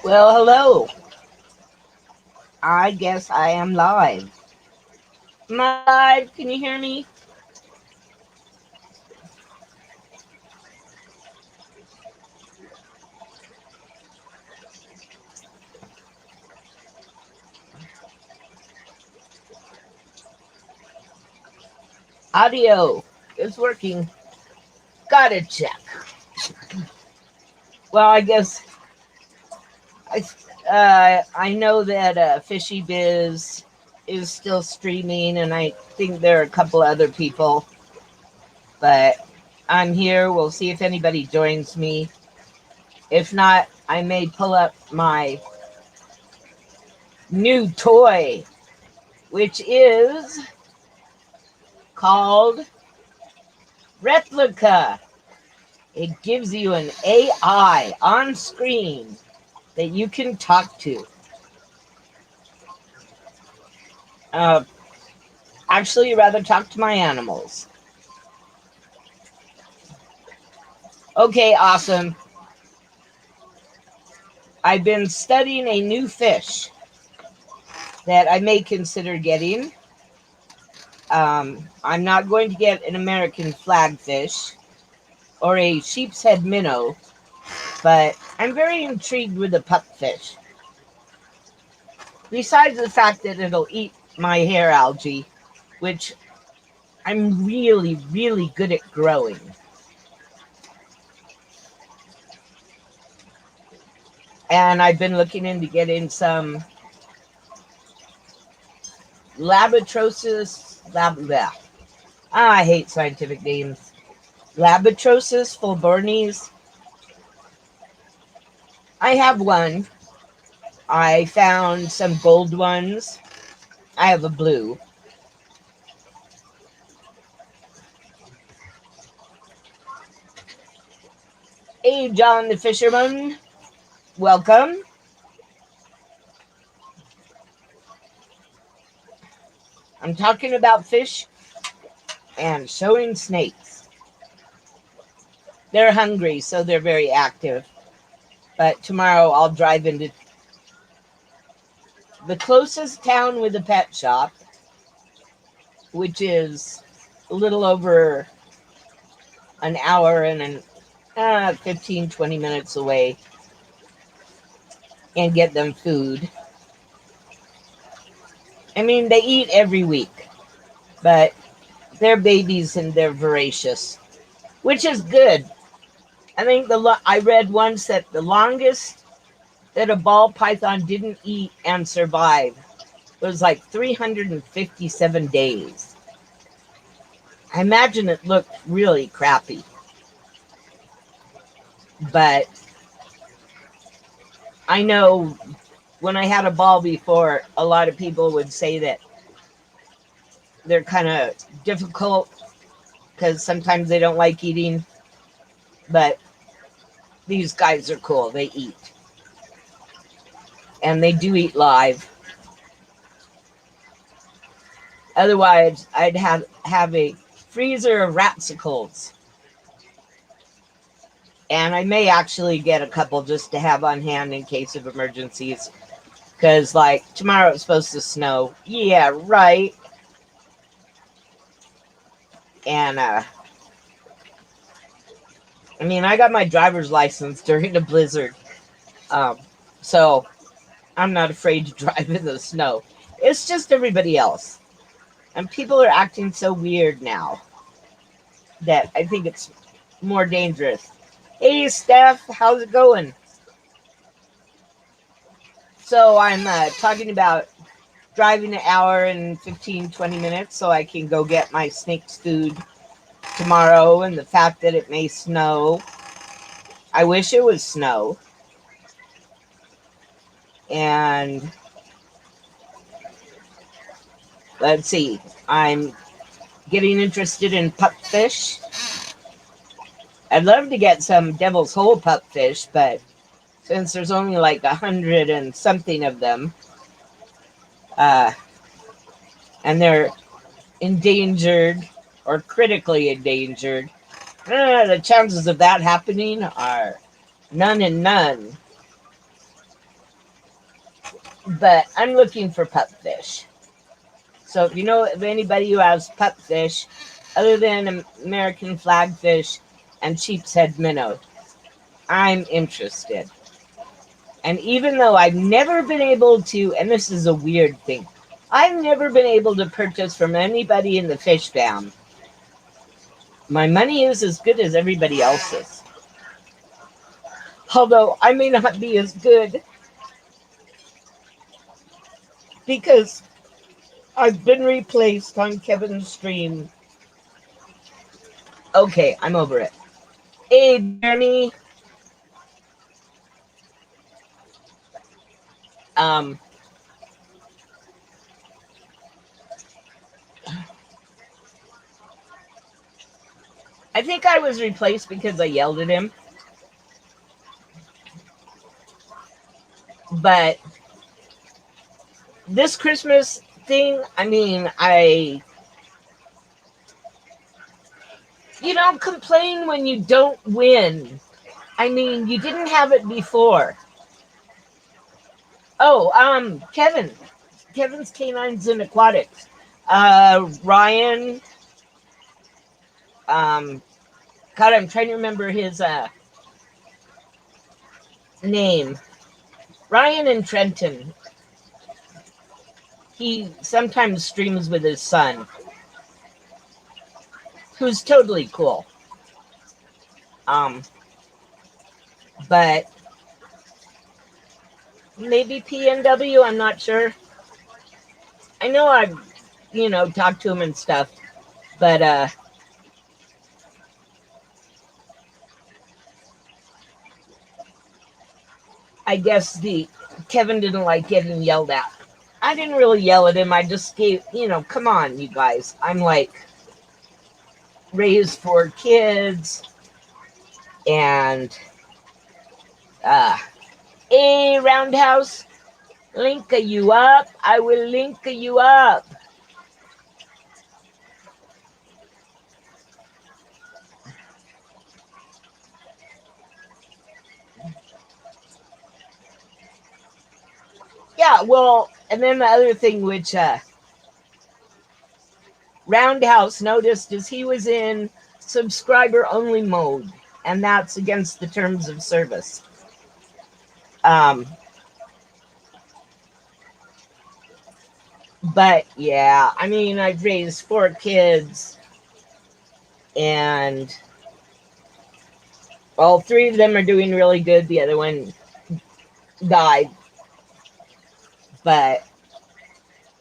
Well, hello. I guess I am live. Am I live? Can you hear me? Audio is working. Gotta check. Well, I guess I know that Fishy Biz is still streaming, and I think there are a couple other people, but I'm here. We'll see if anybody joins me. If not, I may pull up my new toy, which is called Replica. It gives you an AI on screen that you can talk to. Uh, Actually, rather talk to my animals. Okay, awesome. I've been studying a new fish that I may consider getting. I'm not going to get an American flagfish or a sheep's head minnow, but I'm very intrigued with the pupfish. Besides the fact that it'll eat my hair algae, which I'm really, really good at growing. And I've been looking into getting some Labatrosis blah. I hate scientific names. Labatrosis fulbornis. I have one. I found some gold ones. I have a blue. Hey, John the Fisherman. Welcome. I'm talking about fish and showing snakes. They're hungry, so they're very active. But tomorrow I'll drive into the closest town with a pet shop, which is a little over an hour and 15, 20 minutes away, and get them food. I mean, they eat every week, but they're babies and they're voracious, which is good. I think I read once that the longest that a ball python didn't eat and survive was like 357 days. I imagine it looked really crappy, but I know when I had a ball before, a lot of people would say that they're kind of difficult because sometimes they don't like eating, but these guys are cool. They eat, and they do eat live. Otherwise, I'd have a freezer of rapsicles, and I may actually get a couple just to have on hand in case of emergencies. Because, like, tomorrow it's supposed to snow. Yeah, right. And, I mean, I got my driver's license during the blizzard. Um, so I'm not afraid to drive in the snow. It's just everybody else. And people are acting so weird now that I think it's more dangerous. Hey, Steph, how's it going? So I'm talking about driving an hour and 15, 20 minutes so I can go get my snake's food tomorrow, and the fact that it may snow. I wish it would snow. And let's see, I'm getting interested in pupfish. I'd love to get some Devil's Hole pupfish, but since there's only like 100 and something of them, uh, and they're endangered or critically endangered, the chances of that happening are none and none. but I'm looking for pupfish. So if you know of anybody who has pupfish, other than American flagfish and sheepshead minnow, I'm interested. And even though I've never been able to, and this is a weird thing, I've never been able to purchase from anybody in the fish fam. My money is as good as everybody else's. Although I may not be as good because I've been replaced on Kevin's stream. Okay, I'm over it. Hey, Jeremy. Um, I think I was replaced because I yelled at him. But this Christmas thing, I mean, you don't complain when you don't win. I mean, you didn't have it before. Oh, Kevin's Canines and Aquatics. Ryan, God, I'm trying to remember his name. Ryan in Trenton. He sometimes streams with his son, who's totally cool. But maybe PNW, I'm not sure. I know I've, talked to him and stuff, but I guess Kevin didn't like getting yelled at. I didn't really yell at him. I just gave, come on, you guys. I'm like raised 4 kids and hey, Roundhouse, link you up. I will link you up. Yeah, well, and then the other thing which Roundhouse noticed is he was in subscriber only mode, and that's against the terms of service. But yeah, I mean, I've raised 4 kids, and all 3 of them are doing really good. The other one died. But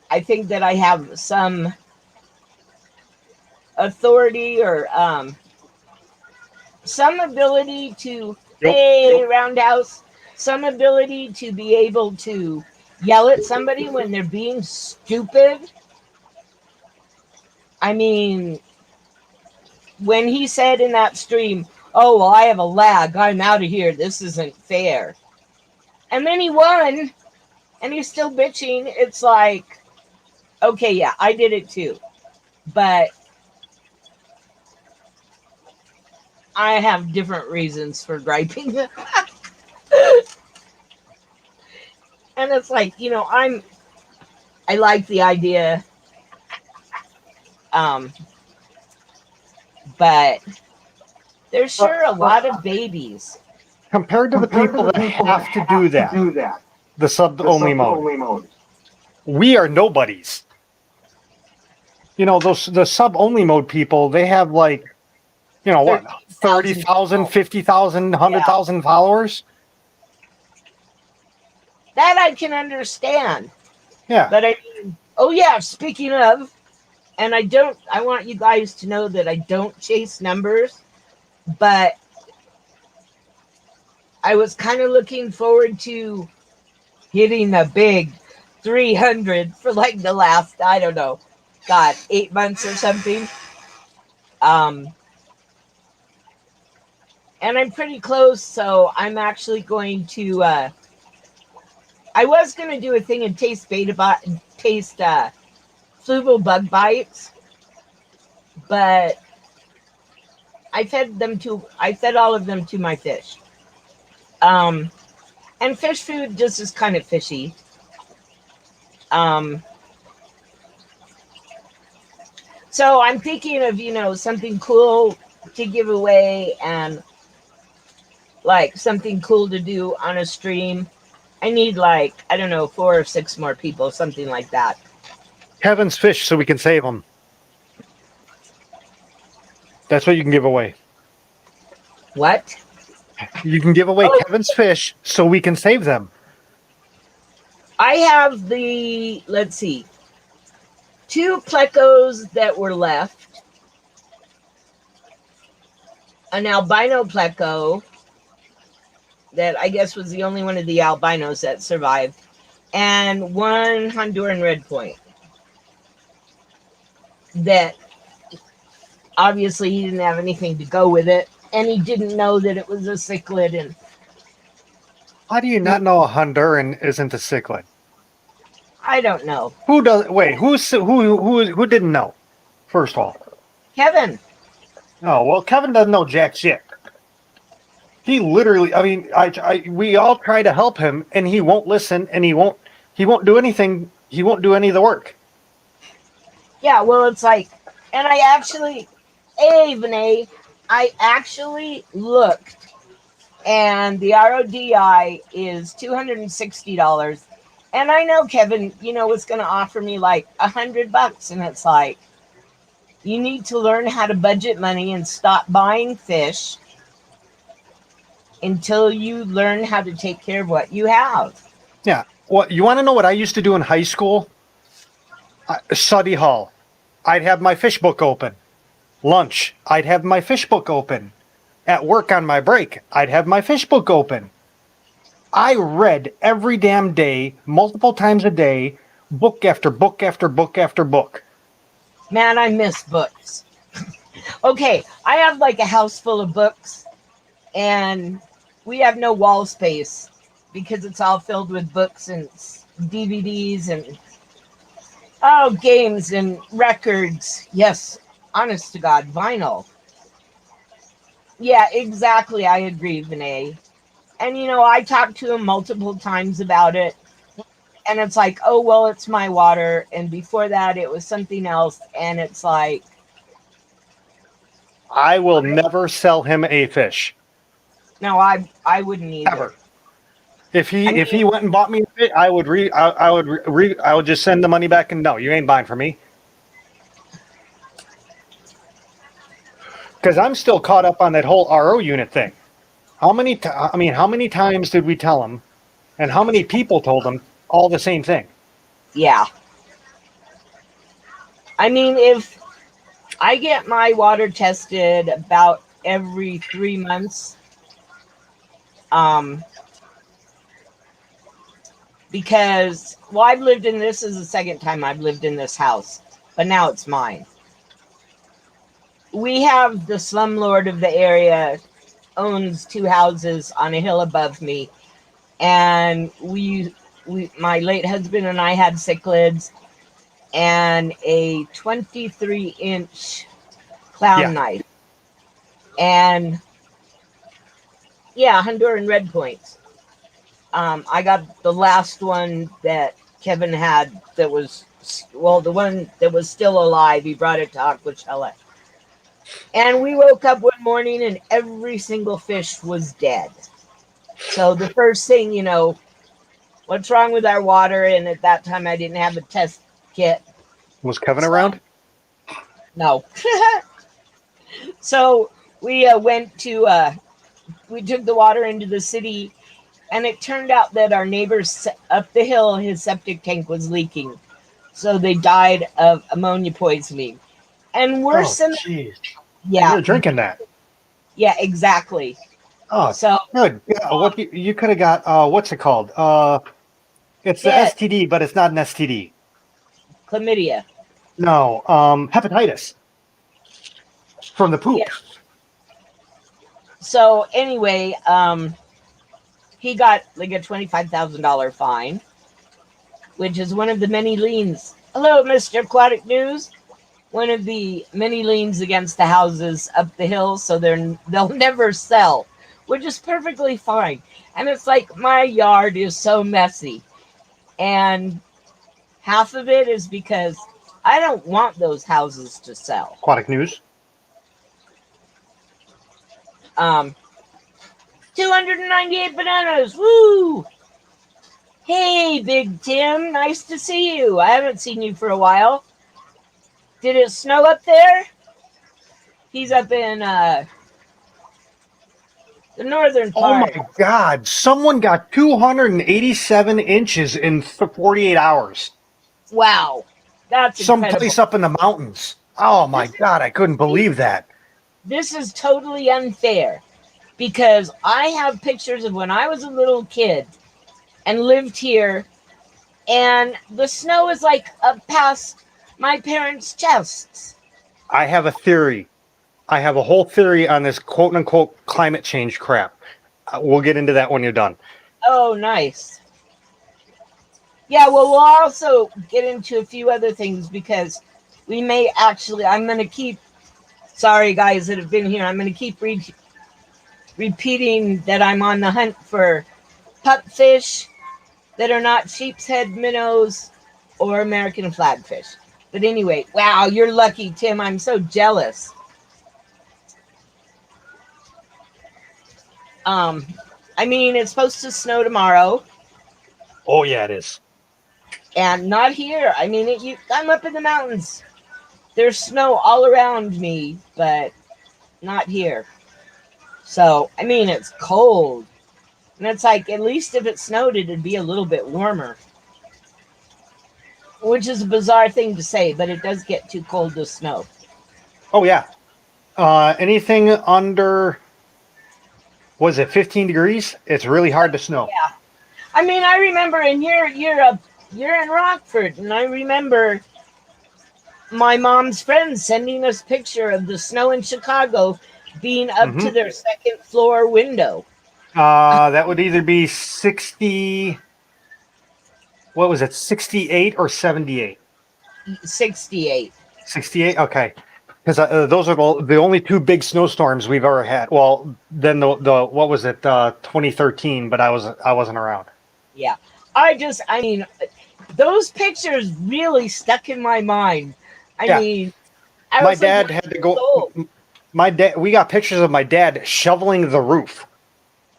I think that I have some authority or some ability to, hey, Roundhouse, some ability to be able to yell at somebody when they're being stupid. I mean, when he said in that stream, oh, well, I have a lag. I'm out of here. This isn't fair. And then he won, and he's still bitching. It's like, okay, yeah, I did it too. But I have different reasons for griping. And it's like, I like the idea. But there's sure a lot of babies. Compared to the people that have to do that, the sub-only mode, we are nobodies. The sub-only mode people, they have like, what, 30,000, 50,000, 100,000 followers? That I can understand. Yeah. But I mean, oh yeah, speaking of, and I want you guys to know that I don't chase numbers, but I was kind of looking forward to hitting a big 300 for like the last, I don't know, God, 8 months or something. And I'm pretty close, so I'm actually going to, I was going to do a thing and taste fluval bug bites, but I fed all of them to my fish. And fish food just is kind of fishy. Um, so I'm thinking of, something cool to give away and like something cool to do on a stream. I need like, I don't know, 4 or 6 more people, something like that. Kevin's fish so we can save them. That's what you can give away. What? You can give away Oh, Kevin's fish so we can save them. I have let's see, 2 plecos that were left, an albino pleco that I guess was the only one of the albinos that survived, and 1 Honduran red point that obviously he didn't have anything to go with it, and he didn't know that it was a cichlid. And How do you not know a Honduran isn't a cichlid? I don't know. Who does? Wait, who didn't know? First of all, Kevin. oh well, Kevin doesn't know jack shit. He literally, I mean, we all try to help him, and he won't listen, and he won't do anything. He won't do any of the work. Yeah, well, it's like, and I actually, Vinay, I actually looked, and the RODI is $260. And I know Kevin, was going to offer me like $100, and it's like, you need to learn how to budget money and stop buying fish until you learn how to take care of what you have. Yeah. Well, you want to know what I used to do in high school? Study hall. I'd have my fish book open. Lunch. I'd have my fish book open. At work on my break, I'd have my fish book open. I read every damn day, multiple times a day, book after book after book after book. Man, I miss books. Okay, I have like a house full of books, and we have no wall space because it's all filled with books and DVDs and games and records. Yes, honest to God, vinyl. Yeah, exactly. I agree, Vinay. And I talked to him multiple times about it. And it's like, oh, well, it's my water. And before that, it was something else. And it's like, I will never sell him a fish. no, I wouldn't either. Ever. If he went and bought me a fish, I would just send the money back and no, you ain't buying from me. Because I'm still caught up on that whole RO unit thing. How many times did we tell him, and how many people told him all the same thing? Yeah. I mean, if I get my water tested about every 3 months, because, well, I've lived in this is the second time I've lived in this house, but now it's mine. We have the slumlord of the area owns 2 houses on a hill above me, and we my late husband and I had cichlids and a 23-inch clown knife, and Honduran red points. I got the last one that Kevin had that was, well, the one that was still alive. He brought it to Aquachella. And we woke up one morning and every single fish was dead. So the first thing, what's wrong with our water? And at that time, I didn't have a test kit. Was Kevin around? No. So we we took the water into the city, and it turned out that our neighbors up the hill, his septic tank was leaking. So they died of ammonia poisoning. And worse than jeez. Yeah. You're drinking that. Yeah, exactly. Oh, so good. Yeah, what you could have got? What's it called? It's the STD, but it's not an STD. Chlamydia. No, hepatitis from the poop. Yeah. So anyway, he got like a $25,000 fine, which is one of the many liens. Hello, Mr. Aquatic News. One of the many liens against the houses up the hill, so they'll never sell, which is perfectly fine. And it's like my yard is so messy, and half of it is because I don't want those houses to sell. Aquatic news. 298 bananas. Woo! Hey, Big Tim. Nice to see you. I haven't seen you for a while. Did it snow up there? He's up in the northern Oh part. my God! Someone got 287 inches in 48 hours. Wow. That's incredible. Someplace up in the mountains. Oh my God! I couldn't believe that. This is totally unfair because I have pictures of when I was a little kid and lived here, and the snow is like up past my parents' chests. I have a theory. I have a whole theory on this quote unquote climate change crap. We'll get into that when you're done. Oh, nice. Yeah, well, we'll also get into a few other things because we may actually, I'm going to keep, sorry guys that have been here, I'm going to keep repeating that I'm on the hunt for pupfish that are not sheep's head minnows or American flagfish. But anyway, wow, you're lucky, Tim. I'm so jealous. I mean, it's supposed to snow tomorrow. Oh yeah, it is. And not here. I mean, I'm up in the mountains. There's snow all around me, but not here. So, I mean, it's cold. And it's like, at least if it snowed, it'd be a little bit warmer. Which is a bizarre thing to say, but it does get too cold to snow. Oh yeah. Anything under, was it 15 degrees? It's really hard to snow. Yeah. I mean, I remember, and you're in Rockford, and I remember my mom's friends sending us picture of the snow in Chicago being up to their second floor window. That would either be 60. What was it? 68 or 78? 68. 68. Okay. Because those are the only two big snowstorms we've ever had. Well, then the what was it? 2013, but I wasn't around. Yeah. I mean, those pictures really stuck in my mind. I mean, my dad had to go. My dad, we got pictures of my dad shoveling the roof.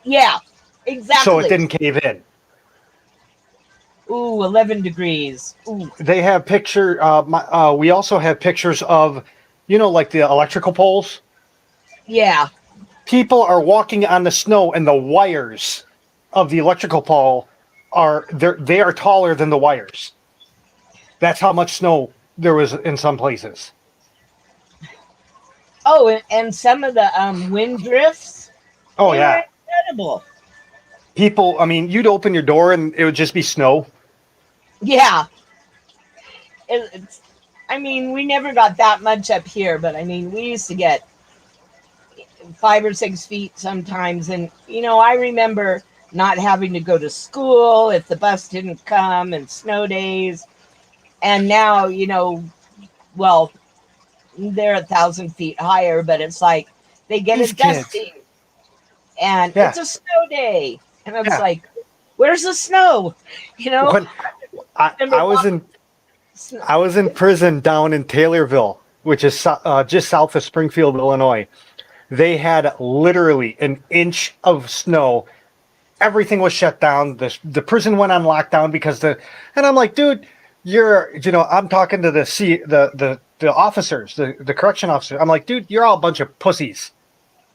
Yeah, exactly. So it didn't cave in. Ooh, 11 degrees. Ooh. They have we also have pictures of, like the electrical poles. Yeah. People are walking on the snow, and the wires of the electrical pole they are taller than the wires. That's how much snow there was in some places. Oh, and some of the wind drifts. Oh yeah, incredible. People, I mean, you'd open your door and it would just be snow. Yeah. I mean, we never got that much up here, but I mean, we used to get 5 or 6 feet sometimes. And, I remember not having to go to school if the bus didn't come and snow days. And now, well, they're 1,000 feet higher, but it's like they get a dusting and it's a snow day. And it's like, where's the snow? When I was in prison down in Taylorville, which is just south of Springfield, Illinois. They had literally an inch of snow. Everything was shut down. The prison went on lockdown and I'm like, dude, I'm talking to the officers, the correction officers. I'm like, dude, you're all a bunch of pussies.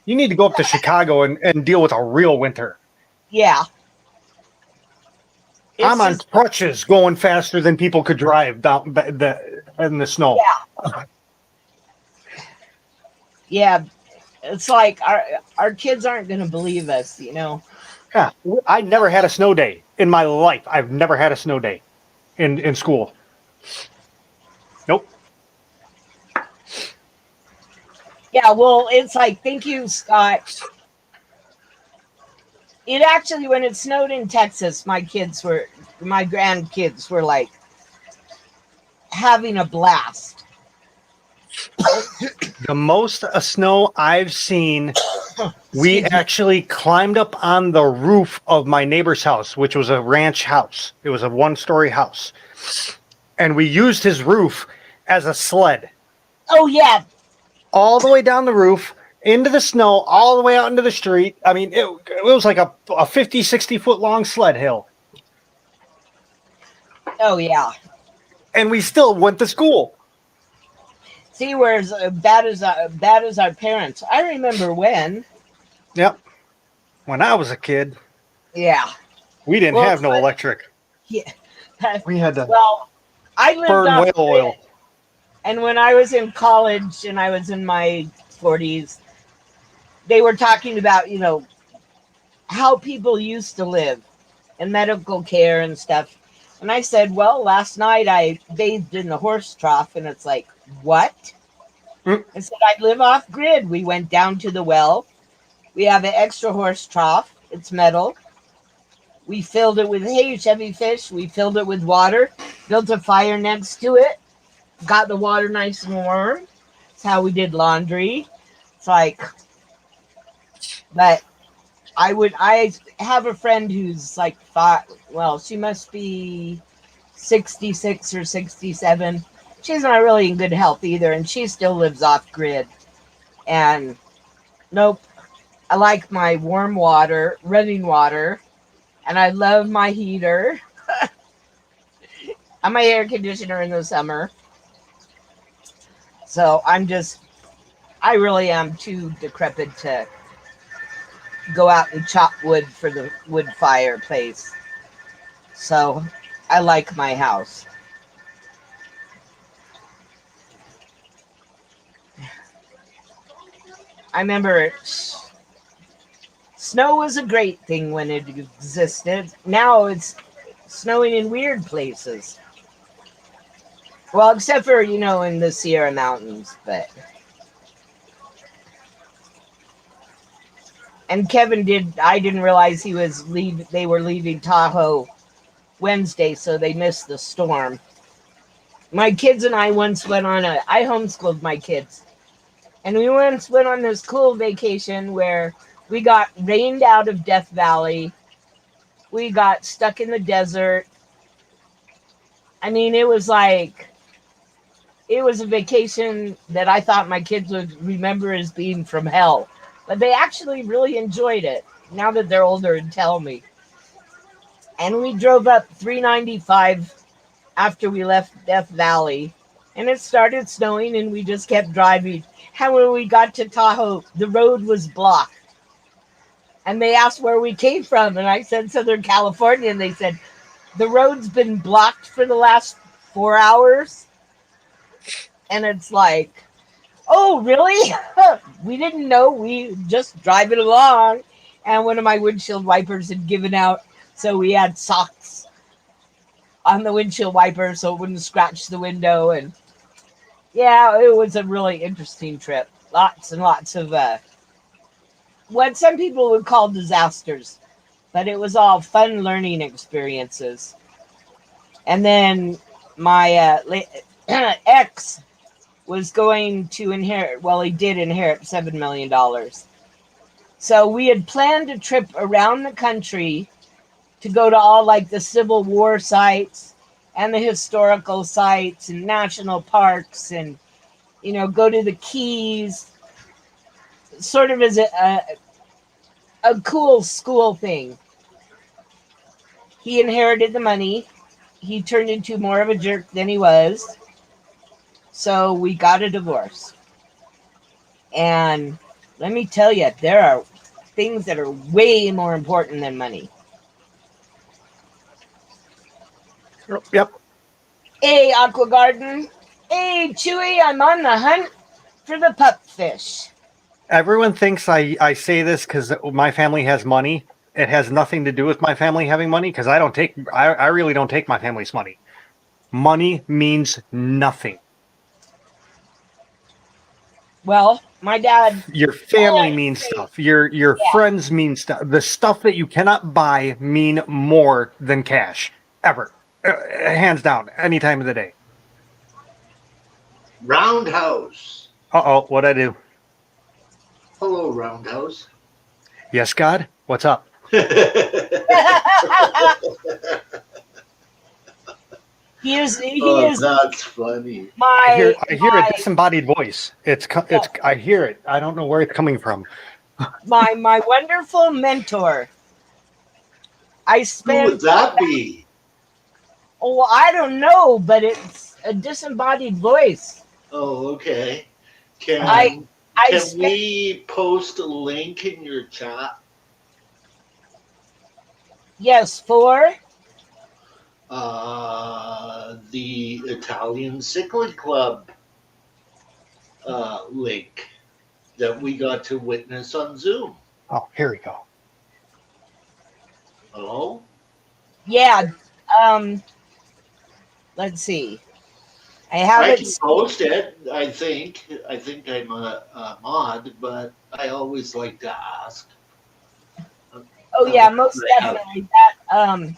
You need to go up to Chicago and deal with a real winter. Yeah. I'm on crutches going faster than people could drive down in the snow. Yeah. Yeah. It's like our kids aren't going to believe us, Yeah. I never had a snow day in my life. I've never had a snow day in school. Nope. Yeah, well, it's like, thank you, Scott. It actually, when it snowed in Texas, my grandkids were like having a blast. The most snow I've seen, we actually climbed up on the roof of my neighbor's house, which was a ranch house. It was a 1-story house. and we used his roof as a sled. Oh yeah. All the way down the roof, into the snow, all the way out into the street. I mean, it was like a 50, 60-foot long sled hill. Oh yeah. And we still went to school. See, we're as bad as our parents. I remember when. Yep. When I was a kid, Yeah. we didn't Well, have no electric. yeah. We had to Well, I lived burn off whale grid, oil. and when I was in college and I was in my 40s, they were talking about how people used to live and medical care and stuff. And I said, well, last night I bathed in the horse trough, and it's like, what? Mm. I said, I live off grid. We went down to the well. We have an extra horse trough. It's metal. We filled it with heavy fish. We filled it with water, built a fire next to it, got the water nice and warm. That's how we did laundry. It's like, but I have a friend who's like five, well, she must be 66 or 67. She's not really in good health either, and she still lives off grid. And nope, I like my warm water, running water, and I love my heater and my air conditioner in the summer. So I really am too decrepit to go out and chop wood for the wood fireplace. So I like my house. I remember snow was a great thing when it existed. Now it's snowing in weird places. Well, except for, in the Sierra Mountains, but. And I didn't realize they were leaving Tahoe Wednesday, so they missed the storm. My kids and I once I homeschooled my kids. And we once went on this cool vacation where we got rained out of Death Valley. We got stuck in the desert. I mean, it was a vacation that I thought my kids would remember as being from hell. But they actually really enjoyed it now that they're older and tell me. And we drove up 395 after we left Death Valley. And it started snowing, and we just kept driving. And when we got to Tahoe, the road was blocked. And they asked where we came from. And I said Southern California. And they said, the road's been blocked for the last 4 hours. And it's like, oh, really? We didn't know. We just drive it along. And one of my windshield wipers had given out. So we had socks on the windshield wiper so it wouldn't scratch the window. And yeah, it was a really interesting trip. Lots and lots of what some people would call disasters. But it was all fun learning experiences. And then my ex was going to inherit, well, he did inherit $7 million. So we had planned a trip around the country to go to all like the Civil War sites and the historical sites and national parks and, go to the Keys, sort of as a cool school thing. He inherited the money. He turned into more of a jerk than he was. So we got a divorce. And let me tell you, there are things that are way more important than money. Yep. Hey, Aqua Garden. Hey, Chewy, I'm on the hunt for the pupfish. Everyone thinks I say this because my family has money. It has nothing to do with my family having money because I really don't take my family's money. Money means nothing. Well, my dad. Your family means stuff. Your friends mean stuff. The stuff that you cannot buy mean more than cash. Ever. Hands down. Any time of the day. Roundhouse. Uh-oh. What'd I do? Hello, Roundhouse. Yes, God? What's up? He Oh, is that's funny. my I hear a disembodied voice. I hear it. I don't know where it's coming from. my wonderful mentor. I Who would spent that be? oh I don't know, but it's a disembodied voice. Oh, okay. I Oh, I Can spent we post a link in your chat? yes for The Italian Cyclic Club link that we got to witness on Zoom. oh, here we go. Hello? yeah. Um, let's see. I have I it. can post it. I think I'm a mod, but I always like to ask. Oh How much yeah, most do I have? definitely. That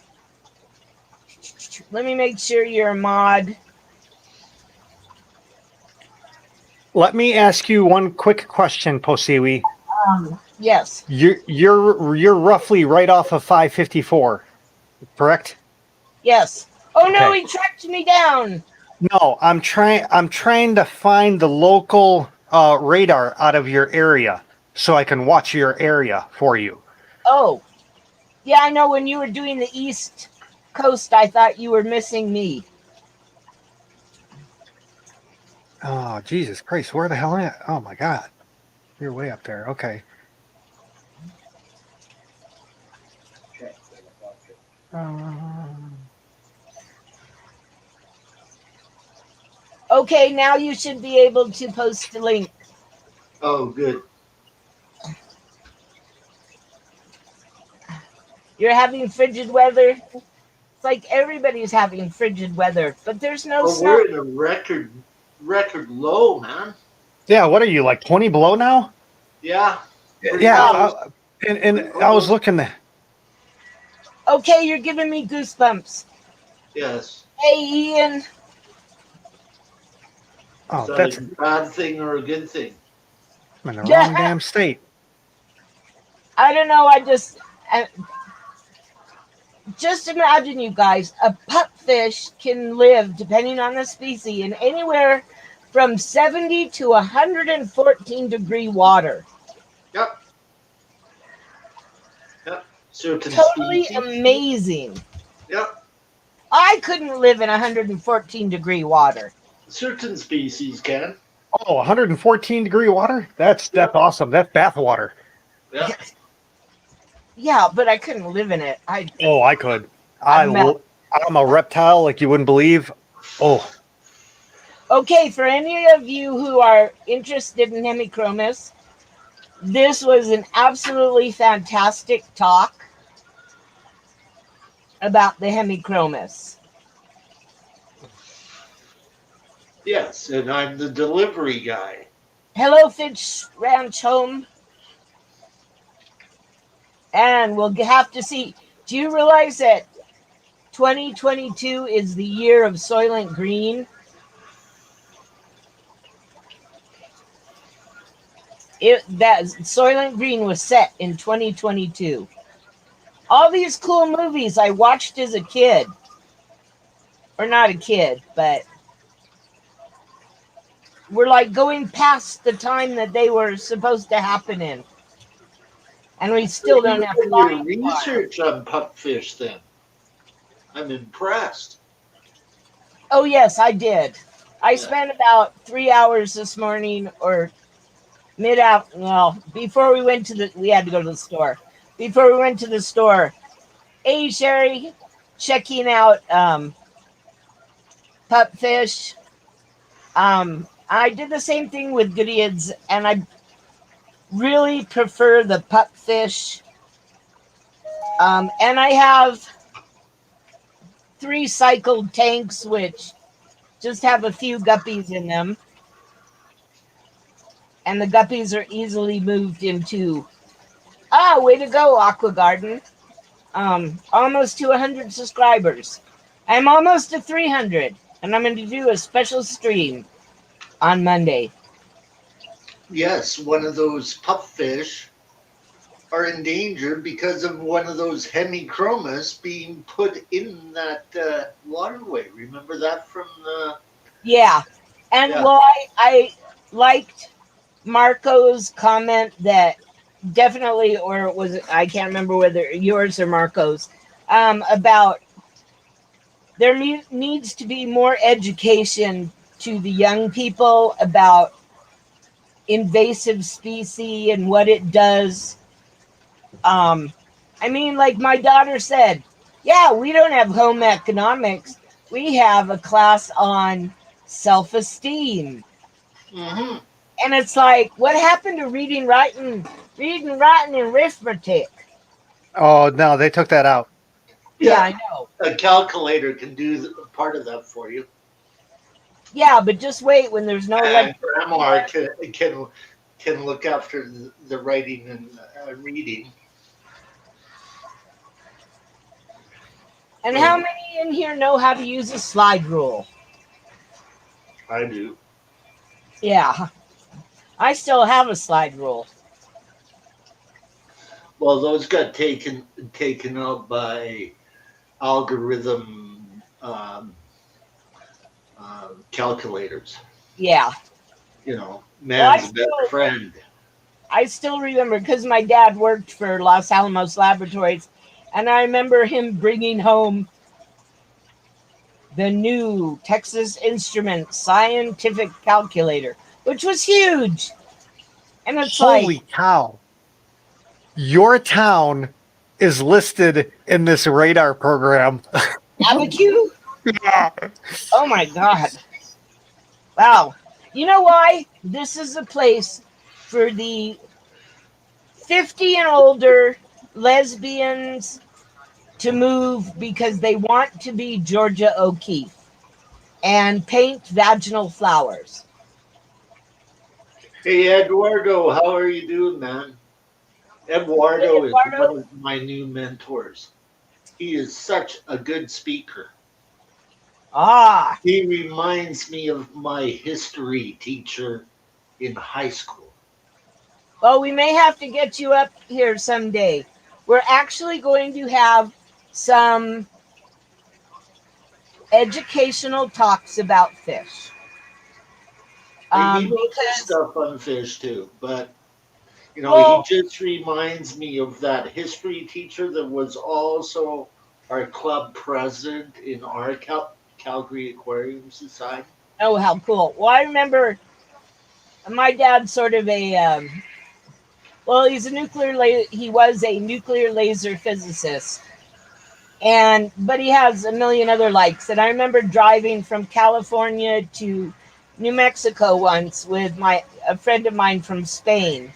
let me make sure you're a mod. Let me ask you one quick question, Poseewi. Yes, You're roughly right off of 554, correct? yes. Oh no, Okay. he tracked me down. No, I'm trying to find the local radar out of your area so I can watch your area for you. Oh, yeah, I know when you were doing the East Coast, I thought you were missing me. Oh, Jesus Christ, where the hell am I? Oh my God. You're way up there. Okay. Um, Okay, now you should be able to post a link. Oh, good. You're having frigid weather. It's like everybody's having frigid weather, but there's no Well, snow. we're in a record low, man. yeah, what are you, like 20 below now? Yeah, pretty Yeah, Oh, close. and Pretty I was close. looking. okay, you're giving me goosebumps. Yes. Hey, Ian. Is Oh, that a that's bad thing or a good thing? I'm in the wrong damn state. I don't know. Just imagine, you guys, a pupfish can live, depending on the species, in anywhere from 70 to 114-degree water. Yep. Yep. Certain Totally species. amazing. Yep. I couldn't live in 114-degree water. Certain species can. Oh, 114-degree water? That's Yep. awesome. That's bath water. Yep. Yeah, but I couldn't live in it. Oh, I could. I'd melt. I'm a reptile like you wouldn't believe. Oh, Okay, for any of you who are interested in hemichromis, this was an absolutely fantastic talk about the hemichromis. Yes, and I'm the delivery guy. Hello, Fitch Ranch Home. And we'll have to see. Do you realize that 2022 is the year of Soylent Green? That Soylent Green was set in 2022. All these cool movies I watched as a kid, or not a kid, but we're like going past the time that they were supposed to happen in, and we So still don't you've have done your flying cars. research on pupfish then. I'm impressed. Oh yes, I did. I Yeah. spent about 3 hours this morning, or mid out. Well, before we went to we had to go to the store. Before we went to the store, hey Sherry, checking out pupfish. I did the same thing with Goodeids, and I really prefer the pupfish. And I have 3 cycled tanks, which just have a few guppies in them, and the guppies are easily moved into. Ah, way to go, Aqua Garden! Almost to 100 subscribers. I'm almost to 300, and I'm going to do a special stream on Monday. Yes, one of those pupfish are endangered because of one of those hemichromas being put in that waterway. Remember that from the Yeah. And yeah. well, I liked Marco's comment that definitely, or was it, I can't remember whether yours or Marco's, about there needs to be more education to the young people about invasive species and what it does. Um, I mean, like my daughter said, yeah, we don't have home economics. We have a class on self esteem. Hmm. And it's like, what happened to reading, writing, and arithmetic? Oh no, they took that out. Yeah, Yeah, I know. a calculator can do part of that for you, Yeah, but just wait when there's no and electricity grandma left. can look after the writing and reading. And how Well, many in here know how to use a slide rule? I do. Yeah, I still have a slide rule. Well, those got taken out by algorithm calculators. Yeah. Well, Man's better friend. I still remember because my dad worked for Los Alamos Laboratories, and I remember him bringing home the new Texas Instruments scientific calculator, which was huge. And it's like, Holy cow! Your town is listed in this radar program. Abiquiu? Oh my God. Wow. You know why? This is a place for the 50 and older lesbians to move because they want to be Georgia O'Keeffe and paint vaginal flowers. Hey, Eduardo, how are you doing, man? Good, Eduardo is Eduardo? one of my new mentors. He is such a good speaker. Ah, He reminds me of my history teacher in high school. well, we may have to get you up here someday. We're actually going to have some educational talks about fish. He knows his Because, stuff on fish too, but he well, just reminds me of that history teacher that was also our club president in our Calgary Aquarium Society. oh, how cool. Well, I remember my dad's sort of well, he was a nuclear laser physicist. But he has a million other likes. And I remember driving from California to New Mexico once with a friend of mine from Spain,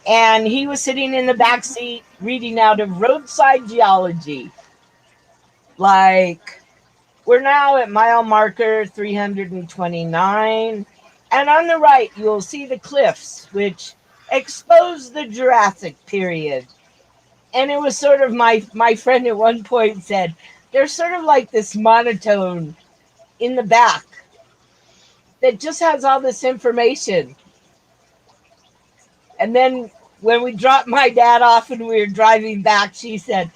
and he was sitting in the back seat reading out of roadside geology. Like, we're now at mile marker 329, and on the right you'll see the cliffs which expose the Jurassic period. And it was sort of my friend at one point said there's sort of like this monotone in the back that just has all this information. And then when we dropped my dad off and we were driving back, she said,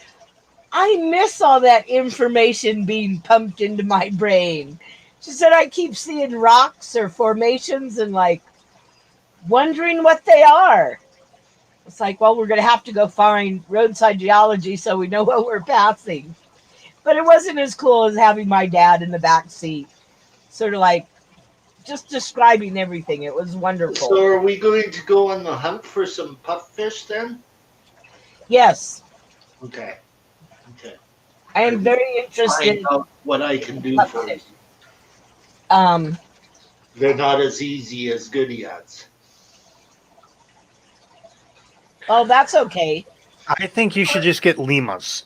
I miss all that information being pumped into my brain. She said, I keep seeing rocks or formations and like wondering what they are. It's like, well, we're going to have to go find roadside geology so we know what we're passing. But it wasn't as cool as having my dad in the back seat, sort of like just describing everything. It was wonderful. So, are we going to go on the hunt for some pupfish then? Yes, Okay, okay. I I am will very interested find in out what I can do for you. pupfish. Um, They're not as easy as goody ads. oh, that's okay. I think you should just get llamas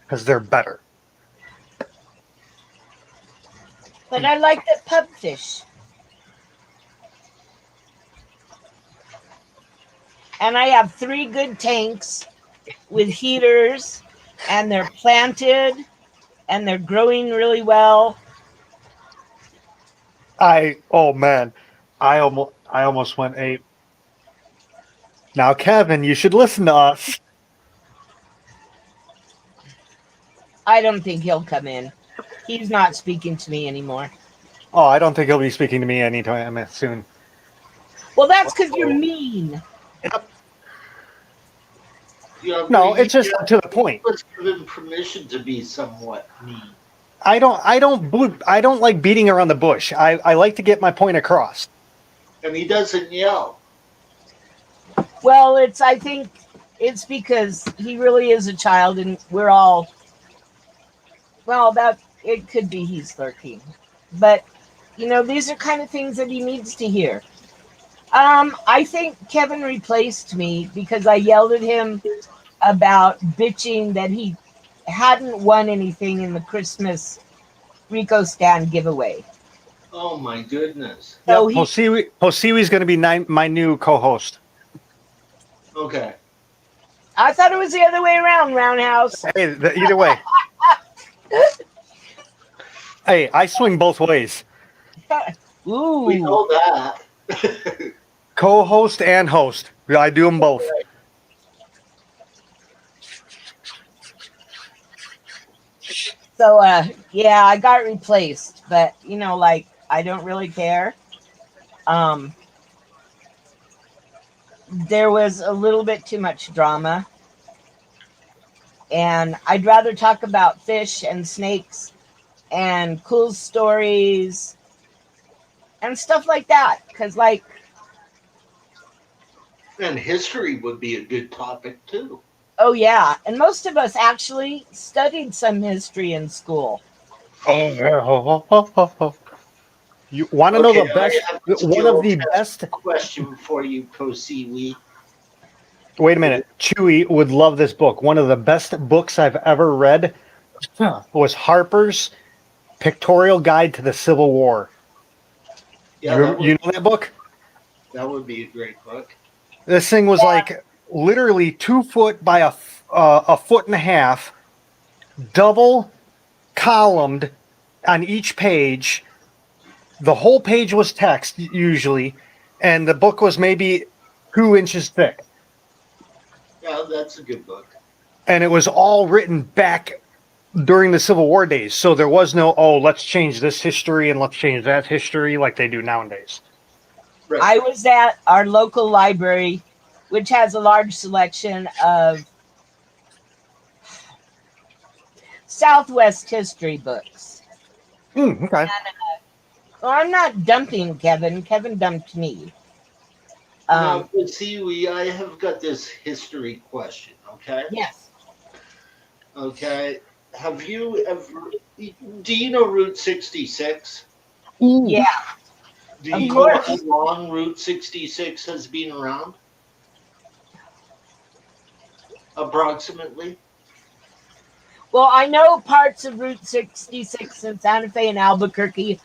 because they're better. But I like the pupfish. And I have 3 good tanks with heaters, and they're planted, and they're growing really well. Oh man, I almost went ape. Now, Kevin, you should listen to us. I don't think he'll come in. He's not speaking to me anymore. Oh, I don't think he'll be speaking to me anytime soon. Well, that's because you're Uh-oh. mean. Yep. Yeah, No, it's just to the you point. must give him permission to be somewhat mean. I don't like beating around the bush. I like to get my point across. And he doesn't yell. Well, I think it's because he really is a child, and we're all. Well, that it could be he's 13, but these are kind of things that he needs to hear. I think Kevin replaced me because I yelled at him about bitching that he hadn't won anything in the Christmas Rico stand giveaway. Oh my goodness. So Yep, Poeseewi's going to be my new co-host. Okay. I thought it was the other way around, Roundhouse. Hey, either way. Hey, I swing both ways. Ooh. We know that. Co-host and host. I do them both. So, yeah, I got replaced, but I don't really care. There was a little bit too much drama, and I'd rather talk about fish and snakes and cool stories and stuff like that. Because, And history would be a good topic too. oh yeah, and most of us actually studied some history in school. Oh, you want to know the best? I have a One of the skill test best. question for you, Poeseewi. Wait a minute. Chewy would love this book. One of the best books I've ever read was Harper's Pictorial Guide to the Civil War. Yeah, You know that book? that would be a great book. This thing was like literally 2 foot by a foot and a half, double columned on each page. The whole page was text usually, and the book was maybe 2 inches thick. Yeah, that's a good book. And it was all written back during the Civil War days. So there was no, oh, let's change this history and let's change that history like they do nowadays. Right. I was at our local library, which has a large selection of Southwest history books. Okay. Well, I'm not dumping Kevin. Kevin dumped me. Now, Poeseewi, I have got this history question, okay? Yes. Okay. Have you ever, do you know Route 66? Yeah. Do Of you know course. how long Route 66 has been around? Approximately? Well, I know parts of Route 66 in Santa Fe and Albuquerque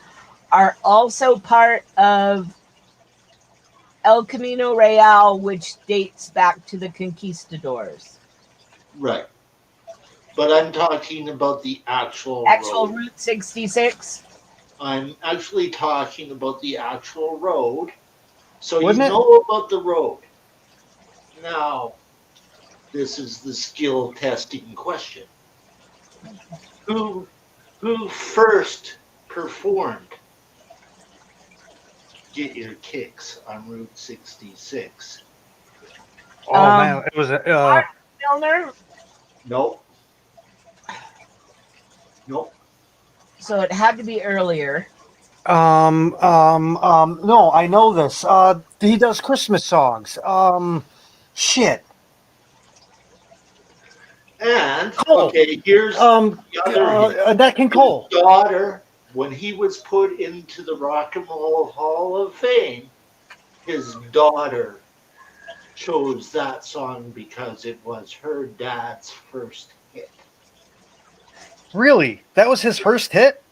are also part of El Camino Real, which dates back to the conquistadors. Right. But I'm talking about the actual road. Route 66? I'm actually talking about the actual road. So Wasn't you it- know about the road. Now, this is the skill testing question. Who first performed Get Your Kicks on Route 66? Oh, man. It was Milner? Nope. Nope. So it had to be earlier. no, I know this. He does Christmas songs. Shit. And, Cole. okay, here's the other hint. Nat King Cole. His daughter, when he was put into the Rock and Roll Hall of Fame, his daughter chose that song because it was her dad's first hit. Really? That was his first hit?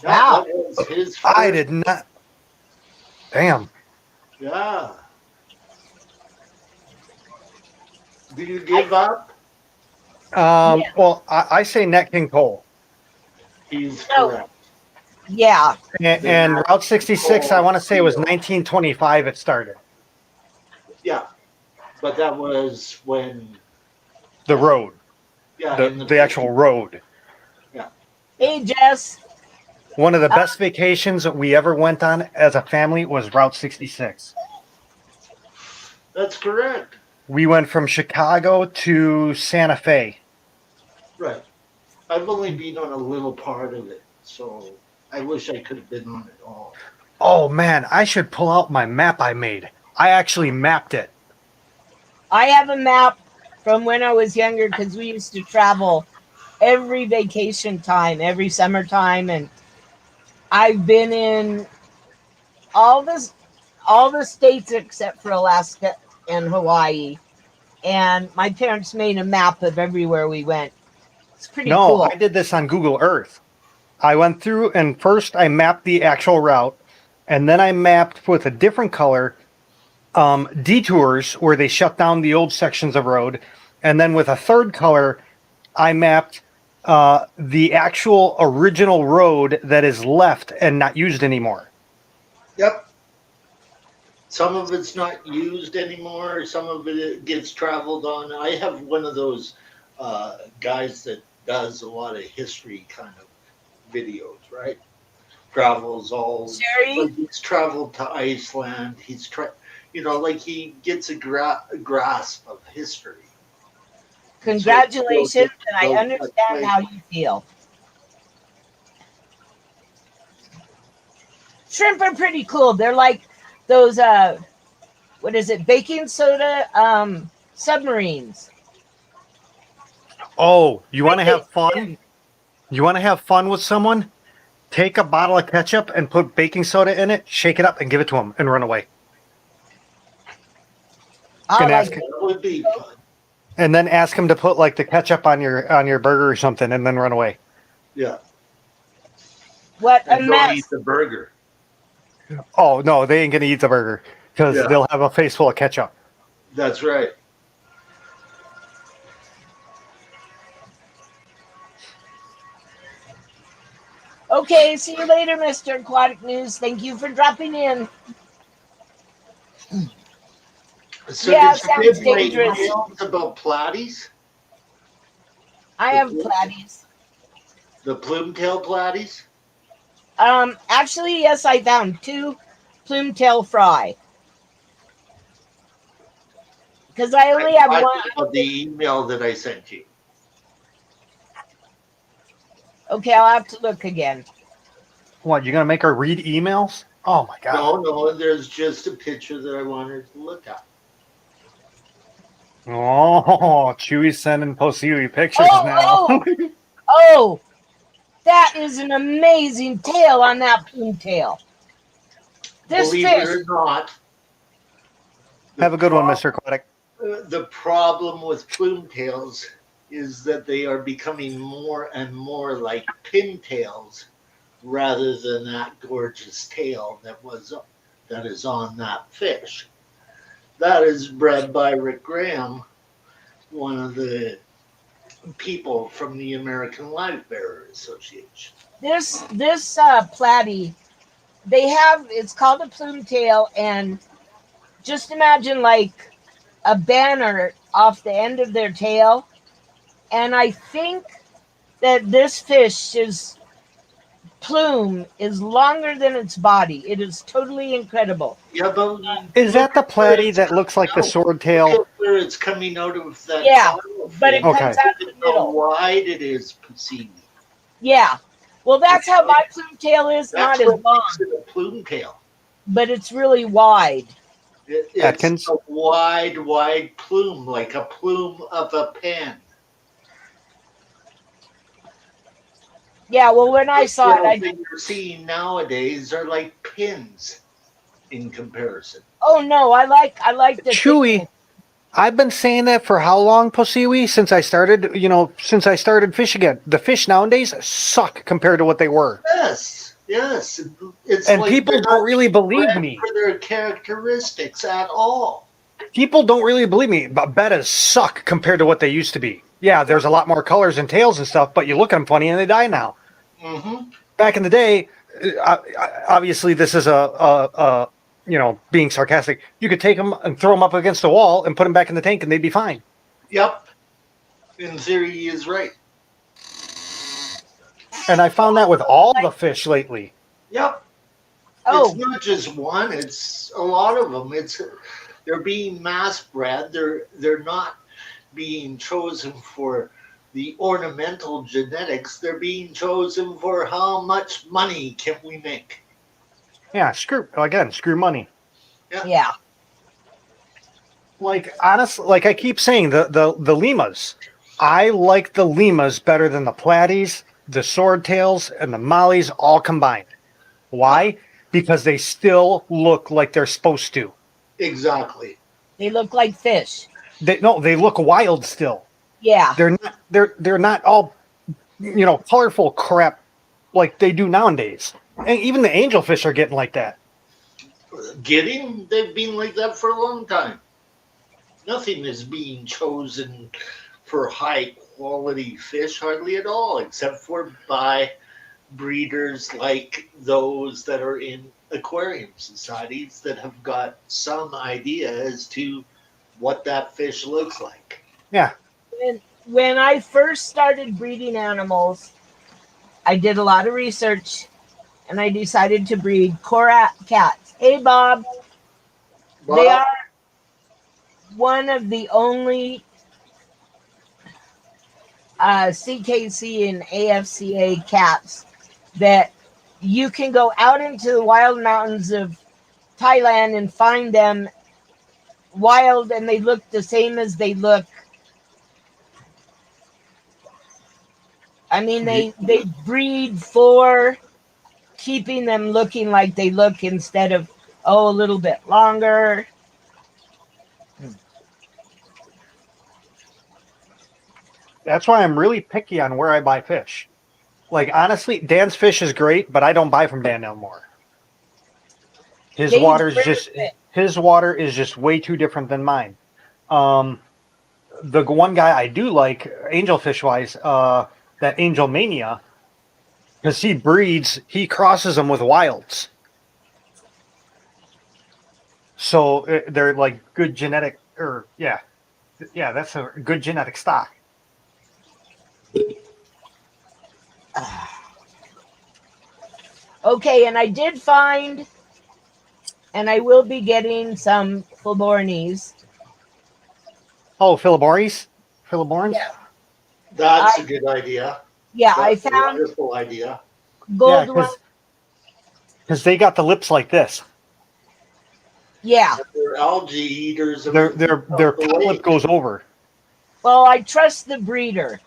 Wow. That was his first. I did not. Damn. Yeah. Do you give up? Yeah. Well, I say Nat King Cole. He's No. correct. Yeah. And Route 66, I want to say it was 1925 it started. Yeah. But that was when, The road, yeah, the in the the actual road. yeah, Hey, Jess. One of the best vacations that we ever went on as a family was Route 66. that's correct. We went from Chicago to Santa Fe. Right. I've only been on a little part of it, so I wish I could have been on it all. Oh man, I should pull out my map I made. I actually mapped it. I have a map from when I was younger because we used to travel every vacation time, every summertime, and I've been in all this, all the states except for Alaska and Hawaii. And my parents made a map of everywhere we went. It's pretty No, cool. I did this on Google Earth. I went through and first I mapped the actual route, and then I mapped with a different color detours where they shut down the old sections of road, and then with a third color, I mapped the actual original road that is left and not used anymore. Yep. Some of it's not used anymore. Some of it gets traveled on. I have one of those guys that does a lot of history kind of videos, right? Travels all, Sherry, like he's traveled to Iceland. Like he gets a grasp of history. congratulations, and I Those understand how you feel. Shrimp are pretty cool. They're like those what is it, baking soda submarines. Oh, you want to have fun? Swim. You want to have fun with someone? Take a bottle of ketchup and put baking soda in it, shake it up, and give it to them, and run away. I And like ask, that would be fun. and then ask them to put like the ketchup on your burger or something, and then run away. Yeah. what a And don't eat mess. the burger. Oh no, they ain't gonna eat the burger because Yeah. they'll have a face full of ketchup. That's right. Okay, see you later, Mr. Aquatic News. Thank you for dropping in. So Yeah, did it you sounds give my dangerous. emails about platies? I have platies. The plume-tail platies? Actually, yes, I found 2 plume-tail fry. Because I only have I one. about the email that I sent you. Okay, I'll have to look again. What, you gonna make her read emails? Oh my god. No, there's just a picture that I wanted to look at. Oh, Chewy's sending Poeseewi pictures Oh, now. oh, oh! That is an amazing tail on that plume tail. This Believe fish. it or not, Have a good one, Mr. Aquatic. the problem with plume-tails is that they are becoming more and more like pintails rather than that gorgeous tail that is on that fish. That is bred by Rick Graham, one of the people from the American Live Bearer Association. This platy, it's called a plume tail, and just imagine like a banner off the end of their tail. And I think that this fish's plume is longer than its body. It is totally incredible. Yeah, but Is that the platy that looks like the sword tail? Look at where it's coming out of that. Yeah, but it fin. comes Okay. out in the How middle. wide it is, Poeseewi. Yeah. Well, that's how my plume tail is, That's not as what long, makes it a plume tail. but it's really wide. It's Atkins? a wide plume, like a plume of a pen. Yeah, well, when I saw it, The I things you're seeing nowadays are like pins in comparison. oh no, I like the Chewy. thickness. I've been saying that for how long, Poeseewi? Since I started fishing again. The fish nowadays suck compared to what they were. Yes. It's And like people they're don't not really believe bred me. for their characteristics at all. People don't really believe me, but bettas suck compared to what they used to be. Yeah, there's a lot more colors and tails and stuff, but you look at them funny and they die now. Mm-hmm. Back in the day, obviously this is a being sarcastic, you could take them and throw them up against the wall and put them back in the tank and they'd be fine. Yep. In theory, he is right. And I found that with all the fish lately. Yep. Oh, It's not just one, it's a lot of them. They're being mass bred. They're not being chosen for the ornamental genetics. They're being chosen for how much money can we make. Yeah, screw money. yeah. Like honestly, like I keep saying, the lemurs. I like the lemurs better than the platies, the swordtails, and the mollies all combined. Why? Because they still look like they're supposed to. Exactly. They look like fish. They look wild still. Yeah. They're not all colorful crap like they do nowadays. And even the angelfish are getting like that. They've been like that for a long time. Nothing is being chosen for high quality fish, hardly at all, except for by breeders like those that are in aquarium societies that have got some idea as to what that fish looks like. Yeah. When I first started breeding animals, I did a lot of research and I decided to breed Korat cats. Hey, Bob. Well, They are one of the only CKC and AFCA cats that you can go out into the wild mountains of Thailand and find them wild, and they look the same as they look. I mean, they breed for keeping them looking like they look instead of, a little bit longer. That's why I'm really picky on where I buy fish. Like honestly, Dan's fish is great, but I don't buy from Dan no more. His Dave's water is just way too different than mine. The one guy I do like, angelfish wise, that Angel Mania, because he crosses them with wilds. So they're like good genetic, that's a good genetic stock. Okay, and I did find, and I will be getting some Philbornis. Oh, Philibores? Yeah. that's a good idea. Yeah, I That's a found wonderful idea. gold one. Because they got the lips like this. Yeah. They're algae eaters. Their top lip goes over. Well, I trust the breeder.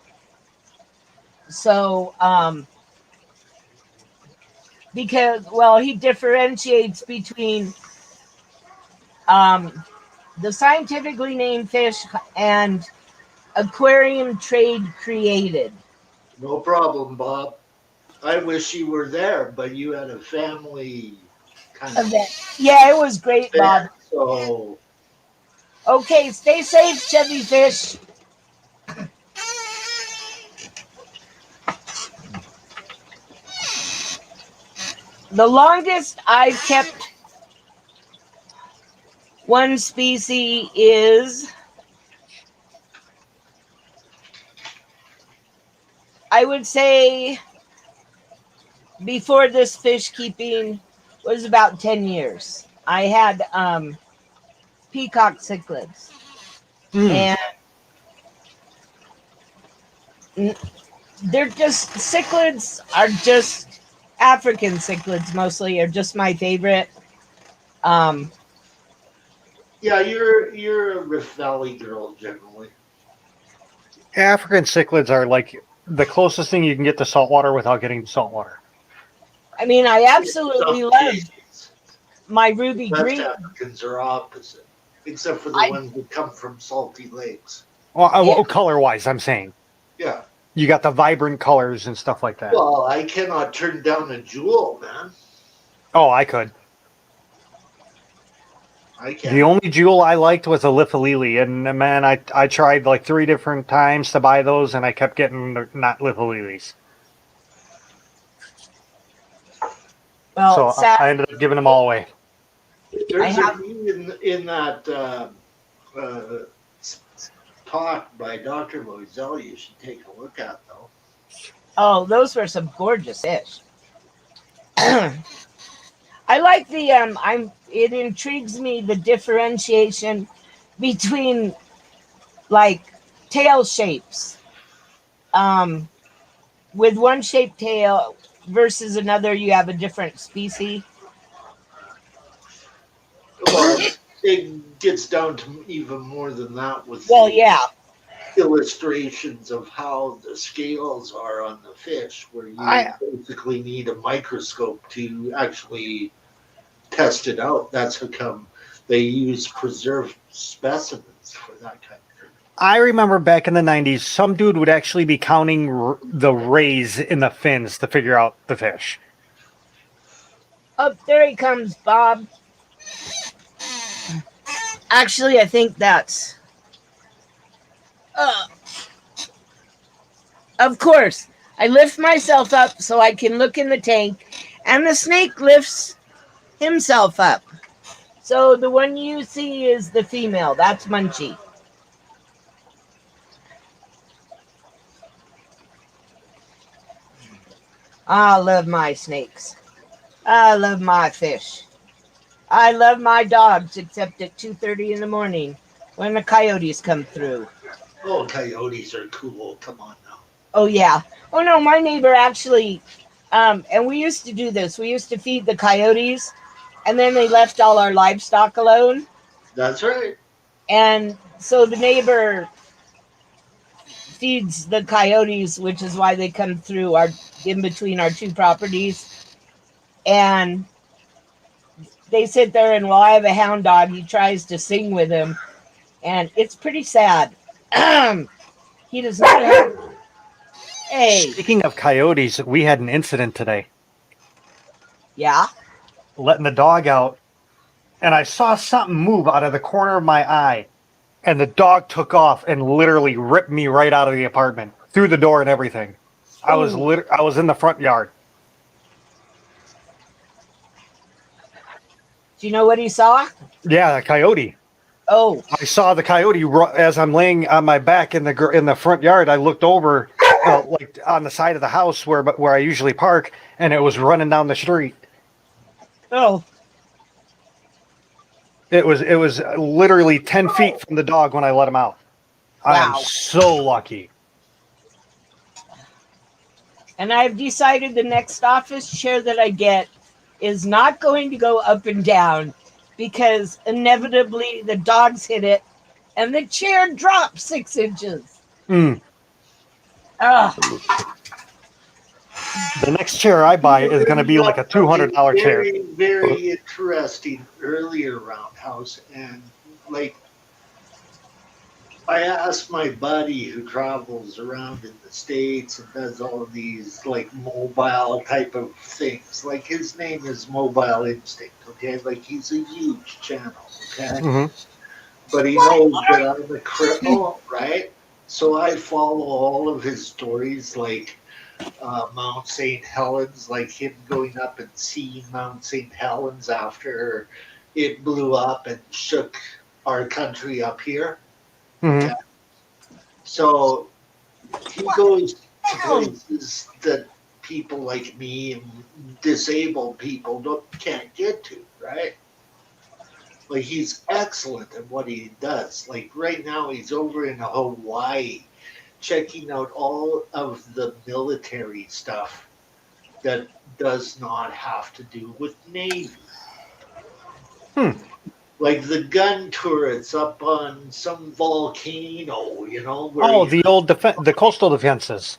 So, because, he differentiates between the scientifically named fish and aquarium trade created. No problem, Bob. I wish you were there, but you had a family kind of Event. Yeah, it was great, Bob. event, so Okay, stay safe, Chevy Fish. The longest I've kept one species is, I would say, before this fish keeping was about 10 years. I had peacock cichlids. And they're just, cichlids are just, African cichlids mostly are just my favorite. yeah, you're a Rift Valley girl generally. African cichlids are like the closest thing you can get to saltwater without getting to saltwater. I mean, I absolutely love my ruby West green. Africans are opposite, except for the ones that come from salty lakes. Well, color-wise, I'm saying. Yeah. You got the vibrant colors and stuff like that. Well, I cannot turn down a jewel, man. Oh, I could. I can't. The only jewel I liked was a Litholili, and man, I tried like 3 different times to buy those, and I kept getting not Litholilis. Well, so I ended up giving them all away. I There's a have. few in that uh, talk by Dr. Loisel you should take a look at, though. Oh, those were some gorgeous fish. I like the I'm it intrigues me the differentiation between like tail shapes. Um with one shaped tail versus another you have a different species. Well, it gets down to even more than that with Well, the yeah. illustrations of how the scales are on the fish, where I you basically need a microscope to actually test it out. That's how come they use preserved specimens for that kind of thing. I remember back in the 90s, some dude would actually be counting the rays in the fins to figure out the fish. Oh, there he comes, Bob. Actually, I think that's uh of course. I lift myself up so I can look in the tank and the snake lifts himself up. So the one you see is the female. That's Munchie. I love my snakes. I love my fish. I love my dogs, except at 2:30 in the morning when the coyotes come through. Oh, coyotes are cool. Come on now. Oh yeah. Oh no, my neighbor actually and we used to do this. We used to feed the coyotes and then they left all our livestock alone. That's right. And so the neighbor feeds the coyotes, which is why they come through our in between our two properties. And they sit there and while I have a hound dog, he tries to sing with him. And it's pretty sad. He does not have. Hey, Speaking of coyotes, we had an incident today. yeah. Letting the dog out, and I saw something move out of the corner of my eye, and the dog took off and literally ripped me right out of the apartment, through the door and everything. Oh, I was in the front yard. do you know what he saw? Yeah, a coyote. Oh, I saw the coyote as I'm laying on my back in the front yard. I looked over, like on the side of the house where I usually park, and it was running down the street. oh, It was literally 10 feet from the dog when I let him out. I am wow. so lucky. And I've decided the next office chair that I get is not going to go up and down because inevitably the dogs hit it and the chair drops 6 inches. Mm. Ugh. The next chair I buy You is going to bring be like up a something $200 chair. very, very interesting earlier, Roundhouse. And like, I asked my buddy who travels around in the States and does all of these like mobile type of things. Like, his name is Mobile Instinct, okay? Like, he's a huge channel, okay? Hmm. But he knows that I'm a cripple, right? So I follow all of his stories, like Mount St. Helens, like him going up and seeing Mount St. Helens after it blew up and shook our country up here. Hmm. Okay. So he goes to places that people like me and disabled people can't get to, right? Like, he's excellent at what he does. Like, right now he's over in Hawaii checking out all of the military stuff that does not have to do with Navy. Hmm. Like the gun turrets up on some volcano, you know, where Oh, the coastal defenses.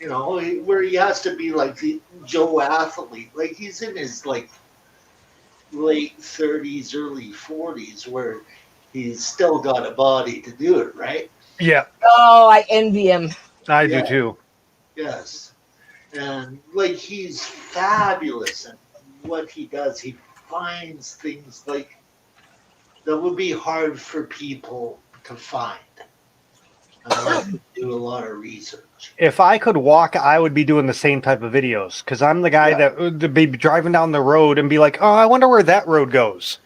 where he has to be like the Joe athlete. Like, he's in his like late 30s, early 40s, where he's still got a body to do it, right? Yeah, Oh, I envy him. I do Yeah, too. yes. And like, he's fabulous at what he does. He finds things like that would be hard for people to find. Unless you do a lot of research. If I could walk, I would be doing the same type of videos because I'm the guy Yeah. that would be driving down the road and be like, "Oh, I wonder where that road goes."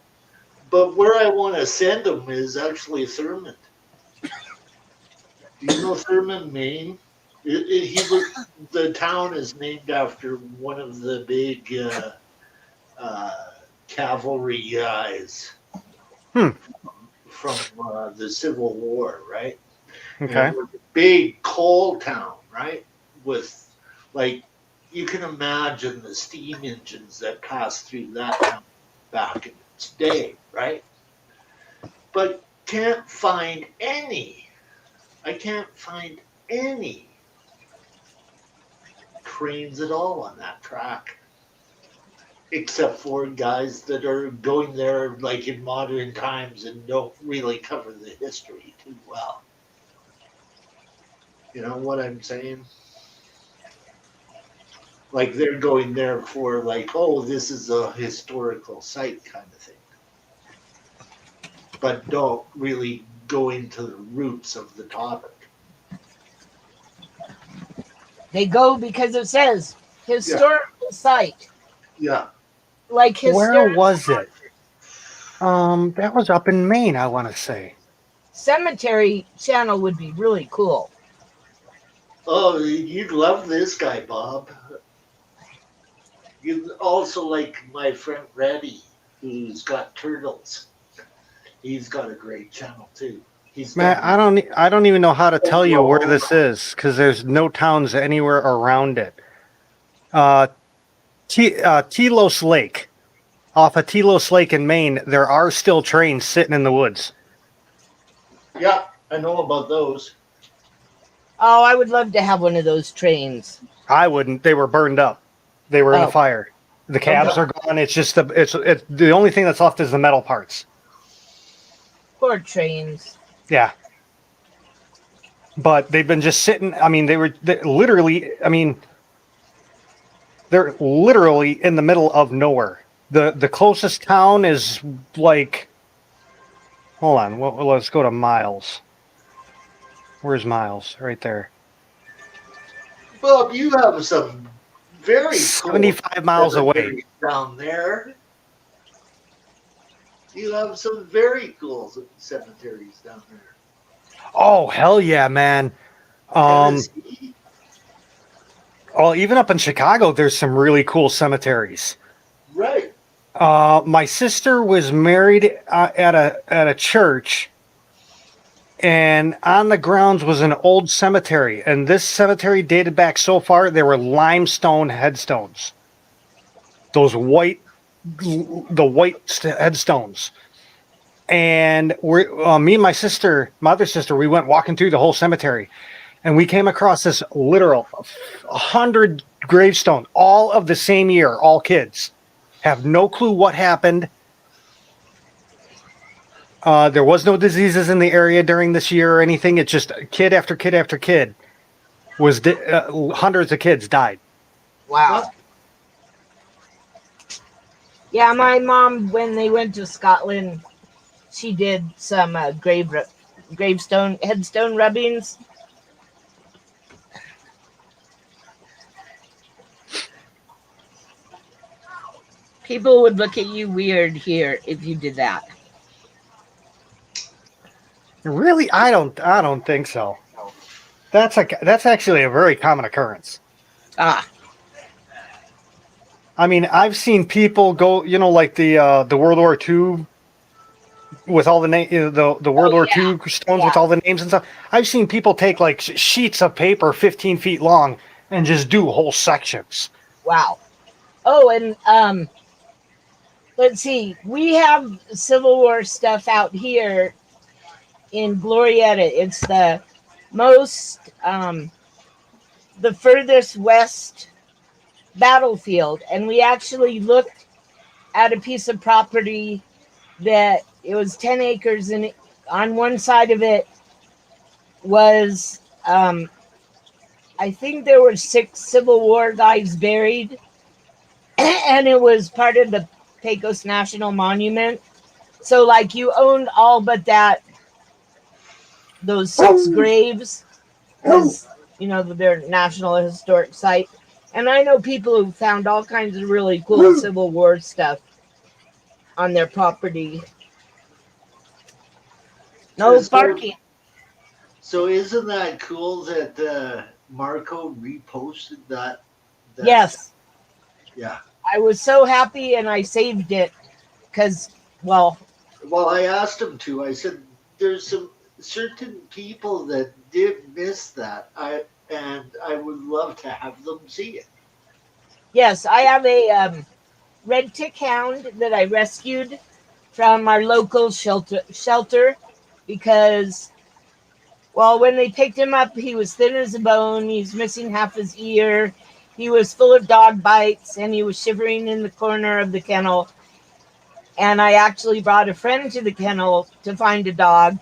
But where I want to send them is actually Thurmond. Do you know Thurmond, Maine? The town is named after one of the big cavalry guys Hmm. from the Civil War, right? And it Okay. was a big coal town, right? With, like, you can imagine the steam engines that passed through that town back in its day, right? But can't find any. I can't find any trains at all on that track, except for guys that are going there like in modern times and don't really cover the history too well. You know what I'm saying? Like they're going there for like, oh, this is a historical site kind of thing, but don't really go into the roots of the topic. They go because it says Yeah, historical site, yeah. like Where historic was it? That was up in Maine, I want to say. cemetery channel would be really cool. Oh, you'd love this guy, Bob. You also like my friend Reddy, who's got turtles. He's got a great channel too. He's Man, done I don't even know how to tell you where Oklahoma. this is because there's no towns anywhere around it. Uh, Telos Lake, off of Telos Lake in Maine, there are still trains sitting in the woods. Yeah, I know about those. Oh, I would love to have one of those trains. I wouldn't. They were burned up. They were in a Oh, fire. The cabs okay. are gone. It's just it's the only thing that's left is the metal parts. Poor trains. Yeah, but they've been just sitting. I mean, they literally. I mean, they're literally in the middle of nowhere. The closest town is like. Hold on. Well, let's go to Miles. Where's Miles? Right there. Bob, you have some very cool 75 miles away. cemeteries down there. You have some very cool cemeteries down there. Oh, hell yeah, man. Um, Tennessee, well, even up in Chicago, there's some really cool cemeteries. right? My sister was married at a church, and on the grounds was an old cemetery. And this cemetery dated back so far, there were limestone headstones. Those white headstones. And me and my other sister, we went walking through the whole cemetery, and we came across this literal 100 gravestones, all of the same year, all kids. Have no clue what happened. There was no diseases in the area during this year or anything. It's just kid after kid after kid was hundreds of kids died. Wow. Yeah, my mom, when they went to Scotland, she did some gravestone headstone rubbings. People would look at you weird here if you did that. Really, I don't think so. That's actually a very common occurrence. Ah, I mean, I've seen people go, like the World War II with all the the World War yeah, II stones with yeah. all the names and stuff. I've seen people take like sheets of paper 15 feet long and just do whole sections. Wow. Oh, and let's see. We have Civil War stuff out here in Glorietta. It's the most, the furthest west battlefield, and we actually looked at a piece of property that it was 10 acres, and on one side of it was, I think there were 6 Civil War guys buried, and it was part of the Pecos National Monument. So, like, you owned all but those 6 graves, because they're National Historic Site. And I know people who found all kinds of really cool Civil War stuff on their property. No So, barking. so isn't that cool that Marco reposted that? That Yes, yeah. I was so happy and I saved it because, well, Well, I asked him to. I said, "There's some certain people that did miss that. I would love to have them see it." yes, I have a red tick hound that I rescued from our local shelter because, well, when they picked him up, he was thin as a bone. He's missing half his ear. He was full of dog bites and he was shivering in the corner of the kennel. And I actually brought a friend to the kennel to find a dog.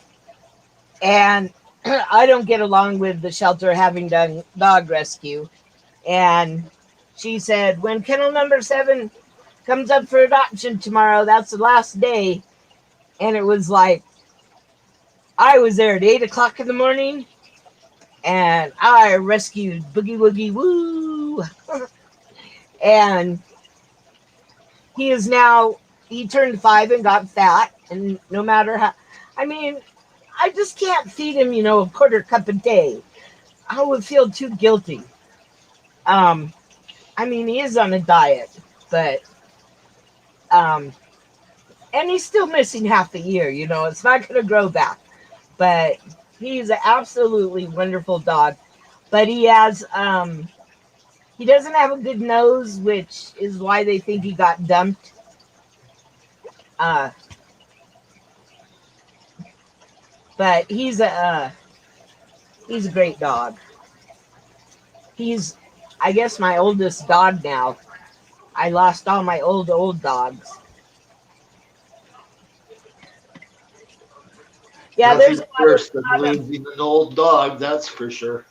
And I don't get along with the shelter having done dog rescue. And she said, when kennel number 7 comes up for adoption tomorrow, that's the last day. And it was like, I was there at 8 o'clock in the morning and I rescued Boogie Woogie Woo. And he is now, he turned 5 and got fat. And no matter how, I mean, I just can't feed him, a quarter cup a day. I would feel too guilty. Um, I mean, he is on a diet, but, um, and he's still missing half a year, it's not going to grow back. But he's an absolutely wonderful dog. But he doesn't have a good nose, which is why they think he got dumped. Uh, but he's a great dog. He's, I guess, my oldest dog now. I lost all my old dogs. Yeah, there's Nothing a worse than lot of losing an old dog, that's for sure.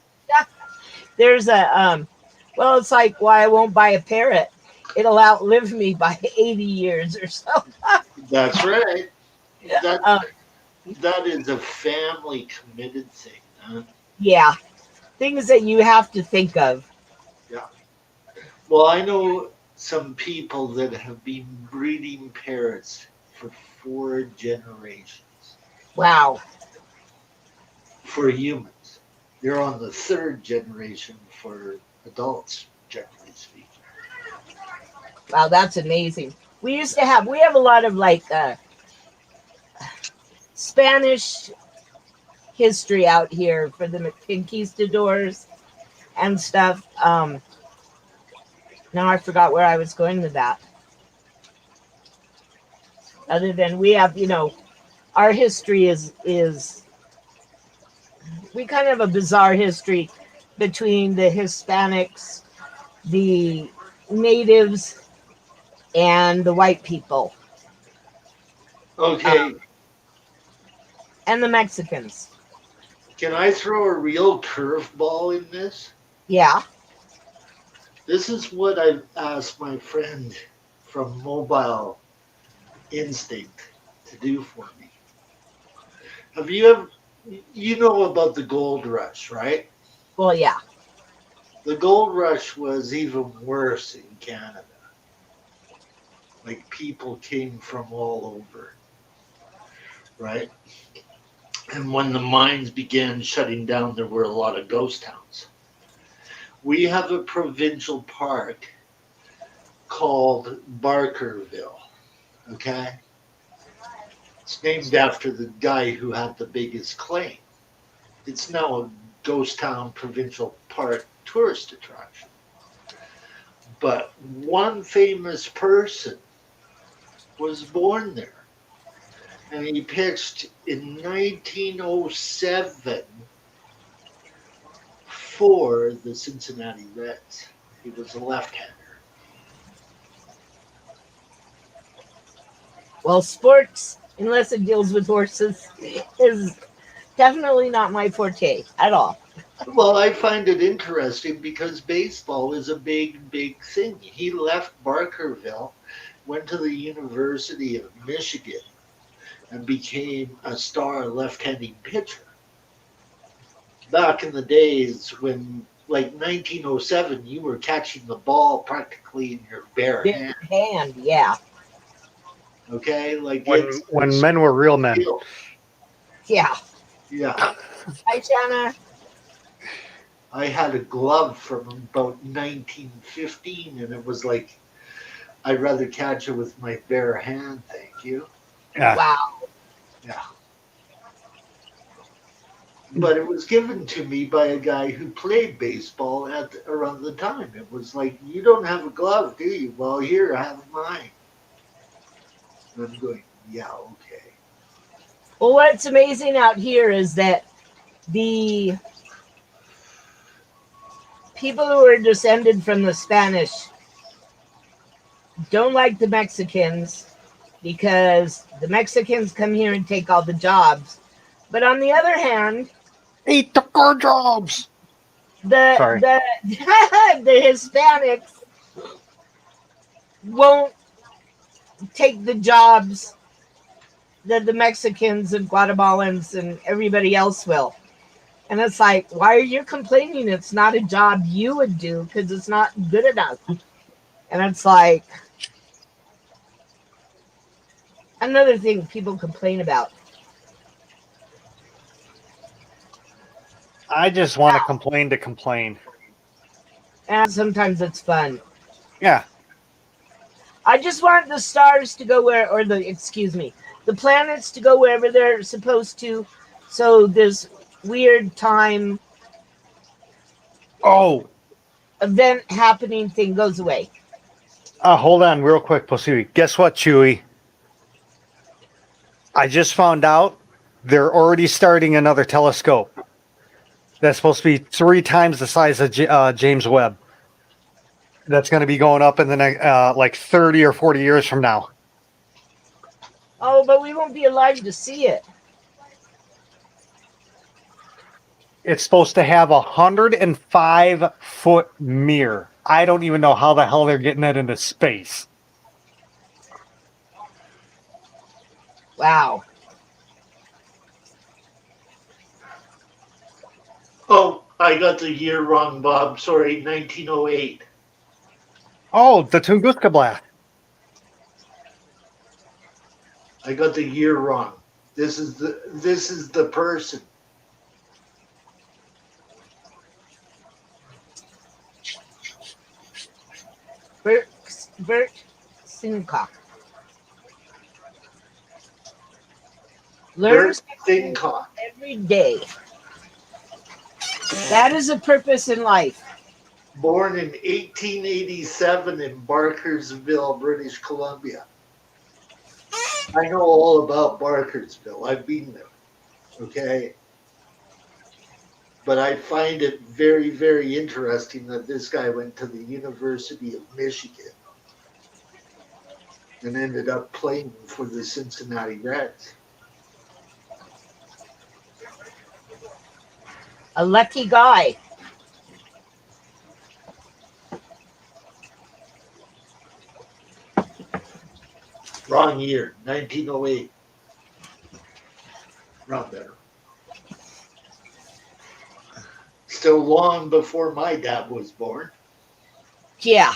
there's well, it's like why I won't buy a parrot. It'll outlive me by 80 years or so. That's right. That Uh, that is a family committed thing, huh? yeah, things that you have to think of. Yeah. Well, I know some people that have been breeding parrots for 4 generations Wow, for humans. They're on the third generation for adults, generally speaking. wow, that's amazing. We have a lot of like Spanish history out here for the conquistadors and stuff. Now I forgot where I was going with that. Other than we have, our history is we kind of have a bizarre history between the Hispanics, the natives, and the white people, Okay, and the Mexicans. can I throw a real curveball in this? Yeah. This is what I've asked my friend from Mobile Instinct to do for me. Have you ever, you know about the gold rush, right? Well, yeah. The gold rush was even worse in Canada. Like people came from all over, right? And when the mines began shutting down, there were a lot of ghost towns. We have a provincial park called Barkerville, okay? It's named after the guy who had the biggest claim. It's now a ghost town provincial park tourist attraction. But one famous person was born there, and he pitched in 1907 for the Cincinnati Reds. He was a left-hander. Well, sports, unless it deals with horses, is definitely not my forte at all. Well, I find it interesting because baseball is a big, big thing. He left Barkerville, went to the University of Michigan, and became a star left-handed pitcher. Back in the days when, like 1907, you were catching the ball practically in your bare Big hand. hand, yeah. Okay, like When it's men were real men. skill. Yeah. Yeah. Hi, Shanna. I had a glove from about 1915, and it was like, I'd rather catch it with my bare hand, thank you. Yeah. Wow. Yeah. But it was given to me by a guy who played baseball at around the time. It was like, you don't have a glove, do you? Well, here, I have mine. And I'm going, yeah, okay. Well, what's amazing out here is that the people who are descended from the Spanish don't like the Mexicans because the Mexicans come here and take all the jobs. But on the other hand, Eat the car jobs. the Sorry. the the Hispanics won't take the jobs that the Mexicans and Guatemalans and everybody else will. And it's like, why are you complaining? It's not a job you would do because it's not good enough. And it's like another thing people complain about. I just want to complain to complain. And sometimes it's fun. Yeah. I just want the stars to go where, or excuse me, the planets to go wherever they're supposed to. So this weird time Oh, event happening thing goes away. hold on real quick, Poeseewi. Guess what, Chewy? I just found out they're already starting another telescope. That's supposed to be 3 times the size of James Webb. That's going to be going up in the next, like 30 or 40 years from now. Oh, but we won't be alive to see it. It's supposed to have 105-foot mirror. I don't even know how the hell they're getting that into space. Wow. Oh, I got the year wrong, Bob. Sorry, 1908. Oh, the Tunguska blast. I got the year wrong. This is the person. Bert Sincock. Learn Bert something Thinkock, every day. That is a purpose in life. born in 1887 in Barkersville, British Columbia. I know all about Barkersville. I've been there. Okay. But I find it very, very interesting that this guy went to the University of Michigan and ended up playing for the Cincinnati Reds. A lucky guy. Wrong year, 1908. Wrong there. Still long before my dad was born. Yeah.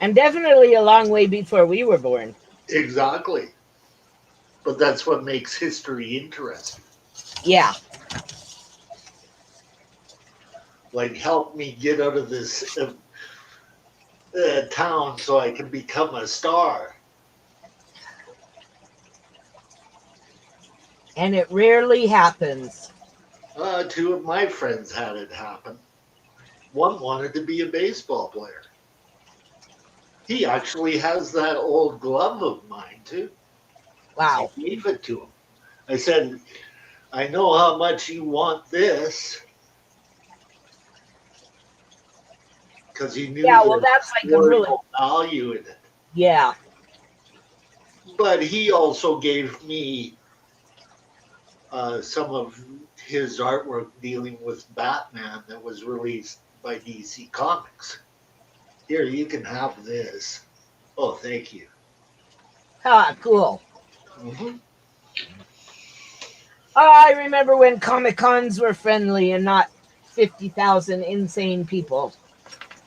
And definitely a long way before we were born. Exactly. But that's what makes history interesting. Yeah. Like, help me get out of this town so I can become a star. And it rarely happens. Two of my friends had it happen. One wanted to be a baseball player. He actually has that old glove of mine, too. Wow. I gave it to him. I said, I know how much you want this. Because he knew Yeah, well, the that's like a really, historical value in it. yeah. But he also gave me some of his artwork dealing with Batman that was released by DC Comics. Here, you can have this. Oh, thank you. Ah, cool. Mm-hmm. Oh, I remember when Comic Cons were friendly and not 50,000 insane people.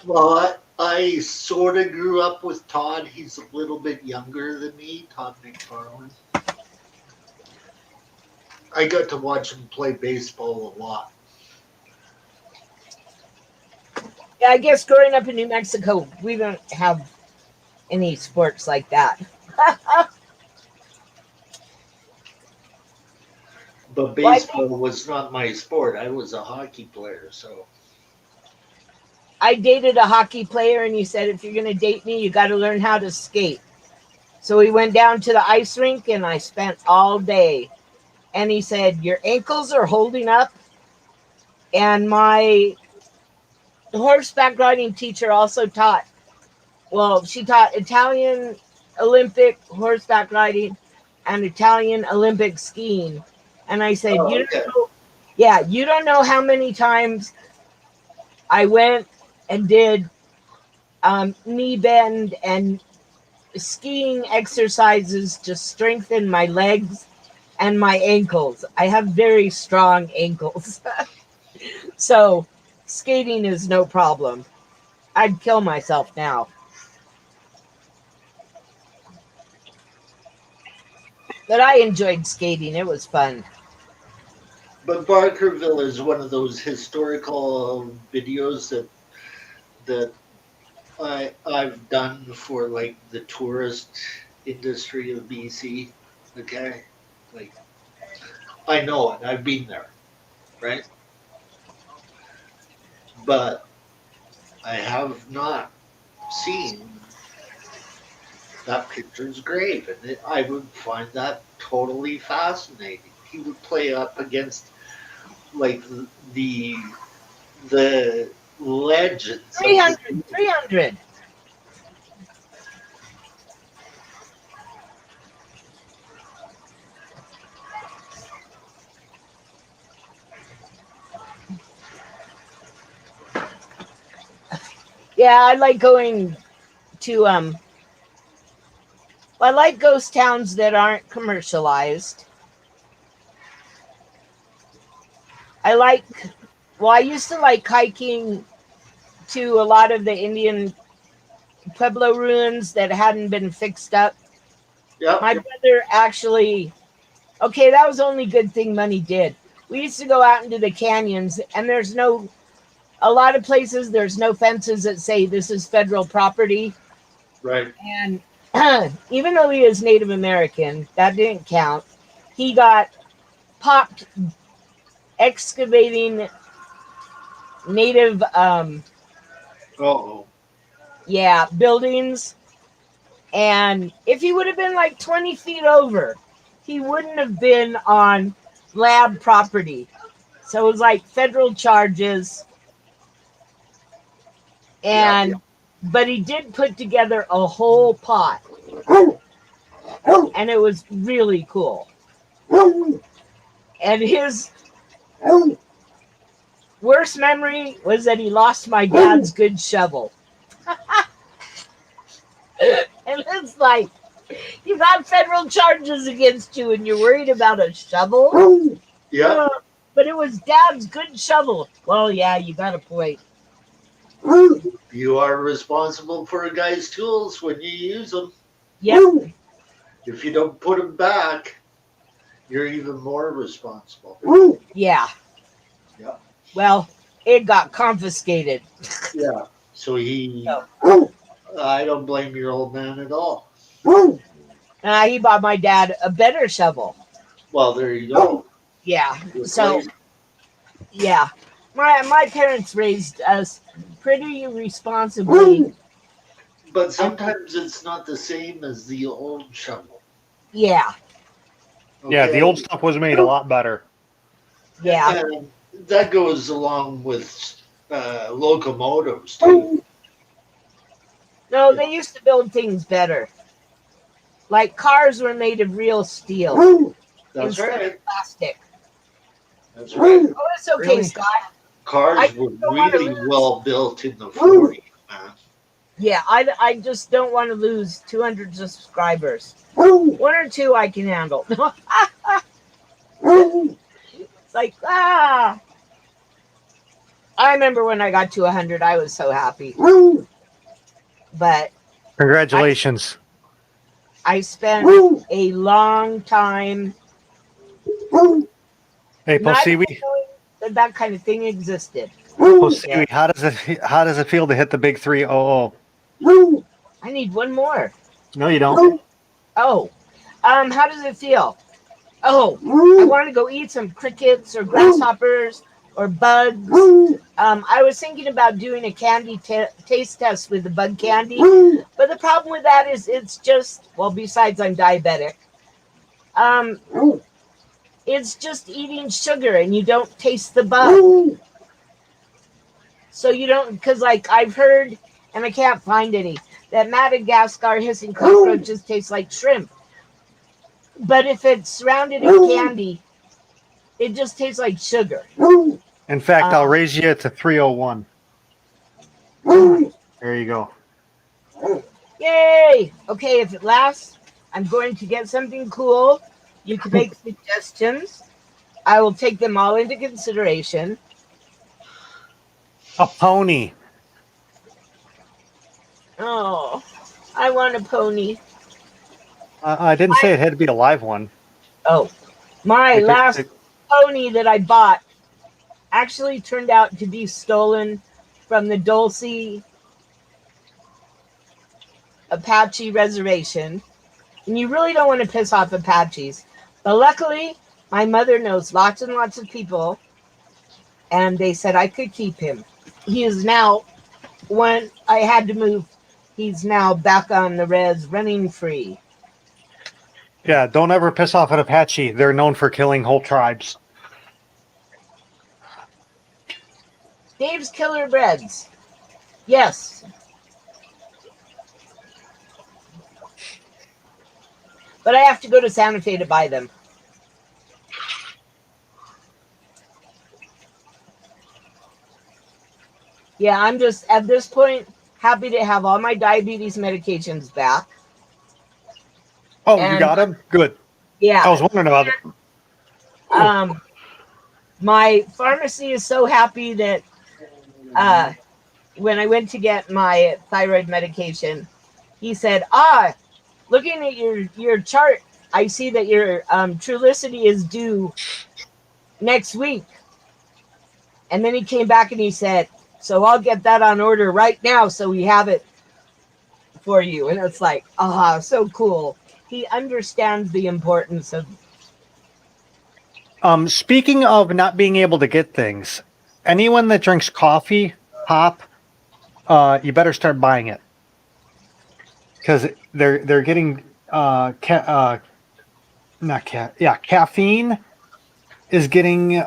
Well, I sort of grew up with Todd. He's a little bit younger than me, Todd McFarlane. I got to watch him play baseball a lot. Yeah, I guess growing up in New Mexico, we don't have any sports like that. But Well, I think baseball was not my sport. I was a hockey player, so I dated a hockey player, and he said, if you're going to date me, you got to learn how to skate. So we went down to the ice rink, and I spent all day. And he said, your ankles are holding up. And my horseback riding teacher also taught, well, she taught Italian Olympic horseback riding and Italian Olympic skiing. And I said, oh, you okay. don't know, yeah, you don't know how many times I went and did knee bend and skiing exercises to strengthen my legs and my ankles. I have very strong ankles. So skating is no problem. I'd kill myself now. But I enjoyed skating. It was fun. But Barkerville is one of those historical videos that I've done for like the tourist industry of BC. Okay, like I know it. I've been there, right? But I have not seen that picture's grave, and I would find that totally fascinating. He would play up against like the legends of the 300, 300. Yeah, I like going to I like ghost towns that aren't commercialized. I like I used to like hiking to a lot of the Indian Pueblo ruins that hadn't been fixed up. yeah, My brother actually, okay, that was the only good thing money did. We used to go out into the canyons, and a lot of places, there's no fences that say this is federal property. right. And even though he is Native American, that didn't count. He got popped excavating native, Oh, yeah, buildings. And if he would have been like 20 feet over, he wouldn't have been on lab property. So it was like federal charges. yeah. But he did put together a whole pot, and it was really cool. And his worst memory was that he lost my dad's good shovel. And it's like, you got federal charges against you and you're worried about a shovel? Yeah, But it was dad's good shovel. Well, yeah, you got a point. you are responsible for a guy's tools when you use them. Yep. If you don't put them back, you're even more responsible. Yeah. Yeah, Well, it got confiscated. yeah. So So, I don't blame your old man at all. he bought my dad a better shovel. Well, there you go. Yeah. So, Replace. yeah. My parents raised us pretty responsibly. But And sometimes it's not the same as the old shovel. yeah. Yeah, the Okay, old stuff was made a lot better. Yeah. and that goes along with locomotives too. No, Yeah, they used to build things better. Like cars were made of real steel that's instead right. of plastic. That's right. Oh, it's okay, Really? Scott. I Cars just were don't want to really lose. well built in the 40s, man. Yeah, I just don't want to lose 200 subscribers. One or two I can handle. It's like, I remember when I got to 100, I was so happy. but I Congratulations. I spent a long time Hey, not even Poeseewi. knowing that that kind of thing existed. Yeah, Poeseewi, how does it feel to hit the big 300? I need one more. No, you don't. Oh, how does it feel? Oh, I want to go eat some crickets or grasshoppers or bugs. I was thinking about doing a candy taste test with the bug candy, but the problem with that is it's just, well, besides I'm diabetic, um, it's just eating sugar and you don't taste the bug. So you don't, because like I've heard, and I can't find any, that Madagascar hissing cockroaches taste like shrimp. But if it's surrounded in candy, it just tastes like sugar. In fact, I'll Um, raise you to 301. There you go. Yay! Okay, if it lasts, I'm going to get something cool. You can make suggestions. I will take them all into consideration. A pony. Oh, I want a pony. I didn't say it had to be a live one. Oh, my Like last pony that I bought actually turned out to be stolen from the Dulce Apache Reservation. And you really don't want to piss off Apaches. But luckily, my mother knows lots and lots of people, and they said I could keep him. He is now, when I had to move, he's now back on the res running free. yeah, don't ever piss off an Apache. They're known for killing whole tribes. Dave's Killer Breads. Yes. But I have to go to Santa Fe to buy them. Yeah, I'm just at this point happy to have all my diabetes medications back. Oh, you And got him? Good. I yeah, was wondering about it. um, my pharmacy is so happy that uh, when I went to get my thyroid medication, he said, looking at your chart, I see that your Trulicity is due next week. And then he came back and he said, so I'll get that on order right now so we have it for you. And it's like, so cool. He understands the importance of. Speaking of not being able to get things, anyone that drinks coffee, pop, you better start buying it because they're getting not caffeine is getting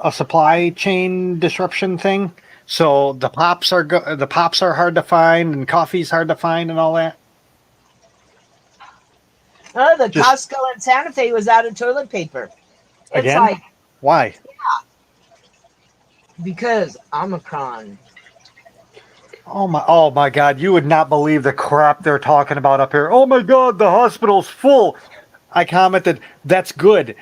a supply chain disruption thing. So the pops are hard to find and coffee's hard to find and all that. The Just Costco in Santa Fe was out of toilet paper. It's again, like, why? because Omicron. Oh my God! You would not believe the crap they're talking about up here. Oh my God, the hospital's full. I commented, that's good.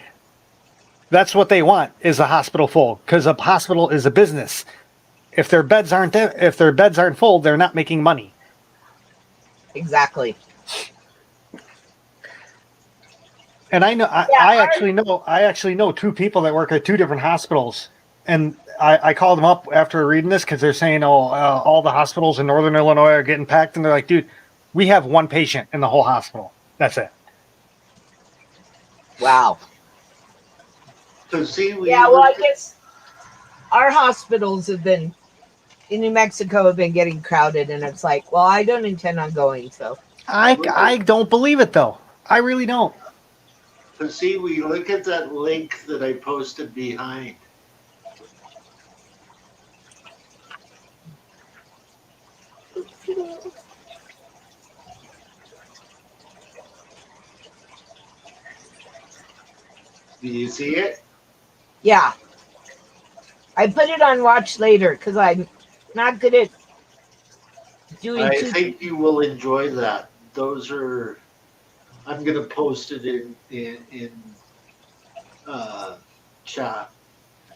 That's what they want is a hospital full because a hospital is a business. If their beds aren't full, they're not making money. Exactly. And I know Yeah, I actually know two people that work at two different hospitals, and I called them up after reading this because they're saying, all the hospitals in Northern Illinois are getting packed, and they're like, dude, we have one patient in the whole hospital. That's it. wow. So see, we Yeah, well, I looked at guess our hospitals have been in New Mexico have been getting crowded, and it's like, well, I don't intend on going. So, I don't believe it though. I really don't. so see, we look at that link that I posted behind. Do you see it? yeah, I put it on watch later because I'm not good at doing I two. think you will enjoy that. Those are. I'm gonna post it in chat.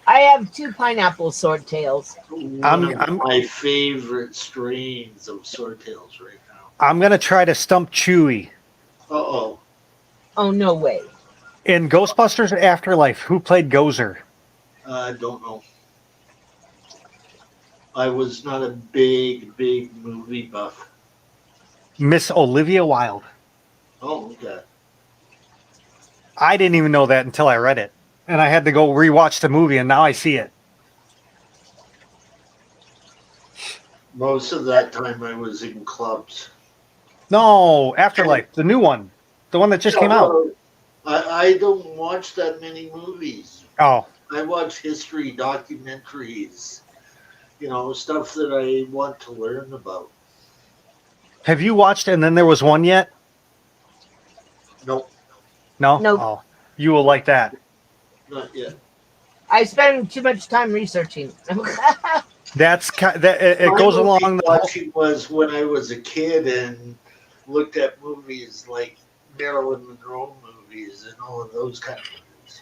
I have two pineapple swordtails. One I'm of I'm my favorite strains of swordtails right now. I'm gonna try to stump Chewie. Uh-oh. Oh, no way. In Ghostbusters Afterlife, who played Gozer? I don't know. I was not a big movie buff. Miss Olivia Wilde. Oh, okay. I didn't even know that until I read it. And I had to go rewatch the movie, and now I see it. Most of that time I was in clubs. No, Afterlife, the new one. The one that just came out. Well, I don't watch that many movies. Oh, I watch history documentaries, stuff that I want to learn about. have you watched And Then There Was One yet? Nope, No? Nope. Oh, you will like that. not yet. I spend too much time researching. It My goes movie along the whole, watching was when I was a kid and looked at movies like Marilyn Monroe movies and all of those kind of movies.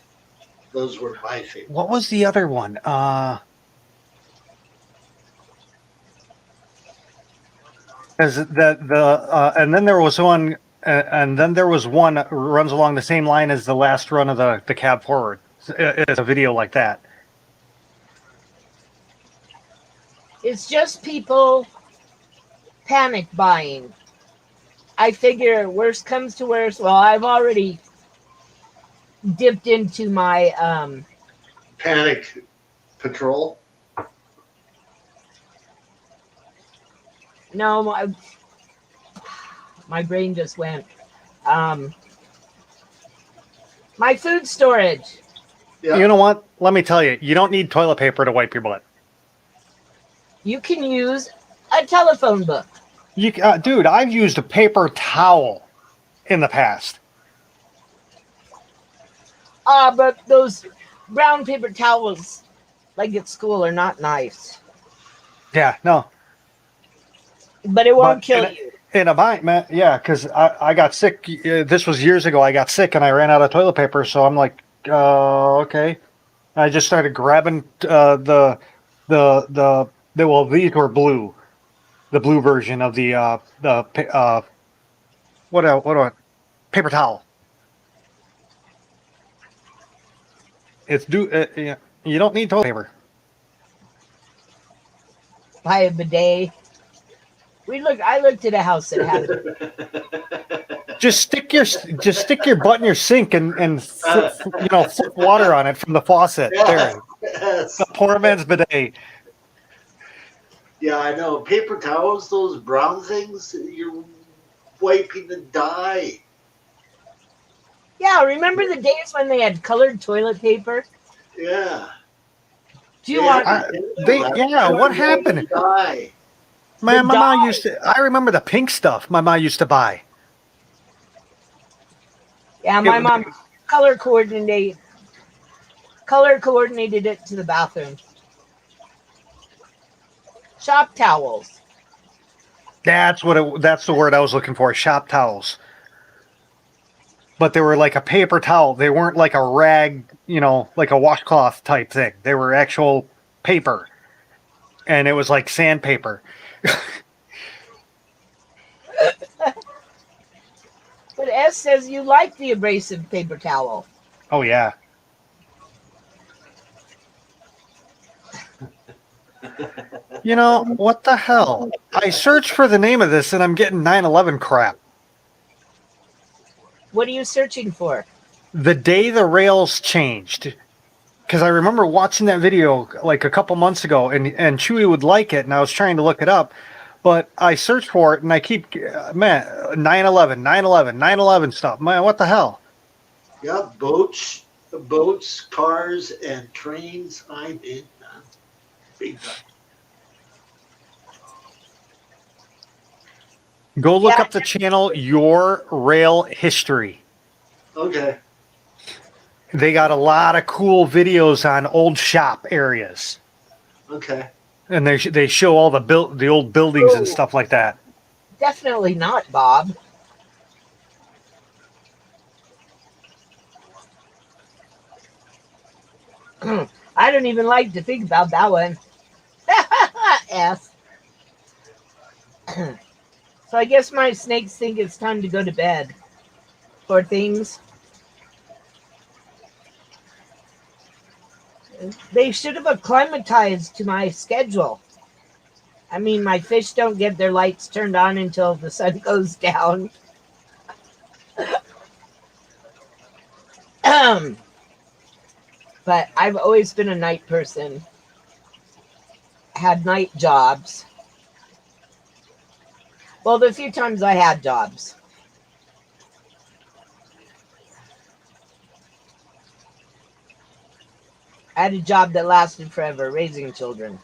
Those were my favorite. what was the other one? As and then there was one, and then there was one that runs along the same line as the last run of the cab forward. It's a video like that. It's just people panic buying. I figure worst comes to worst. Well, I've already dipped into my Panic Patrol. no, my brain just went. My food storage. Yeah. You know what? Let me tell you, you don't need toilet paper to wipe your butt. You can use a telephone book. Dude, I've used a paper towel in the past. But those brown paper towels, like at school, are not nice. Yeah, no. But it won't But kill you. in a bind, man, yeah, because I got sick. This was years ago. I got sick and I ran out of toilet paper. So I'm like, okay. I just started grabbing well, these were blue, the blue version of what paper towel. Yeah, you don't need toilet paper. Buy a bidet. I looked at a house that had Just stick your butt in your sink and flip water on it from the faucet. Yeah. There, Yes. the poor man's bidet. Yeah, I know. Paper towels, those brown things, you're wiping the dye. Yeah, remember the days when they had colored toilet paper? Yeah. Do you want What happened? Dye. My The mom dye. used to. I remember the pink stuff my mom used to buy. Yeah, my mom color coordinated it to the bathroom. Shop towels. That's the word I was looking for. Shop towels. But they were like a paper towel. They weren't like a rag, like a washcloth type thing. They were actual paper. And it was like sandpaper. But S says you like the abrasive paper towel. Oh, yeah. What the hell? I searched for the name of this and I'm getting 9/11 crap. What are you searching for? The day the rails changed. Because I remember watching that video like a couple months ago, and Chewy would like it, and I was trying to look it up, but I searched for it, and I keep, 9/11, 9/11, 9/11 stuff. Man, what the hell? Yeah, boats, cars, and trains. I'm in big time. Go look up the channel Your Rail History. Okay. They got a lot of cool videos on old shop areas, Okay. and they show all the old buildings and stuff like that. Definitely not, Bob. I don't even like to think about that one. S. So I guess my snakes think it's time to go to bed. Poor things. They should have acclimatized to my schedule. I mean, my fish don't get their lights turned on until the sun goes down. But I've always been a night person, had night jobs. Well, the few times I had jobs. I had a job that lasted forever, raising children.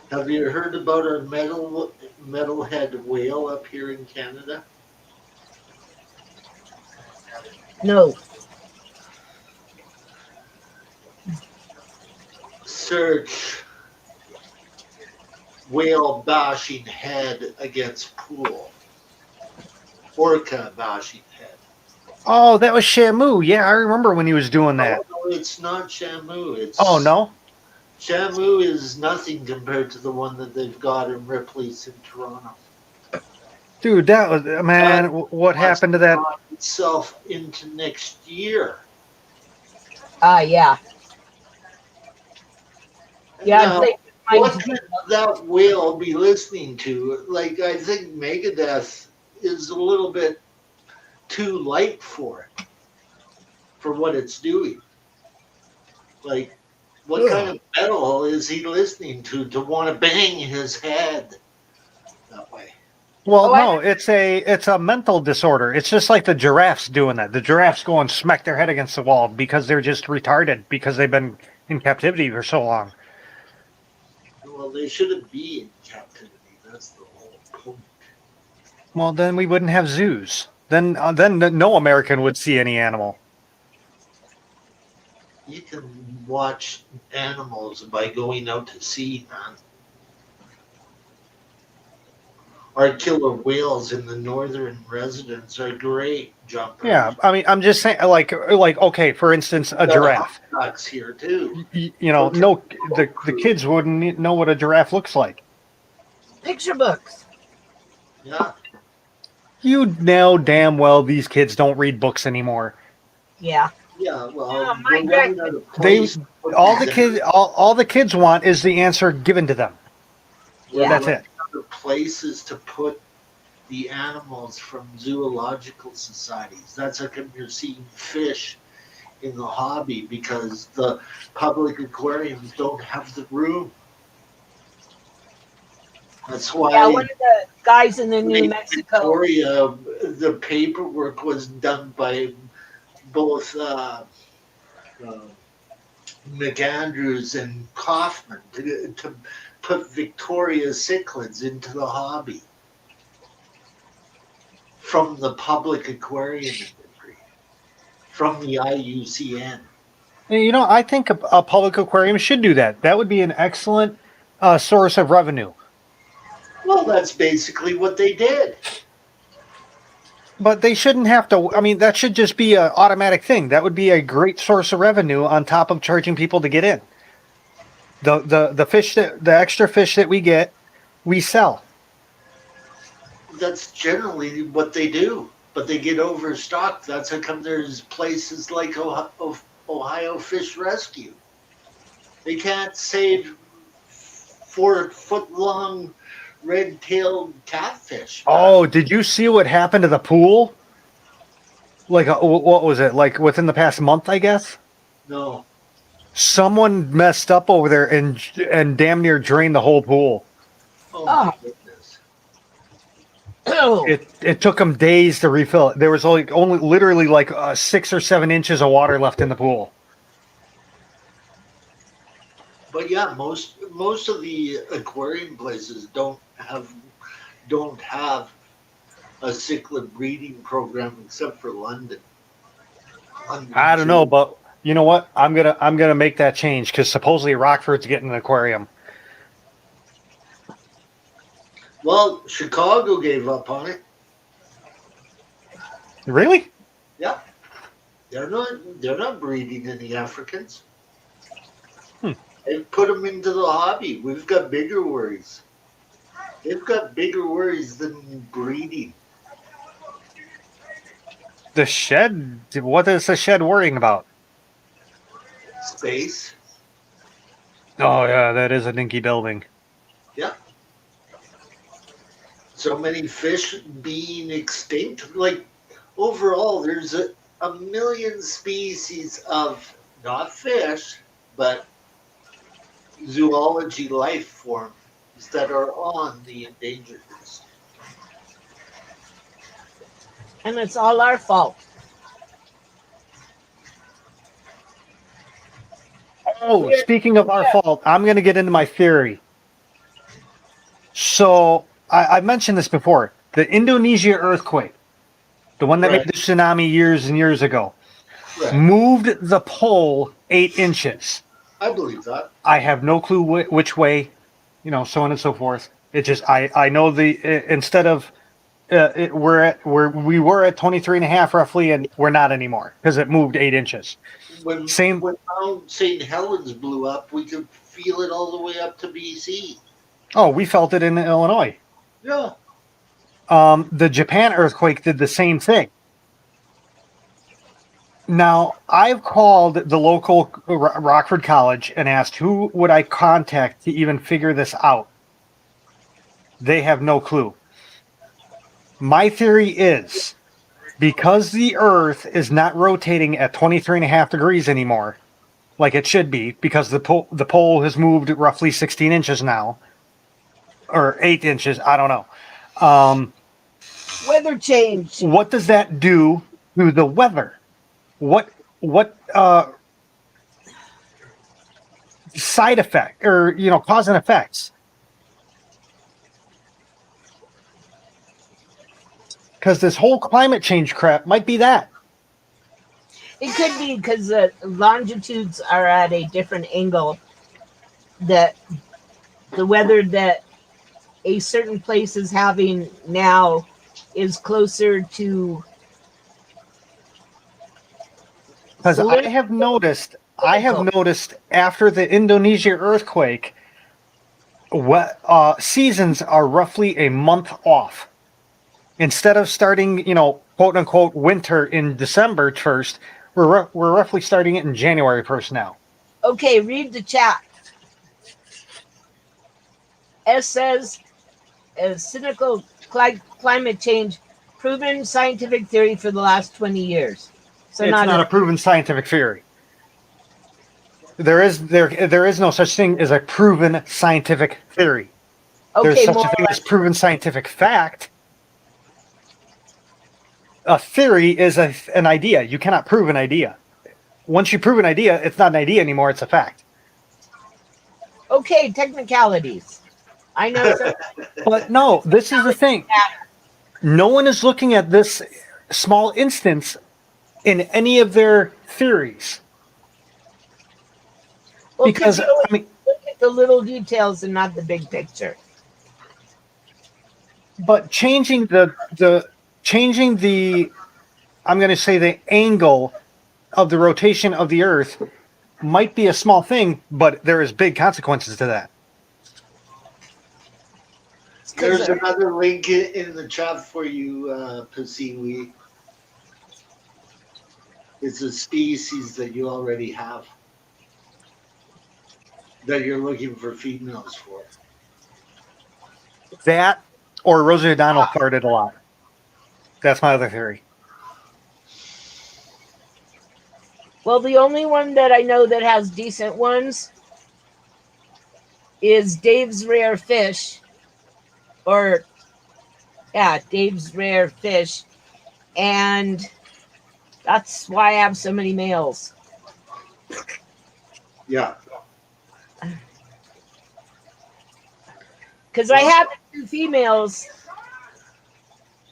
Have you heard about a metalhead whale up here in Canada? No. Search whale bashing head against pool. Orca bashing head. Oh, that was Shamu. Yeah, I remember when he was doing that. Oh, no, it's not Shamu. Oh, no? Shamu is nothing compared to the one that they've got in Ripley's in Toronto. Dude, that was, man, what happened to that? Itself into next year. Yeah. Yeah, Now, I played what with could that whale be listening to? Like, I think Megadeth is a little bit too light for it, for what it's doing. Like, what kind of metal is he listening to want to bang his head that way? Well, Oh, no, it's a mental disorder. It's just like the giraffes doing that. The giraffes go and smack their head against the wall because they're just retarded because they've been in captivity for so long. Well, they shouldn't be in captivity. That's the whole point. Well, then we wouldn't have zoos. Then no American would see any animal. You can watch animals by going out to sea, man. Our killer whales in the northern residents are great jumpers. Yeah, I mean, I'm just saying, like okay, for instance, a giraffe. Ducks here too. You know, no, the kids wouldn't know what a giraffe looks like. picture books. Yeah. You know damn well these kids don't read books anymore. Yeah. Yeah, well, Yeah, we're my running out of They place. all the kids want is the answer given to them. We're Yeah. That's running it. out of places to put the animals from zoological societies. That's how come you're seeing fish in the hobby, because the public aquariums don't have the room. That's why Yeah, one of the guys in the New Mexico. Victoria, the paperwork was done by both McAndrews and Kaufman to put Victoria cichlids into the hobby from the public aquarium industry, from the IUCN. And, you know, I think a public aquarium should do that. That would be an excellent source of revenue. Well, that's basically what they did. But they shouldn't have to. I mean, that should just be an automatic thing. That would be a great source of revenue on top of charging people to get in. The fish the extra fish that we get, we sell. That's generally what they do, but they get overstocked. That's how come there's places like Ohio Fish Rescue. They can't save 4 foot long red-tailed catfish. Oh, did you see what happened to the pool? Like, what was it? Like within the past month, I guess. No. Someone messed up over there and damn near drained the whole pool. Oh, my goodness. Oh. It took them days to refill it. There was only literally like 6 or 7 inches of water left in the pool. But yeah, most of the aquarium places don't have a cichlid breeding program except for London. I don't know, but you know what? I'm gonna make that change because supposedly Rockford's getting an aquarium. Well, Chicago gave up on it. Really? Yeah. They're not breeding any Africans. Hmm. And put them into the hobby. We've got bigger worries. They've got bigger worries than breeding. The shed. What is the shed worrying about? Space. Oh yeah, that is a dinky building. Yeah. So many fish being extinct. Like overall, there's a million species of not fish, but zoology life forms that are on the endangered list. And it's all our fault. Oh, We're speaking of our fault, I'm going to get into my theory. So I mentioned this before. The Indonesia earthquake, the one that made Right, the tsunami years and years ago, right. moved the pole 8 inches. I believe that. I have no clue which way, so on and so forth. It just I know instead of we're at where we were at 23 and a half roughly, and we're not anymore because it moved 8 inches. When Same. when Mount St. Helens blew up, we could feel it all the way up to BC. Oh, we felt it in Illinois. Yeah, The Japan earthquake did the same thing. Now, I've called the local Rockford College and asked who would I contact to even figure this out. They have no clue. My theory is because the Earth is not rotating at 23 and a half degrees anymore, like it should be, because the pole has moved roughly 16 inches now, or 8 inches, I don't know. weather change. What does that do to the weather? What side effect or cause and effects? Because this whole climate change crap might be that. It could be because the longitudes are at a different angle. That the weather that a certain place is having now is closer to Because I solidity. have noticed, after the Indonesia earthquake, seasons are roughly a month off. Instead of starting, quote unquote, winter in December 1st, we're roughly starting it in January 1st now. Okay, read the chat. S says, cynical climate change, proven scientific theory for the last 20 years. So It's not a proven scientific theory. There is no such thing as a proven scientific theory. There's okay, such more a or thing as less. proven scientific fact. A theory is an idea. You cannot prove an idea. Once you prove an idea, it's not an idea anymore. It's a fact. Okay, technicalities. I know some But no, this is the thing. No one is looking at this small instance in any of their theories. well, Because, because you I mean, look at the little details and not the big picture. but changing the I'm going to say the angle of the rotation of the Earth might be a small thing, but there is big consequences to that. It's there's 'cause another link in the chat for you, Poeseewi. It's a species that you already have that you're looking for females for. That or Rosie O'Donnell farted a lot. That's my other theory. well, the only one that I know that has decent ones is Dave's Rare Fish, or yeah, Dave's Rare Fish, and that's why I have so many males. Yeah. Because I had 2 females.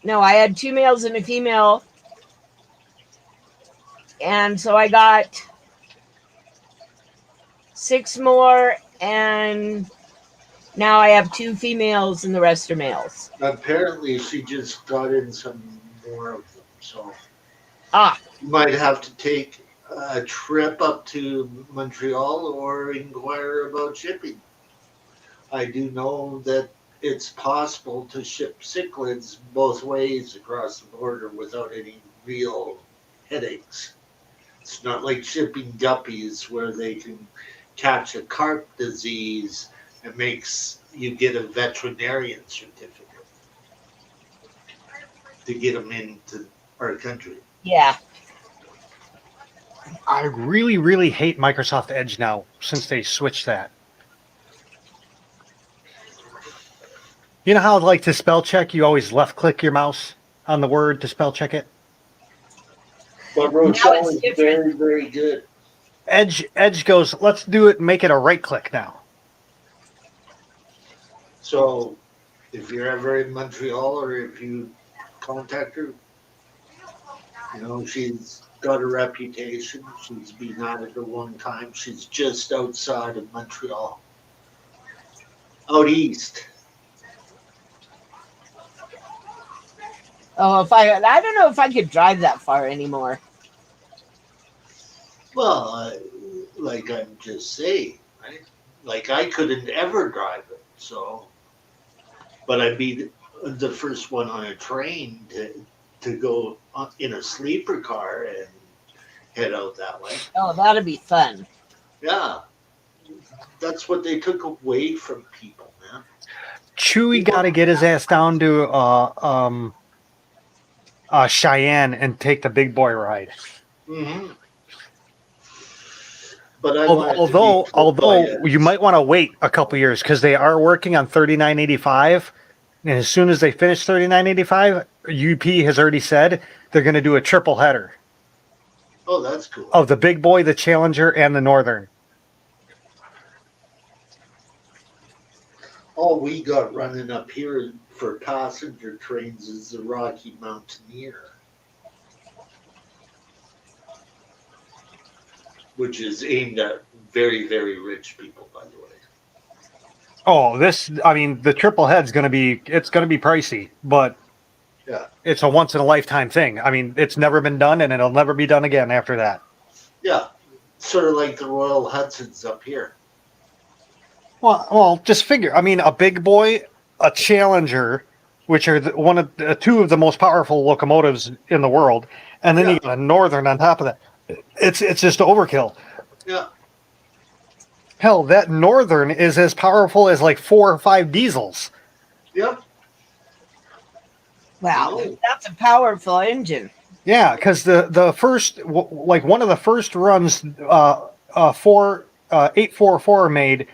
No, I had 2 males and a female. And so I got 6 more, and now I have 2 females and the rest are males. Apparently, she just got in some more of them. So Ah, You might have to take a trip up to Montreal or inquire about shipping. I do know that it's possible to ship cichlids both ways across the border without any real headaches. It's not like shipping guppies where they can catch a carp disease and makes you get a veterinarian certificate to get them into our country. yeah. I really, really hate Microsoft Edge now since they switched that. You know how, like, to spell check, you always left click your mouse on the word to spell check it? But Now Rochelle it's is different. very, very good. Edge goes, let's do it, make it a right click now. So if you're ever in Montreal or if you contact her, you know, she's got a reputation. She's been at it a long time. She's just outside of Montreal, out east. Oh, if I don't know if I could drive that far anymore. Well, like I'm just saying, right? Like I couldn't ever drive it, so but I'd be the first one on a train to go in a sleeper car and head out that way. Oh, that'd be fun. Yeah, that's what they took away from people, man. Chewy got to People, get his ass down to Cheyenne and take the big boy ride. hmm but I want it to be Although you quiet. might want to wait a couple years because they are working on 3985, and as soon as they finish 3985, UP has already said they're going to do a triple header Oh, that's cool. of the big boy, the Challenger, and the Northern. All we got running up here for passenger trains is the Rocky Mountaineer, which is aimed at very, very rich people, by the way. Oh, the triple head's going to be pricey, but Yeah, it's a once in a lifetime thing. I mean, it's never been done, and it'll never be done again after that. yeah, sort of like the Royal Hudson's up here. Well, just figure. I mean, a big boy, a Challenger, which are two of the most powerful locomotives in the world, and then Yeah, you got a Northern on top of that. It's just overkill. yeah, Hell, that Northern is as powerful as like 4 or 5 diesels. yep. I Wow, know. that's a powerful engine. Yeah, because the first like one of the first runs, 844 made.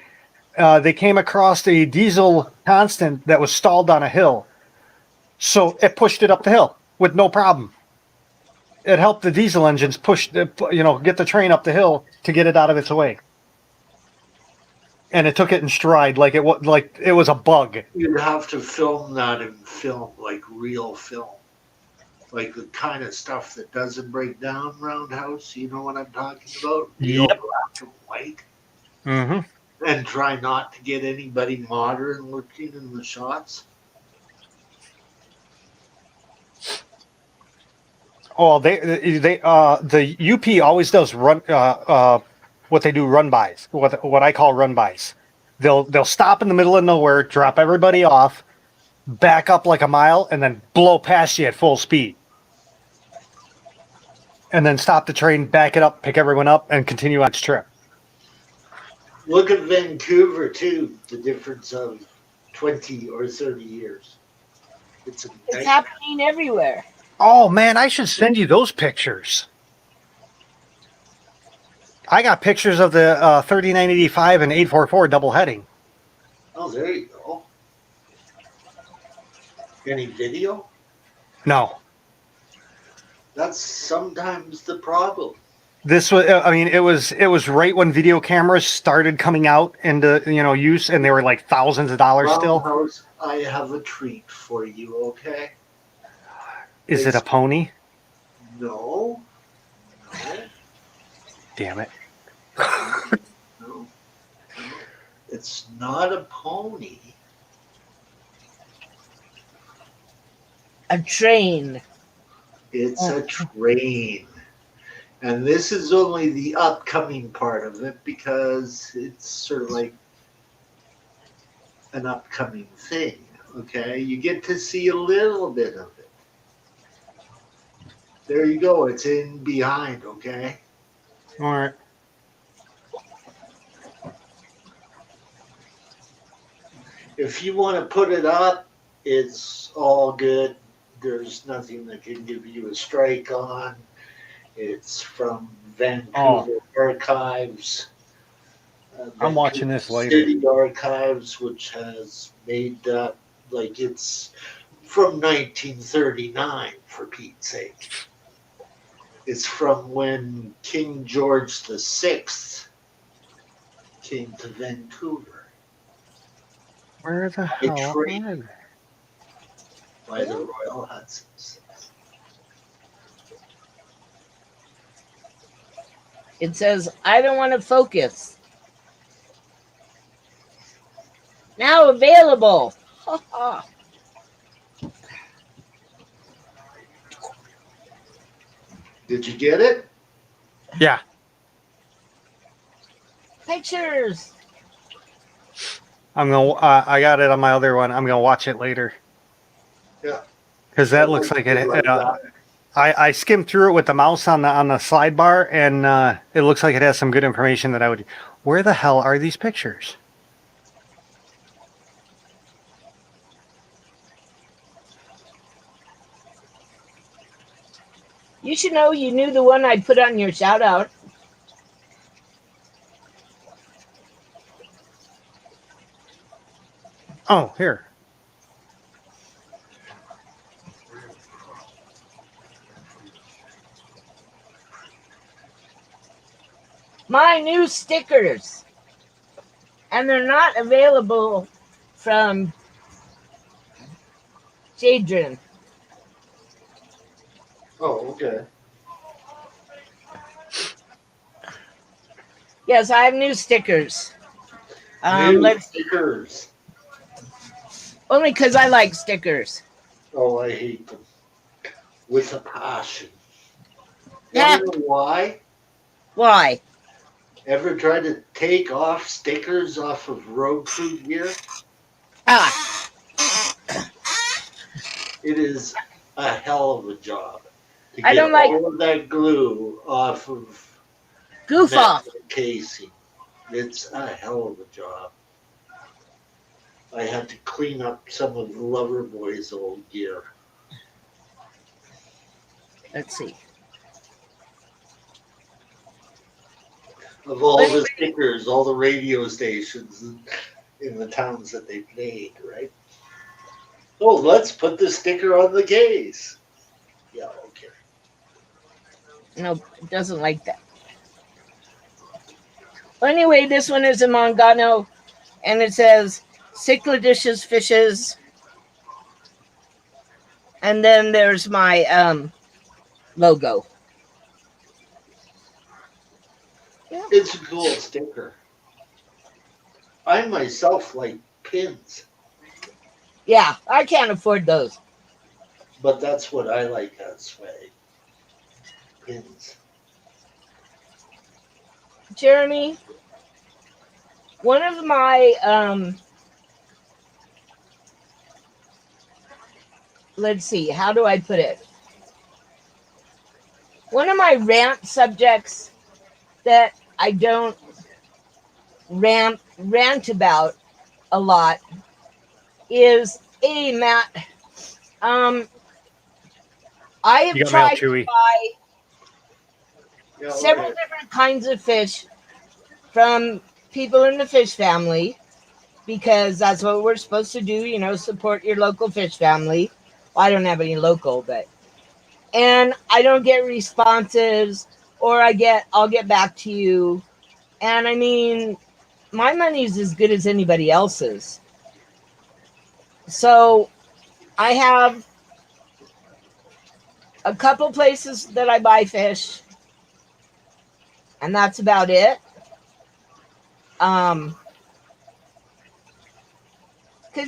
They came across a diesel constant that was stalled on a hill. So it pushed it up the hill with no problem. It helped the diesel engines get the train up the hill to get it out of its way. And it took it in stride like it was a bug. You'd have to film that in film, like real film. Like the kind of stuff that doesn't break down Roundhouse. You know what I'm talking about? Real Yep. black and white. Mm-hmm. And try not to get anybody modern looking in the shots. Oh, the UP always does what they do run bys, what I call run bys. They'll stop in the middle of nowhere, drop everybody off, back up like a mile, and then blow past you at full speed. And then stop the train, back it up, pick everyone up, and continue on its trip. Look at Vancouver too. The difference of 20 or 30 years. It's a It's nightmare. happening everywhere. Oh man, I should send you those pictures. I got pictures of the 3985 and 844 double heading. Oh, there you go. Any video? No, That's sometimes the problem. this was. I mean, it was right when video cameras started coming out into use, and they were like thousands of dollars still. Roundhouse, I have a treat for you, okay? Is it a pony? No. No. Damn it! No. It's not a pony. A train. It's a train. And this is only the upcoming part of it because it's sort of like an upcoming thing. Okay, you get to see a little bit of it. There you go. It's in behind. Okay. All right. If you want to put it up, it's all good. There's nothing that can give you a strike on. It's from Vancouver Archives, I'm watching Vancouver this later. City Archives, which has made up like it's from 1939, for Pete's sake. It's from when King George VI came to Vancouver Where the by hell train are they? by the Royal Hudsons. It says, I don't want to focus. Now available. Did you get it? Yeah. Pictures. I'm gonna. I got it on my other one. I'm gonna watch it later. Yeah. Because that looks like it. I skimmed through it with the mouse on the sidebar, and it looks like it has some good information that I would. Where the hell are these pictures? You should know you knew the one I put on your shout out. Oh, here. My new stickers. And they're not available from Jadrin. Oh, okay. Yes, I have new stickers. New Let's stickers. only because I like stickers. Oh, I hate them with a passion. Yeah. Ever know why? Why? Ever try to take off stickers off of road crew gear? Ah, It is a hell of a job to I get don't like all of that glue off of goof metal off. casing. It's a hell of a job. I had to clean up some of Loverboy's old gear. Let's see. Of all Anyway. the stickers, all the radio stations in the towns that they played, right? Oh, let's put the sticker on the case. Yeah, okay. No, it doesn't like that. Well, anyway, this one is a Mangano, and it says Cycladicious Fishes. And then there's my logo. Yeah. It's a cool sticker. I myself like pins, Yeah, I can't afford those. but that's what I like as swag. Pins. Jeremy, one of my let's see, how do I put it? One of my rant subjects that I don't rant about a lot is Matt. I have You got mail, tried to Chewy. buy Yeah, several okay. different kinds of fish from people in the fish family because that's what we're supposed to do, you know, support your local fish family. Well, I don't have any local, but and I don't get responses or I'll get back to you. And I mean, my money's as good as anybody else's. So I have a couple places that I buy fish, and that's about it. Because,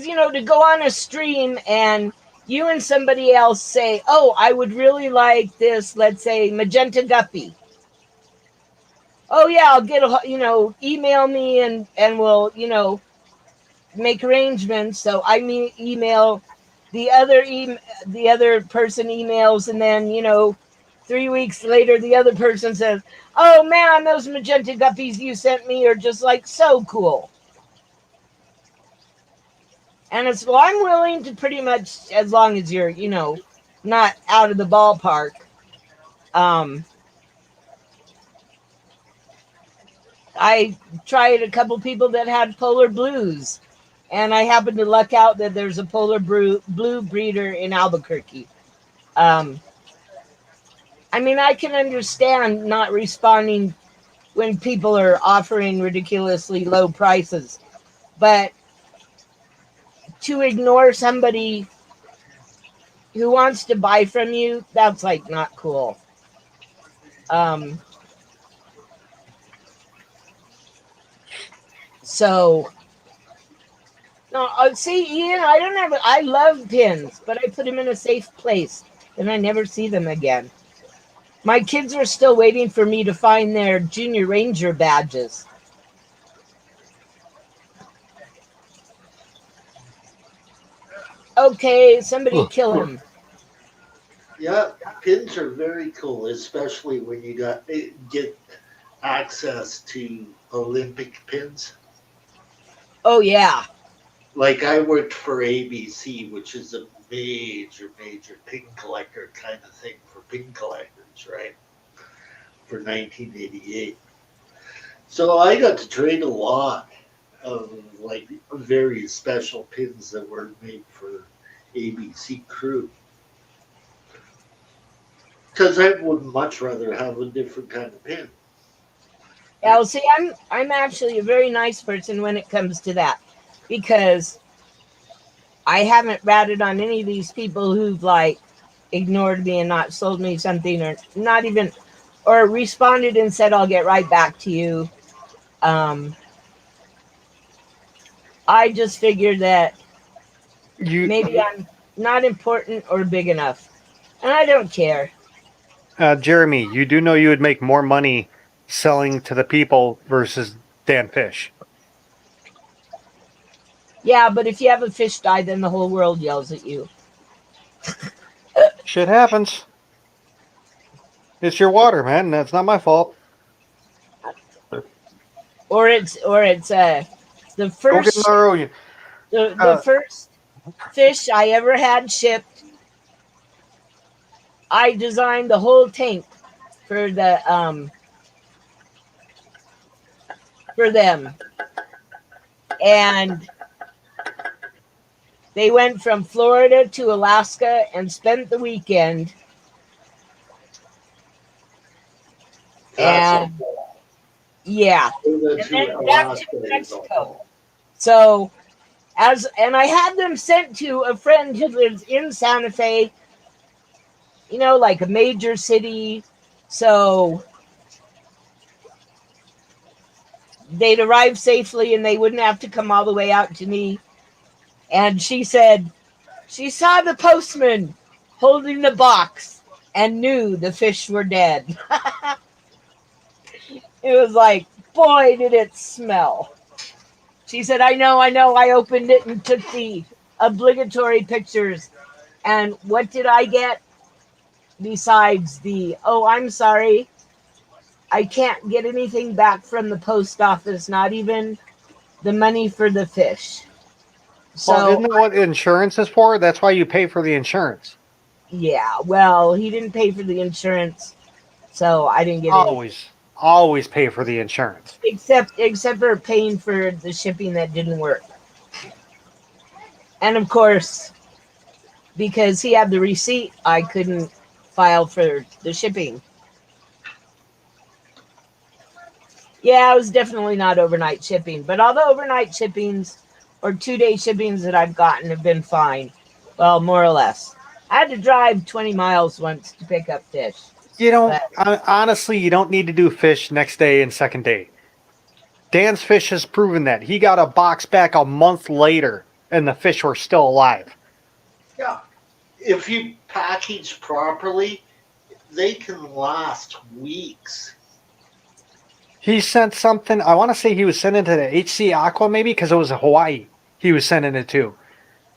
you know, to go on a stream and you and somebody else say, oh, I would really like this, let's say, magenta guppy. Oh yeah, I'll get a, email me and we'll, make arrangements. So I email the other the other person emails, and then 3 weeks later the other person says, oh man, those magenta guppies you sent me are just like so cool. And it's, well, I'm willing to pretty much, as long as you're not out of the ballpark. um I tried a couple people that had polar blues, and I happened to luck out that there's a polar blue breeder in Albuquerque. Um, I mean, I can understand not responding when people are offering ridiculously low prices, but to ignore somebody who wants to buy from you, that's like not cool. Um, so no, see, Ian, I don't have. I love pins, but I put them in a safe place, and I never see them again. My kids are still waiting for me to find their Junior Ranger badges. Okay, somebody kill him. Yeah, pins are very cool, especially when you get access to Olympic pins. Oh yeah, Like I worked for ABC, which is a major pin collector kind of thing for pin collectors, right? For 1988. So I got to trade a lot of like very special pins that were made for ABC crew. Because I would much rather have a different kind of pin. yeah. Well, see, I'm actually a very nice person when it comes to that, because I haven't ratted on any of these people who've like ignored me and not sold me something, or not even, or responded and said I'll get right back to you. Um, I just figured that You, maybe I'm not important or big enough, and I don't care. Jeremy, you do know you would make more money selling to the people versus Dan Fish. Yeah, but if you have a fish die, then the whole world yells at you. Shit happens. It's your water, man. That's not my fault. Or it's the Go get first another ocean. the Uh, first fish I ever had shipped. I designed the whole tank for for them, and they went from Florida to Alaska and spent the weekend, That's a and yeah, Florida and to then back to Alaska is a Mexico. haul. So and I had them sent to a friend who lives in Santa Fe, like a major city. So they'd arrive safely and they wouldn't have to come all the way out to me. And she said she saw the postman holding the box and knew the fish were dead. It was like, boy, did it smell. She said, I know. I opened it and took the obligatory pictures. And what did I get besides the, oh, I'm sorry, I can't get anything back from the post office, not even the money for the fish. well, isn't So, that what insurance is for? That's why you pay for the insurance. yeah, well, he didn't pay for the insurance, so I didn't get anything. Always pay for the insurance. Except for paying for the shipping that didn't work. And of course, because he had the receipt, I couldn't file for the shipping. Yeah, it was definitely not overnight shipping, but all the overnight shippings or 2-day shippings that I've gotten have been fine. Well, more or less. I had to drive 20 miles once to pick up fish. You don't, But honestly, you don't need to do fish next day and second day. Dan's Fish has proven that. He got a box back a month later and the fish were still alive. Yeah. if you package properly, they can last weeks. He sent something. I want to say he was sending to the HC Aqua maybe because it was Hawaii. He was sending it to,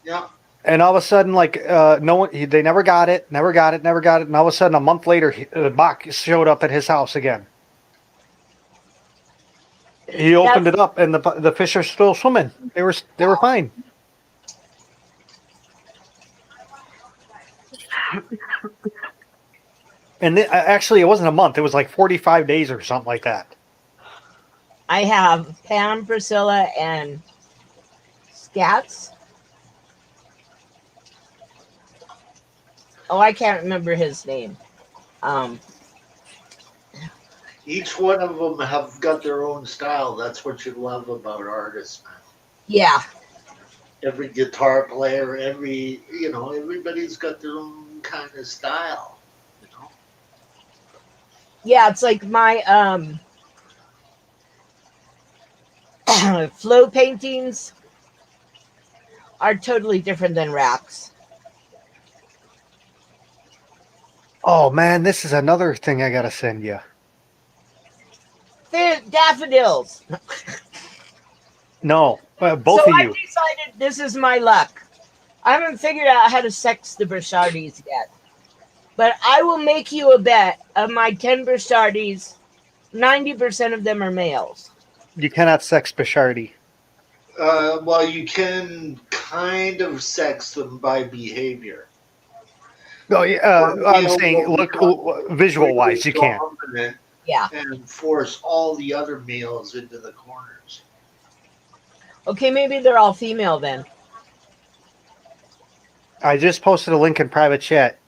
Yeah. and all of a sudden, like no one, they never got it, never got it, never got it, and all of a sudden, a month later, the box showed up at his house again. He opened That's it up, and the fish are still swimming. They were fine. And actually, it wasn't a month. It was like 45 days or something like that. I have Pam, Priscilla, and Scats. Oh, I can't remember his name. Each one of them have got their own style. That's what you love about artists, man. Yeah, Every guitar player, everybody's got their own kind of style. You know. yeah. It's like my flow paintings are totally different than Rack's. Oh man, this is another thing I gotta send you. They're daffodils. No, both So of I you. decided this is my luck. I haven't figured out how to sex the Brashardis yet. But I will make you a bet of my 10 Brashardis, 90% of them are males. You cannot sex Bishardi. Well, you can kind of sex them by behavior. No, One I'm male saying, will look, become visual wise, really you can't. dominant Yeah. and force all the other males into the corners. Okay, maybe they're all female then. I just posted a link in private chat.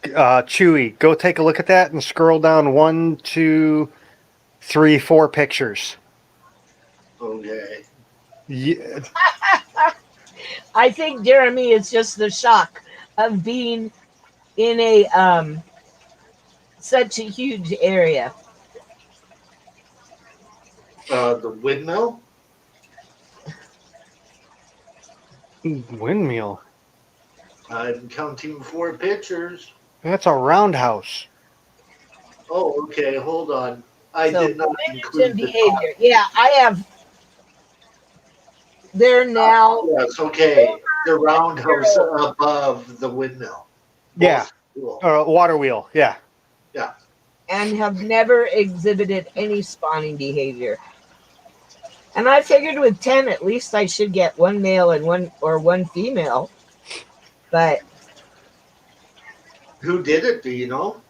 Chewy, go take a look at that and scroll down 1, 2, 3, 4 pictures. Okay. Yeah, I think Jeremy is just the shock of being in a such a huge area. The windmill? windmill. I'm counting 4 pictures. That's a roundhouse. Oh, okay. Hold on. I So did not lineage and include the top. behavior. Yeah, I have. They're now Yes, okay. The roundhouse above the windmill. Yeah, Cool. water wheel. Yeah. Yeah. and have never exhibited any spawning behavior. And I figured with 10, at least I should get one male and one female. But Who did it? Do you know?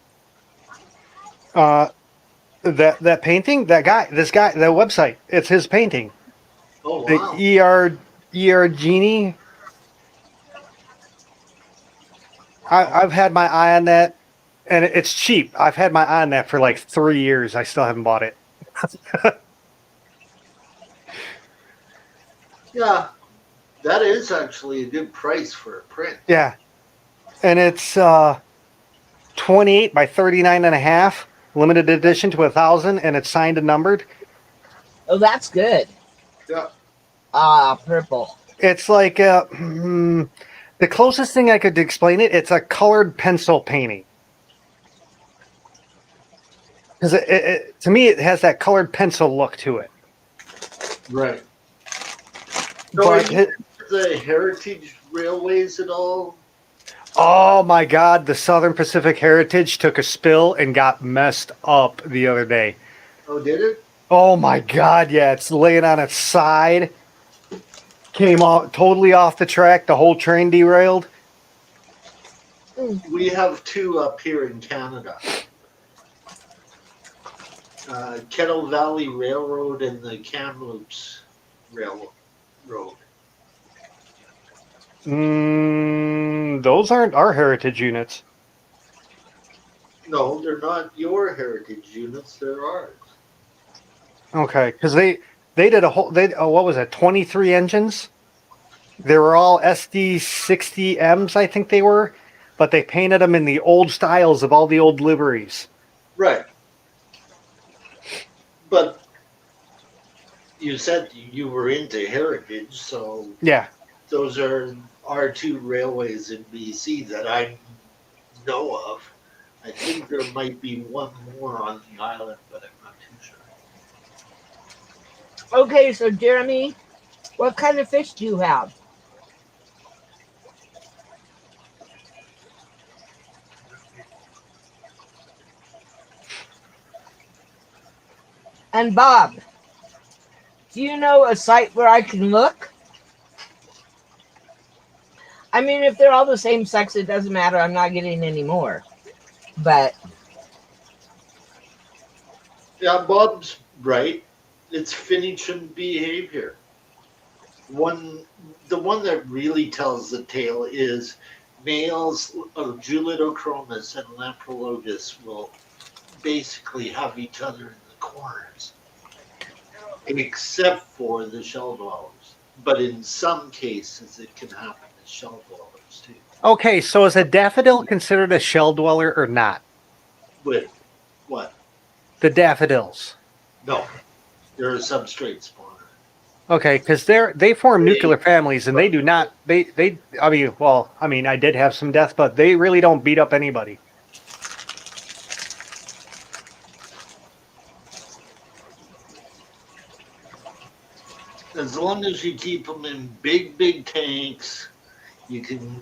That painting, that guy, this guy, the website, it's his painting. Oh, The wow. ER Genie. I've had my eye on that, and it's cheap. I've had my eye on that for like 3 years. I still haven't bought it. Yeah. That is actually a good price for a print. Yeah, and it's 28 by 39 and a half, limited edition to 1,000, and it's signed and numbered. oh, that's good. Yeah. Ah, purple. It's like the closest thing I could explain it. It's a colored pencil painting. Because to me, it has that colored pencil look to it. Right. So But are you into the Heritage Railways at all? oh my God, the Southern Pacific Heritage took a spill and got messed up the other day. Oh, did it? Oh my God, yeah, it's laying on its side. Came off totally off the track. The whole train derailed. We have 2 up here in Canada. Kettle Valley Railroad and the Kamloops Railroad. Those aren't our heritage units. No, they're not your heritage units. They're ours. Okay, because they did a whole what was it, 23 engines? They were all SD60Ms, I think they were, but they painted them in the old styles of all the old liveries. Right. But you said you were into heritage, so Yeah, Those are our two railways in BC that I know of. I think there might be one more on the island, but I'm not too sure. Okay, so Jeremy, what kind of fish do you have? And Bob, do you know a site where I can look? I mean, if they're all the same sex, it doesn't matter. I'm not getting any more. But Yeah, Bob's right. It's Finnicham behavior. One, the one that really tells the tale is males of Julidochromis and Lamprologus will basically have each other in the corners, except for the shell dwellers. But in some cases, it can happen to shell dwellers too. Okay, so is a daffodil considered a shell dweller or not? With what? The daffodils. No, they're a substrate spawner. Okay, because they form They, nuclear families, and they do not. They. I mean, well, I mean, I did have some death, but they really don't beat up anybody. as long as you keep them in big, big tanks, you can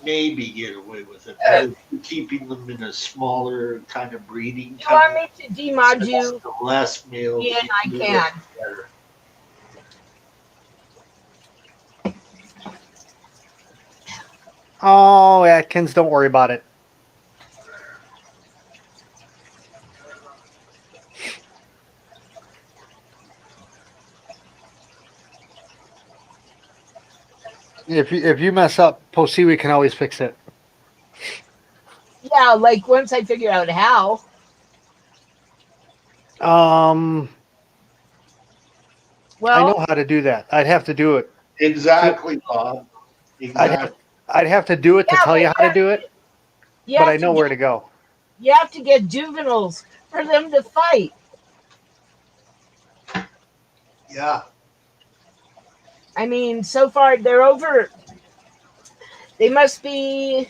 maybe get away with it. But if you're keeping them in a smaller kind of breeding you want tank, me to demod you? the less males Yeah, I you can. get, the better. Oh, Atkins, don't worry about it. If you mess up, Poeseewi can always fix it. Yeah, like once I figure out how. Um, I know Well, how to do that. I'd have to do it. Exactly, Bob. I'd have Exactly. I'd have to do it to yeah, tell but you how to do it, you but I have to know where get to go. you have to get juveniles for them to fight. Yeah. I mean, so far they're over. They must be.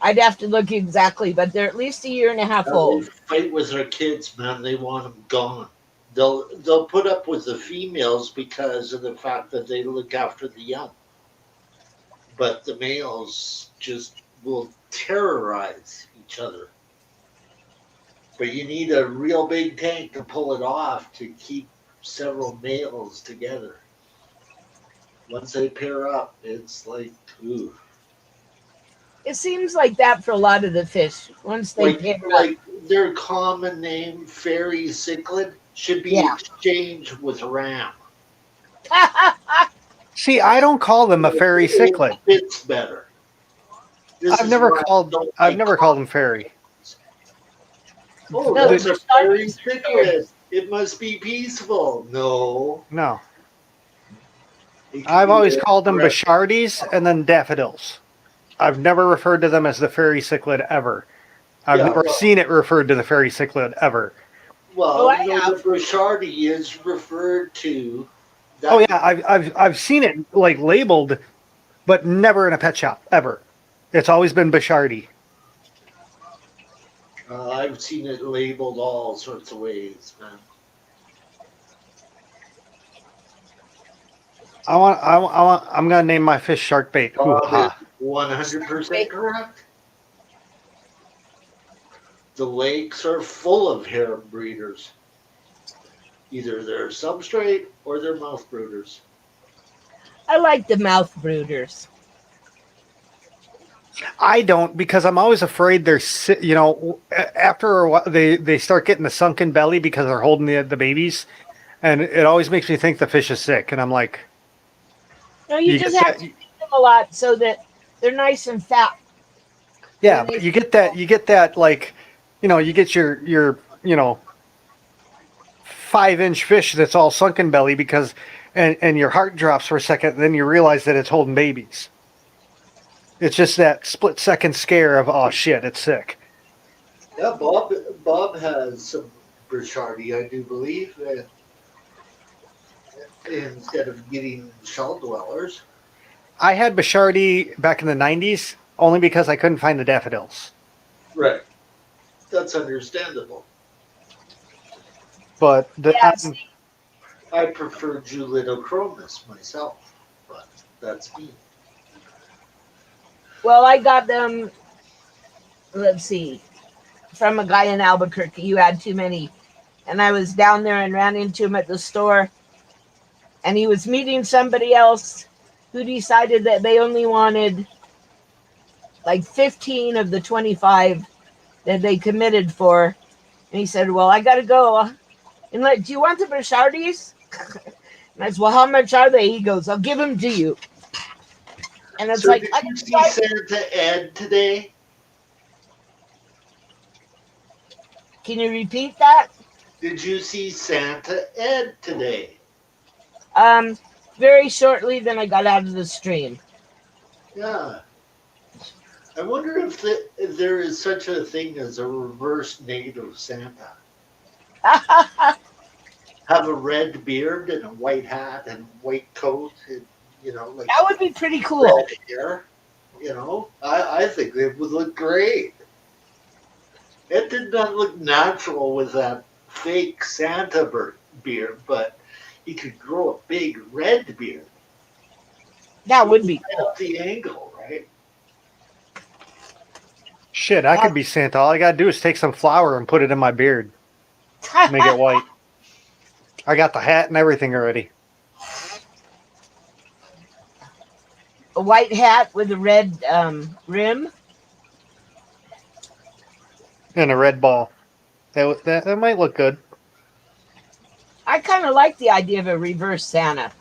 I'd have to look exactly, but they're at least a year and a half They old. fight with their kids, man. They want them gone. They'll put up with the females because of the fact that they look after the young, but the males just will terrorize each other. But you need a real big tank to pull it off to keep several males together. Once they pair up, it's like, ooh. It seems like that for a lot of the fish. Once they Like, pair up, like their common name, fairy cichlid, should be yeah. exchanged with ram. See, I don't call them a fairy It cichlid. fits better. This I've is never why I called don't I've like never called them common fairy. names. Oh, No, that's The, a fairy Sharpies are cichlid. fairies. It must be peaceful. No, no, it can I've be always called them aggressive. Bachardes and then daffodils. I've never referred to them as the fairy cichlid ever. I've Yeah, never well, seen it referred to the fairy cichlid ever. Oh, I no, the have. Brochardi is referred to Oh that. yeah, I've seen it like labeled, but never in a pet shop ever. It's always been Bachardi. I've seen it labeled all sorts of ways, man. I'm gonna name my fish shark bait. Hoo Bob is ha. 100% correct. The lakes are full of harem breeders. Either they're substrate or they're mouth brooders. I like the mouth brooders. I don't because I'm always afraid after a while they start getting the sunken belly because they're holding the babies, and it always makes me think the fish is sick. And I'm like, No, you you just get have that, to feed them a lot so that they're nice and fat yeah, when but they. you get that like, you get your 5-inch fish that's all sunken belly because, and your heart drops for a second, and then you realize that it's holding babies. It's just that split second scare of oh shit, it's sick. Yeah, Bob has some Brichardi, I do believe, instead of getting shell dwellers. I had Bishardi back in the 90s only because I couldn't find the daffodils. Right. That's understandable. But Yeah, see, I prefer Julidochromis myself, but that's me. well, I got them, let's see, from a guy in Albuquerque. You had too many. And I was down there and ran into him at the store, and he was meeting somebody else who decided that they only wanted like 15 of the 25 that they committed for. And he said, well, I got to go. And like, do you want the Bouchardis? And I said, well, how much are they? He goes, I'll give them to you. And it's So like, did I you got see five. Santa Ed today? Can you repeat that? Did you see Santa Ed today? Um, Very shortly, then I got out of the stream. Yeah. I wonder if there is such a thing as a reverse native Santa. That Have a red beard and a white hat and white coat and, like would be pretty red cool. hair. I think it would look great. It did not look natural with that fake Santa beard, but he could grow a big red beard. That It would would be cool. help the angle, right? shit, I could be Santa. All I gotta do is take some flour and put it in my beard, make it white. I got the hat and everything already. A white hat with a red rim. And a red ball. That might look good. I kind of like the idea of a reverse Santa.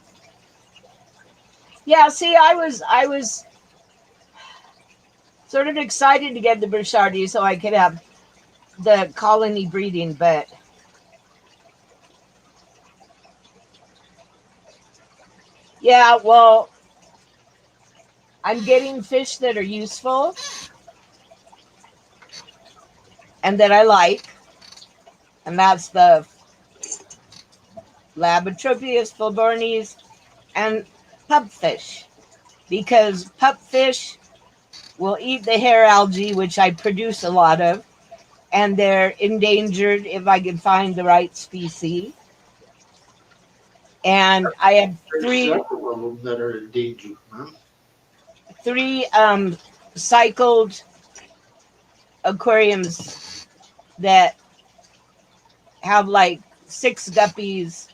Yeah, see, I was sort of excited to get the Bouchardi so I could have the colony breeding, but yeah, well, I'm getting fish that are useful and that I like, and that's the Labotropius fulbornis and pupfish, because pupfish will eat the hair algae, which I produce a lot of, and they're endangered if I can find the right species. And I have There's three several of them that are endangered, man. three cycled aquariums that have like six guppies.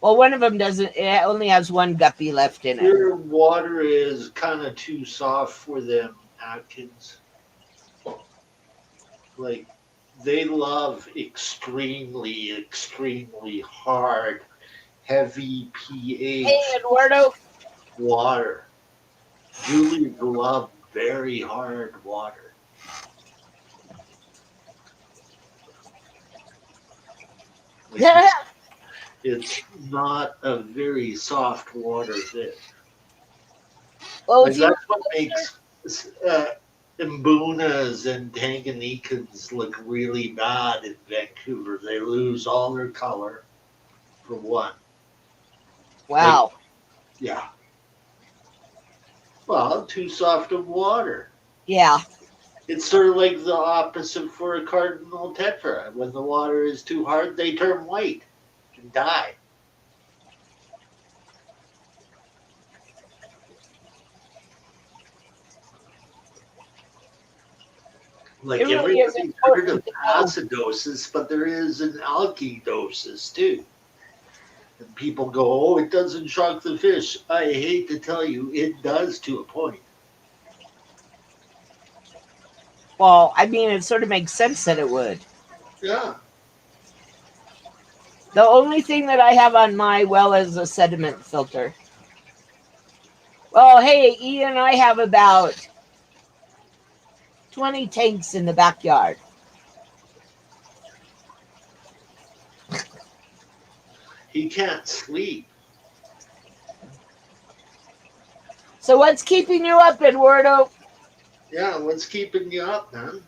Well, one of them doesn't. It only has one guppy left in it. Their water is kind of too soft for them, Atkins. Like, they love extremely, extremely hard, heavy Hey, pH Eduardo. water. Julies love very hard water. Like, it's not a very soft water fish. Well, Like, if you that's what makes uh, Mbunas and Tanganyikans look really bad in Vancouver. They lose all their color, for one. Like, wow, yeah. Well, too soft of water. yeah, It's sort of like the opposite for a cardinal tetra. When the water is too hard, they turn white and die. it Like, really is everybody's heard of important to know. acidosis, but there is an alkydosis too. And people go, oh, it doesn't shock the fish. I hate to tell you, it does to a point. Well, I mean, it sort of makes sense that it would. Yeah. The only thing that I have on my well is a sediment filter. Well, hey, Ian, I have about 20 tanks in the backyard. He can't sleep. So what's keeping you up, Eduardo? Yeah, what's keeping you up, man?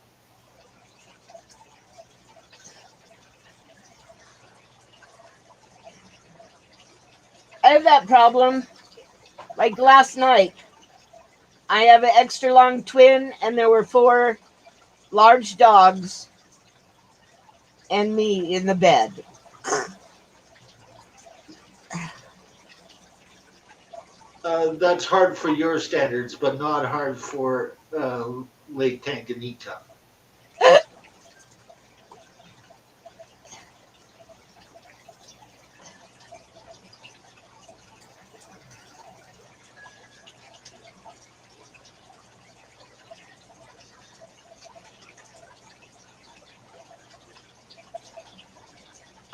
I have that problem. Like last night, I have an extra long twin, and there were 4 large dogs and me in the bed. That's hard for your standards, but not hard for Lake Tanganyika.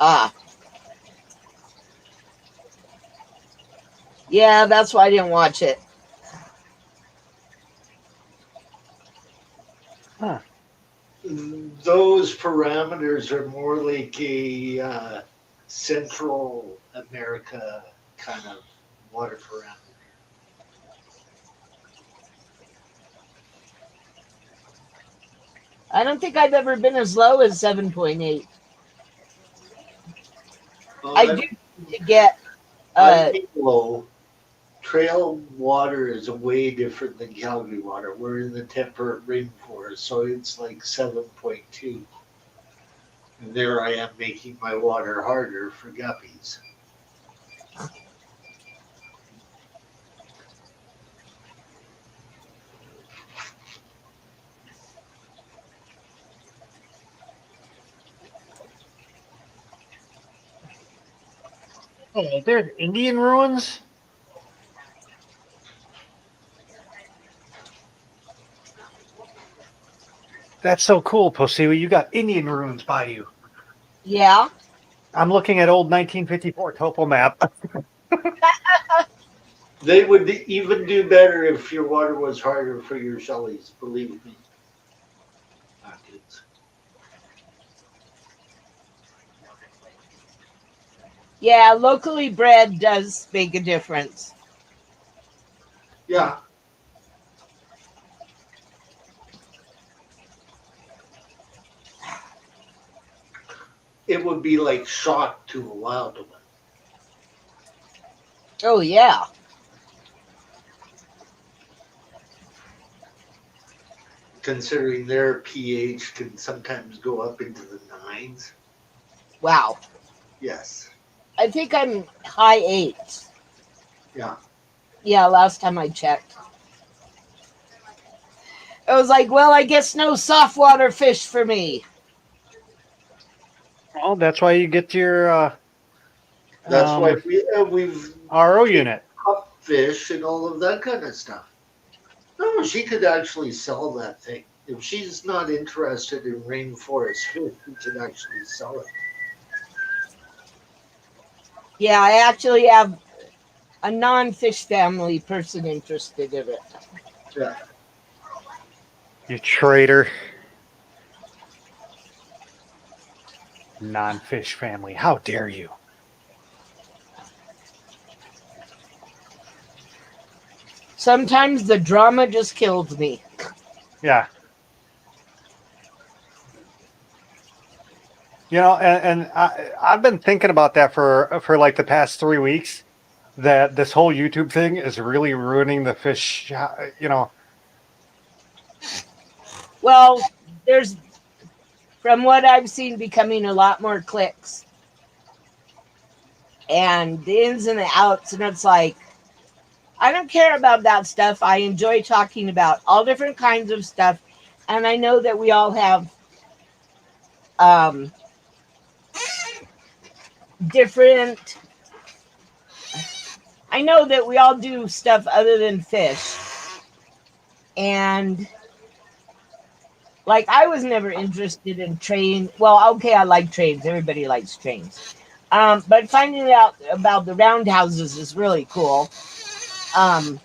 Ah, yeah, that's why I didn't watch it. Huh. Those parameters are more like a Central America kind of water parameter. I don't think I've ever been as low as 7.8. I Well, do to get I'm uh low. Trail water is way different than Calgary water. We're in the temperate rainforest, so it's like 7.2. And there I am making my water harder for guppies. Oh, there's Indian ruins? That's so cool, Poeseewi. You got Indian ruins by you. yeah. I'm looking at old 1954 topo map. They would even do better if your water was harder for your shellies, believe me. Yeah, locally bred does make a difference. Yeah, it would be like shock to a wild one. Oh yeah. Considering their pH can sometimes go up into the nines. Wow. Yes. I think I'm high 8s. Yeah. Yeah, last time I checked. I was like, well, I guess no softwater fish for me. Well, that's why you get your That's why um, we've RO taken unit. up fish and all of that kind of stuff. No, she could actually sell that thing. If she's not interested in rainforest fish, she could actually sell it. Yeah, I actually have a non-fish family person interested in it. Yeah. You traitor. Non-fish family. How dare you? Sometimes the drama just kills me. Yeah. I've been thinking about that for like the past 3 weeks. That this whole YouTube thing is really ruining the fish. Well, there's, from what I've seen, becoming a lot more clicks and the ins and the outs, and it's like, I don't care about that stuff. I enjoy talking about all different kinds of stuff, and I know that we all have um, different. I know that we all do stuff other than fish, and like I was never interested in train. Well, okay, I like trains. Everybody likes trains, but finding out about the roundhouses is really cool. Um,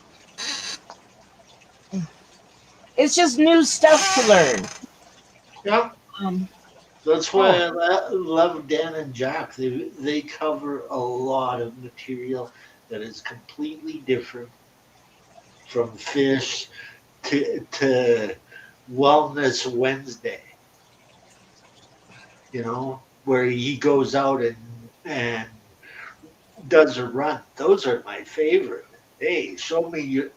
it's just new stuff to learn. Yeah. Um, That's why Oh, I love Dan and Jack. They cover a lot of material that is completely different from fish to Wellness Wednesday. Where he goes out and does a run. Those are my favorite. Hey, show me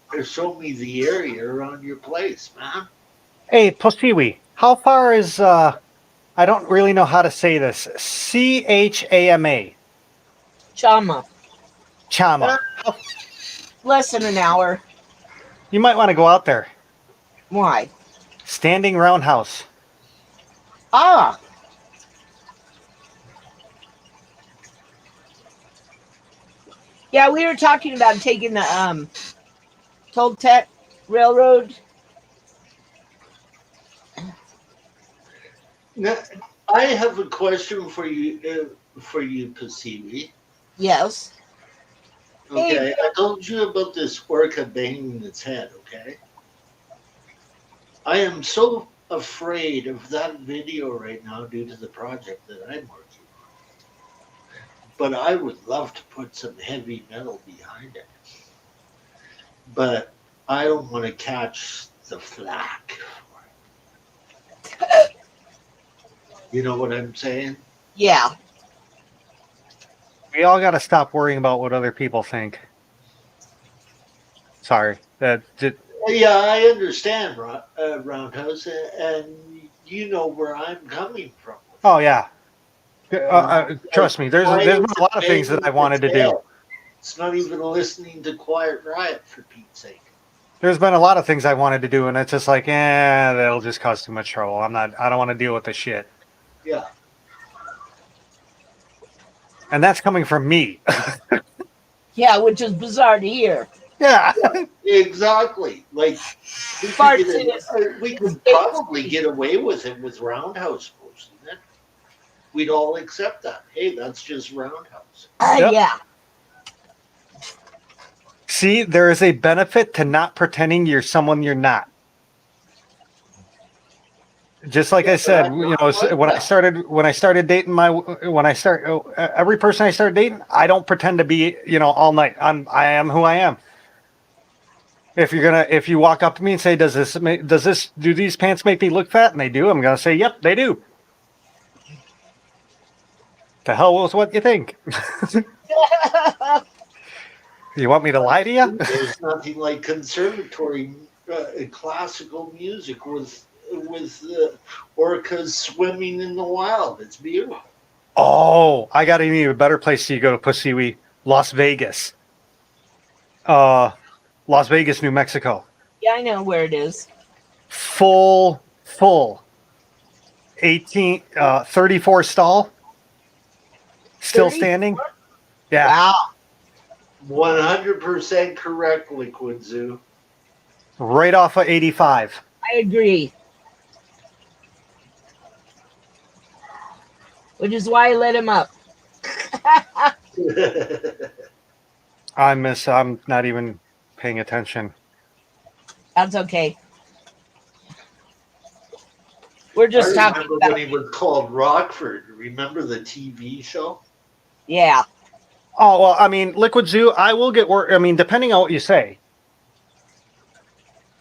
the area around your place, man. Hey, Poseewi, how far is I don't really know how to say this. Chama. Chama. Uh, Chama. Less than an hour. You might want to go out there. Why? Standing roundhouse. Ah, yeah, we were talking about taking the Toltec Railroad. now, I have a question for you, Poseewi. Yes. Hey, Okay, I told you about this orca banging its head. Okay, I am so afraid of that video right now due to the project that I'm working on. But I would love to put some heavy metal behind it. But I don't want to catch the flack for it. You know what I'm saying? yeah. We all got to stop worrying about what other people think. Sorry. Yeah, I understand, Roundhouse, and you know where I'm coming from with Oh, it. yeah. Like, Trust me, why there's been is a it lot of things that I banging its wanted to head? do. It's not even listening to Quiet Riot, for Pete's sake. There's been a lot of things I wanted to do, and it's just like, that'll just cause too much trouble. I don't want to deal with this shit. Yeah, And that's coming from me. Yeah, which is bizarre to hear. Yeah. exactly. Like Farts in his we could escape. probably get away with it with Roundhouse posting it. We'd all accept that. Hey, that's just Roundhouse. Yep. Yeah. See, there is a benefit to not pretending you're someone you're not. Just like Yeah, I but said, I'm not like when that. I started dating every person I start dating, I don't pretend to be, all night. I am who I am. If you walk up to me and say, do these pants make me look fat? And they do, I'm gonna say, yep, they do. The hell with what you think? You want me to lie to you? There's nothing like conservatory classical music with orcas swimming in the wild. It's beautiful. Oh, I got an even better place to go to Poseewi, Las Vegas. Las Vegas, New Mexico. Yeah, I know where it is. Full 34 stall, still 30? standing. Yeah, Wow. 100% correct, Liquid Zoo. right off of 85. I agree. Which is why I let him up. I'm not even paying attention. That's okay. We're I just talking remember about when he was called Rockford. Remember the TV show? yeah. Oh, well, I mean, Liquid Zoo, I will get work. I mean, depending on what you say.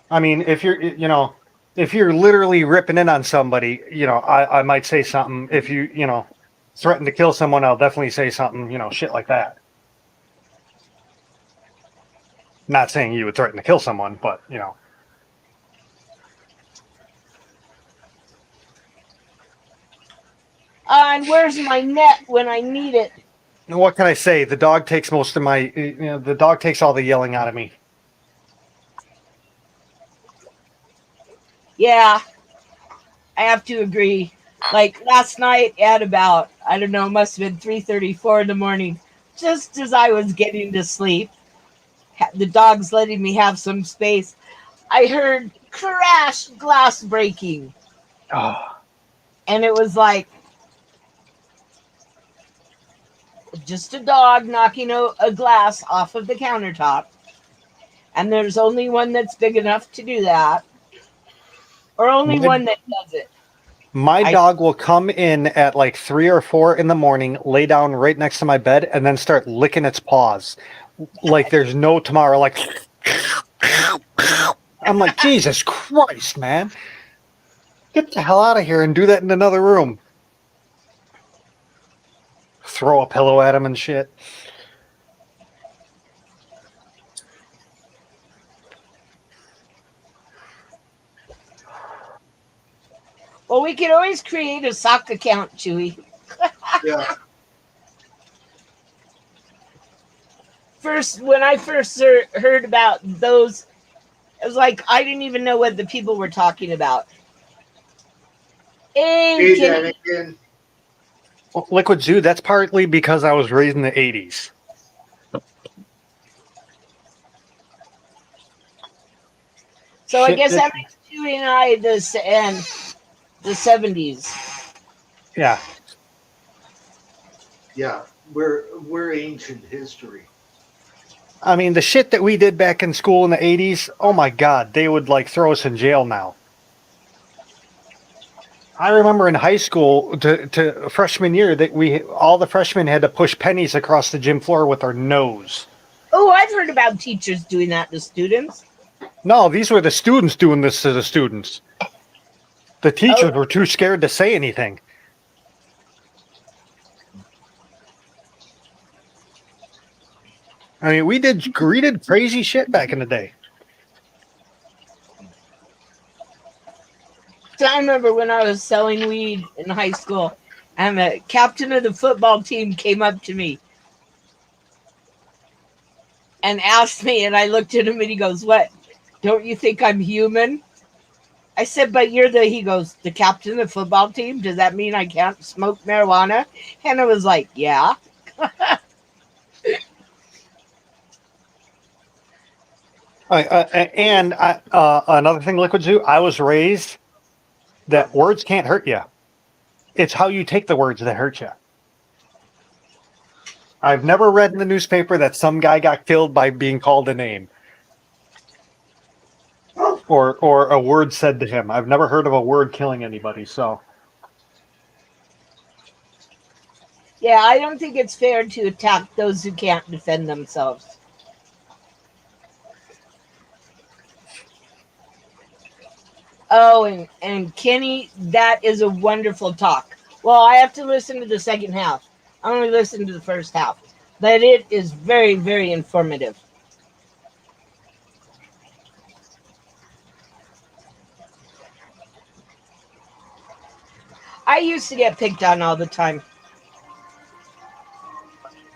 I mean, if you're literally ripping in on somebody, I might say something. If you threaten to kill someone, I'll definitely say something, shit like that. Not saying you would threaten to kill someone, but, And where's my net when I need it? what can I say? The dog takes most of the dog takes all the yelling out of me. Yeah, I have to agree. Like last night at about, I don't know, must have been 3:34 in the morning, just as I was getting to sleep, the dog's letting me have some space. I heard crash glass breaking. Oh, And it was like just a dog knocking a glass off of the countertop. And there's only one that's big enough to do that, or only my, one that does it. my I dog will come in at like 3 or 4 in the morning, lay down right next to my bed, and then start licking its paws like there's no tomorrow. Like I'm like, Jesus Christ, man. Get the hell out of here and do that in another room. Throw a pillow at him and shit. Well, we could always create a sock account, Chewy. Yeah. When I first heard about those, it was like I didn't even know what the people were talking about. Hey, Hey, Kenny. Daniken. Well, Liquid Zoo, that's partly because I was raised in the 80s. So I Shit, guess that makes Chewy and I and the 70s. yeah. Yeah, we're ancient history. I mean, the shit that we did back in school in the 80s, oh my God, they would like throw us in jail now. I remember in high school, to freshman year, that all the freshmen had to push pennies across the gym floor with our nose. Oh, I've heard about teachers doing that to students. No, these were the students doing this to the students. The Oh, teachers were too scared to say anything. I mean, we did crazy shit back in the day. so I remember when I was selling weed in high school, and the captain of the football team came up to me and asked me, and I looked at him and he goes, "What? Don't you think I'm human?" I said, "But you're he goes, "The captain of the football team? Does that mean I can't smoke marijuana?" And I was like, "Yeah." Another thing, Liquid Zoo, I was raised that words can't hurt you. It's how you take the words that hurt you. I've never read in the newspaper that some guy got killed by being called a name or a word said to him. I've never heard of a word killing anybody. So Yeah, I don't think it's fair to attack those who can't defend themselves. Oh, and Kenny, that is a wonderful talk. Well, I have to listen to the second half. I only listened to the first half, but it is very, very informative. I used to get picked on all the time.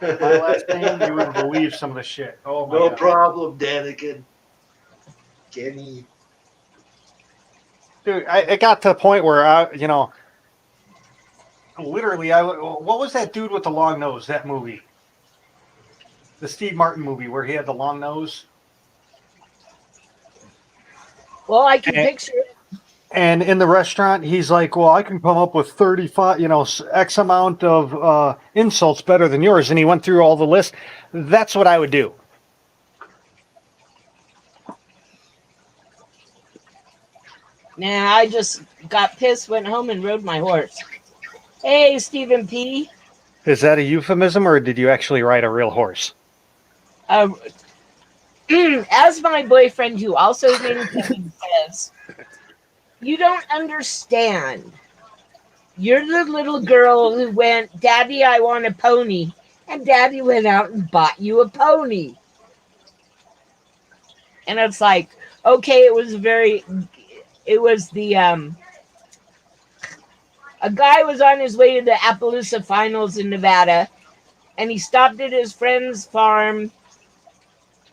my last name, you wouldn't believe some of the shit. Oh my No God. problem, Daniken. Kenny. Dude, it got to the point where literally, what was that dude with the long nose? That movie, the Steve Martin movie, where he had the long nose. Well, I can And, picture it. and in the restaurant, he's like, "Well, I can come up with 35, X amount of insults better than yours." And he went through all the list. That's what I would do. Nah, I just got pissed, went home, and rode my horse. Hey, Stephen P. Is that a euphemism, or did you actually ride a real horse? Uh, as my boyfriend, who also is named Kevin, says, you don't understand. You're the little girl who went, "Daddy, I want a pony." And Daddy went out and bought you a pony. And it's like, okay, it was a guy was on his way to the Appaloosa Finals in Nevada, and he stopped at his friend's farm,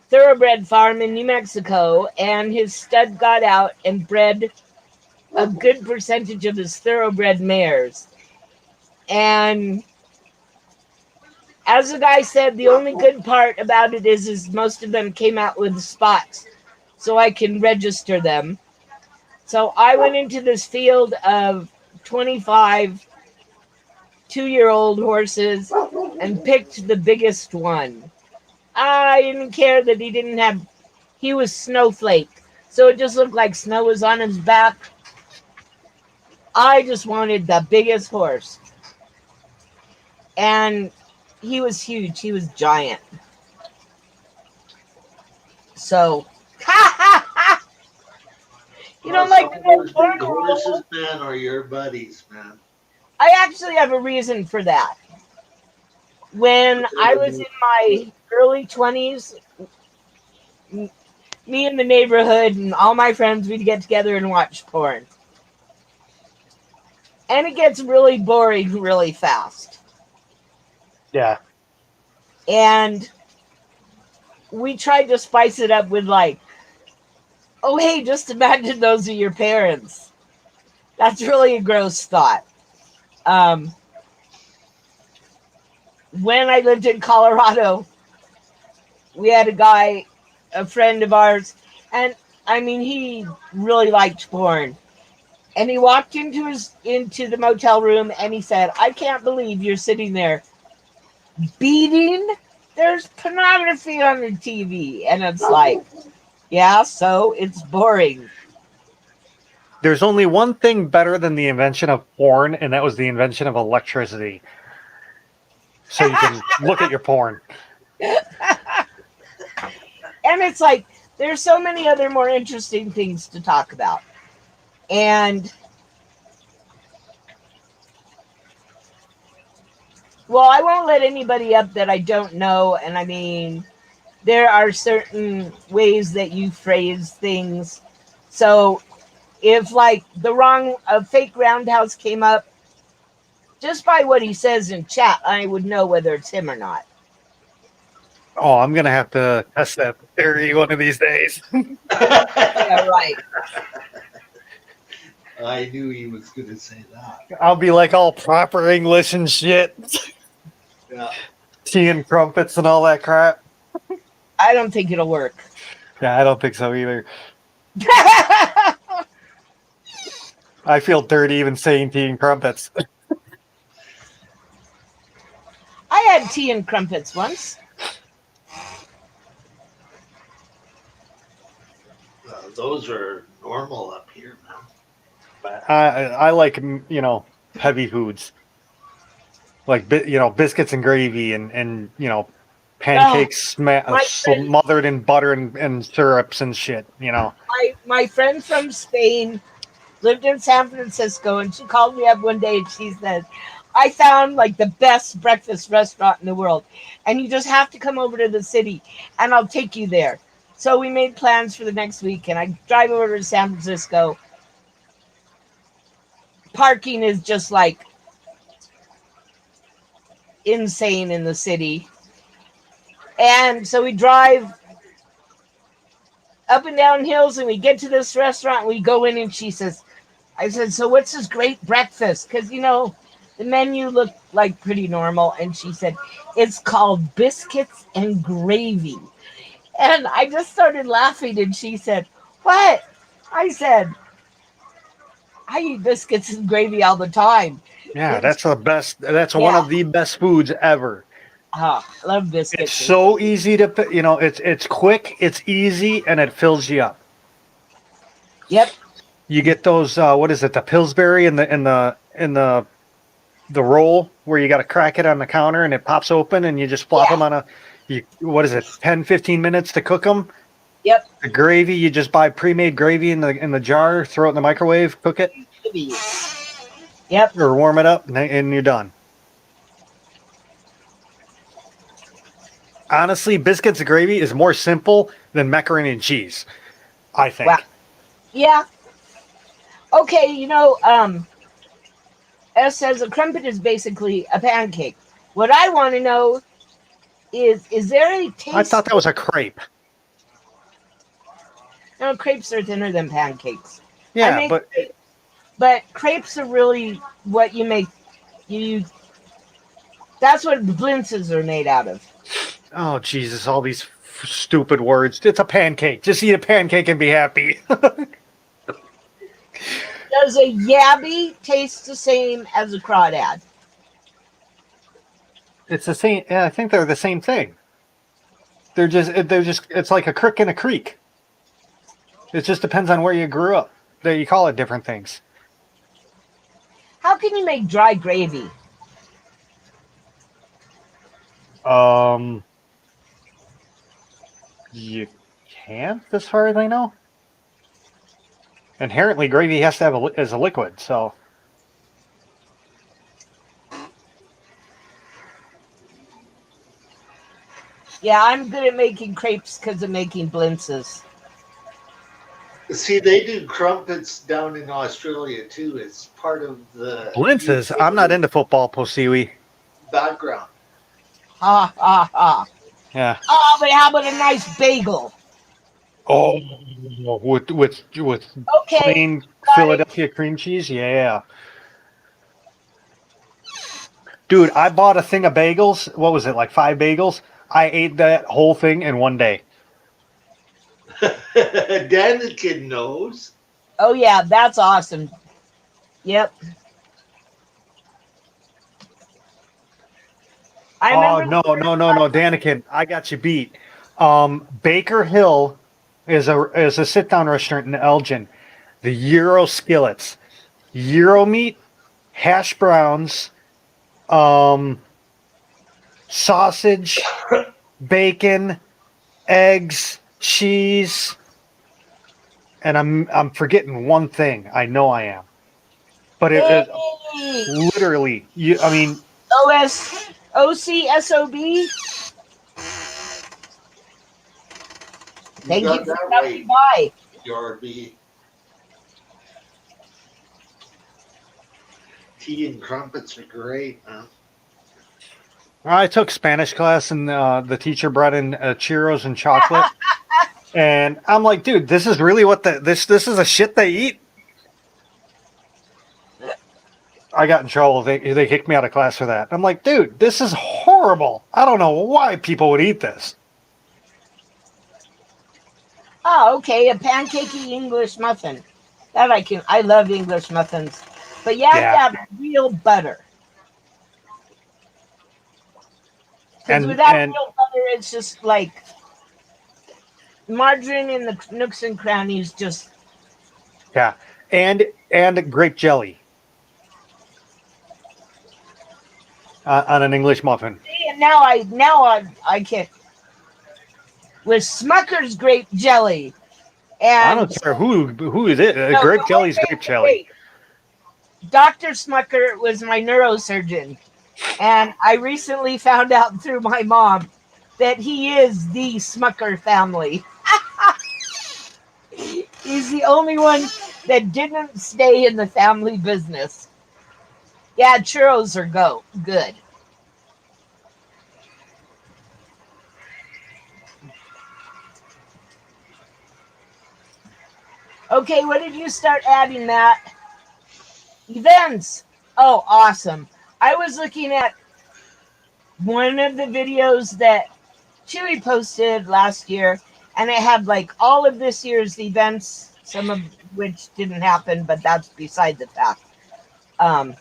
thoroughbred farm in New Mexico, and his stud got out and bred a good percentage of his thoroughbred mares. And as the guy said, the only good part about it is most of them came out with spots, so I can register them. So I went into this field of 25 2-year-old horses and picked the biggest one. I didn't care that he was Snowflake. So it just looked like snow was on his back. I just wanted the biggest horse. And he was huge. He was giant. So, you don't like the Some of those corn big roll? horses, man, are your buddies, man. I actually have a reason for that. When I was in my early 20s, me and the neighborhood and all my friends, we'd get together and watch porn. And it gets really boring really fast. Yeah. And we tried to spice it up with like, oh, hey, just imagine those are your parents. That's really a gross thought. Um, when I lived in Colorado, we had a guy, a friend of ours, and I mean, he really liked porn. And he walked into the motel room and he said, "I can't believe you're sitting there beating. There's pornography on the TV." And it's like, yeah, so it's boring. There's only one thing better than the invention of porn, and that was the invention of electricity. So you can look at your porn. And it's like, there's so many other more interesting things to talk about. And well, I won't let anybody up that I don't know. And I mean, there are certain ways that you phrase things. So if like a fake roundhouse came up, just by what he says in chat, I would know whether it's him or not. Oh, I'm gonna have to test that theory one of these days. Yeah, right. I knew he was going to say that. I'll be like all proper English and shit, Yeah. tea and crumpets and all that crap. I don't think it'll work. Yeah, I don't think so either. I I feel dirty even saying tea and crumpets. had tea and crumpets once. Those are normal up here, man. But I like heavy foods like biscuits and gravy and pancakes my friend, smothered in butter and syrups and shit. my friend from Spain lived in San Francisco, and she called me up one day and she said, "I found like the best breakfast restaurant in the world, and you just have to come over to the city, and I'll take you there." So we made plans for the next week, and I drive over to San Francisco. Parking is just like insane in the city. And so we drive up and down hills and we get to this restaurant. We go in and I said, "So what's this great breakfast?" Because, the menu looked like pretty normal. And she said, "It's called biscuits and gravy." And I just started laughing. And she said, "What?" I said, "I eat biscuits and gravy all the time." Yeah, It's, that's the best. That's one yeah, of the best foods ever. I love It's biscuits and so gravy. easy to, it's quick, it's easy, and it fills you up. Yep. You get those, what is it, the Pillsbury in the roll where you got to crack it on the counter and it pops open and you just flop Yeah. them what is it, 10, 15 minutes to cook them. Yep. The gravy, you just buy pre-made gravy in the jar, throw it in the microwave, cook it, Yep. or warm it up, and you're done. Honestly, biscuits and gravy is more simple than macaroni and cheese, I Wow. think. Yeah. Okay. S says a crumpet is basically a pancake. What I want to know is there any I taste? thought that was a crepe. No, crepes are thinner than pancakes. I Yeah, make, but but crepes are really what you make. You That's what blintzes are made out of. oh Jesus, all these stupid words. It's a pancake. Just eat a pancake and be happy. Does a yabby taste the same as a crawdad? It's the same. Yeah, I think they're the same thing. They're just. It's like a crick and a creek. It just depends on where you grew up. That you call it different things. How can you make dry gravy? Um, you can't, as far as I know. Inherently, gravy has to have as a liquid. So Yeah, I'm good at making crepes because of making blintzes. See, they do crumpets down in Australia too. It's part of the Blintzes. I'm not UK into football, Poeseewi. background. Ha ha ha. Yeah. Oh, but how about a nice bagel? Oh, with Okay, plain got it. Philadelphia cream cheese. Yeah. Dude, I bought a thing of bagels. What was it, like 5 bagels? I ate that whole thing in one day. Dan the kid knows. Oh yeah, that's awesome. Yep. I Oh remember no, the no, first no, no, Danikin, I got you beat. Baker Hill is a sit down restaurant in Elgin. The Euro skillets, Euro meat, hash browns, um, sausage, bacon, eggs, cheese, and I'm forgetting one thing. I know I am, but it Hey, literally you. I mean, OCSOB. You Thank you got for that stopping right, by. Yarby. Tea and crumpets are great, man. I took Spanish class, and the teacher brought in churros and chocolate. And I'm like, dude, this is really what this is a shit they eat. I got in trouble. They kicked me out of class for that. I'm like, dude, this is horrible. I don't know why people would eat this. Oh, okay, a pancakey English muffin. That I can. I love English muffins, but you have to Yeah, have real butter. Because and without and real butter, it's just like margarine in the nooks and crannies. Just yeah, and grape jelly on an English muffin. and now I can with Smucker's grape jelly I and don't care who is it. no, Grape jelly is grape jelly. wait. Dr. Smucker was my neurosurgeon, and I recently found out through my mom that he is the Smucker family. He's the only one that didn't stay in the family business. Yeah, churros are good. Okay, what did you start adding, Matt? Events. Oh, awesome. I was looking at one of the videos that Chewy posted last year, and it had like all of this year's events, some of which didn't happen, but that's beside the fact. Um,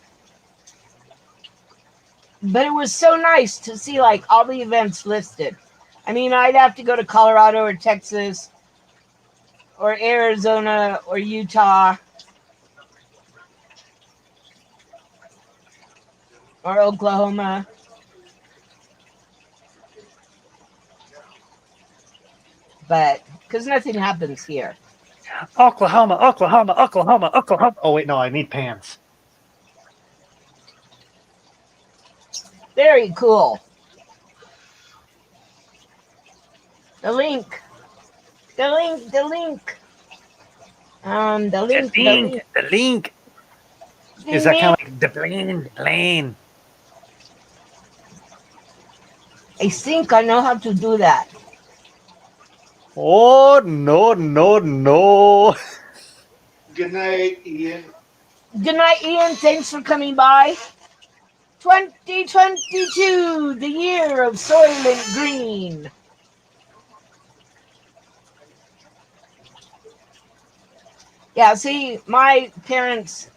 but it was so nice to see like all the events listed. I mean, I'd have to go to Colorado or Texas or Arizona or Utah or Oklahoma. But because nothing happens here. Oklahoma, Oklahoma, Oklahoma, Oklahoma. Oh wait, no, I need pants. Very cool. The link. The link. The link. The link. The link. The link. The Is that kind link. of like the plane? I think I know how to do that. Oh no, no, no. Good night, Ian. Good night, Ian. Thanks for coming by. 2022, the year of Soylent Green. Yeah, see, my parents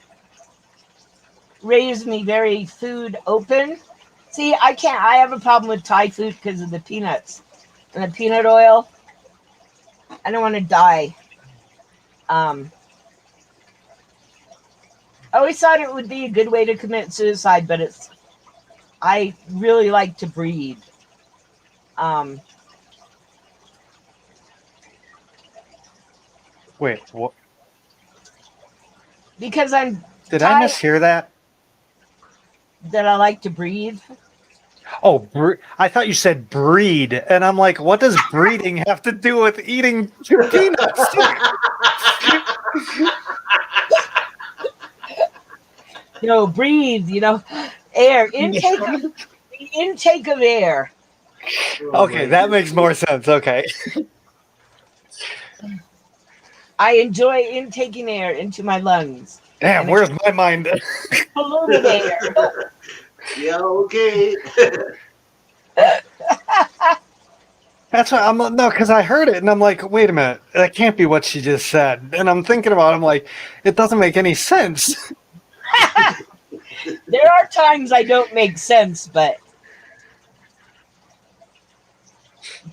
raised me very food open. See, I have a problem with Thai food because of the peanuts and the peanut oil. I don't want to die. I always thought it would be a good way to commit suicide, but I really like to breathe. Wait, what? Because I'm Did I Thai, mishear that? that I like to breathe. Oh, I thought you said breed, and I'm like, what does breeding have to do with eating peanuts? Breathe, air, the intake of air. Oh Okay, my that makes more goodness. sense. Okay. I enjoy intaking air into my lungs Damn, and where's my mind? polluted air. Yeah, okay. That's what I'm no, because I heard it and I'm like, wait a minute, that can't be what she just said. And I'm thinking about it, I'm like, it doesn't make any sense. There are times I don't make sense, but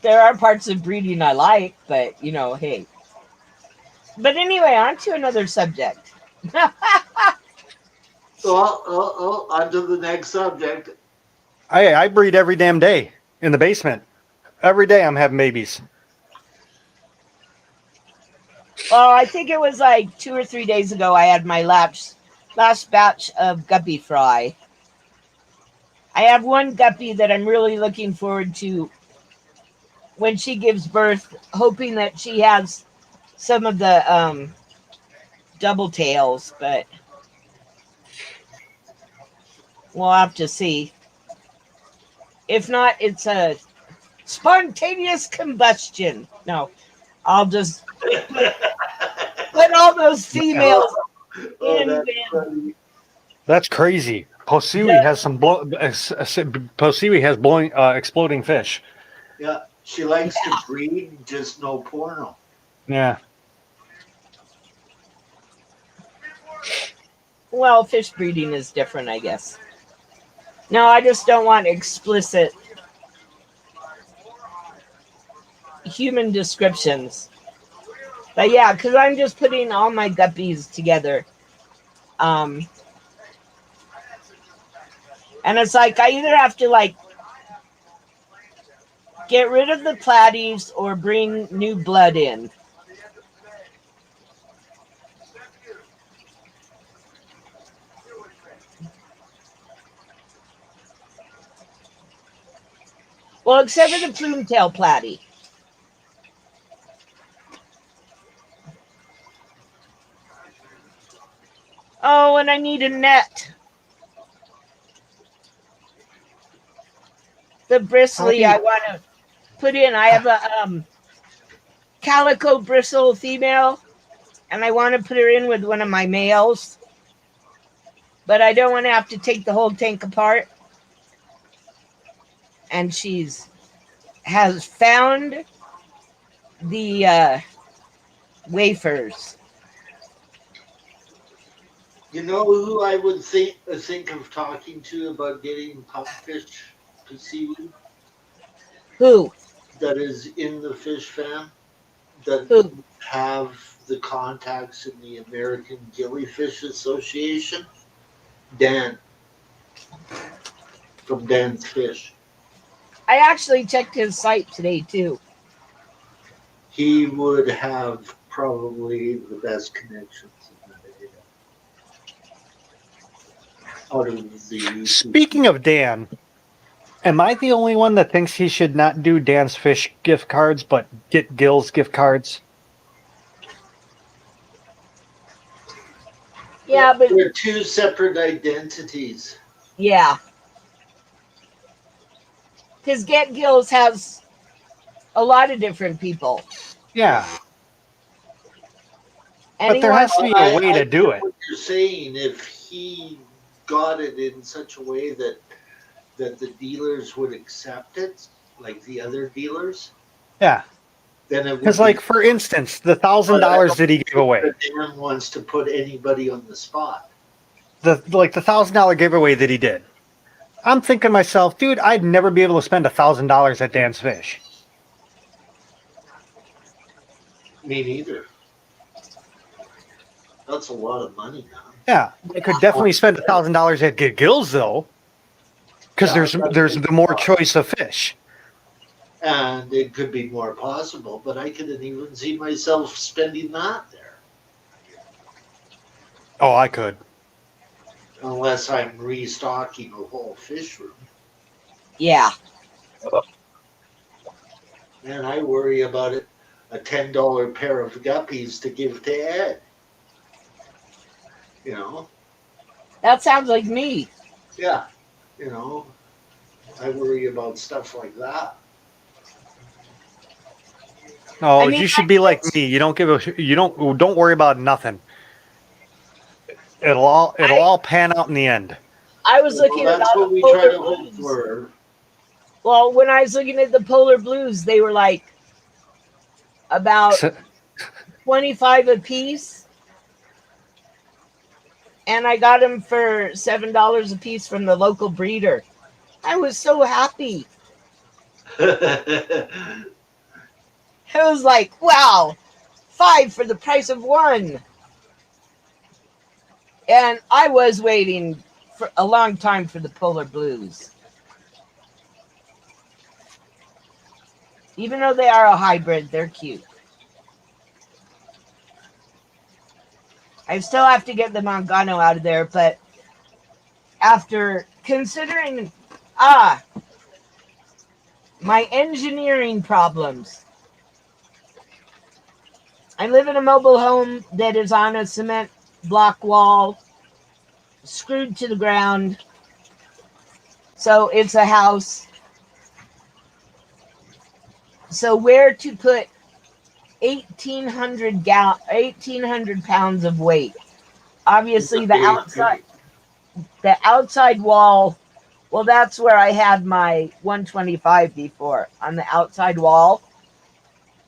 there are parts of breeding I like, but hey. But anyway, on to another subject. On to the next subject. I breed every damn day in the basement. Every day I'm having babies. Well, I think it was like 2 or 3 days ago I had my last batch of guppy fry. I have one guppy that I'm really looking forward to when she gives birth, hoping that she has some of the double tails, but we'll have to see. If not, it's a spontaneous combustion. No, I'll just put all those females Oh, in that's with funny. That's crazy. Poeseewi the has Poeseewi has blowing exploding fish. Yeah, she likes to breed, just no porno. Yeah. well, fish breeding is different, I guess. No, I just don't want explicit human descriptions. But yeah, because I'm just putting all my guppies together. Um, and it's like I either have to get rid of the platies or bring new blood in. Well, except for the plume-tail platy. Oh, and I need a net. The How do bristly I you want to put in. I have a calico bristle female, and I want to put her in with one of my males, but I don't want to have to take the whole tank apart. And she's has found the wafers. You know who I would think of talking to about getting pupfish to seaweed Who? that is in the fish fan that Who? have the contacts in the American Jellyfish Association? Dan from Dan's Fish. I actually checked his site today too. He would have probably the best connections in that area out of the. Speaking of Dan, am I the only one that thinks he should not do Dan's Fish gift cards, but get Gil's gift cards? Yeah, but They're two separate identities. yeah, because Get Gills has a lot of different people, Yeah, and but he there wants has to to. be a way I to do get it. what you're saying. If he got it in such a way that the dealers would accept it, like the other dealers, Yeah, then it because would be. like for instance, the thousand But I dollars don't that he gave think away, that Dan wants to put anybody on the spot. the $1,000 giveaway that he did. I'm thinking to myself, dude, I'd never be able to spend $1,000 at Dan's Fish. Me neither. That's a lot of money, man. Yeah, I could definitely spend $1,000 at Get Gills though, because Yeah, there's the more choice of fish. and it could be more possible, but I couldn't even see myself spending that there Oh, I could. unless I'm restocking a whole fish room. Yeah, And I worry about it. A $10 pair of guppies to give to Ed. You know, That sounds like me. yeah, you know, I worry about stuff like that. No, I mean, you I should be like just, me. You don't worry about nothing. It'll I, all pan out in the end. I was Well, looking at that's all what the we try polar to hope blues. for. Well, when I was looking at the polar blues, they were like about So, 25 a piece, and I got them for $7 a piece from the local breeder. I was so happy. It was like, wow, five for the price of one. And I was waiting for a long time for the polar blues. Even though they are a hybrid, they're cute. I still have to get the Mangano out of there, but after considering ah my engineering problems, I live in a mobile home that is on a cement block wall, screwed to the ground. So it's a house. So where to put 1,800 pounds of weight? It's a Obviously, basement. the outside wall. Well, that's where I had my 125 before, on the outside wall.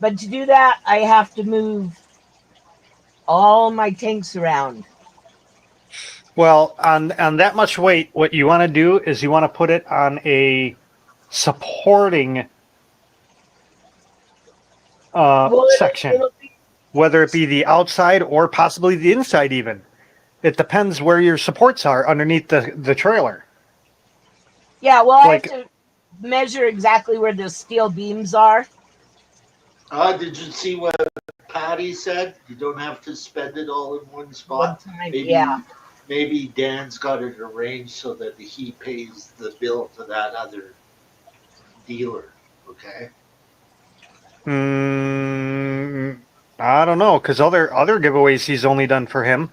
But to do that, I have to move all my tanks around. well, on that much weight, what you want to do is you want to put it on a supporting Well, section, it'll be, whether it be the outside or possibly the inside. Even it depends where your supports are underneath the trailer. yeah. Well, I have Like, to measure exactly where the steel beams are. Did you see what Patty said? You don't have to spend it all in one One spot. time, yeah, Maybe Dan's got it arranged so that he pays the bill to that other dealer. Okay. mm, I don't know, because other giveaways he's only done for him.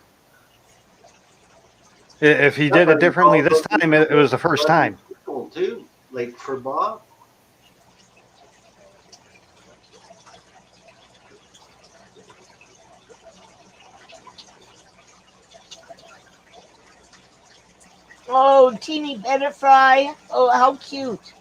If he Yeah, did it but he's differently this also time, doing it it was the first for other time. people too. Like for Bob. oh, teeny butterfly. Oh, how cute.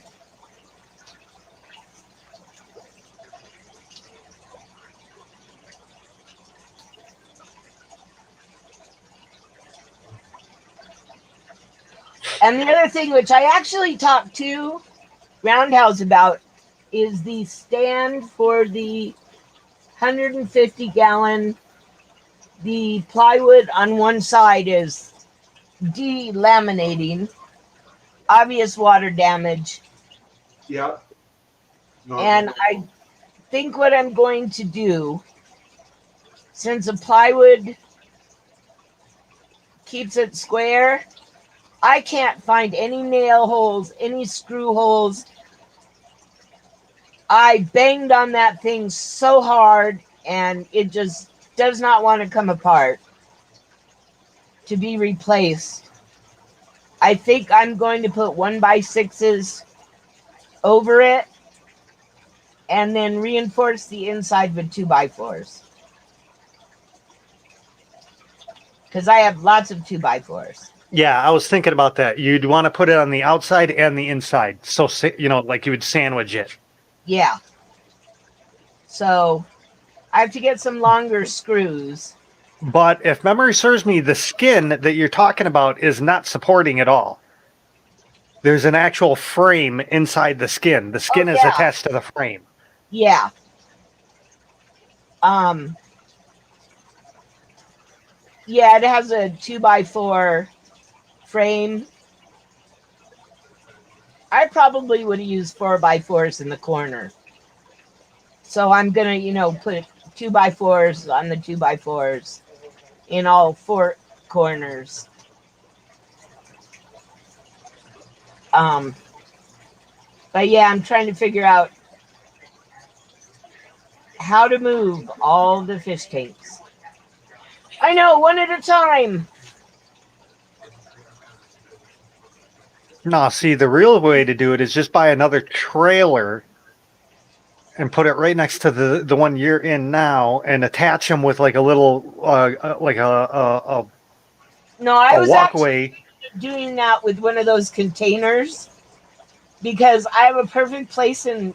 And the other thing, which I actually talked to Roundhouse about, is the stand for the 150-gallon. The plywood on one side is delaminating, obvious water damage. Yep. Not And I normal. think what I'm going to do, since the plywood keeps it square, I can't find any nail holes, any screw holes. I banged on that thing so hard and it just does not want to come apart to be replaced. I think I'm going to put 1x6s over it and then reinforce the inside with 2x4s. Because I have lots of 2x4s. Yeah, I was thinking about that. You'd want to put it on the outside and the inside, so like you would sandwich it. Yeah. So I have to get some longer screws. But if memory serves me, the skin that you're talking about is not supporting at all. There's an actual frame inside the skin. The Oh skin is yeah, attached to the frame. yeah. Um, yeah, it has a 2x4 frame. I probably would have used 4x4s in the corner. So I'm gonna, put 2x4s on the 2x4s in all four corners. Um, but yeah, I'm trying to figure out how to move all the fish tanks. I know, one at a time. No, see, the real way to do it is just buy another trailer and put it right next to the one you're in now, and attach them with like a little like No, I a was actually walkway. doing that with one of those containers because I have a perfect place in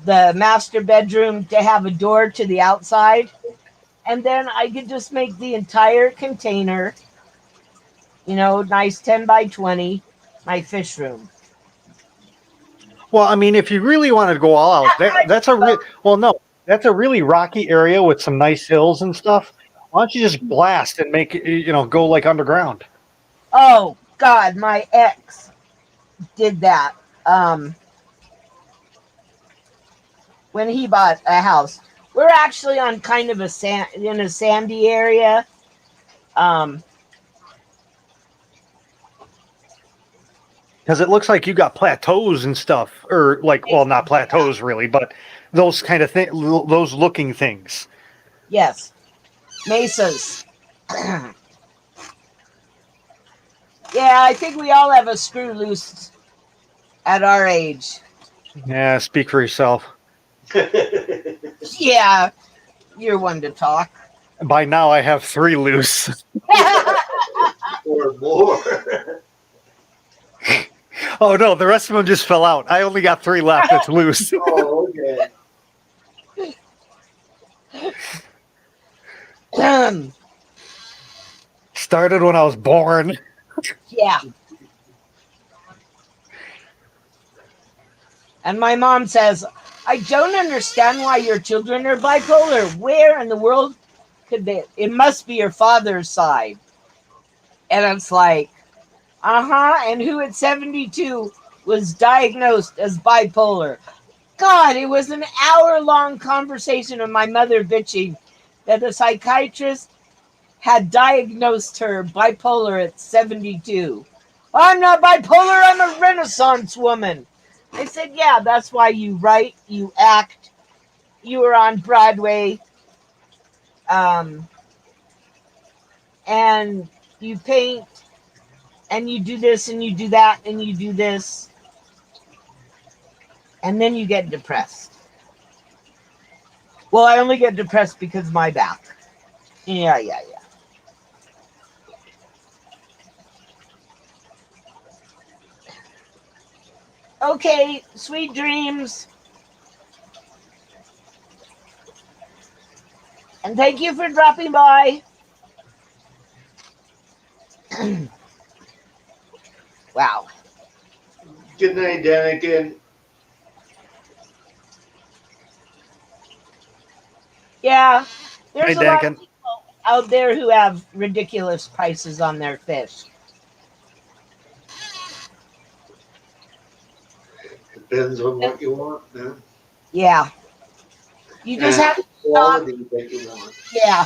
the master bedroom to have a door to the outside. And then I could just make the entire container, nice 10 by 20, my fish room. Well, I mean, if you really wanted to go all out, that's a really rocky area with some nice hills and stuff. Why don't you just blast and make it, go like underground? Oh, God, my ex did that um, when he bought a house. We're actually on kind of in a sandy area. Um, Because it looks like you got plateaus and stuff, or like, well, not plateaus really, but those kind of those looking things. yes, mesas. Yeah, I think we all have a screw loose at our age. Yeah, speak for yourself. Yeah, you're one to talk. By now, I have 3 loose. Or more. Oh no, the rest of them just fell out. I only got 3 left that's loose. Oh, okay. Started when I was born. Yeah. And my mom says, I don't understand why your children are bipolar. Where in the world could they? It must be your father's side. And it's like, and who at 72 was diagnosed as bipolar? God, it was an hour-long conversation of my mother bitching that a psychiatrist had diagnosed her bipolar at 72. I'm not bipolar, I'm a Renaissance woman. I said, yeah, that's why you write, you act, you were on Broadway, and you paint, and you do this, and you do that, and you do this, and then you get depressed. Well, I only get depressed because of my back. Yeah. Okay, sweet dreams. And thank you for dropping by. Wow. Good night, Daniken. Yeah, Hey, there's a lot of Daniken. people out there who have ridiculous prices on their fish. Depends on what you want, man. Yeah. You just And have the to shop. quality that you want. Yeah.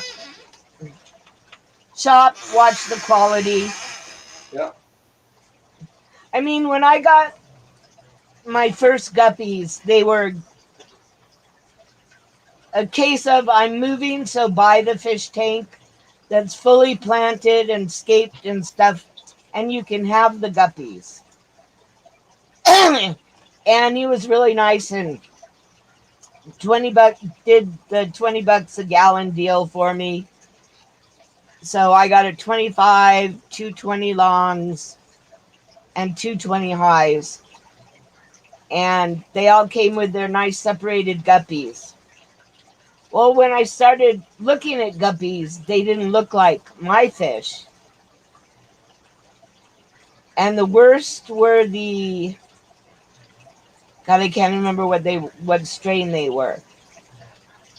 Shop, watch the quality. Yeah. I mean, when I got my first guppies, they were a case of I'm moving, so buy the fish tank that's fully planted and scaped and stuff, and you can have the guppies. And he was really nice and 20 bucks did the $20 a gallon deal for me. So I got a 25, 220 longs, and 220 highs. And they all came with their nice separated guppies. Well, when I started looking at guppies, they didn't look like my fish. And the worst were God, I can't remember what strain they were.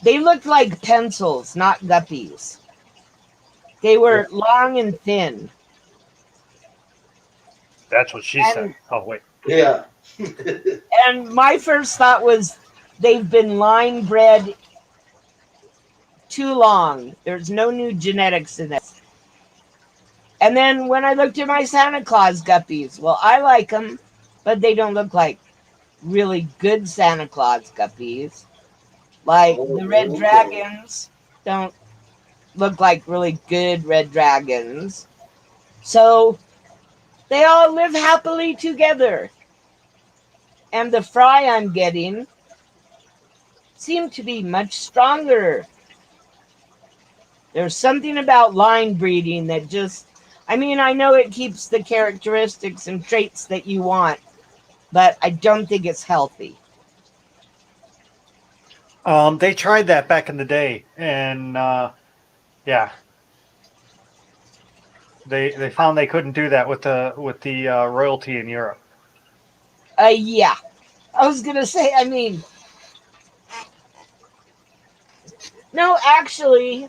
They looked like pencils, not guppies. They were long and thin. That's what she said. And Oh wait. Yeah. and my first thought was they've been line bred too long. There's no new genetics in this. And then when I looked at my Santa Claus guppies, well, I like them, but they don't look like really good Santa Claus guppies. Like the red dragons don't look like really good red dragons. So They all live happily together. And the fry I'm getting seem to be much stronger. There's something about line breeding that just, I mean, I know it keeps the characteristics and traits that you want, but I don't think it's healthy. They tried that back in the day, and yeah, they found they couldn't do that with the royalty in Europe. Yeah. I was going to say, I mean, no, actually,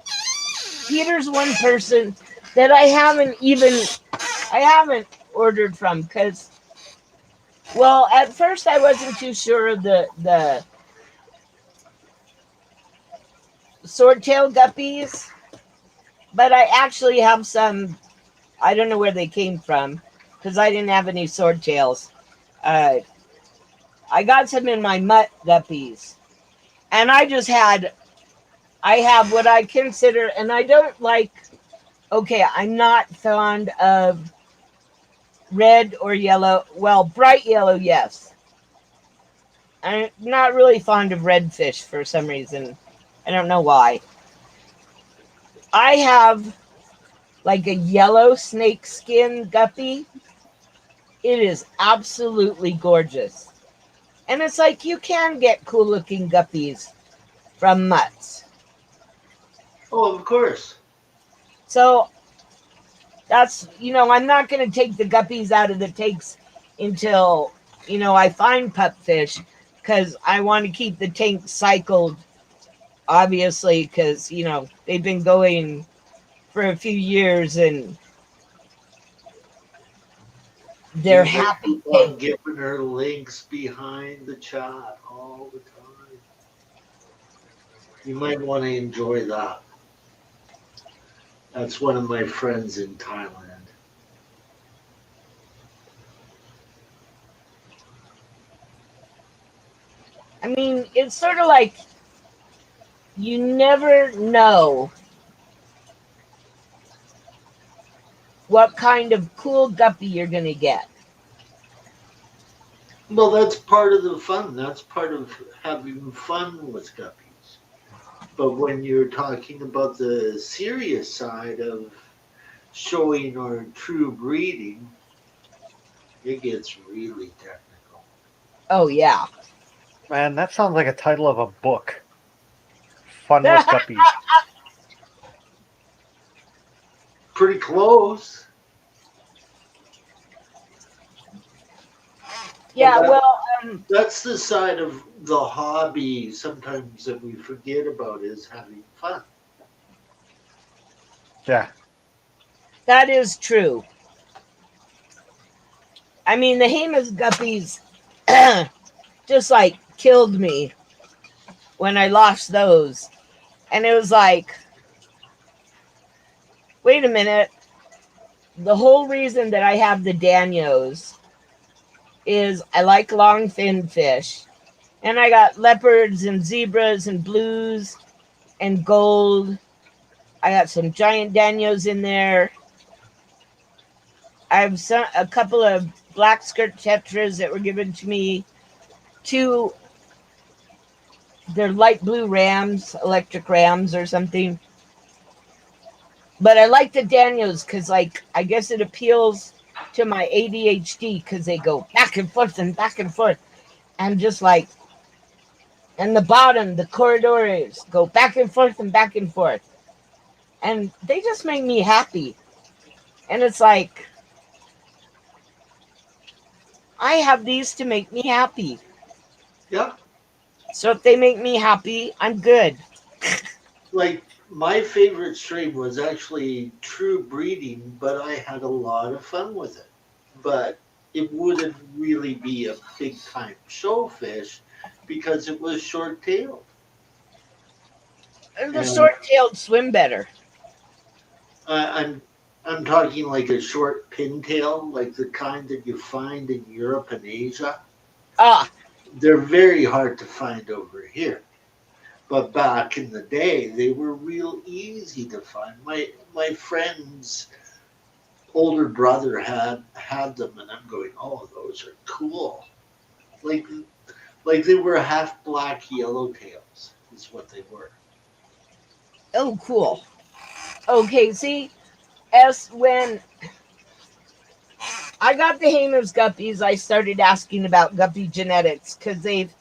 Peter's one person that I haven't ordered from because, well, at first I wasn't too sure of the swordtail guppies, but I actually have some. I don't know where they came from because I didn't have any swordtails. Uh, I got some in my mutt guppies, and I have what I consider, and I don't like. Okay, I'm not fond of red or yellow. Well, bright yellow, yes. I'm not really fond of redfish for some reason. I don't know why. I have like a yellow snake skin guppy. It is absolutely gorgeous. And it's like you can get cool looking guppies from mutts. Oh, of course. So that's, I'm not going to take the guppies out of the tanks until, I find pupfish because I want to keep the tank cycled, obviously, because, they've been going for a few years and they're You might happy keep on tank. giving her links behind the chat all the time. You might want to enjoy that. That's one of my friends in Thailand. I mean, it's sort of like you never know what kind of cool guppy you're going to get. Well, that's part of the fun. That's part of having fun with guppies. But when you're talking about the serious side of showing or true breeding, it gets really technical. Oh, yeah. Man, that sounds like a title of a book. Fun with guppies. Pretty close. Yeah, But well, that's the side of the hobby sometimes that we forget about is having fun. Yeah. that is true. I mean, the Hamas guppies just like killed me when I lost those. And it was like, wait a minute. The whole reason that I have the Danios is I like long fin fish. And I got leopards and zebras and blues and gold. I got some giant Danios in there. I have a couple of black skirt tetras that were given to me. Two, they're light blue rams, electric rams or something. But I like the Daniels because, like, I guess it appeals to my ADHD because they go back and forth and back and forth. And just like, and the bottom, the corridors go back and forth and back and forth. And they just make me happy. And it's like, I have these to make me happy. Yep. So if they make me happy, I'm good. Like my favorite stream was actually true breeding, but I had a lot of fun with it. But it wouldn't really be a big time showfish because it was short tailed. And the And short tailed swim better. I'm talking like a short pintail, like the kind that you find in Europe and Asia. Ah, They're very hard to find over here. But back in the day, they were real easy to find. My friends older brother had them, and I'm going, oh, those are cool. Like they were half black yellowtails is what they were. Oh, cool. Okay, see, as when I got the Hamer's guppies, I started asking about guppy genetics because they've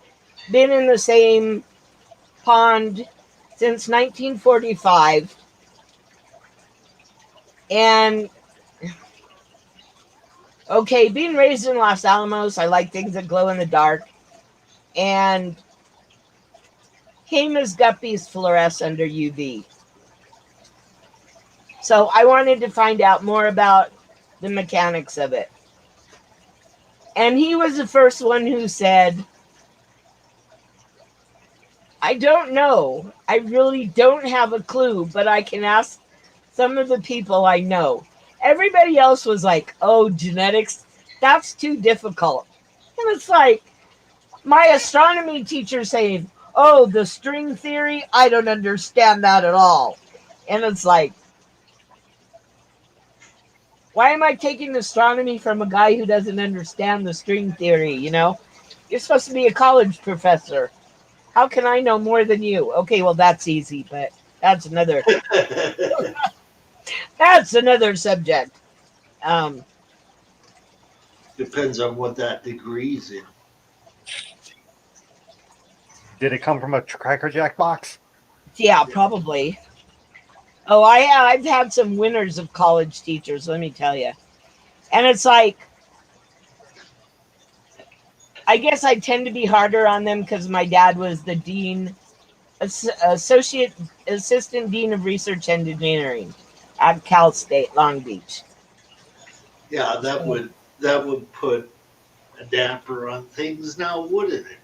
been in the same pond since 1945. And okay, being raised in Los Alamos, I like things that glow in the dark. And Hamer's guppies fluoresce under UV. So I wanted to find out more about the mechanics of it. And he was the first one who said, I don't know. I really don't have a clue, but I can ask some of the people I know. Everybody else was like, oh, genetics, that's too difficult. And it's like my astronomy teacher saying, oh, the string theory, I don't understand that at all. And it's like, why am I taking astronomy from a guy who doesn't understand the string theory, you know? You're supposed to be a college professor. How can I know more than you? Okay, well that's easy, but that's another subject. Um, Depends on what that degree's in. Did it come from a Cracker Jack box? yeah, probably. Oh, I've had some winners of college teachers, let me tell you. And it's like, I guess I tend to be harder on them because my dad was the dean, associate assistant dean of research and engineering at Cal State Long Beach. Yeah, So, that would put a damper on things now, wouldn't it?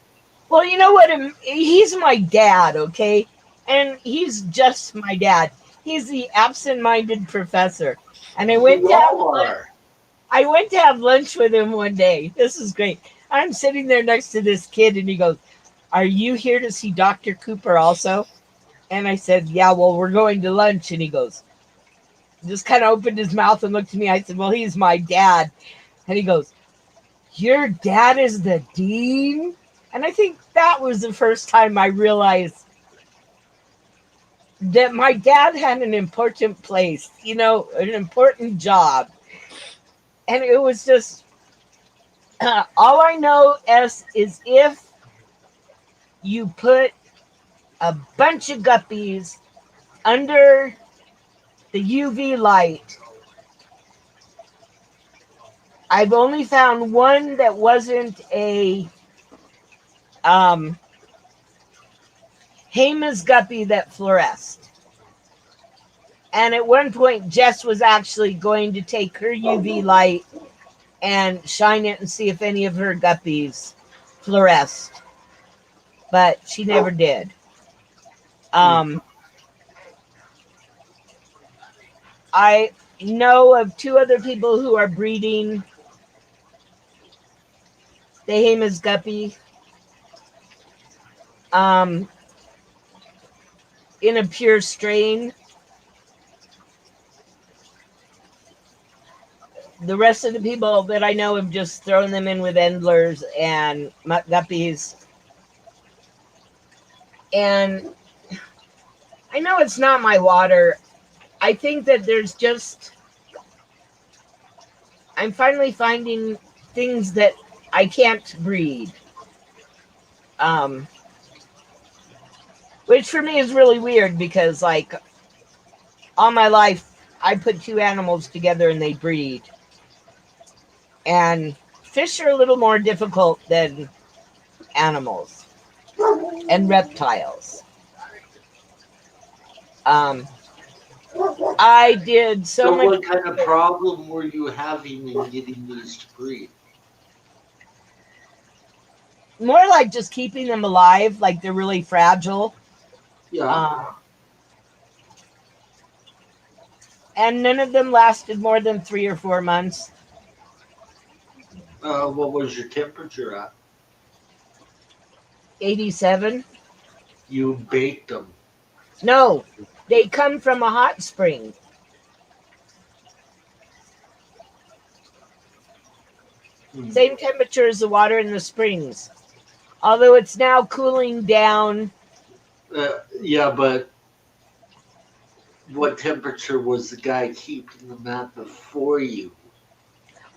well, you know what? He's my dad, okay, and he's just my dad. He's the absent-minded professor, and You all are. I went to have lunch with him one day. This is great. I'm sitting there next to this kid, and he goes, "Are you here to see Dr. Cooper also?" And I said, "Yeah, well, we're going to lunch." And he goes, just kind of opened his mouth and looked at me. I said, "Well, he's my dad." And he goes, "Your dad is the dean?" And I think that was the first time I realized that my dad had an important place, you know, an important job. And it was just, all I know is if you put a bunch of guppies under the UV light, I've only found one that wasn't a um, Hamer's guppy that fluoresced. And at one point, Jess was actually going to take her UV light and shine it and see if any of her guppies fluoresced, but she never did. Um, I know of two other people who are breeding the Hamer's guppy um, in a pure strain. The rest of the people that I know have just thrown them in with endlers and mutt guppies. And I know it's not my water. I think that there's just, I'm finally finding things that I can't breed. Um, which for me is really weird because, like, all my life, I put two animals together and they breed. And fish are a little more difficult than animals and reptiles. Um, I did so So, much what kind of problem were you having in getting these to breed? more like just keeping them alive, like they're really fragile. Yeah. Um, and none of them lasted more than 3 or 4 months. What was your temperature at? 87. You baked them. No, they come from a hot spring. Mm. Same temperature as the water in the springs. Although it's now cooling down. Yeah, but what temperature was the guy keeping them at before you?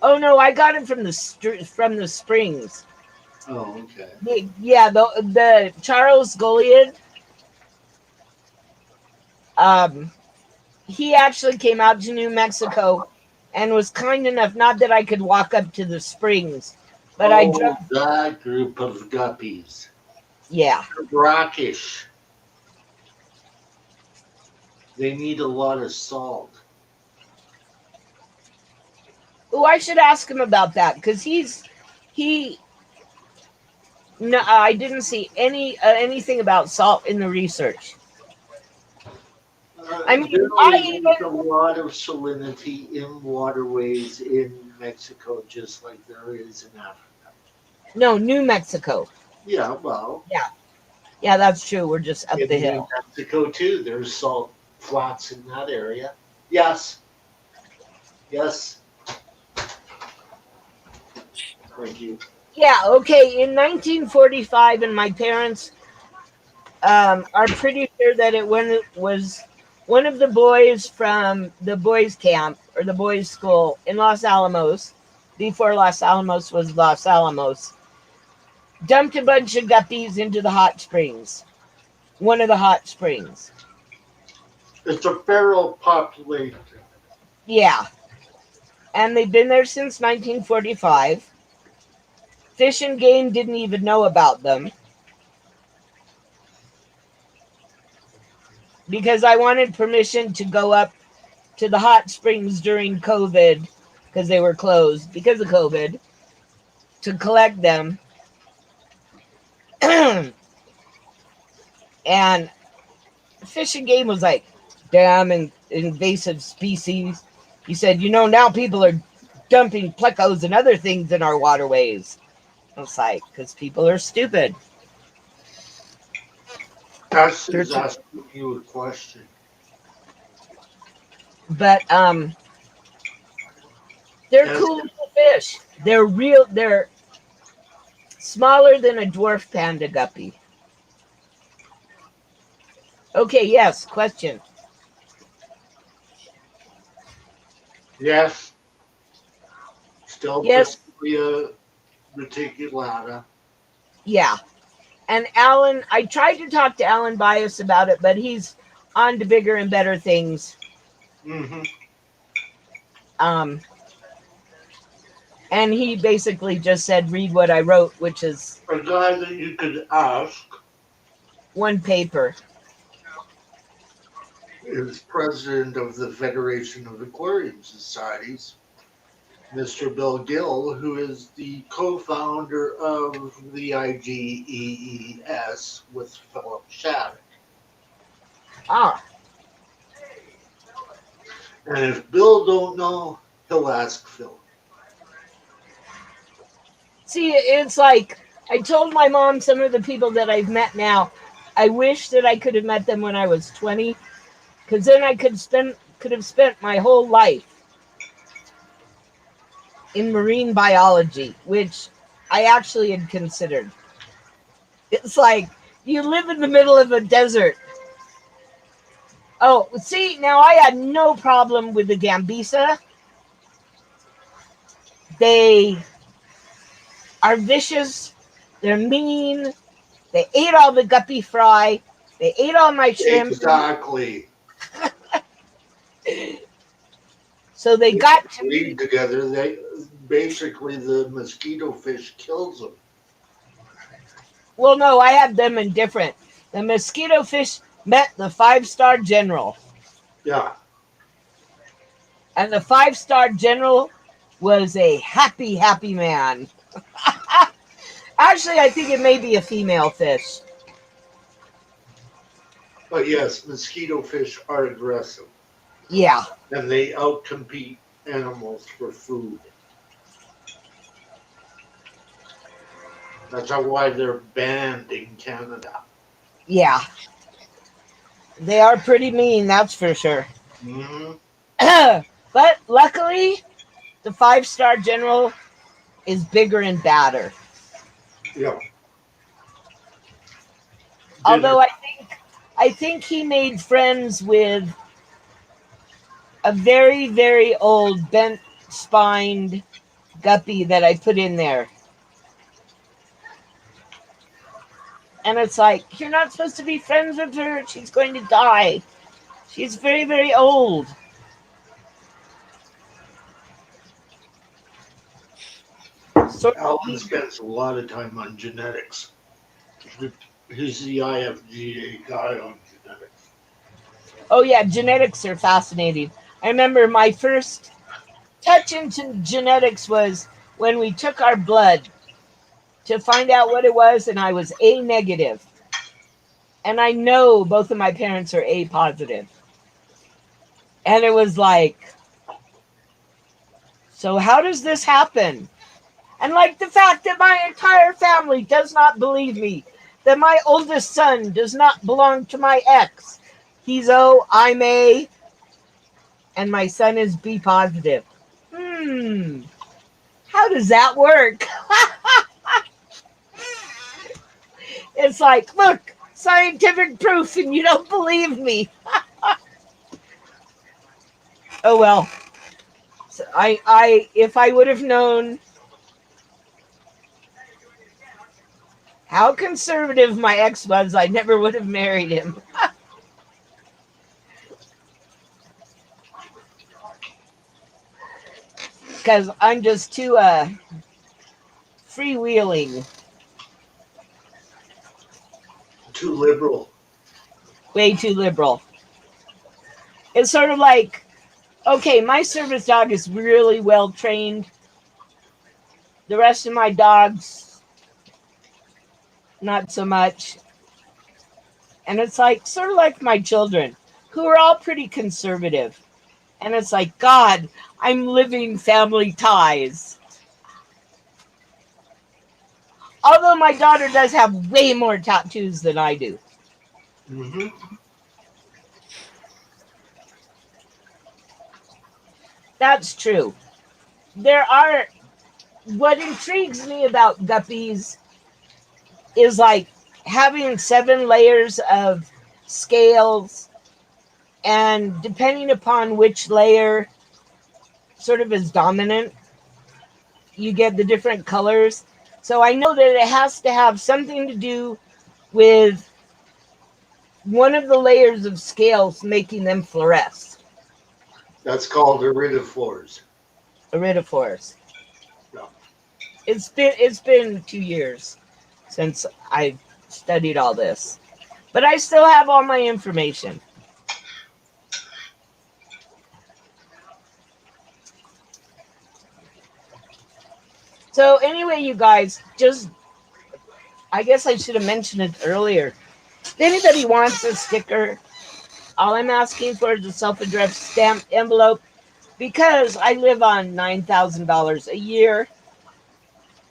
Oh no, I got it from from the springs. Oh, okay. Yeah, the Charles Goliad, um, he actually came out to New Mexico and was kind enough, not that I could walk up to the springs, but I Oh, drove. that group of guppies. Yeah. They're brackish. They need a lot of salt. Oh, I should ask him about that because he. No, I didn't see anything about salt in the research. I mean, I Generally, even there's a lot of salinity in waterways in Mexico, just like there is in Africa. no New Mexico. Yeah, well, Yeah, yeah, that's true. We're just up the in New hill. Mexico too, there's salt flats in that area. Yes, yes. Thank you. Yeah, okay. In 1945, and my parents are pretty sure that when it was one of the boys from the boys' camp or the boys' school in Los Alamos, before Los Alamos was Los Alamos, dumped a bunch of guppies into the hot springs, one of the hot springs. It's a feral population. Yeah, and they've been there since 1945. Fish and Game didn't even know about them because I wanted permission to go up to the hot springs during COVID because they were closed because of COVID to collect them. And Fish and Game was like, damn invasive species. He said, now people are dumping plecos and other things in our waterways. I was like, because people are stupid. Tess They're is t- asking you a question. But they're Yes, cool little fish. They're smaller than a dwarf panda guppy. Okay, yes, question. yes. Still Yes, Poeseewi reticulata. yeah. And Alan, I tried to talk to Alan Bias about it, but he's on to bigger and better things. Mm-hmm. Um, and he basically just said, read what I wrote, which is A guy that you could ask one paper. is president of the Federation of Aquarium Societies, Mr. Bill Gill, who is the co-founder of the IGEES with Philip Shattuck. Ah, And if Bill don't know, he'll ask Phil. see, it's like I told my mom some of the people that I've met now. I wish that I could have met them when I was 20, because then I could have spent my whole life in marine biology, which I actually had considered. It's like you live in the middle of a desert. Oh, see, now I had no problem with the Gambisa. They are vicious. They're mean. They ate all the guppy fry. They ate all my shrimp. Exactly. So they They got to breed me. together. They basically the mosquito fish kills them. Well, no, I had them in different. The mosquito fish met the 5-star general, Yeah. and the 5-star general was a happy, happy man. Actually, I think it may be a female fish. But yes, mosquito fish are aggressive Yeah, and they outcompete animals for food. That's why they're banned in Canada. yeah. They are pretty mean, that's for sure. Hmm. But luckily, the 5-star general is bigger and badder. Yeah. Although I think he made friends with a very, very old bent spined guppy that I put in there. And it's like, you're not supposed to be friends with her. She's going to die. She's very, very old. So, Alan spends a lot of time on genetics. He's the IFGA guy on genetics. oh, yeah, genetics are fascinating. I remember my first touch into genetics was when we took our blood to find out what it was, and I was A negative. And I know both of my parents are A positive. And it was like, so how does this happen? And like the fact that my entire family does not believe me, that my oldest son does not belong to my ex. He's O, I'm A, and my son is B positive. How does that work? It's like, look, scientific proof, and you don't believe me. Oh well. So if I would have known how conservative my ex was, I never would have married him. Because I'm just too freewheeling, Too liberal. way too liberal. It's sort of like, okay, my service dog is really well trained. The rest of my dogs, not so much. And it's like, sort of like my children, who are all pretty conservative. And it's like, God, I'm living family ties. Although my daughter does have way more tattoos than I do. Mm-hmm. That's true. What intrigues me about guppies is like having 7 layers of scales, and depending upon which layer sort of is dominant, you get the different colors. So I know that it has to have something to do with one of the layers of scales making them fluoresce. That's called iridophores. Iridophores. Yeah. It's been 2 years since I studied all this, but I still have all my information. So anyway, you guys, just I guess I should have mentioned it earlier. If anybody wants a sticker, all I'm asking for is a self-addressed stamped envelope, because I live on $9,000 a year,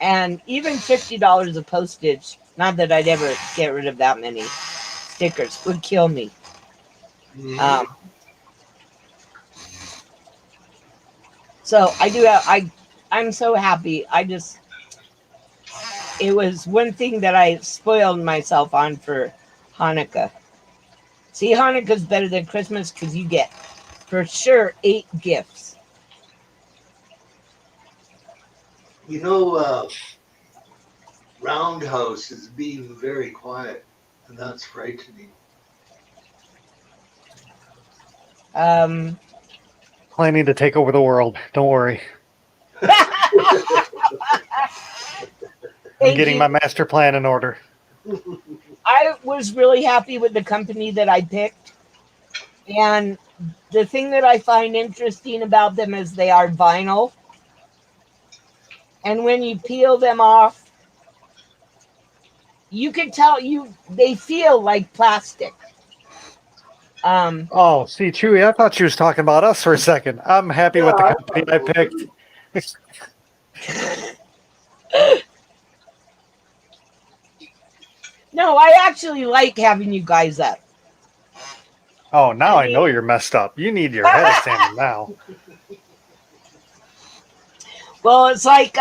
and even $50 of postage. Not that I'd ever get rid of that many stickers, would kill me. Mm-hmm. Um, so I do have, I'm so happy. It was one thing that I spoiled myself on for Hanukkah. See, Hanukkah's better than Christmas because you get for sure 8 gifts. You know, Roundhouse is being very quiet, and that's frightening. Um, Planning to take over the world. Don't worry. I'm Thank getting you. my master plan in order. I was really happy with the company that I picked. And the thing that I find interesting about them is they are vinyl. And when you peel them off, you can tell they feel like plastic. Um, Oh, see, Chewy, I thought you was talking about us for a second. I'm happy Yeah, with the I company thought I so picked. too. no, I actually like having you guys up. Oh, now I I know mean, you're messed up. You need your head examined now. well, it's like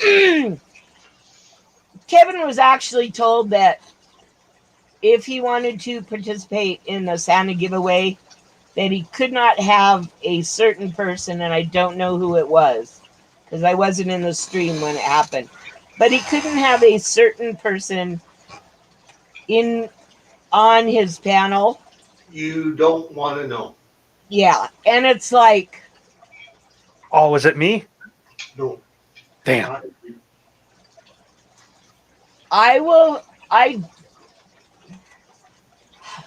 Kevin was actually told that if he wanted to participate in the Santa giveaway, that he could not have a certain person, and I don't know who it was because I wasn't in the stream when it happened. But he couldn't have a certain person in on his panel. You don't want to know. Yeah, and it's like, Oh, was it me? No. Damn. Not- I will. I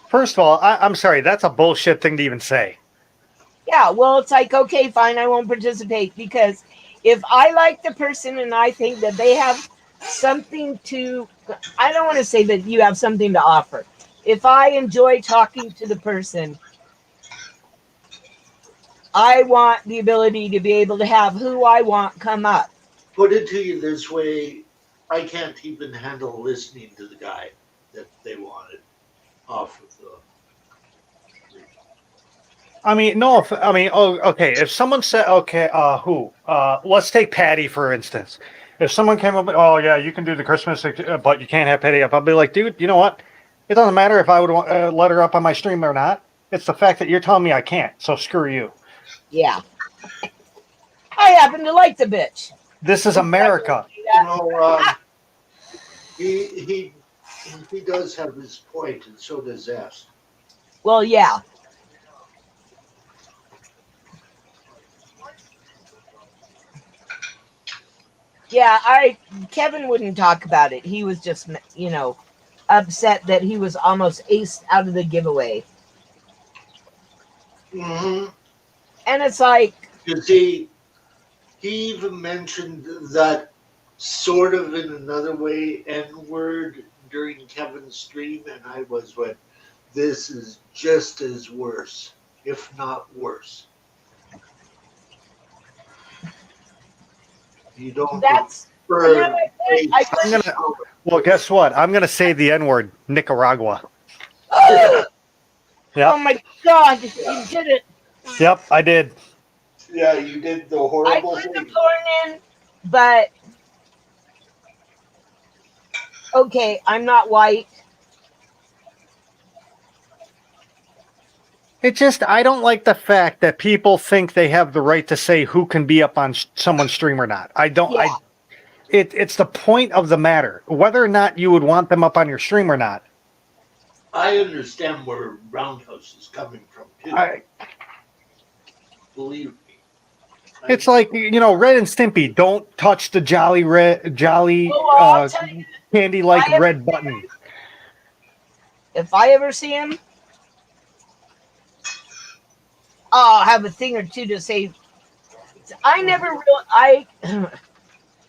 First of all, I'm sorry. That's a bullshit thing to even say. Yeah, well, it's like, okay, fine, I won't participate because if I like the person and I think that they have something to, I don't want to say that you have something to offer. If I enjoy talking to the person, I want the ability to be able to have who I want come up. Put it to you this way, I can't even handle listening to the guy that they wanted off of the. I mean, no. I mean, oh, okay. If someone said, okay, who? Let's take Patty for instance. If someone came up, oh yeah, you can do the Christmas, but you can't have Patty up. I'll be like, dude, you know what? It doesn't matter if I would let her up on my stream or not. It's the fact that you're telling me I can't. So screw you. Yeah. I happen to like the bitch. This is America. You know, he does have his point, and so does S. Well, yeah. Yeah, Kevin wouldn't talk about it. He was just, upset that he was almost aced out of the giveaway. Mm-hmm. And it's like, You see, he even mentioned that sort of in another way N-word during Kevin's stream, and I was like, this is just as worse, if not worse. You don't that's, prefer Well, guess what? I'm gonna say the N word, Nicaragua. oh Yeah. my God, you did it. Yep, I did. Yeah, you did the I horrible put the thing. porn in, but okay, I'm not white. It just, I don't like the fact that people think they have the right to say who can be up on someone's stream or not. I don't. Yeah. It's the point of the matter, whether or not you would want them up on your stream or not. I understand where Roundhouse is coming from, too. Believe me. It's like, Red and Stimpy. Don't touch the jolly I'll tell you, candy like red button. if I ever see him, I'll have a thing or two to say.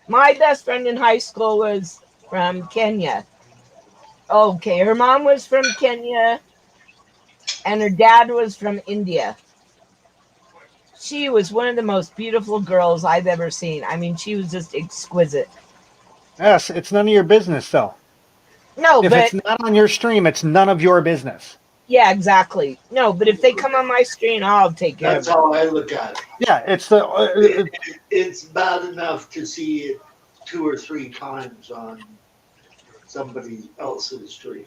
My best friend in high school was from Kenya. Okay, her mom was from Kenya and her dad was from India. She was one of the most beautiful girls I've ever seen. I mean, she was just exquisite. Yes, it's none of your business, though. No, If but it's not on your stream, it's none of your business. yeah, exactly. No, but if they come on my screen, I'll take care That's of it. how I look at it. Yeah, it's the. It's bad enough to see it 2 or 3 times on somebody else's stream.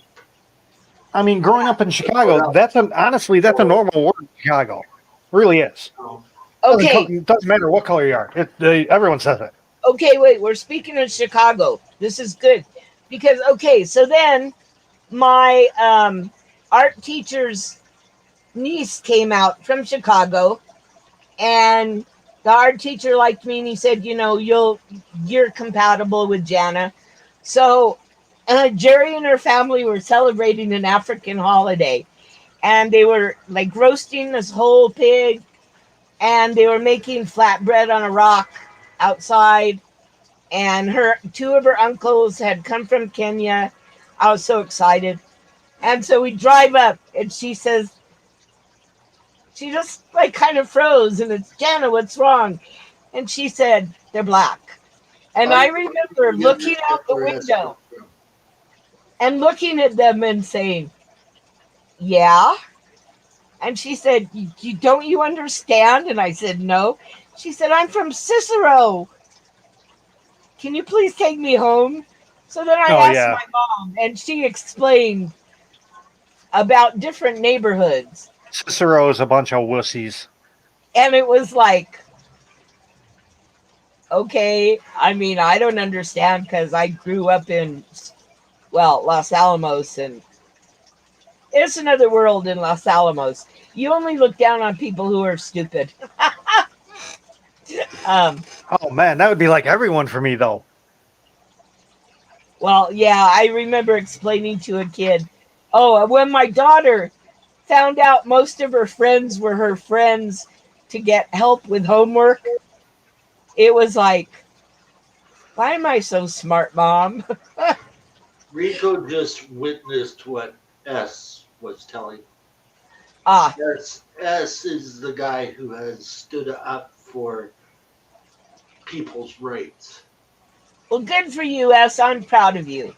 I mean, growing up in Chicago, honestly, that's a normal word in Chicago. Really is. Okay, It doesn't matter what color you are. Everyone says it. okay, wait. We're speaking of Chicago. This is good because so then my art teacher's niece came out from Chicago, and the art teacher liked me, and he said, you're compatible with Jana. So Jerry and her family were celebrating an African holiday, and they were like roasting this whole pig, and they were making flatbread on a rock outside. And two of her uncles had come from Kenya. I was so excited. And so we drive up, and she says, she just like kind of froze, and it's, Jana, what's wrong? And she said, they're black. And I remember looking out the window and looking at them and saying, yeah. And she said, don't you understand? And I said, no. She said, I'm from Cicero, can you please take me home? So then I Oh asked yeah, my mom, and she explained about different neighborhoods. Cicero's a bunch of wussies. And it was like, okay, I mean, I don't understand because I grew up in, well, Los Alamos, and it's another world in Los Alamos. You only look down on people who are stupid. um, Oh man, that would be like everyone for me though. well, yeah, I remember explaining to a kid, oh, when my daughter found out most of her friends were her friends to get help with homework, it was like, why am I so smart, Mom? Rico just witnessed what S was telling. Ah, S is the guy who has stood up for people's rights, well, good for you, S. I'm proud of you.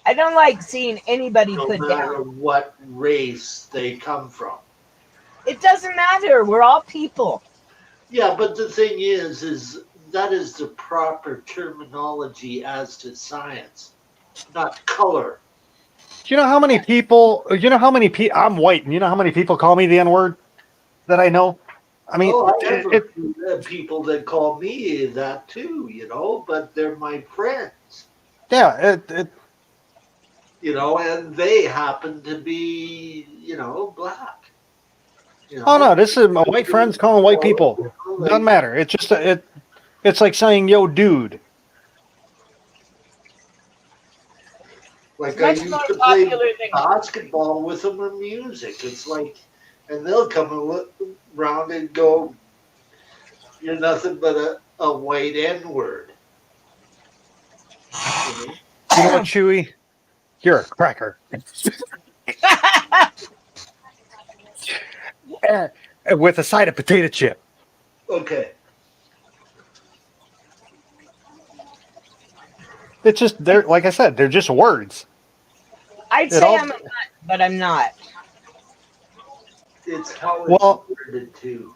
I don't like seeing anybody no put down. matter what race they come from. It doesn't matter. We're all people. Yeah, but the thing is that is the proper terminology as to science, not color. Do you know how many people? You know how many people? I'm white, and you know how many people call me the N word that I know. I mean, Oh, I have a few people that call me that too, but they're my friends, yeah, and they happen to be, black, you oh know. no, this is my white friends calling white people. Doesn't Like, matter. It's just it's like saying yo, dude. It's I much more used to play popular than. basketball with them in music. It's like, and they'll come around and go, "You're nothing but a white N word." You know? You know what, Chewy? You're a cracker. Eh, with a side of potato chip. Okay. It's just they're like I said, they're just words. I'd It say all I'm a nut, but I'm not. It's how it's well worded too.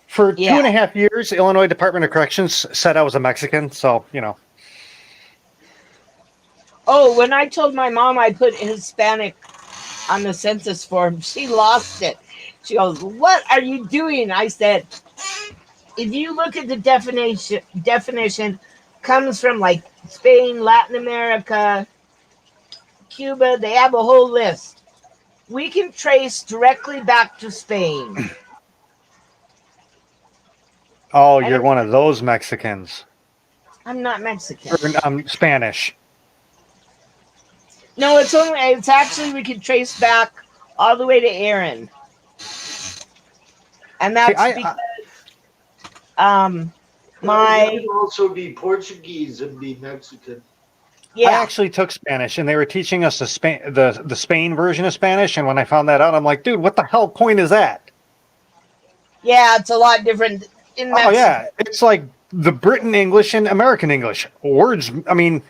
for two Yeah. and a half years, Illinois Department of Corrections said I was a Mexican. So you know, Oh, when I told my mom I put Hispanic on the census form, she lost it. She goes, "What are you doing?" I said, "If you look at the definition comes from like Spain, Latin America, Cuba. They have a whole list. We can trace directly back to Spain." oh, And you're one of those Mexicans I'm not Mexican. or Spanish. No, it's actually we can trace back all the way to Aaron, and See, that's because um You my can also be Portuguese and be Mexican. I yeah actually took Spanish, and they were teaching us the Spain version of Spanish. And when I found that out, I'm like, dude, what the hell point is that? yeah it's a lot different in Oh Mexico. yeah, it's like the Britain English and American English words. I mean,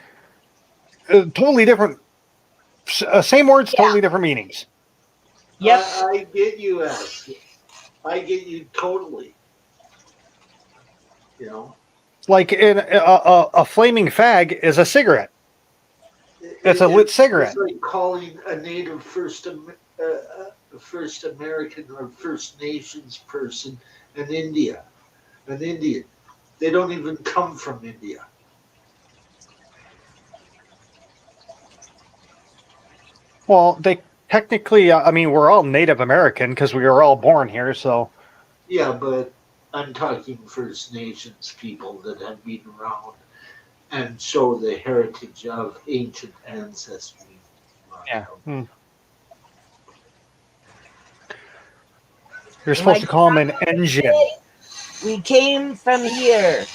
totally different. Same words, Yeah. totally different meanings. Yep. I get you, S. I get you totally. You know, Like a flaming fag is a cigarette. It's a lit it's cigarette. like calling a native First American or First Nations person an Indian. They don't even come from India. Well, they technically, I mean, we're all Native American because we were all born here. So Yeah, but I'm talking First Nations people that have been around and show the heritage of ancient ancestry. yeah, you're supposed Like to call them an engine. we came from here.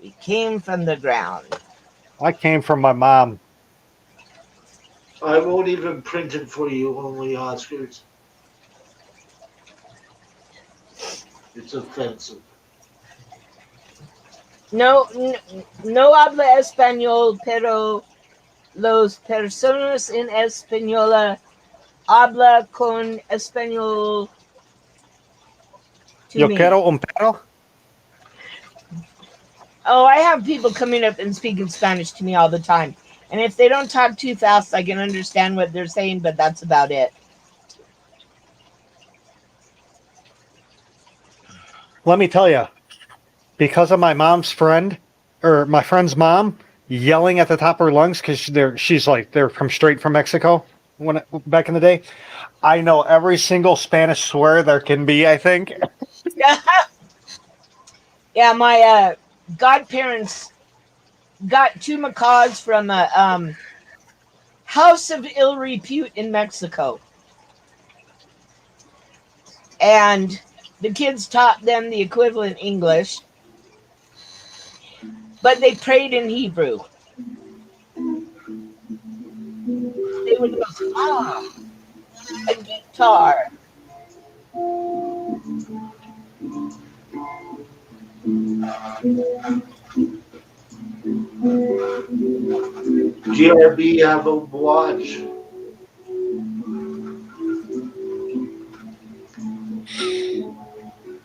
We came from the ground. I came from my mom. I won't even print it for you, only Oscars. It's offensive. No, no habla español, pero los personas en española habla con español to Yo me. quiero un perro. Oh, I have people coming up and speaking Spanish to me all the time. And if they don't talk too fast, I can understand what they're saying, but that's about it. Let me tell you, because of my mom's friend, or my friend's mom, yelling at the top of her lungs because she's like they're from straight from Mexico when back in the day. I know every single Spanish swear there can be. I think. Yeah, my godparents got two macaws from a house of ill repute in Mexico. And the kids taught them the equivalent English, but they prayed in Hebrew. They would go, a guitar. GRB have a watch.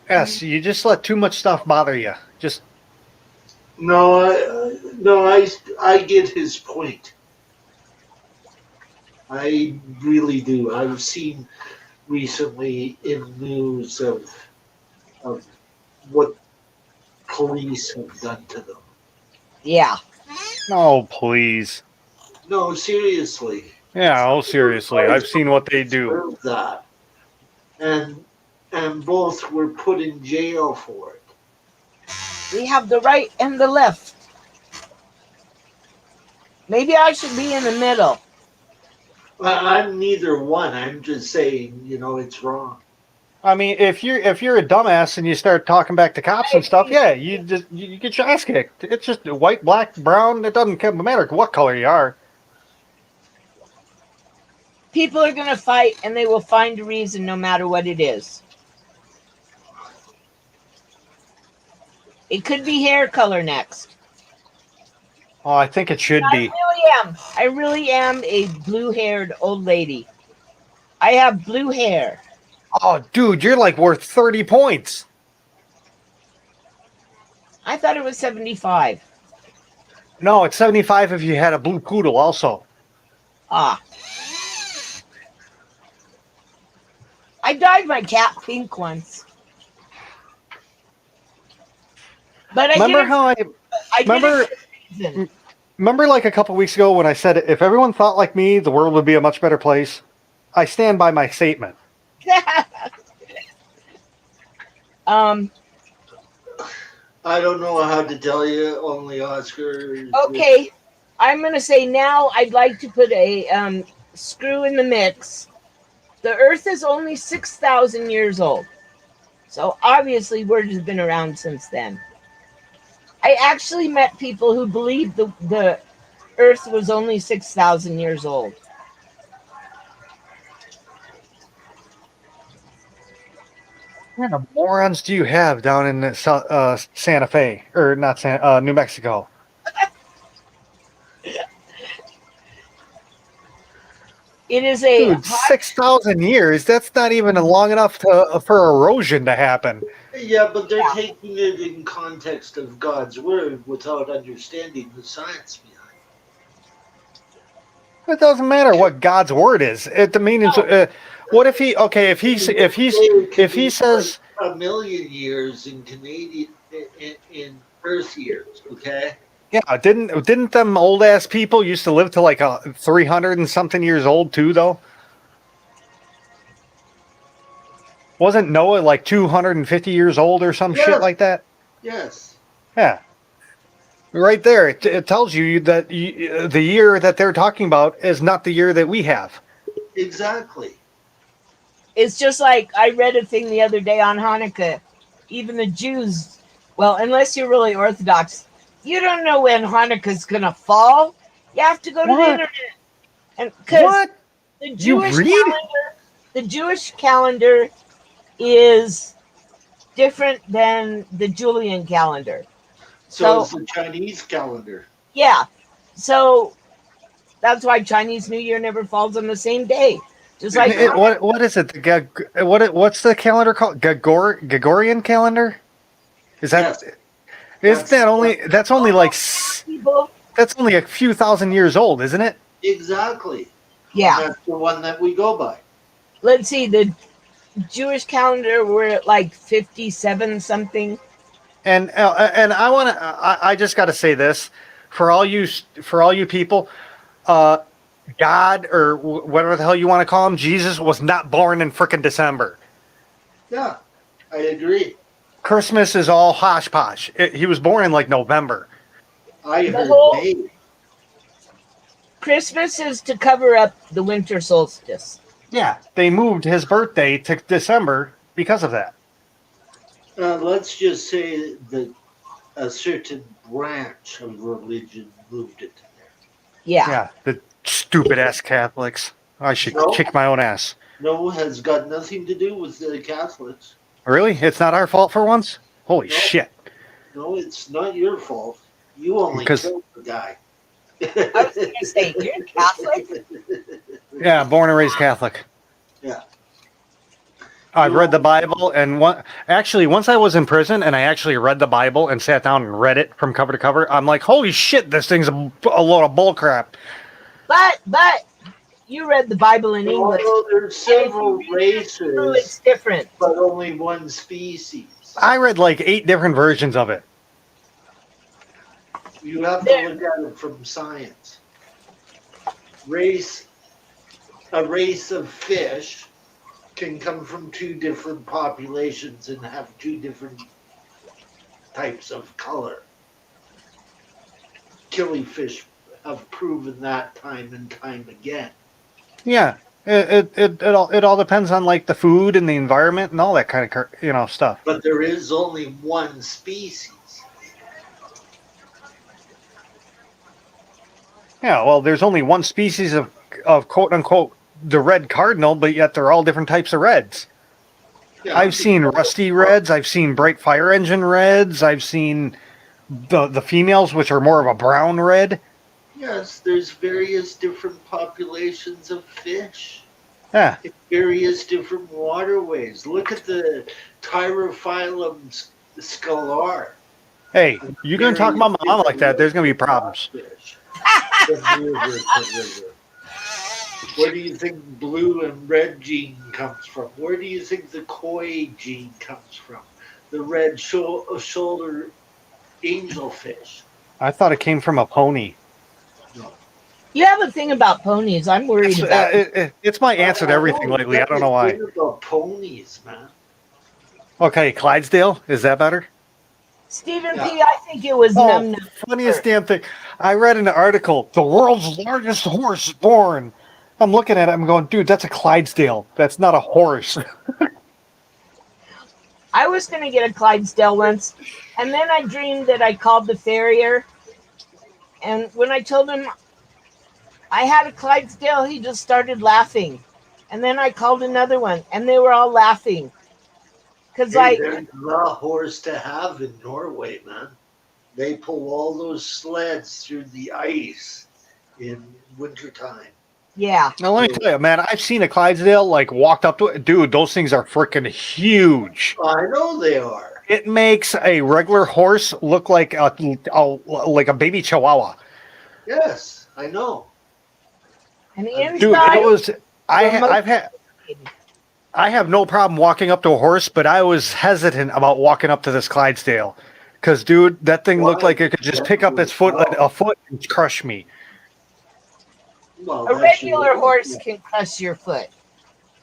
Yes, you just let too much stuff bother you. Just No, I get his point. I really do. I've seen recently in news of what police have done to them. Yeah. no, please. No, seriously. Yeah, oh seriously, I I've seen what they do. observed that, and and both were put in jail for it. We have the right and the left. Maybe I should be in the middle. I'm neither one. I'm just saying, it's wrong. I mean, if you're a dumbass and you start talking back to cops and stuff, yeah, you get your ass kicked. It's just white, black, brown. It doesn't matter what color you are. People are going to fight and they will find a reason no matter what it is. It could be hair color next. Oh, I think it should be. I really am a blue-haired old lady. I have blue hair. Oh, dude, you're like worth 30 points. I thought it was 75. No, it's 75 if you had a blue poodle also. Ah. I dyed my cat pink once. But Remember how I remember remember like a couple weeks ago when I said if everyone thought like me, the world would be a much better place? I stand by my statement. um I don't know how to tell you. Only Oscar. Okay, I'm going to say now I'd like to put a screw in the mix. The Earth is only 6,000 years old. So obviously word has been around since then. I actually met people who believed the Earth was only 6,000 years old. What kind of morons do you have down in Santa Fe? Or not New Mexico? It is a Dude, 6,000 years? That's not even long enough for erosion to happen. Yeah, but they're taking it in context of God's word without understanding the science behind It doesn't matter what God's word is. It means what if he it. if he says a million years in Canadian in Earth years, okay? yeah, didn't them old ass people used to live to like 300 and something years old too though? Wasn't Noah like 250 years old or some shit like that? Yes. Yeah. Right there, it tells you that the year that they're talking about is not the year that we have. Exactly. It's just like I read a thing the other day on Hanukkah. Even the Jews, well, unless you're really Orthodox, you don't know when Hanukkah's going to fall. You have to go to the internet. And because the Jewish calendar is different than the Julian calendar. So it's the Chinese calendar. Yeah. So that's why Chinese New Year never falls on the same day. Just like what is it? What's the calendar called? Gregorian calendar? Is that? Yes. Isn't that only? That's only like People. that's only a few thousand years old, isn't it? exactly. Yeah. That's the one that we go by. Let's see. The Jewish calendar, we're at like 57 something. And I want to. I just got to say this for all you people. Uh, God or whatever the hell you want to call him, Jesus was not born in frickin' December. Yeah, I agree. Christmas is all hosh posh. He was born in like November. I The heard whole- May. Christmas is to cover up the winter solstice. Yeah, they moved his birthday to December because of that. Let's just say that a certain branch of religion moved it to there. Yeah. Yeah, the stupid ass Catholics. I should No. kick my own ass. No, has got nothing to do with the Catholics. Really? It's not our fault for once? Holy No. shit. No, it's not your fault. You only Because- killed the guy. I was going to say, you're Catholic? Yeah, born and raised Catholic. Yeah. I've read the Bible, and once I was in prison and I actually read the Bible and sat down and read it from cover to cover, I'm like, holy shit, this thing's a load of bull crap. But you read the Bible in English. Although there's several And if you read it in Hebrew, races, it's different. but only one species. I read like 8 different versions of it. You have to look at it from science. A race of fish can come from 2 different populations and have 2 different types of color. Killifish have proven that time and time again. Yeah, it all depends on like the food and the environment and all that kind of stuff. But there is only one species. Yeah, well, there's only one species of quote unquote the red cardinal, but yet they're all different types of reds. Yeah, I've seen rusty reds. I've seen bright fire engine reds. I've seen the females, which are more of a brown red. Yes, there's various different populations of fish. Yeah. In various different waterways. Look at the Tyrophyllum scalar. Hey, you're gonna talk about my mom like that, there's gonna be problems. Fish. From river to river. Where do you think blue and red gene comes from? Where do you think the koi gene comes from? The red shoulder angelfish. I thought it came from a pony. No. You have a thing about ponies. I'm worried about it. It's my answer to everything lately. I don't know why. About ponies, man. Okay, Clydesdale, is that better? Stephen Yeah. P., I think it was Oh, Num Num. funniest damn thing. I read an article. The world's largest horse born. I'm looking at it. I'm going, dude, that's a Clydesdale. That's not a horse. I was going to get a Clydesdale once, and then I dreamed that I called the farrier. And when I told him I had a Clydesdale, he just started laughing. And then I called another one, and they were all laughing. Because They're the horse to have in Norway, man. They pull all those sleds through the ice in wintertime. yeah. Now, let me tell you, man, I've seen a Clydesdale, like, walked up to it. Dude, those things are freaking huge. I know they are. It makes a regular horse look like a baby chihuahua. Yes, I know. And the Dude, inside, it was... I have no problem walking up to a horse, but I was hesitant about walking up to this Clydesdale. Because, dude, that thing looked like it could just pick up its foot, a foot, and crush me. Well, a that's regular your- horse can crush your foot.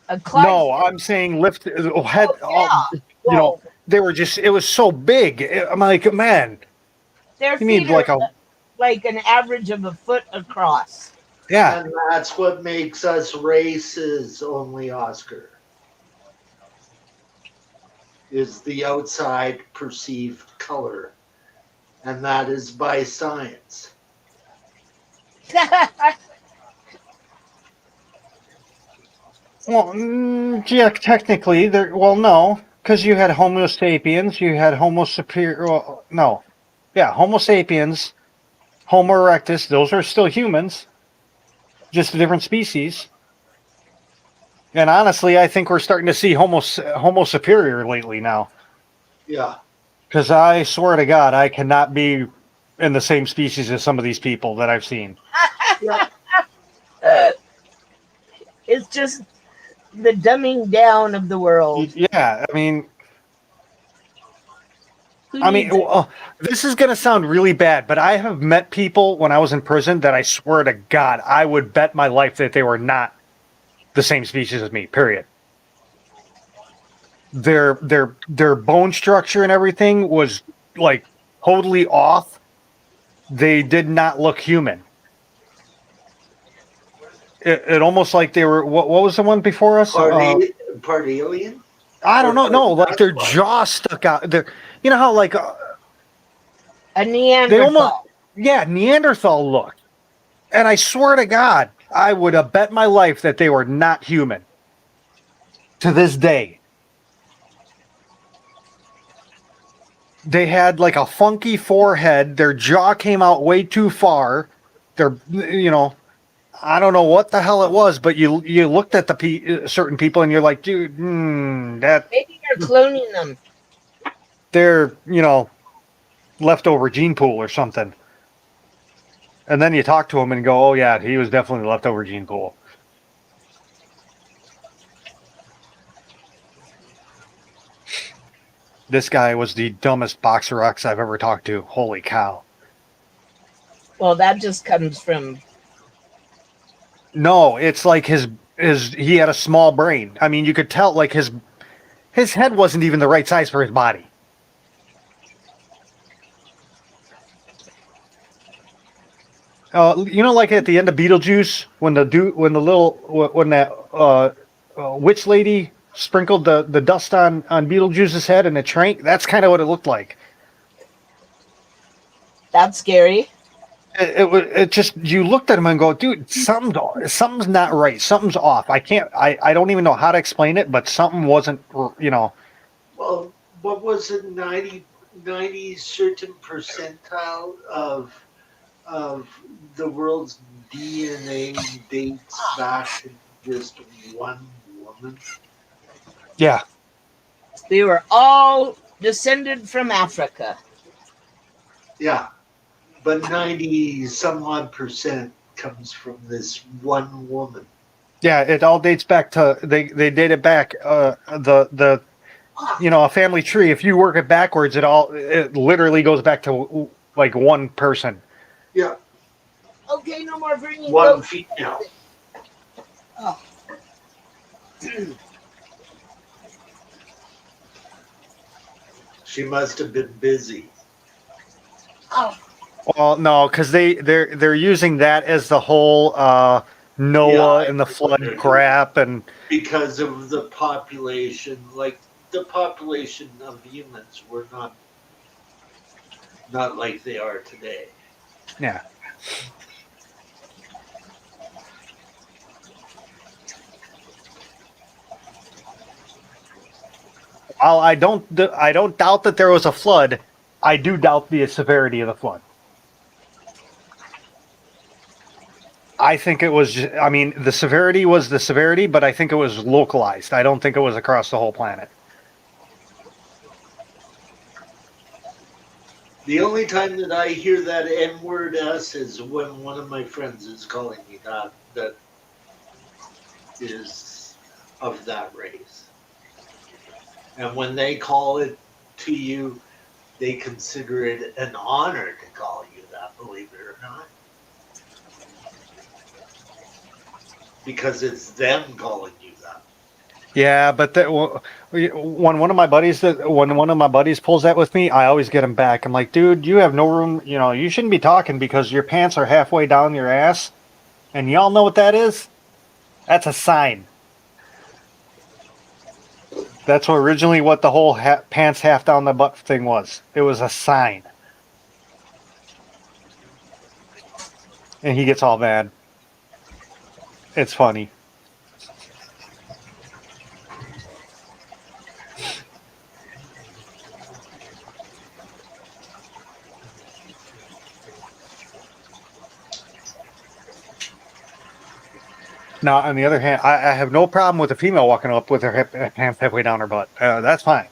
A Clydesdale, No, I'm saying lift head. yeah. You know, they were just. It was so big. I'm like, man. Their You need feet like are a. like an average of a foot across. Yeah. And that's what makes us races only, Oscar. Is the outside perceived color. And that is by science. Well, yeah, technically, there. Well, no, because you had Homo sapiens, you had Homo superior. Well, no, yeah, Homo sapiens, Homo erectus. Those are still humans, just a different species. And honestly, I think we're starting to see Homo superior lately now. Yeah. Because I swear to God, I cannot be in the same species as some of these people that I've seen. Yeah. Uh, it's just the dumbing down of the world. Yeah, Who needs it? this is going to sound really bad, but I have met people when I was in prison that I swear to God, I would bet my life that they were not the same species as me. Period. Their bone structure and everything was like totally off. They did not look human. It almost like they were. What was the one before us? Part alien I or don't know. part No, like their Sasquatch? jaw stuck out. You know how like A they almost, Neanderthal. yeah, Neanderthal look. And I swear to God, I would have bet my life that they were not human. To this day, they had like a funky forehead. Their jaw came out way too far. I don't know what the hell it was, but you looked at the certain people and you're like, dude, that Maybe you're cloning them. they're leftover gene pool or something. And then you talk to him and go, oh yeah, he was definitely the leftover gene pool. This guy was the dumbest boxer X I've ever talked to. Holy cow. Well, that just comes from. No, it's like he had a small brain. I mean, you could tell like his head wasn't even the right size for his body. Like at the end of Beetlejuice, when that witch lady sprinkled the dust on Beetlejuice's head and it shrank. That's kind of what it looked like. That's scary. It just, you looked at him and go, dude, something's not right. Something's off. I don't even know how to explain it, but something wasn't. Well, what was it? 90 certain percentile of the world's DNA dates back to just one woman. Yeah. They were all descended from Africa. Yeah, but 90 some odd percent comes from this one woman. Yeah, it all dates back to they date it back the a family tree. If you work it backwards, it literally goes back to like one person. Yeah. Okay, no more bringing one goats. female. Oh. She must have been busy. Oh. Well, no, because they're using that as the whole Noah and the flood crap, and because of the population, like the population of humans were not like they are today. yeah. While I don't doubt that there was a flood, I do doubt the severity of the flood. I think it was. I mean, the severity was the severity, but I think it was localized. I don't think it was across the whole planet. The only time that I hear that N-word S is when one of my friends is calling me that is of that race. And when they call it to you, they consider it an honor to call you that, believe it or not. Because it's them calling you that. Yeah, but when one of my buddies pulls that with me, I always get him back. I'm like, dude, you have no room. You shouldn't be talking because your pants are halfway down your ass, and y'all know what that is. That's a sign. That's originally what the whole pants half down the butt thing was. It was a sign. And he gets all mad. It's funny. Now, on the other hand, I have no problem with a female walking up with her pants halfway down her butt. That's fine.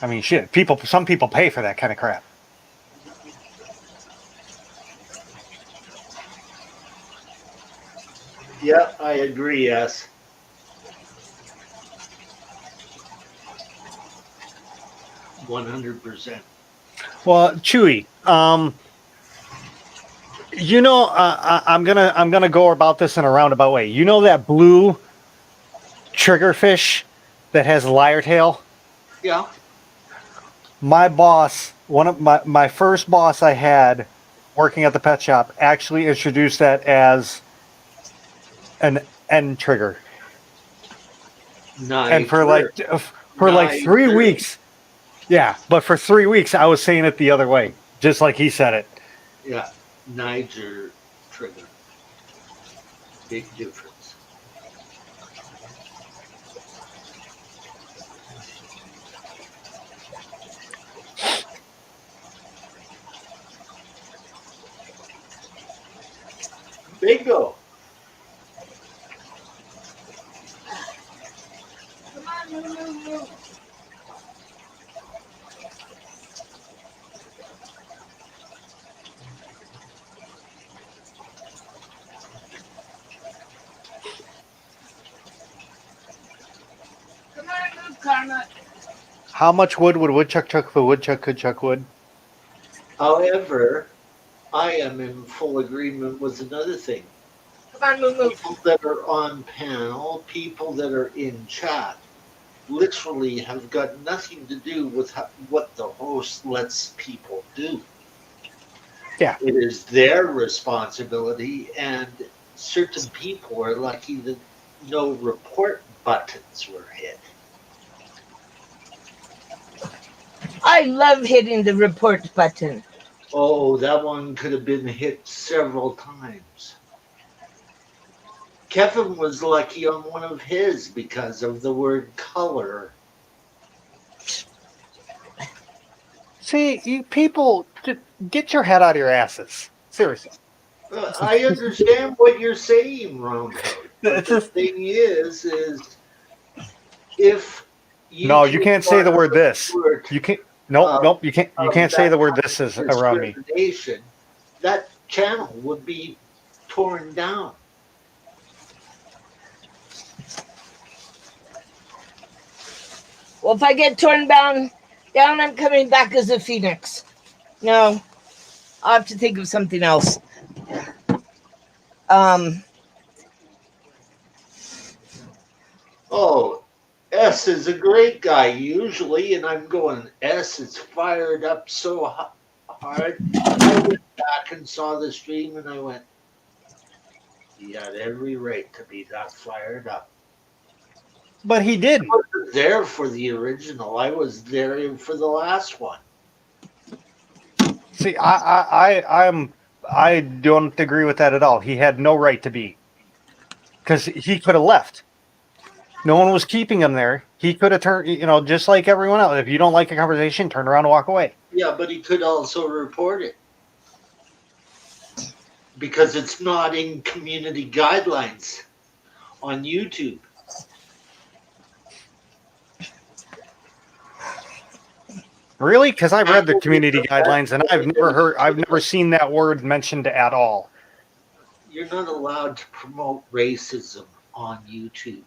I mean, shit. Some people pay for that kind of crap. Yeah, I agree. Yes. 100%. Well, Chewy, I'm gonna go about this in a roundabout way. You know that blue triggerfish that has a lyre tail? Yeah. My boss, one of my first boss I had working at the pet shop, actually introduced that as an end trigger, and Niger. for like 3 Niger. weeks, yeah. But for 3 weeks, I was saying it the other way, just like he said it. Yeah. Niger trigger. Big difference. Bingo. Come on, move, move, move. Come on, move, Karma. How much wood would a woodchuck chuck if a woodchuck could chuck wood? However, I am in full agreement with another thing. Come on, move, move. People that are on panel, people that are in chat, literally have got nothing to do with what the host lets people do. Yeah. It is their responsibility, and certain people are lucky that no report buttons were hit. I love hitting the report button. Oh, that one could have been hit several times. Kevin was lucky on one of his because of the word color. See, you people, get your head out of your asses. Seriously. I understand what you're saying, Roundhouse, but It's the just, thing is if no, you YouTube can't say the wanted word to this. report You can't. Nope, nope. You can't say that the word kind this is of around me. discrimination, that channel would be torn down. Well, if I get torn down, I'm coming back as a phoenix. No, I'll have to think of something else. Um, Oh, S is a great guy usually, and I'm going, S is fired up so hard. I went back and saw the stream and I went, he had every right to be that fired up. But he I didn't. wasn't there for the original. I was there for the last one. See, I don't agree with that at all. He had no right to be, because he could have left. No one was keeping him there. He could have turned, just like everyone else. If you don't like a conversation, turn around and walk away. Yeah, but he could also report it because it's not in community guidelines on YouTube. Really? Because I've read the Channel with community the best guidelines, and I've never seen that word mentioned at all. You're not allowed to promote racism on YouTube.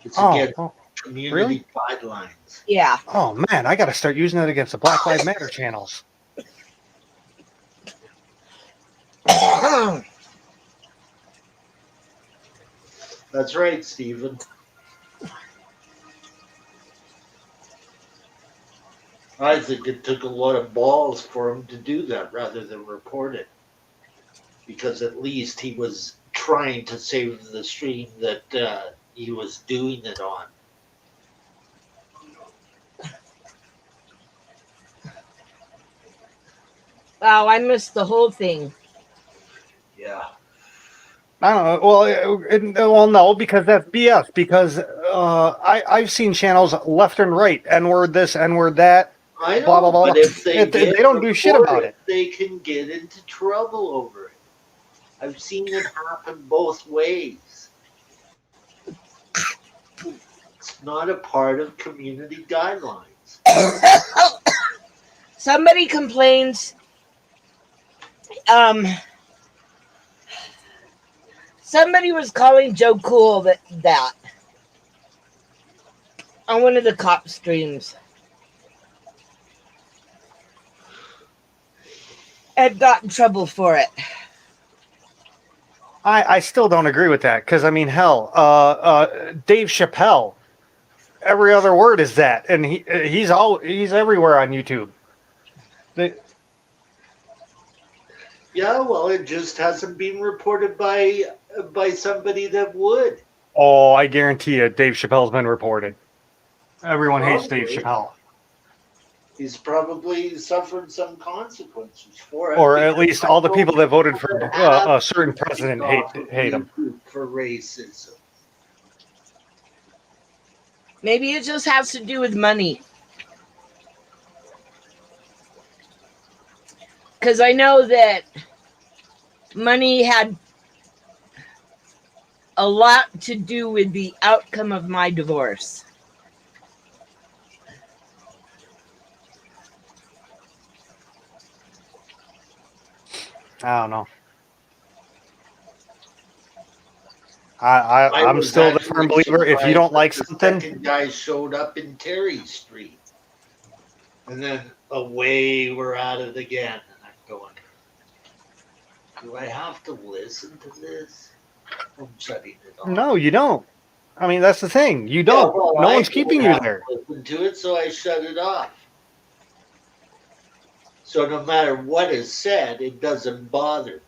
It's against Oh, really? community guidelines. yeah. Oh man, I got to start using that against the Black Lives Matter channels. That's right, Stephen. I think it took a lot of balls for him to do that rather than report it. Because at least he was trying to save the stream that he was doing it on. Wow, I missed the whole thing. Yeah. I don't know. Well, no, because that's BS. Because I've seen channels left and right, N-word this, N-word that, I know, blah blah blah. but if they They get don't do shit about reported, it. they can get into trouble over it. I've seen it happen both ways. It's not a part of community guidelines. Somebody complains. Somebody was calling Joe Cool that on one of the cop streams. And got in trouble for it. I still don't agree with that because, I mean, hell, Dave Chappelle, every other word is that, and he's everywhere on YouTube. Yeah, well, it just hasn't been reported by somebody that would. Oh, I guarantee you, Dave Chappelle's been reported. Everyone hates Dave Probably. Chappelle. He's probably suffered some consequences for it. Or at least all the people that voted for a certain Absolutely president off hate him. YouTube for racism. Maybe it just has to do with money. Because I know that money had a lot to do with the outcome of my divorce. I don't know. I'm still the firm believer. If you don't like something, the second guy showed up in Terry Street, and then away we're at it again. And I'm going, do I have to listen to this? I'm shutting it off. No, you don't. I mean, that's the thing. You don't. Yeah, well, no I one's keeping you have there. to listen to it, so I shut it off. So no matter what is said, it doesn't bother me.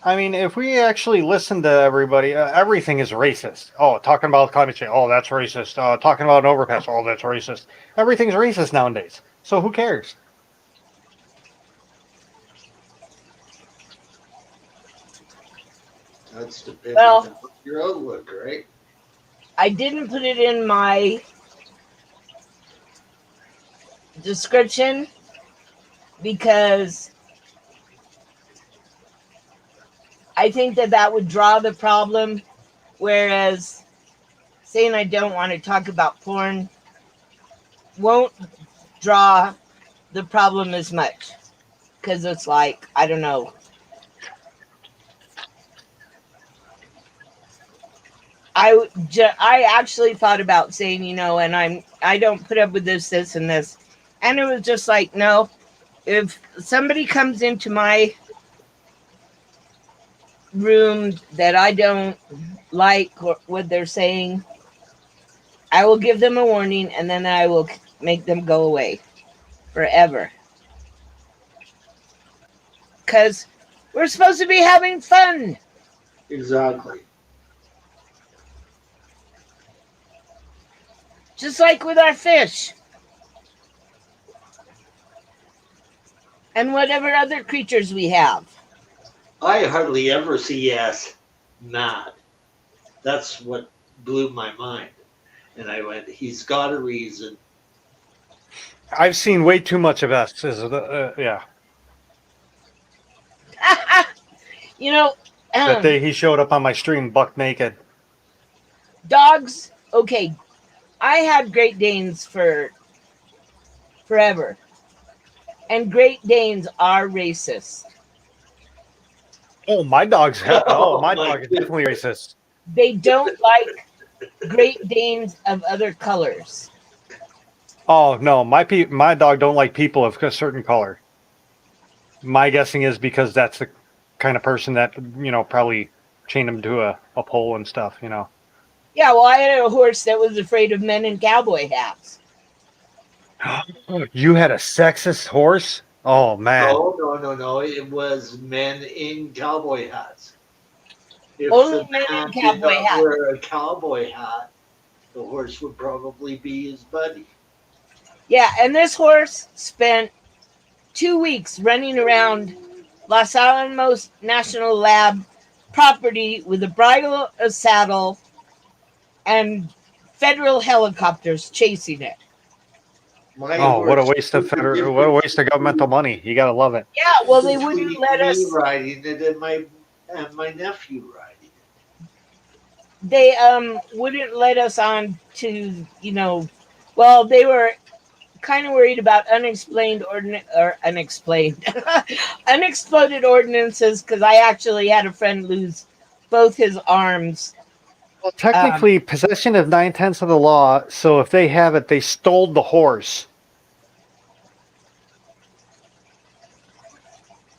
I mean, if we actually listen to everybody, everything is racist. Oh, talking about climate change. Oh, that's racist. Talking about an overpass. Oh, that's racist. Everything's racist nowadays. So who cares? That's depending on your outlook, right? I didn't put it in my description because I think that would draw the problem, whereas saying I don't want to talk about porn won't draw the problem as much, because it's like, I don't know. I actually thought about saying, and I don't put up with this, and this, and it was just like, no, if somebody comes into my room that I don't like what they're saying, I will give them a warning, and then I will make them go away forever. Because we're supposed to be having fun. Exactly. Just like with our fish. And whatever other creatures we have. I hardly ever see S mad. That's what blew my mind. And I went, he's got a reason. I've seen way too much of S. Yeah. That day he showed up on my stream buck naked. Dogs, okay. I had Great Danes for forever. And Great Danes are racist. Oh, my dog's my dog is definitely racist. They don't like Great Danes of other colors. Oh no, my dog don't like people of a certain color. My guessing is because that's the kind of person that probably chained him to a pole and stuff. Yeah, well, I had a horse that was afraid of men in cowboy hats. You had a sexist horse? Oh man! No. It was men in cowboy hats. If Only the men man in cowboy did not hats. wear a cowboy hat, the horse would probably be his buddy. Yeah, and this horse spent 2 weeks running around Los Alamos National Lab property with a bridle, a saddle, and federal helicopters chasing it. My what a horse waste of governmental money. You gotta love it. Yeah, well, they wouldn't let me us. riding it and my nephew riding they wouldn't let us on to, well, they were kind of worried about unexplained or unexplained unexploded ordinances, because I actually had a friend lose both his arms. Well, um technically, possession of 9/10 of the law. So if they have it, they stole the horse.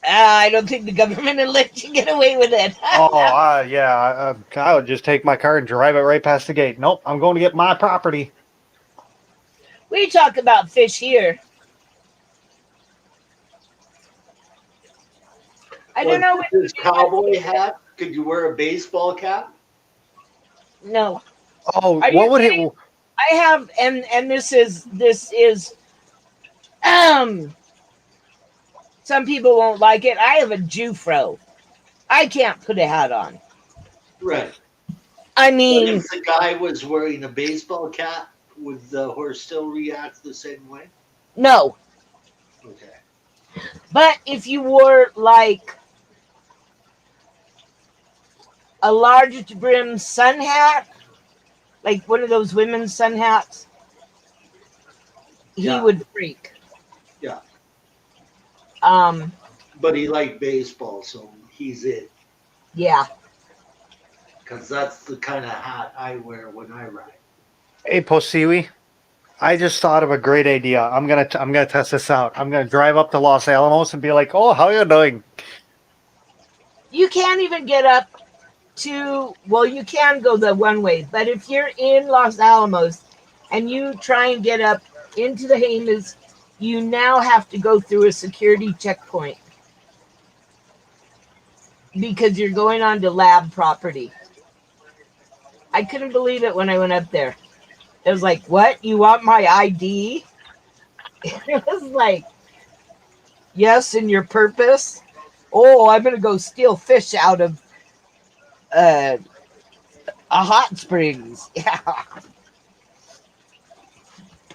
I don't think the government will let you get away with it. Oh, yeah. I would just take my car and drive it right past the gate. Nope, I'm going to get my property. We talk about fish here. I don't Was know what his you do with cowboy fish. hat? Could you wear a baseball cap? No. Oh, Are you what would it? kidding? I have, and this is um some people won't like it. I have a Jufro. I can't put a hat on. Right. I But if mean, the guy was wearing a baseball cap, would the horse still react the same way? no. Okay. But if you wore like a large brim sun hat, like one of those women's sun hats, he Yeah. would freak. Yeah. Um, But he liked baseball, so he's it. yeah. Because that's the kind of hat I wear when I ride. Hey, Poeseewi, I just thought of a great idea. I'm gonna test this out. I'm gonna drive up to Los Alamos and be like, "Oh, how you doing?" You can't even get up to, well, you can go the one way, but if you're in Los Alamos and you try and get up into the Jemez, you now have to go through a security checkpoint because you're going onto lab property. I couldn't believe it when I went up there. It was like, what? You want my ID? It was like, yes, and your purpose? Oh, I'm going to go steal fish out of uh, a hot springs. Yeah.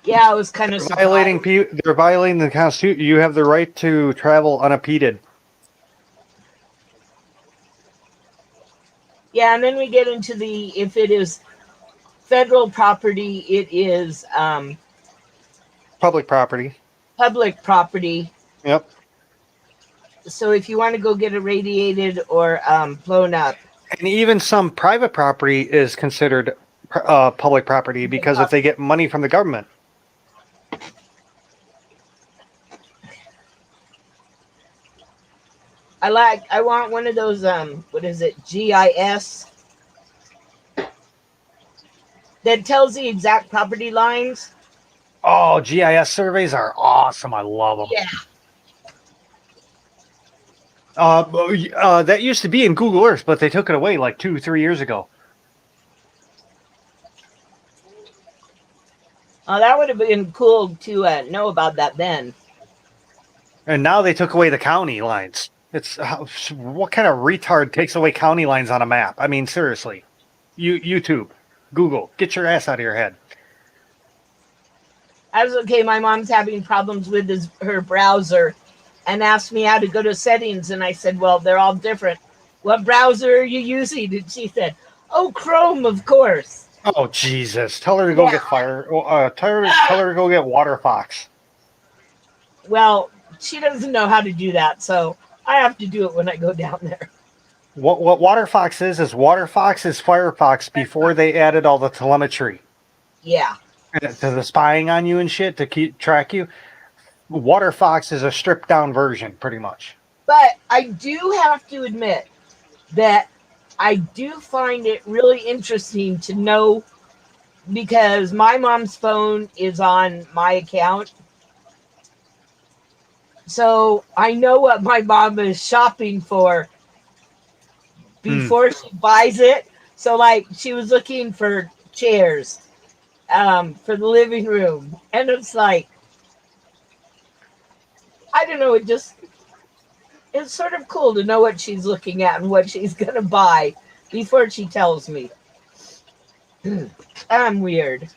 Yeah, I was kind of surprised. They're violating the Constitution. You have the right to travel unimpeded. Yeah, and then we get into the, if it is federal property, it is Public property. public property. Yep. So if you want to go get irradiated or blown up, And even some private property is considered public property because if they get money from the government. I want one of those what is it, GIS, that tells the exact property lines. Oh, GIS surveys are awesome. I love them. Yeah. That used to be in Google Earth, but they took it away like 2-3 years ago. Oh, that would have been cool to know about that then. And now they took away the county lines. What kind of retard takes away county lines on a map? I mean, seriously. YouTube, Google, get your ass out of your head. I was okay. My mom's having problems with her browser and asked me how to go to settings. And I said, well, they're all different. What browser are you using? And she said, oh, Chrome, of course. Oh, Jesus. Tell her to go get tell her to go get Waterfox. Well, she doesn't know how to do that. So I have to do it when I go down there. What Waterfox is Waterfox is Firefox before they added all the telemetry. Yeah. To the spying on you and shit to keep track you. Waterfox is a stripped down version, pretty much. But I do have to admit that I do find it really interesting to know, because my mom's phone is on my account. So I know what my mom is shopping for before she buys it. So, like, she was looking for chairs for the living room. And it's like, I don't know, it's sort of cool to know what she's looking at and what she's going to buy before she tells me. I'm weird.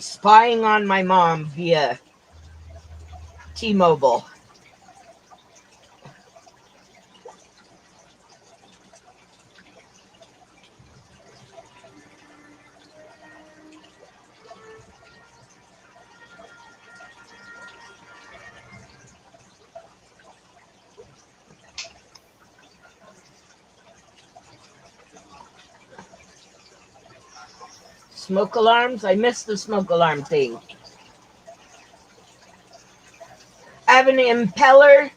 Spying on my mom via T-Mobile. Smoke alarms? I missed the smoke alarm thing. I have an impeller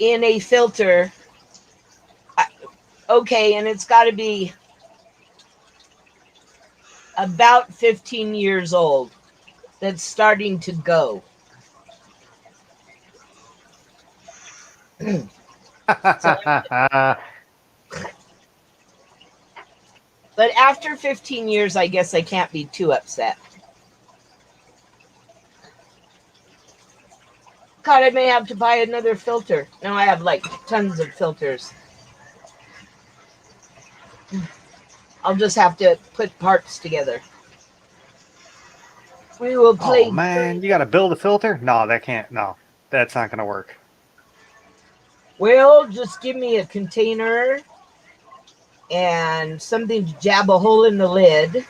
in a filter. Okay, and it's got to be about 15 years old. That's starting to go. So, but after 15 years, I guess I can't be too upset. God, I may have to buy another filter. Now I have like tons of filters. I'll just have to put parts together. We will play. Oh man, you got to build a filter? No, that can't. No, that's not going to work. Well, just give me a container and something to jab a hole in the lid.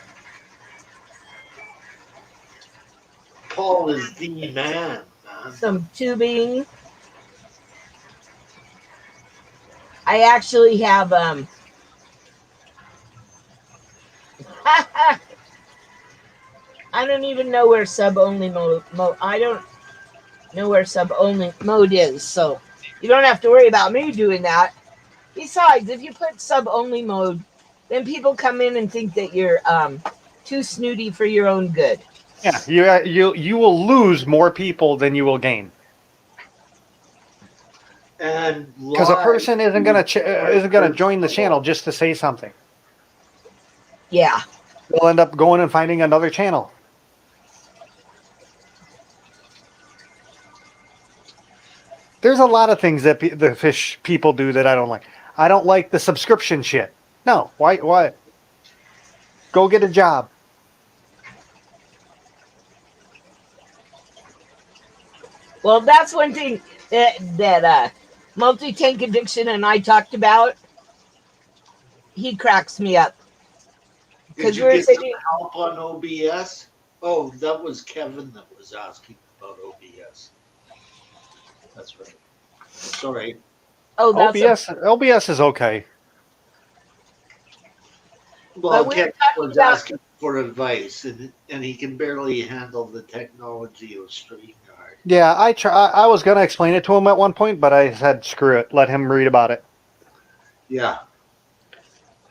Paul is the man. Some tubing. I actually have I don't even know where sub only mode. I don't know where sub only mode is, so you don't have to worry about me doing that. Besides, if you put sub only mode, then people come in and think that you're too snooty for your own good. Yeah, you will lose more people than you will gain. And Because a person isn't gonna join the channel just to say something. Yeah. They'll end up going and finding another channel. There's a lot of things that the fish people do that I don't like. I don't like the subscription shit. No, why? Why? Go get a job. Well, that's one thing that multi-tank addiction and I talked about. He cracks me up. Did you get some help on OBS? Oh, that was Kevin that was asking about OBS. That's right. Sorry. Oh, that's OBS is okay. Well, Kevin was asking for advice, and he can barely handle the technology of StreamYard. Yeah, I was gonna explain it to him at one point, but I said screw it. Let him read about it. Yeah.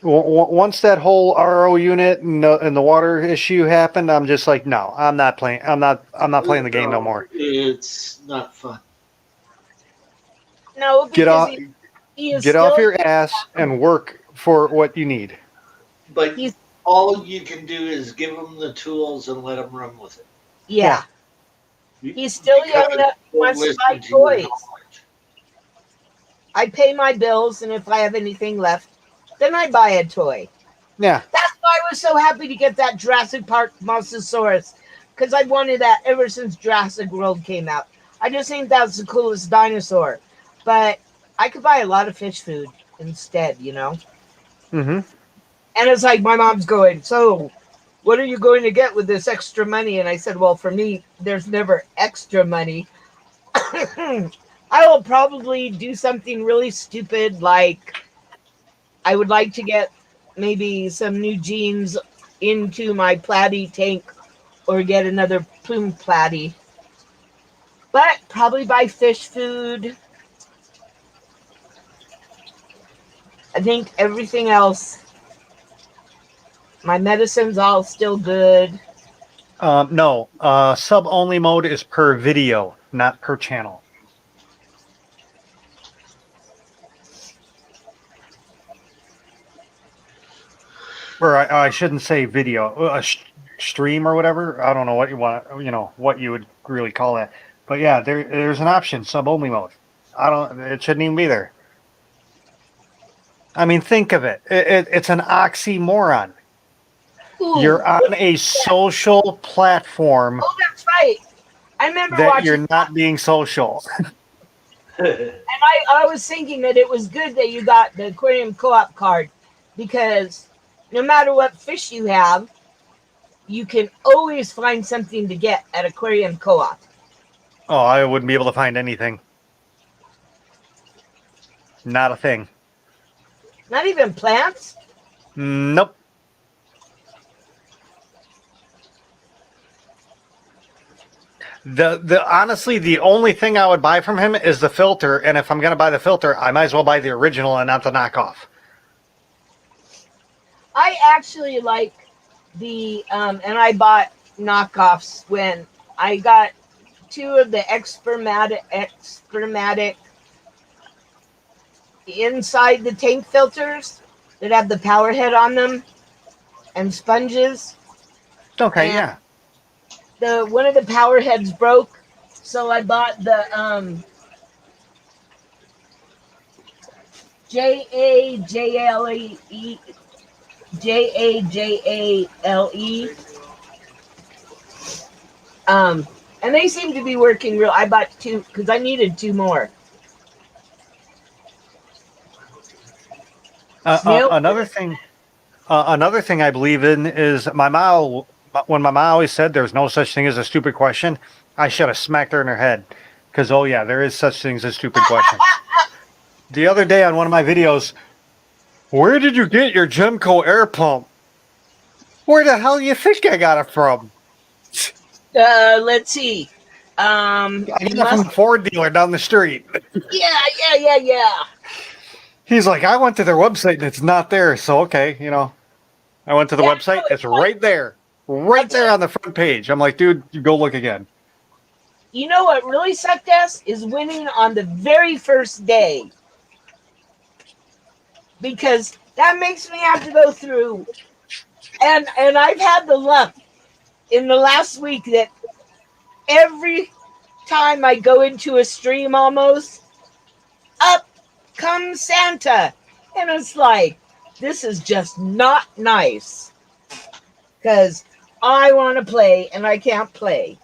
Once that whole RO unit and the water issue happened, I'm just like, no, I'm not playing. I'm not playing the game no more. It's not fun. No, because get off your ass and work for what you need. But all you can do is give him the tools and let him run with it. Yeah. He's still young enough. He wants to buy toys. I pay my bills, and if I have anything left, then I buy a toy. Yeah. That's why I was so happy to get that Jurassic Park Mosasaurus, because I wanted that ever since Jurassic World came out. I just think that's the coolest dinosaur. But I could buy a lot of fish food instead, you know? Mm-hmm. And it's like my mom's going, so what are you going to get with this extra money? And I said, well, for me, there's never extra money. I will probably do something really stupid, like I would like to get maybe some new jeans into my platy tank or get another plume platy. But probably buy fish food. I think everything else, my medicine's all still good. No, sub only mode is per video, not per channel. Or I shouldn't say video, stream or whatever. I don't know what you want, what you would really call that. But yeah, there's an option, sub only mode. It shouldn't even be there. I mean, think of it. It's an oxymoron. Ooh, you're on a social platform. Oh, that's right. I remember that you're not being social. And I was thinking that it was good that you got the aquarium co-op card, because no matter what fish you have, you can always find something to get at aquarium co-op. Oh, I wouldn't be able to find anything. Not a thing. Not even plants? Nope. The honestly, the only thing I would buy from him is the filter, and if I'm gonna buy the filter, I might as well buy the original and not the knockoff. I actually like and I bought knockoffs when I got two of the Expermatic inside the tank filters that have the power head on them and sponges. Okay, And yeah. the one of the power heads broke, so I bought the JAJALE JAJALE. And they seem to be working real. I bought two because I needed two more. Snail. Another thing I believe in is my mom. When my mom always said there's no such thing as a stupid question, I should have smacked her in her head. Because oh yeah, there is such things as stupid questions. The other day on one of my videos, where did you get your Gemco air pump? Where the hell do you think I got it from? Let's see. I got it from the Ford dealer down the street. Yeah. He's like, I went to their website and it's not there. So okay, I went to the website. It's right there. Right there on the front page. I'm like, dude, you go look again. You know what really sucked ass is winning on the very first day. Because that makes me have to go through. And I've had the luck in the last week that every time I go into a stream almost, up comes Santa. And it's like, this is just not nice. Because I want to play and I can't play.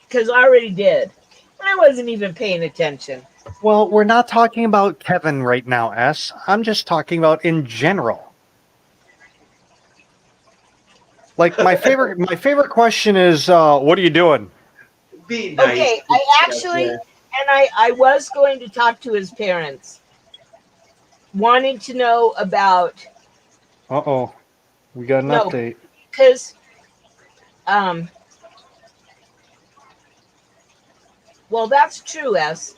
Because I already did. And I wasn't even paying attention. Well, we're not talking about Kevin right now, S. I'm just talking about in general. Like my favorite question is, what are you doing? Be nice. Okay, I actually, and I was going to talk to his parents, wanting to know about. Uh-oh, we got an update. Because, well, that's true, S.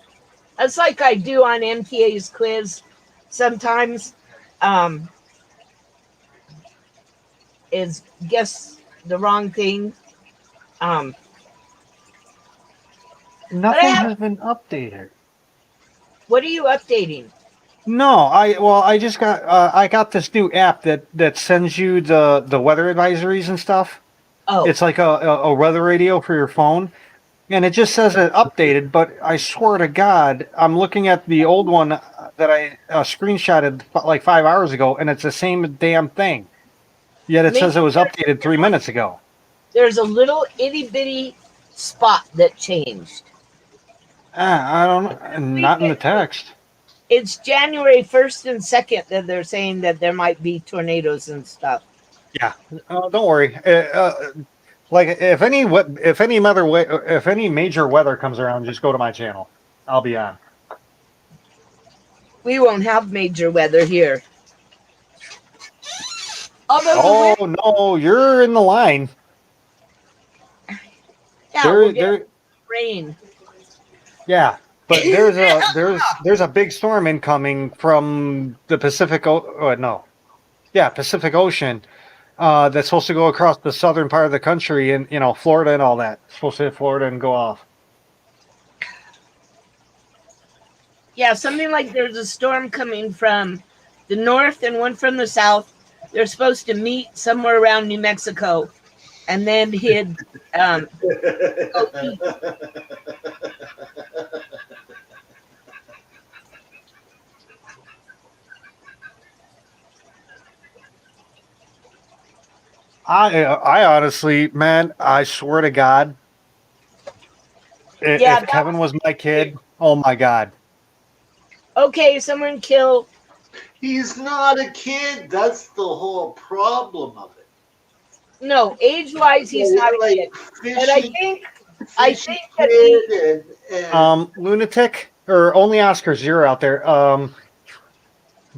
That's like I do on MTA's quiz sometimes. Is guess the wrong thing. Nothing has been updated. What are you updating? No, I just got I got this new app that sends you the weather advisories and stuff. Oh, It's like a weather radio for your phone, and it just says it updated. But I swear to God, I'm looking at the old one that I screenshotted like 5 hours ago, and it's the same damn thing. Yet it says it was updated 3 minutes ago. There's a little itty bitty spot that changed. I don't know. Not in the text. It's January 1st and 2nd that they're saying that there might be tornadoes and stuff. Yeah, don't worry. Like if any major weather comes around, just go to my channel. I'll be on. We won't have major weather here. Although no, you're in the line. Yeah, we'll get rain. Yeah, but there's a big storm incoming from the Pacific Ocean. That's supposed to go across the southern part of the country and Florida and all that. It's supposed to hit Florida and go off. Yeah, something like there's a storm coming from the north and one from the south. They're supposed to meet somewhere around New Mexico and then hit go east. I honestly, man, I swear to God, if Kevin was my kid, oh my God. Okay, someone kill. He's not a kid. That's the whole problem of it. No, age-wise, he's not a kid. But I think that Lunatic or only Oscar Zero out there.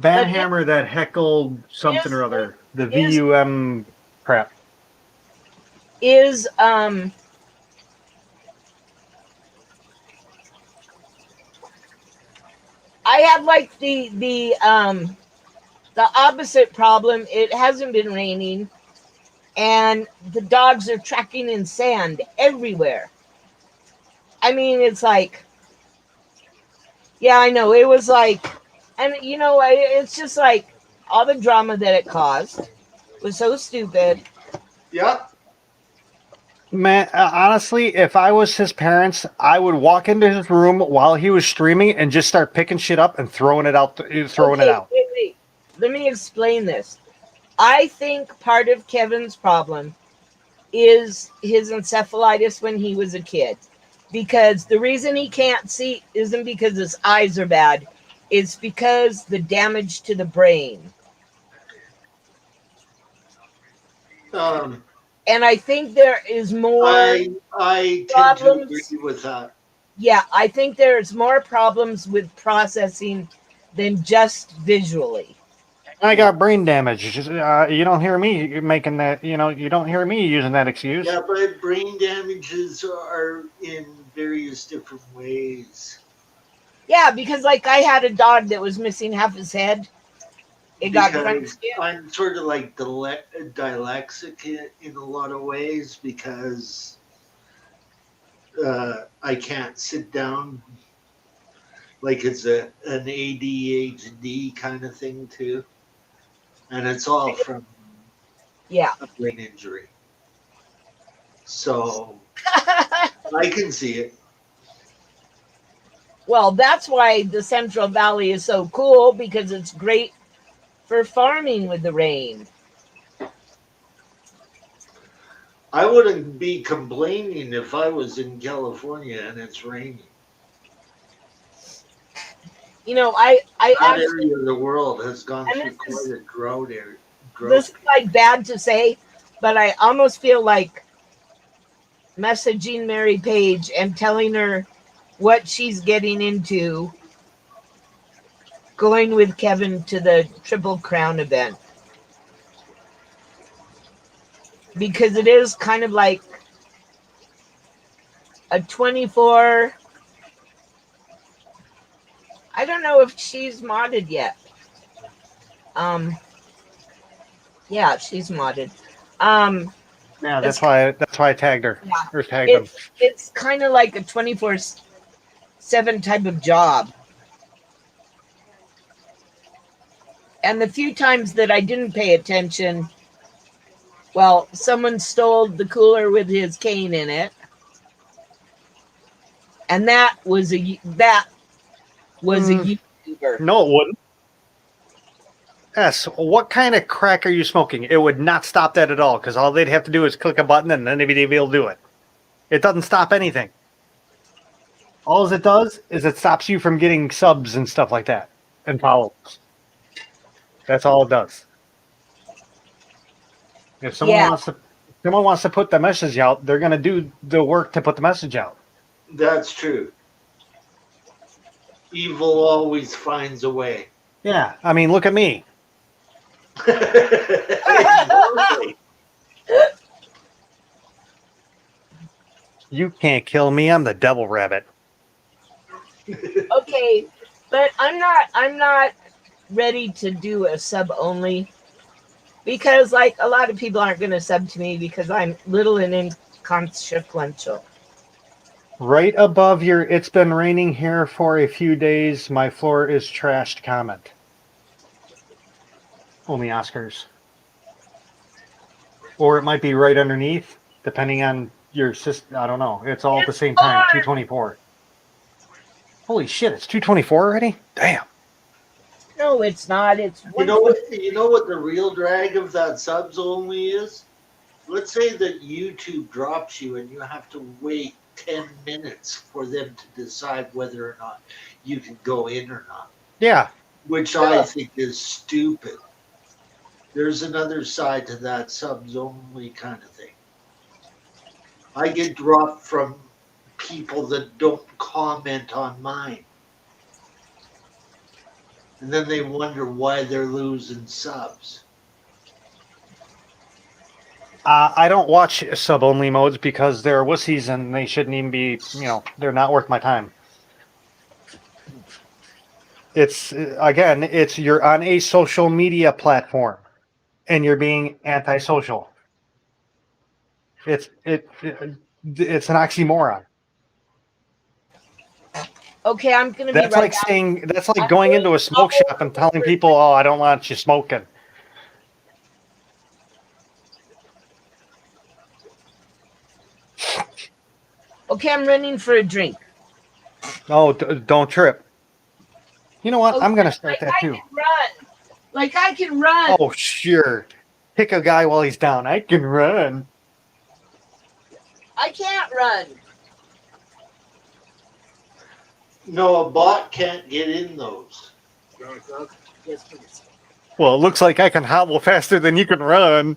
Banhammer that heckled something or other. The VUM crap. Is I have like the opposite problem. It hasn't been raining, and the dogs are tracking in sand everywhere. I mean, it's like, yeah, I know. It was like, and it's just like all the drama that it caused was so stupid. Yep. Man, honestly, if I was his parents, I would walk into his room while he was streaming and just start picking shit up and throwing it out. Throwing it Okay, out. wait. Let me explain this. I think part of Kevin's problem is his encephalitis when he was a kid. Because the reason he can't see isn't because his eyes are bad, it's because the damage to the brain. Um, And I think there is more I tend to agree problems. with that. Yeah, I think there's more problems with processing than just visually. I Yeah. got brain damage. You don't hear me making that. You don't hear me using that excuse. Yeah, but brain damages are in various different ways. Yeah, because like I had a dog that was missing half his head. It got Because crunched in. I'm sort of like dyslexic in a lot of ways because I can't sit down like it's an ADHD kind of thing too, and it's all from Yeah. a brain injury. So I can see it. Well, that's why the Central Valley is so cool because it's great for farming with the rain. I wouldn't be complaining if I was in California and it's raining. I That actually, area of the world has gone and through quite a this drought. is like bad to say, but I almost feel like messaging Mary Page and telling her what she's getting into going with Kevin to the Triple Crown event. Because it is kind of like a 24. I don't know if she's modded yet. Um, yeah, she's modded. Um, Yeah, it's that's why I tagged her yeah, or tagged him. it's kind of like a 24/7 type of job. And the few times that I didn't pay attention, well, someone stole the cooler with his cane in it, and that was a Mm, YouTuber. no, it wouldn't. Yes. What kind of crack are you smoking? It would not stop that at all because all they'd have to do is click a button and then they'd be able to do it. It doesn't stop anything. All it does is it stops you from getting subs and stuff like that and follows. That's all it does. If Yeah, someone wants to put the message out, they're gonna do the work to put the message out. That's true. Evil always finds a way. Yeah, I mean, look at me. Exactly. You can't kill me. I'm the devil rabbit. okay, but I'm not ready to do a sub only because like a lot of people aren't going to sub to me because I'm little and inconsequential. Right above your "It's been raining here for a few days. My floor is trashed" comment. Only Oscars. Or it might be right underneath, depending on your system. I don't know. It's all at the It's same time. far. 224. Holy shit! It's 224 already. Damn. No, it's not. It's You one. know what? You know what the real drag of that subs only is? Let's say that YouTube drops you and you have to wait 10 minutes for them to decide whether or not you can go in or not, Yeah. which I think is stupid. There's another side to that subs only kind of thing. I get dropped from people that don't comment on mine. And then they wonder why they're losing subs. I don't watch sub only modes because they're wussies and they shouldn't even be. They're not worth my time. It's again, it's you're on a social media platform and you're being antisocial. It's an oxymoron. Okay, I'm gonna be That's right like back. saying that's like I'm going going into a smoke shop and telling people, "Oh, I don't want you smoking." Okay, I'm running for a drink. Oh, don't trip. You know what? Oh, I'm yeah, gonna start like that I too. can run. Like I can run. Oh, sure. Pick a guy while he's down. I can run. I can't run. No, a bot can't get in those. Yes, please. Well, it looks like I can hobble faster than you can run.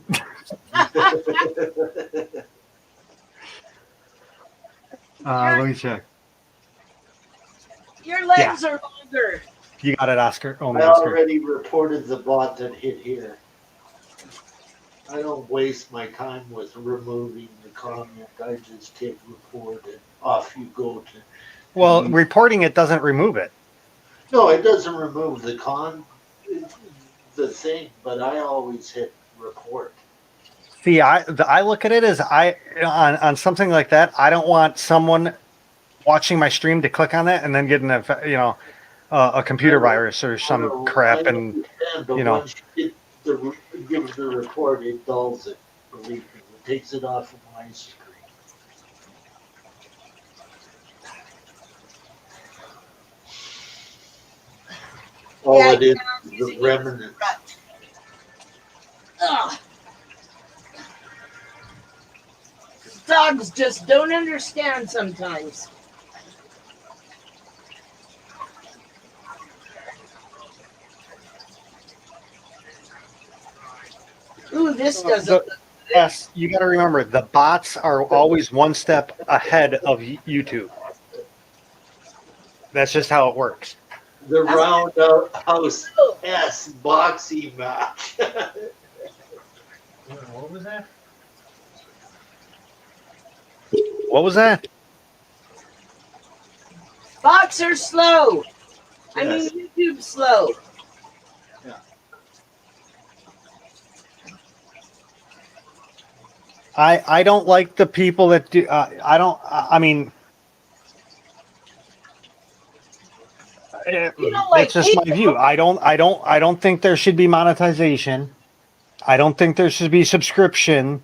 your, Let me check. your Yeah, legs are longer. you got it, Oscar. I Only Oscar. already reported the bot that hit here. I don't waste my time with removing the comment. I just hit report and off you go to. Well, You, reporting it doesn't remove it. no, it doesn't remove the thing, but I always hit report. See, I look at it as on something like that. I don't want someone watching my stream to click on that and then get a I computer know, virus or I some know, I crap, and understand, but you know. once you hit give the report, it dulls it. Believe me, it takes it off of my screen. All Yeah, it is I'm the using it as a remnants. crutch. Ugh. Dogs just don't understand sometimes. Ooh, this doesn't The, look good. yes, you got to remember the bots are always one step ahead of YouTube. That's just how it works. The That's Roundhouse cool. S boxing match. What was that? What was that? Bots are slow. I mean, Yes. YouTube's slow. Yeah. I don't like the people that do. I don't. I mean, You don't it's like just my people. view. I don't think there should be monetization. I don't think there should be subscription,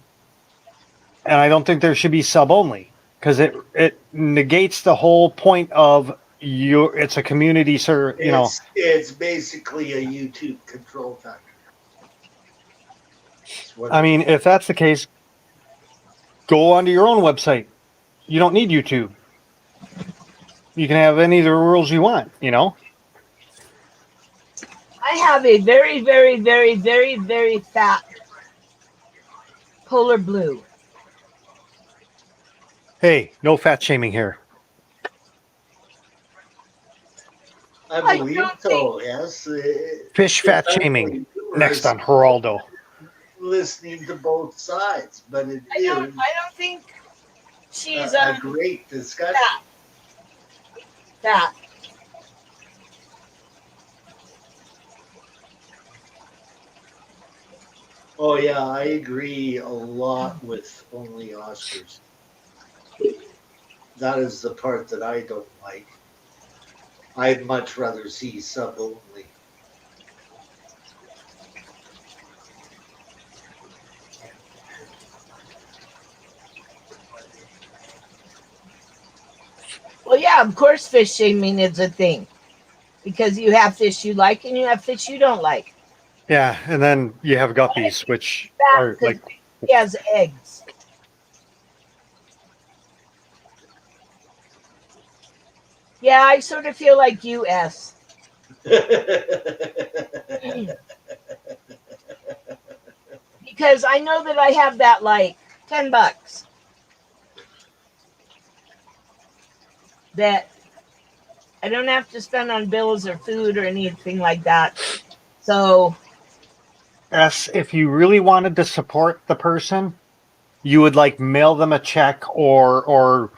and I don't think there should be sub only because it negates the whole point of you. It's a community, sir. It's basically a YouTube control factor. That's what I it mean, is. if that's the case, go onto your own website. You don't need YouTube. You can have any of the rules you want. I have a very, very, very, very, very fat polar blue. Hey, no fat shaming here. I I believe don't think so. Yes. Fish fat shaming Apparently you are next on Geraldo. listening to both sides, but it is I don't think she's a great discussion. fat. Fat. Oh yeah, I agree a lot with only Oscars. That is the part that I don't like. I'd much rather see sub only. Well, yeah, of course, fish shaming is a thing because you have fish you like and you have fish you don't like. Yeah, and then you have guppies, which Fat are because like, he has eggs. Yeah, I sort of feel like you, S. Because I know that I have that like $10 that I don't have to spend on bills or food or anything like that. So if you really wanted to support the person, you would like mail them a check or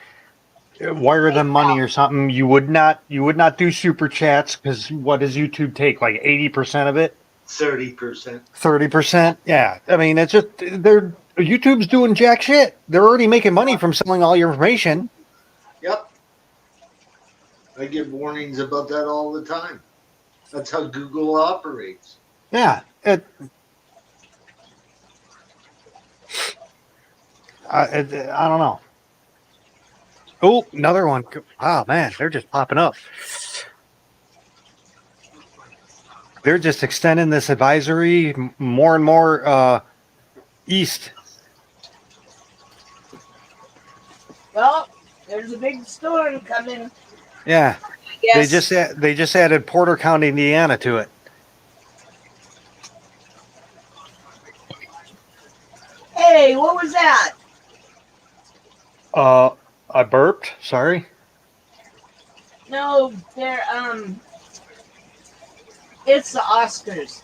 wire them money or something, you would not do super chats because what does YouTube take? Like 80% of it? 30%. 30%? Yeah. I mean, it's just YouTube's doing jack shit. They're already making money from selling all your information. Yep. I give warnings about that all the time. That's how Google operates. Yeah. I don't know. Oh, another one. Oh man, they're just popping up. They're just extending this advisory more and more east. Well, there's a big storm coming. Yeah, Yes. they just added Porter County, Indiana, to it. Hey, what was that? I burped. Sorry. No, it's the Oscars.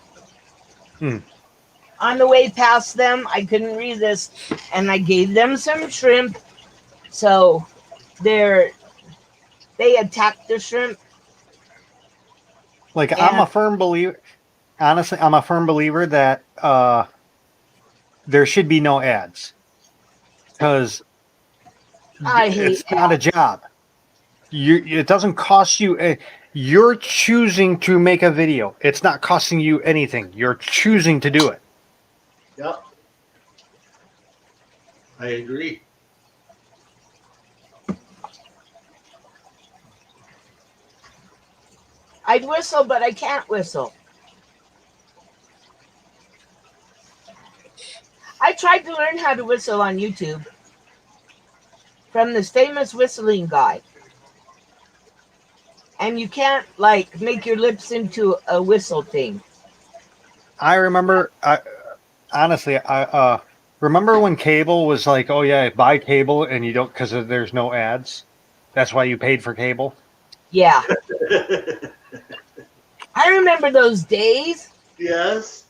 On the way past them, I couldn't resist, and I gave them some shrimp. So they attacked the shrimp. Like And I'm a firm believer. Honestly, I'm a firm believer that there should be no ads because I hate it's not a job. It doesn't cost you. You're choosing to make a video. It's not costing you anything. You're choosing to do it. Yep. I agree. I'd whistle, but I can't whistle. I tried to learn how to whistle on YouTube from this famous whistling guy. And you can't like make your lips into a whistle thing. I remember. Honestly, I remember when cable was like, oh yeah, buy cable and you don't because there's no ads. That's why you paid for cable. Yeah. I remember those days. Yes.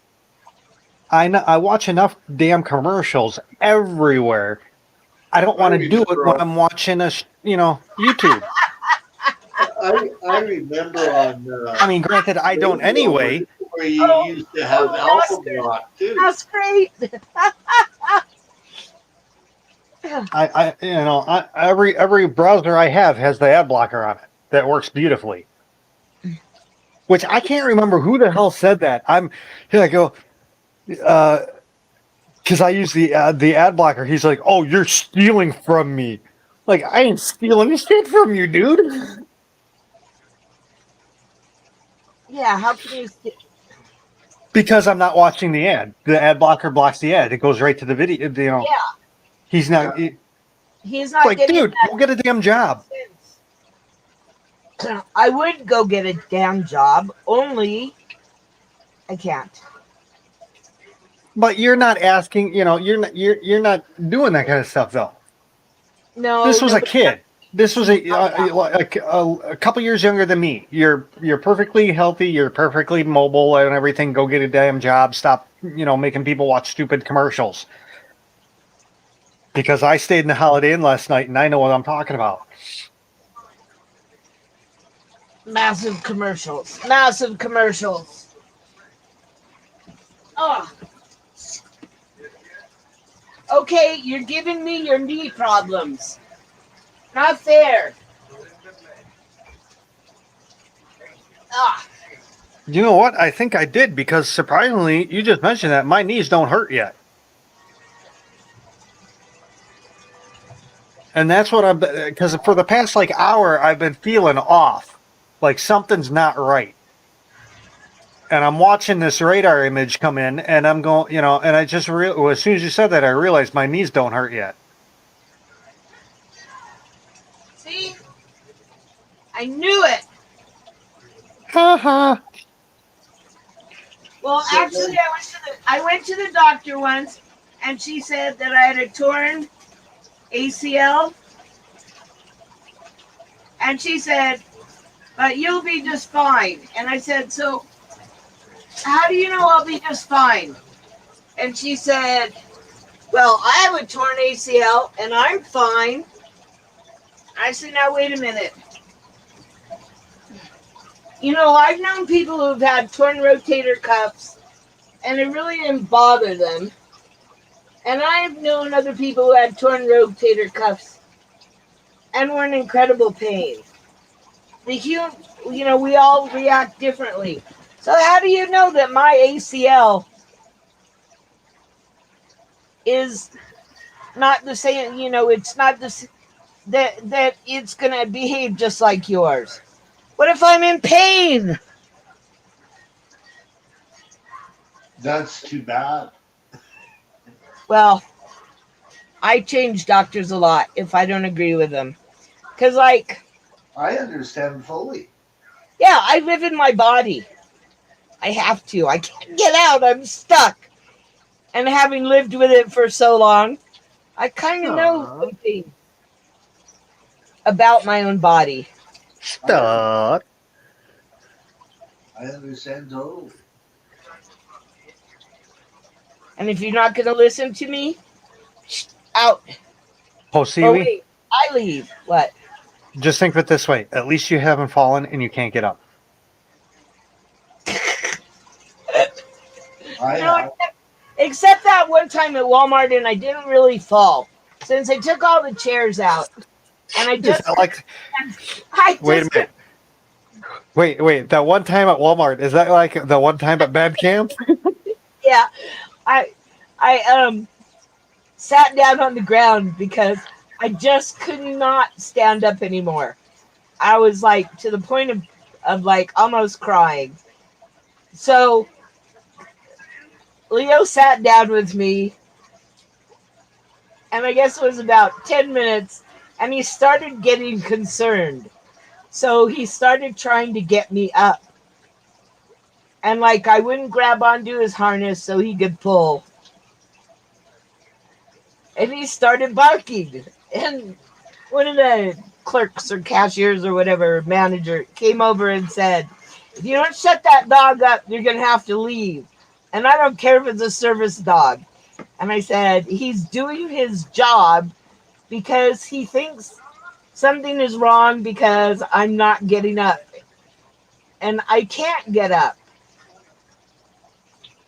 I know. I watch enough damn commercials everywhere. I don't want to do it when I'm watching YouTube. I remember on. I mean, granted, I don't anyway. Where you used to have album rock too. That's great. Every browser I have has the ad blocker on it that works beautifully. Which I can't remember who the hell said that. Here I go, because I use the ad blocker. He's like, "Oh, you're stealing from me." Like I ain't stealing shit from you, dude. Yeah, how can you? Because I'm not watching the ad. The ad blocker blocks the ad. It goes right to the video. Yeah. He's not. He's not like, dude, go get a damn job. I would go get a damn job, only I can't. But you're not asking. You're not doing that kind of stuff though. No. This was a kid. This was a couple years younger than me. You're perfectly healthy. You're perfectly mobile and everything. Go get a damn job. Stop, making people watch stupid commercials. Because I stayed in the Holiday Inn last night and I know what I'm talking about. Massive commercials. Massive commercials. Oh. Okay, you're giving me your knee problems. Not fair. Ah. You know what? I think I did because surprisingly, you just mentioned that my knees don't hurt yet. And that's what because for the past hour, I've been feeling off. Like something's not right. And I'm watching this radar image come in and I'm going, and I just as soon as you said that, I realized my knees don't hurt yet. See? I knew it. Ha. Well, actually, I went to the doctor once, and she said that I had a torn ACL, and she said, "But you'll be just fine." And I said, "So, how do you know I'll be just fine?" And she said, "Well, I have a torn ACL, and I'm fine." I said, now wait a minute. You know, I've known people who've had torn rotator cuffs and it really didn't bother them. And I've known other people who had torn rotator cuffs and were in incredible pain. You know, we all react differently. So how do you know that my ACL is not the same? You know, it's not that it's gonna behave just like yours. What if I'm in pain? That's too bad. Well, I change doctors a lot if I don't agree with them. Because, like, I understand fully. yeah, I live in my body. I have to. I can't get out. I'm stuck. And having lived with it for so long, I kind of know something about my own body. Stuck. I understand totally. And if you're not going to listen to me, out. Or Poeseewi, wait, I leave. What? just think of it this way. At least you haven't fallen and you can't get up. I No, have. except that one time at Walmart, and I didn't really fall since they took all the chairs out. And I Is just, that like, I just, wait a minute. Wait. That one time at Walmart, is that like the one time at band camp? yeah, I, I sat down on the ground because I just could not stand up anymore. I was like to the point of like almost crying. So Leo sat down with me, and I guess it was about 10 minutes, and he started getting concerned. So he started trying to get me up. And like I wouldn't grab onto his harness so he could pull. And he started barking. And one of the clerks or cashiers or whatever, manager, came over and said, if you don't shut that dog up, you're going to have to leave. And I don't care if it's a service dog. And I said, he's doing his job because he thinks something is wrong because I'm not getting up. And I can't get up.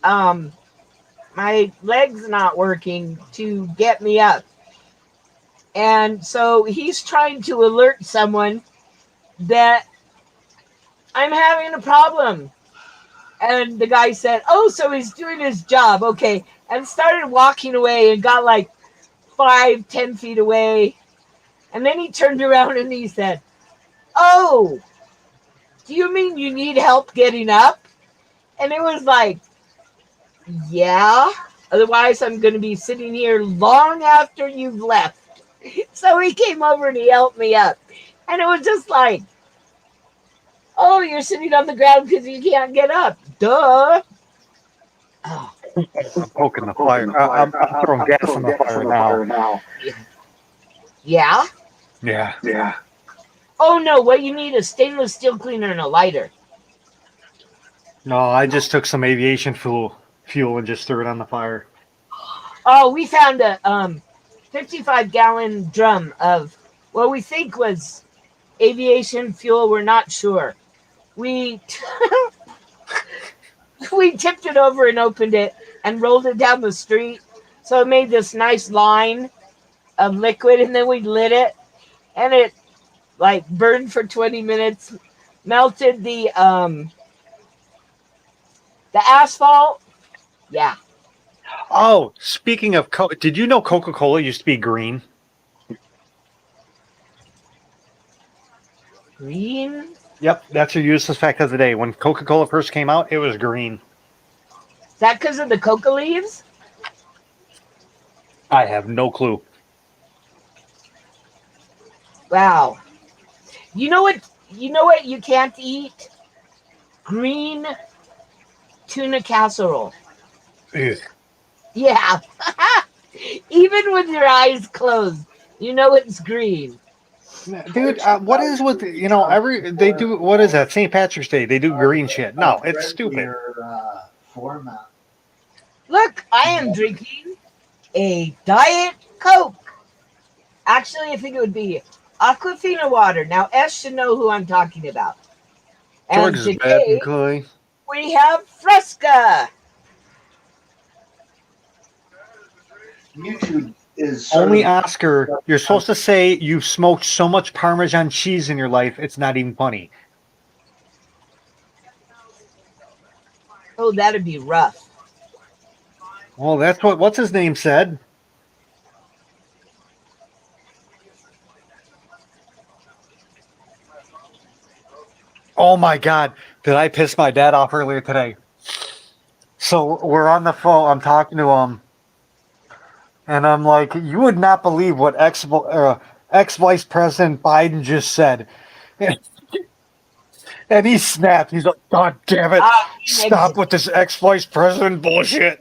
My leg's not working to get me up. And so he's trying to alert someone that I'm having a problem. And the guy said, oh, so he's doing his job. Okay. And started walking away and got like 5-10 feet away. And then he turned around and he said, oh, do you mean you need help getting up? And it was like, yeah. Otherwise, I'm going to be sitting here long after you've left. So he came over and he helped me up. And it was just like, oh, you're sitting on the ground because you can't get up. Duh. Oh, I'm poking the fire. I'm throwing gas on the fire now. yeah? Yeah. Oh, no. What you need is stainless steel cleaner and a lighter. No, I just took some aviation fuel and just threw it on the fire. Oh, we found a 55-gallon drum of what we think was aviation fuel. We're not sure. We we tipped it over and opened it and rolled it down the street. So it made this nice line of liquid, and then we lit it, and it like burned for 20 minutes, melted the asphalt. Yeah. Oh, speaking of did you know Coca-Cola used to be green? Green? Yep, that's your useless fact of the day. When Coca-Cola first came out, it was green. Is that because of the coca leaves? I have no clue. Wow. You know what? You know what you can't eat? Green tuna casserole. Ugh. Yeah. Even with your eyes closed, you know it's green. Dude, what is with they do, what is that, St. Patrick's Day? They do green shit. No, it's stupid. Format. Look, I am drinking a Diet Coke. Actually, I think it would be Aquafina water. Now, S should know who I'm talking about. George And is bad and today, Clay. we have Fresca. YouTube is sort Only of Oscar, you're supposed to say you've smoked so much Parmesan cheese in your life, it's not even funny. Oh, that'd be rough. Well, that's what's his name said. Oh my God, did I piss my dad off earlier today? So we're on the phone. I'm talking to him, and I'm like, "You would not believe what ex Vice President Biden just said." And he snapped. He's like, "God damn it! Stop with this ex Vice President bullshit."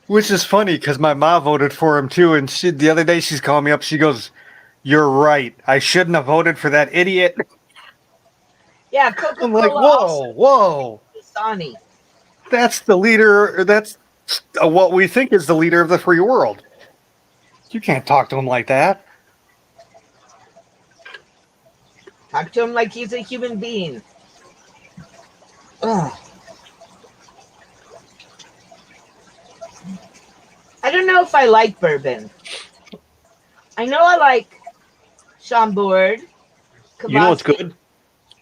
Which is funny because my mom voted for him too, and the other day she's calling me up. She goes, "You're right. I shouldn't have voted for that idiot." Yeah, I'm like, Coca-Cola also whoa. Dasani. That's the leader. That's what we think is the leader of the free world. You can't talk to him like that. Talk to him like he's a human being. Ugh. I don't know if I like bourbon. I know I like Chambord, You know what's Kvass, good?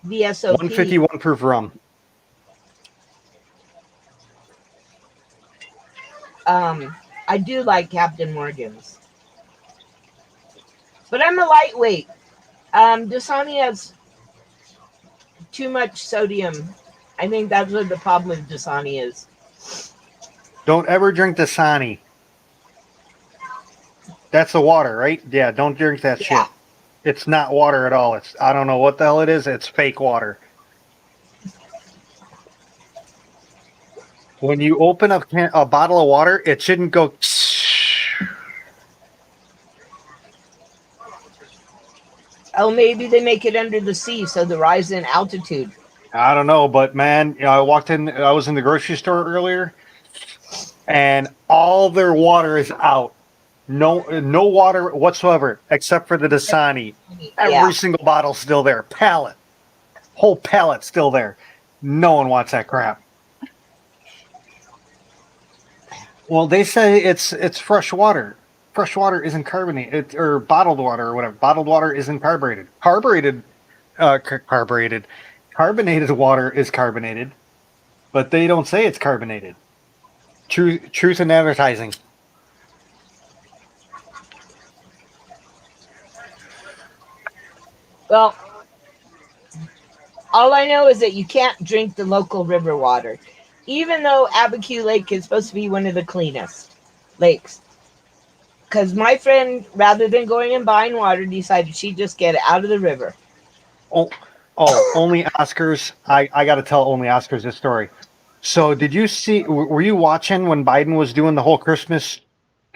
VSOP. 151 proof rum. I do like Captain Morgan's. But I'm a lightweight. Dasani has too much sodium. I think that's what the problem with Dasani is. Don't ever drink Dasani. That's the water, right? Yeah, don't drink that shit. It's not water at all. I don't know what the hell it is. It's fake water. When you open a bottle of water, it shouldn't go. Oh, maybe they make it under the sea, so the rise in altitude. I don't know, but man, I was in the grocery store earlier, and all their water is out. No water whatsoever, except for the Dasani. Every single bottle's still there. Whole pallet still there. No one wants that crap. Well, they say it's fresh water. Fresh water isn't carbonated, or bottled water or whatever. Bottled water isn't carbureted. Carbonated water is carbonated, but they don't say it's carbonated. Truth in advertising. Well, all I know is that you can't drink the local river water, even though Abiquiu Lake is supposed to be one of the cleanest lakes. Because my friend, rather than going and buying water, decided she'd just get it out of the river. Oh, only Oscars. I got to tell only Oscars this story. So, did you see? Were you watching when Biden was doing the whole Christmas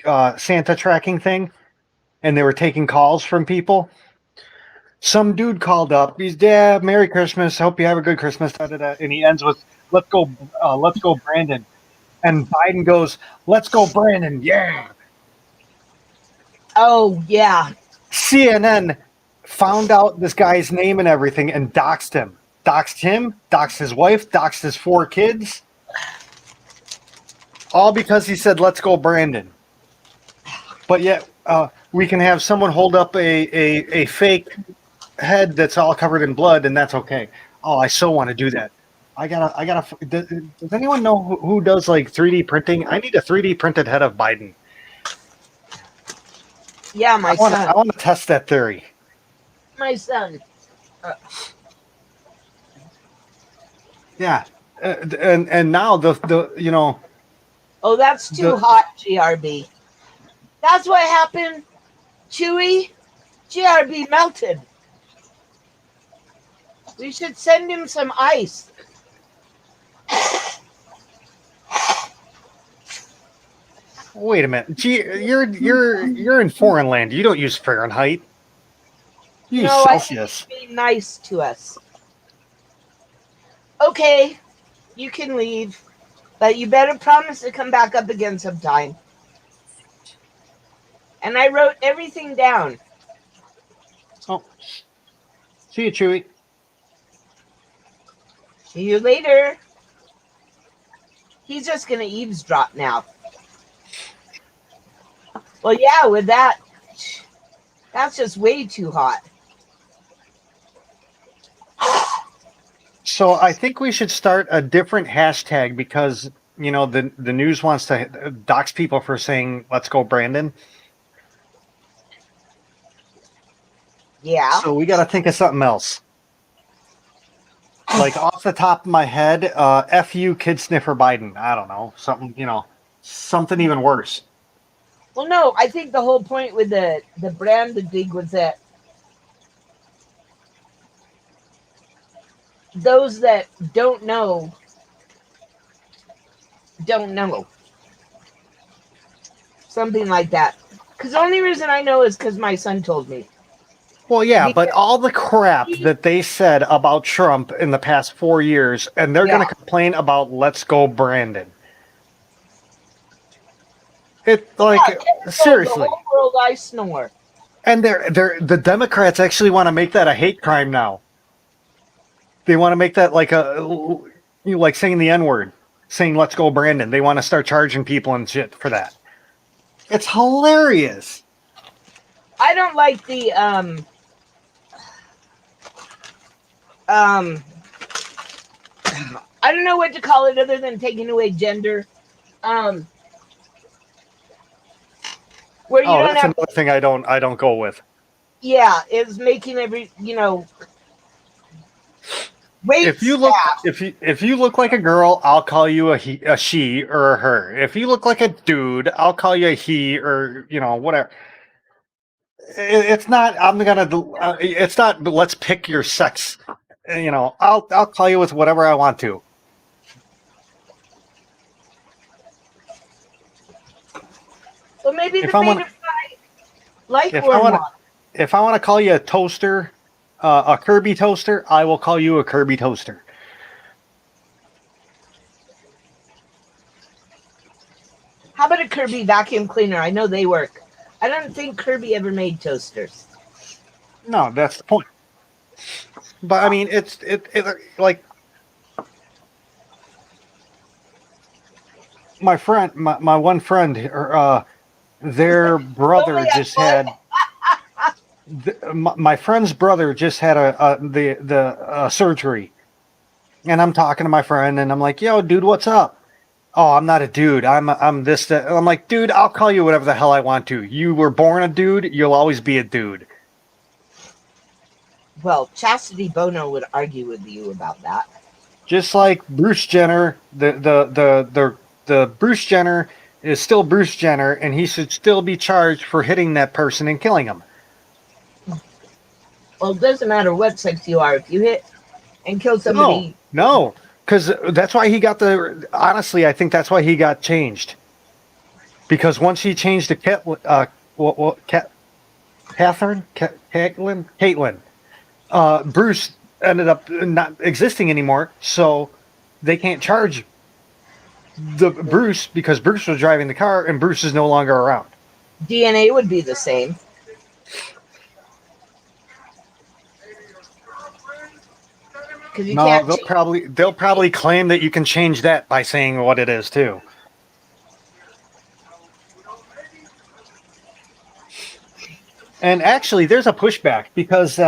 Santa tracking thing, and they were taking calls from people? Some dude called up. He's, "Yeah, Merry Christmas. Hope you have a good Christmas." Da, da, da. And he ends with, let's go, Brandon." And Biden goes, "Let's go, Brandon. Yeah." Oh, yeah. CNN found out this guy's name and everything and doxed him. Doxed his wife, doxed his 4 kids. All because he said, "Let's go, Brandon." But yet, we can have someone hold up a fake head that's all covered in blood, and that's okay. Oh, I so want to do that. I gotta. Does anyone know who does like 3D printing? I need a 3D printed head of Biden. Yeah, my son. I want to test that theory. My son. Yeah, and now the you know. Oh, that's too hot, GRB. That's what happened, Chewy. GRB melted. We should send him some ice. Wait a minute. Gee, you're in foreign land. You don't use Fahrenheit. You use Celsius. Be nice to us. Okay, you can leave. But you better promise to come back up again sometime. And I wrote everything down. Oh, see you, Chewy. See you later. He's just going to eavesdrop now. Well, yeah, with that, that's just way too hot. So I think we should start a different hashtag because the news wants to dox people for saying "Let's go, Brandon." Yeah. So we got to think of something else. Like off the top of my head, "F you, kid sniffer Biden." I don't know, something even worse. Well, no, I think the whole point with the branded thing was that those that don't know don't know. Something like that. Because the only reason I know is because my son told me. Well, yeah, but Because all the crap that they said about Trump in the past 4 years, and they're yeah, going to complain about "Let's go, Brandon." It yeah, like Kevin told the seriously. whole world I snore. And the Democrats actually want to make that a hate crime now. They want to make that like saying the N word, saying "Let's go, Brandon." They want to start charging people and shit for that. It's hilarious. I don't like the um I don't know what to call it other than taking away gender. Um where you Oh, don't that's have another thing I don't go with. yeah, it's making every wait If you look staff. if you look like a girl, I'll call you a she or a her. If you look like a dude, I'll call you a he or whatever. It's not. I'm gonna. It's not. But let's pick your sex. I'll call you with whatever I want to. Well, maybe the If I fate want, of like if I or want, not. if I want to call you a toaster, a Kirby toaster, I will call you a Kirby toaster. How about a Kirby vacuum cleaner? I know they work. I don't think Kirby ever made toasters. No, that's the point. But I mean, it like my one friend, their Only brother at just what? had. My friend's brother just had the surgery, and I'm talking to my friend, and I'm like, "Yo, dude, what's up?" "Oh, I'm not a dude. I'm this that." I'm like, "Dude, I'll call you whatever the hell I want to. You were born a dude. You'll always be a dude." Well, Chastity Bono would argue with you about that. Just like Bruce Jenner, the Bruce Jenner is still Bruce Jenner, and he should still be charged for hitting that person and killing him. Well, it doesn't matter what sex you are. If you hit and kill No, somebody, no, because that's why he got the. Honestly, I think that's why he got changed. Because once he changed to Caitlyn, Bruce ended up not existing anymore, so they can't charge the Bruce because Bruce was driving the car and Bruce is no longer around. DNA would be the same. Because you No, can't they'll probably claim that you can change that by saying what it is too. And actually, there's a pushback because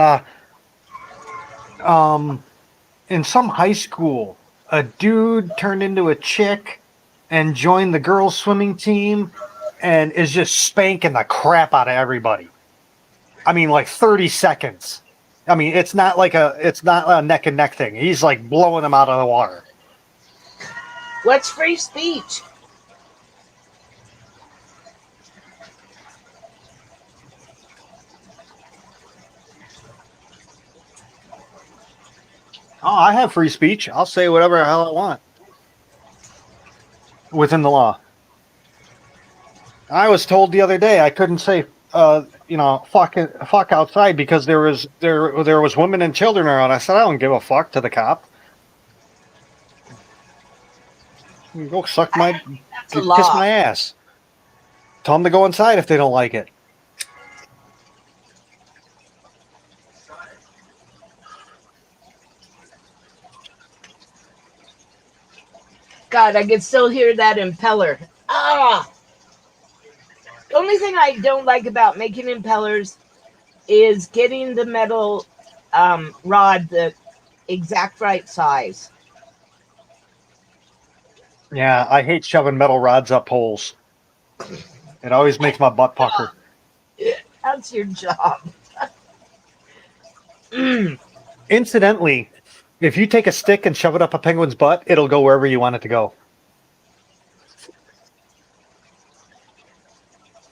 in some high school, a dude turned into a chick and joined the girls' swimming team and is just spanking the crap out of everybody. I mean, like 30 seconds. I mean, it's not a neck and neck thing. He's like blowing them out of the water. What's free speech? Oh, I have free speech. I'll say whatever the hell I want within the law. I was told the other day I couldn't say, fuck outside because there was women and children around. I said I don't give a fuck to the cop. Go suck my, That's a kiss lot. my ass. Tell them to go inside if they don't like it. God, I can still hear that impeller. Ah! The only thing I don't like about making impellers is getting the metal rod the exact right size. Yeah, I hate shoving metal rods up holes. It always makes my butt pucker. That's your job. Incidentally, if you take a stick and shove it up a penguin's butt, it'll go wherever you want it to go.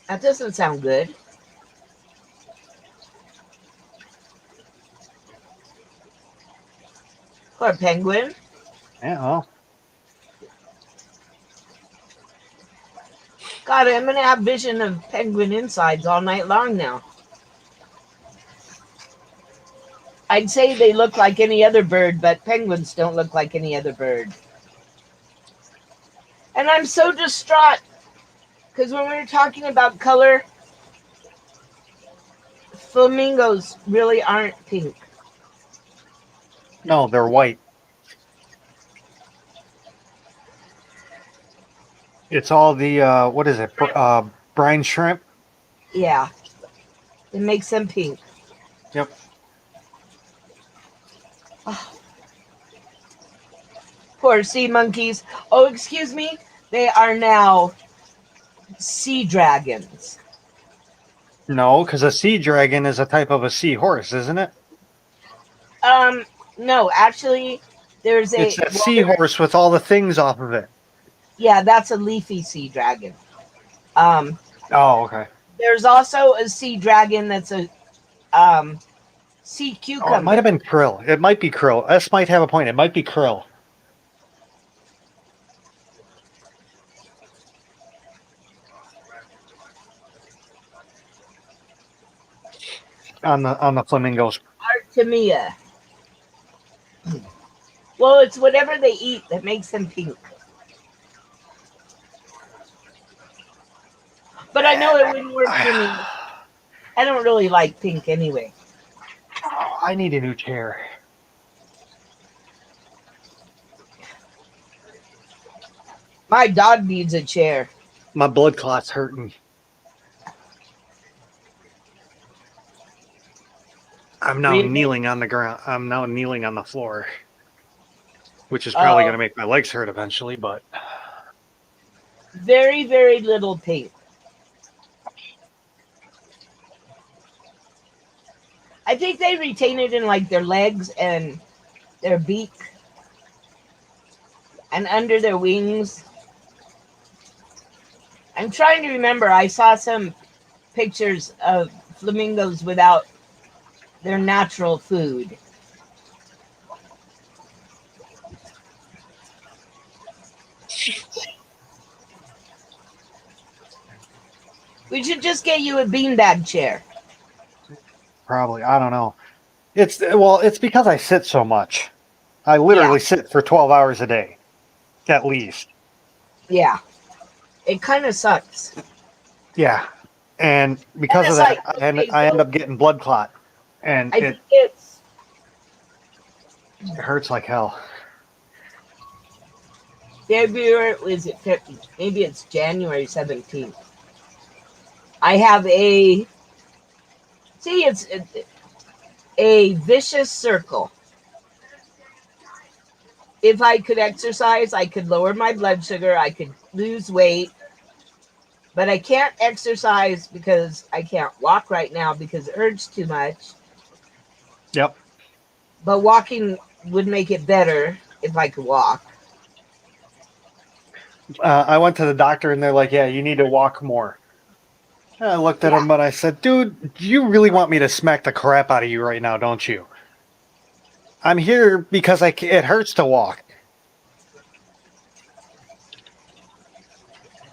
That doesn't sound good. Poor penguin. Yeah, well, God, I'm gonna have vision of penguin insides all night long now. I'd say they look like any other bird, but penguins don't look like any other bird. And I'm so distraught because when we were talking about color, flamingos really aren't pink. no, they're white. It's all the what is it? Brine shrimp. Yeah, it makes them pink. Yep. Oh, poor sea monkeys. Oh, excuse me. They are now sea dragons. No, because a sea dragon is a type of a seahorse, isn't it? Um, no, actually, there's It's a that well, there, seahorse with all the things off of it. yeah, that's a leafy sea dragon. Um, Oh, okay. there's also a sea dragon that's a um sea Oh, it might have cucumber. been krill. It might be krill. S might have a point. It might be krill on the flamingos. Artemia. Well, it's whatever they eat that makes them pink. But I know it wouldn't work for me. I don't really like pink anyway. Oh, I need a new chair. My dog needs a chair. My blood clot's hurting. I'm now Really? kneeling on the ground. I'm now kneeling on the floor, which is probably going Oh, to make my legs hurt eventually. But very, very little pink. I think they retain it in like their legs and their beak and under their wings. I'm trying to remember. I saw some pictures of flamingos without their natural food. We should just get you a beanbag chair. probably, I don't know. It's because I sit so much. I Yeah, literally sit for 12 hours a day, at least. yeah. It kind of sucks. Yeah, and And because of it's that, like, I okay, I end so up getting blood clot, and I it think it's hurts like hell. February, is it maybe it's January 17th. I have a, see, it's a vicious circle. If I could exercise, I could lower my blood sugar, I could lose weight, but I can't exercise because I can't walk right now because it hurts too much. Yep. But walking would make it better if I could walk. I went to the doctor, and they're like, "Yeah, you need to walk more." And I looked at Yeah. him, and I said, "Dude, you really want me to smack the crap out of you right now, don't you? I'm here because it hurts to walk."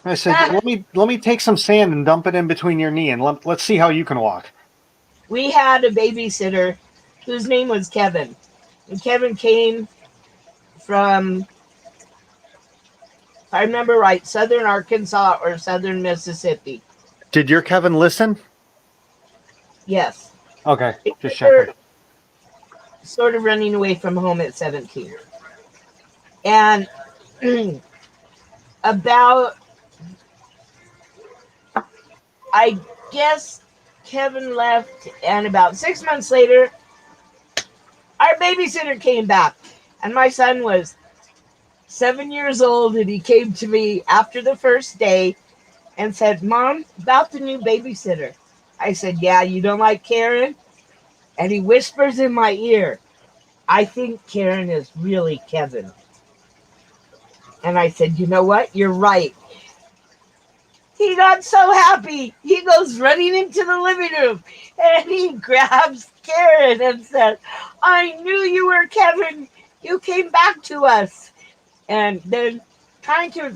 I said, Ah, let me take some sand and dump it in between your knee, and let's see how you can walk. we had a babysitter whose name was Kevin. And Kevin came from If I remember right, southern Arkansas or southern Mississippi. Did your Kevin listen? Yes. Okay, They just were checking. sort of running away from home at 17. And about, I guess Kevin left, and about 6 months later, our babysitter came back. And my son was 7 years old, and he came to me after the first day and said, Mom, about the new babysitter. I said, Yeah, you don't like Karen? And he whispers in my ear, I think Karen is really Kevin. And I said, You know what? You're right. He got so happy. He goes running into the living room and he grabs Karen and says, I knew you were Kevin. You came back to us. And then trying to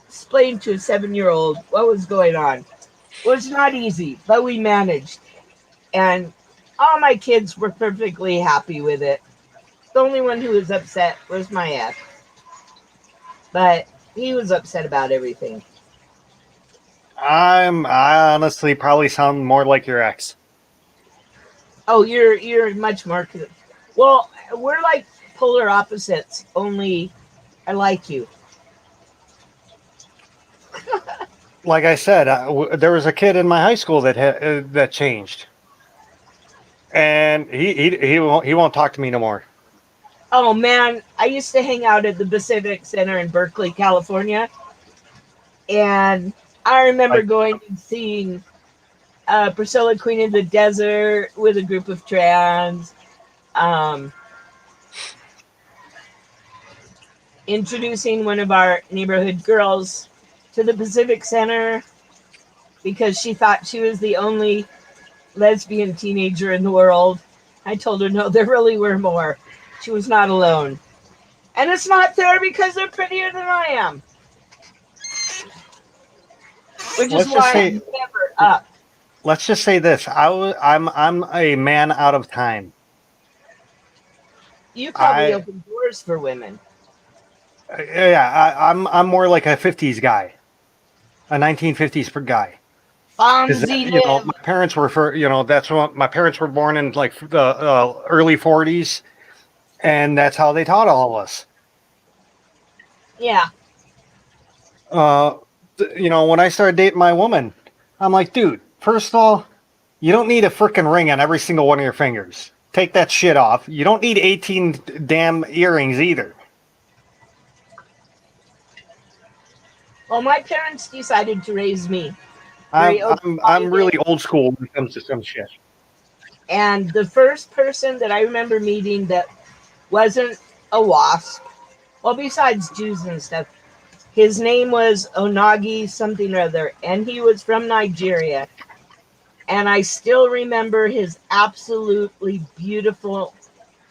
explain to a 7-year-old what was going on was not easy, but we managed. And all my kids were perfectly happy with it. The only one who was upset was my ex, but he was upset about everything. I honestly probably sound more like your ex. Oh, you're much more. Well, we're like polar opposites. Only I like you. Like I said, there was a kid in my high school that changed, and he won't talk to me no more. Oh man, I used to hang out at the Pacific Center in Berkeley, California, and I remember Like, going and seeing Priscilla Queen of the Desert with a group of trans. Um, Introducing one of our neighborhood girls to the Pacific Center because she thought she was the only lesbian teenager in the world. I told her no, there really were more. She was not alone. And it's not there because they're prettier than I am, which is let's just why I'm say never up. let's just say this. I'm a man out of time. You probably I open doors for women. yeah, I'm more like a 50s guy, a 1950s per guy. Because Fonzie my live. parents were that's what my parents were born in, like the early 40s, and that's how they taught all of us. Yeah. Uh, when I started dating my woman, I'm like, dude, first of all, you don't need a freaking ring on every single one of your fingers. Take that shit off. You don't need 18 damn earrings either. Well, my parents decided to raise me very I'm open I'm I'm minded. really old school when it comes to some shit. And the first person that I remember meeting that wasn't a wasp, well, besides Jews and stuff, his name was Onagi something or other, and he was from Nigeria. And I still remember his absolutely beautiful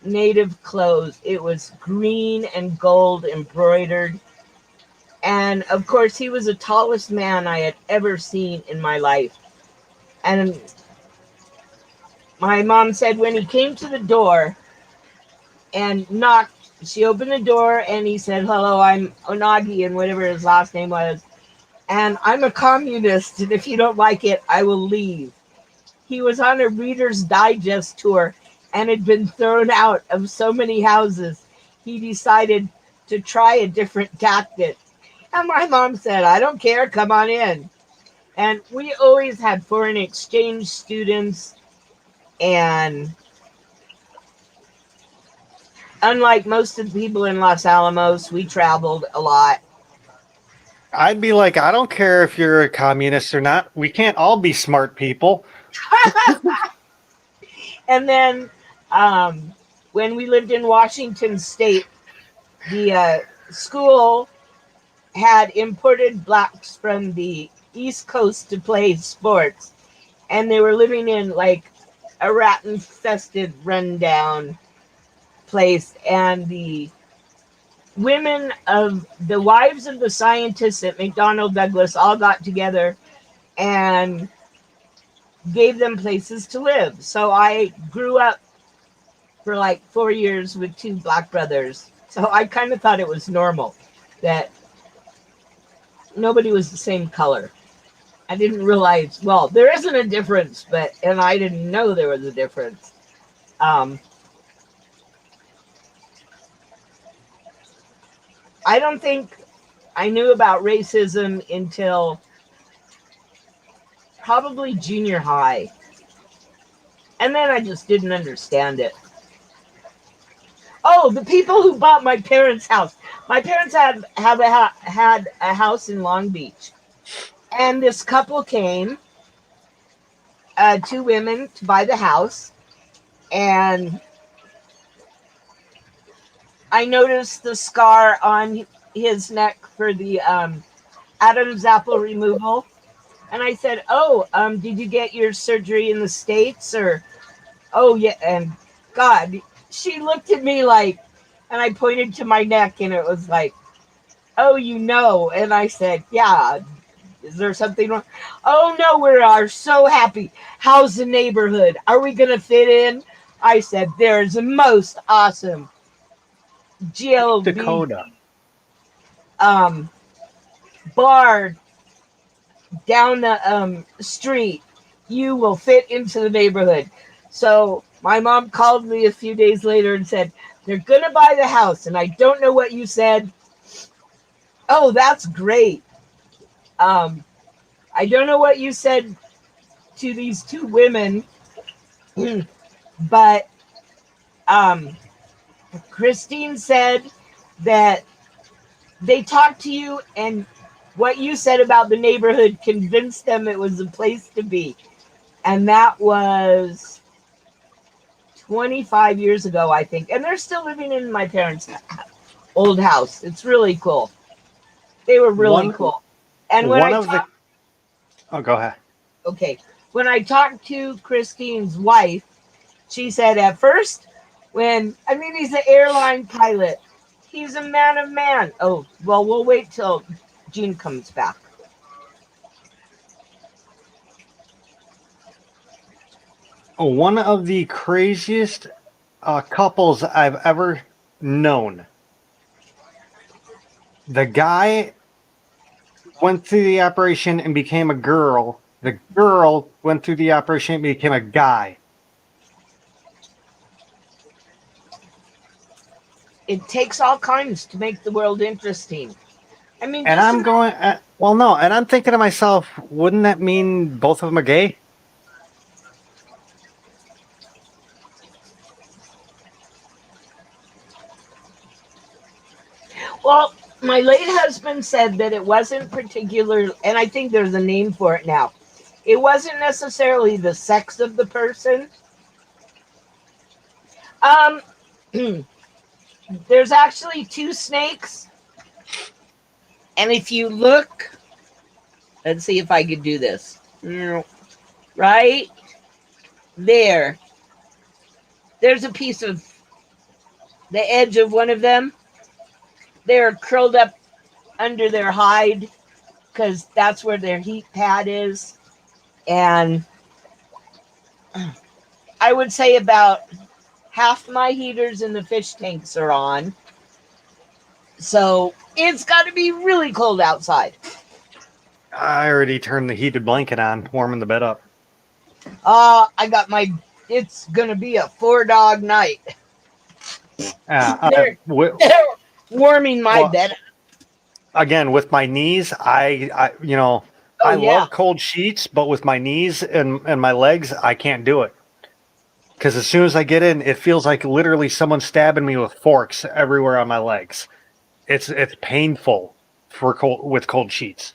native clothes. It was green and gold embroidered. And of course, he was the tallest man I had ever seen in my life. And my mom said when he came to the door and knocked, she opened the door and he said, Hello, I'm Onagi, and whatever his last name was. And I'm a communist, and if you don't like it, I will leave. He was on a Reader's Digest tour and had been thrown out of so many houses. He decided to try a different tactic. And my mom said, I don't care, come on in. And we always had foreign exchange students, and unlike most of the people in Los Alamos, we traveled a lot. I'd be like, I don't care if you're a communist or not. We can't all be smart people. And then when we lived in Washington State, the school had imported blacks from the East Coast to play sports, and they were living in like a rat infested, rundown place. And the wives of the scientists at McDonnell Douglas all got together and gave them places to live. So I grew up for like 4 years with two black brothers. So I kind of thought it was normal that nobody was the same color. I didn't realize, well, there isn't a difference, and I didn't know there was a difference. Um, I don't think I knew about racism until probably junior high. And then I just didn't understand it. Oh, the people who bought my parents' house. My parents had a house in Long Beach. And this couple came, two women, to buy the house. And I noticed the scar on his neck for the Adam's apple removal. And I said, "Oh, did you get your surgery in the States?" Or, "Oh, yeah." And God, she looked at me like, and I pointed to my neck, and it was like, "Oh, you know." And I said, "Yeah. Is there something wrong?" "Oh, no, we are so happy. How's the neighborhood? Are we going to fit in?" I said, "There's the most awesome GLB Dakota. um, bar down the street. You will fit into the neighborhood." So my mom called me a few days later and said, "They're going to buy the house. And I don't know what you said." "Oh, that's great. Um, I don't know what you said to these two women, but um, Christine said that they talked to you, and what you said about the neighborhood convinced them it was a place to be." And that was 25 years ago, I think. And they're still living in my parents' old house. It's really cool. They were really One cool. And when one I of the talked, oh, go ahead. okay, when I talked to Christine's wife, she said at first, he's an airline pilot. He's a man of man. Oh, well, we'll wait till Gene comes back. One of the craziest couples I've ever known. The guy went through the operation and became a girl. The girl went through the operation and became a guy. It takes all kinds to make the world interesting. I mean, And just I'm going, well, no. And I'm thinking to myself, wouldn't that mean both of them are gay? well, my late husband said that it wasn't particular, and I think there's a name for it now. It wasn't necessarily the sex of the person. Um, there's actually two snakes, and if you look, let's see if I could do this. Right there, there's a piece of the edge of one of them. They're curled up under their hide because that's where their heat pad is. And I would say about half my heaters in the fish tanks are on. So it's got to be really cold outside. I already turned the heated blanket on, warming the bed up. It's going to be a 4 dog night. Uh, They're, they're warming my well, bed. again, with my knees, Oh, I yeah. love cold sheets, but with my knees and my legs, I can't do it. Because as soon as I get in, it feels like literally someone stabbing me with forks everywhere on my legs. It's painful with cold sheets.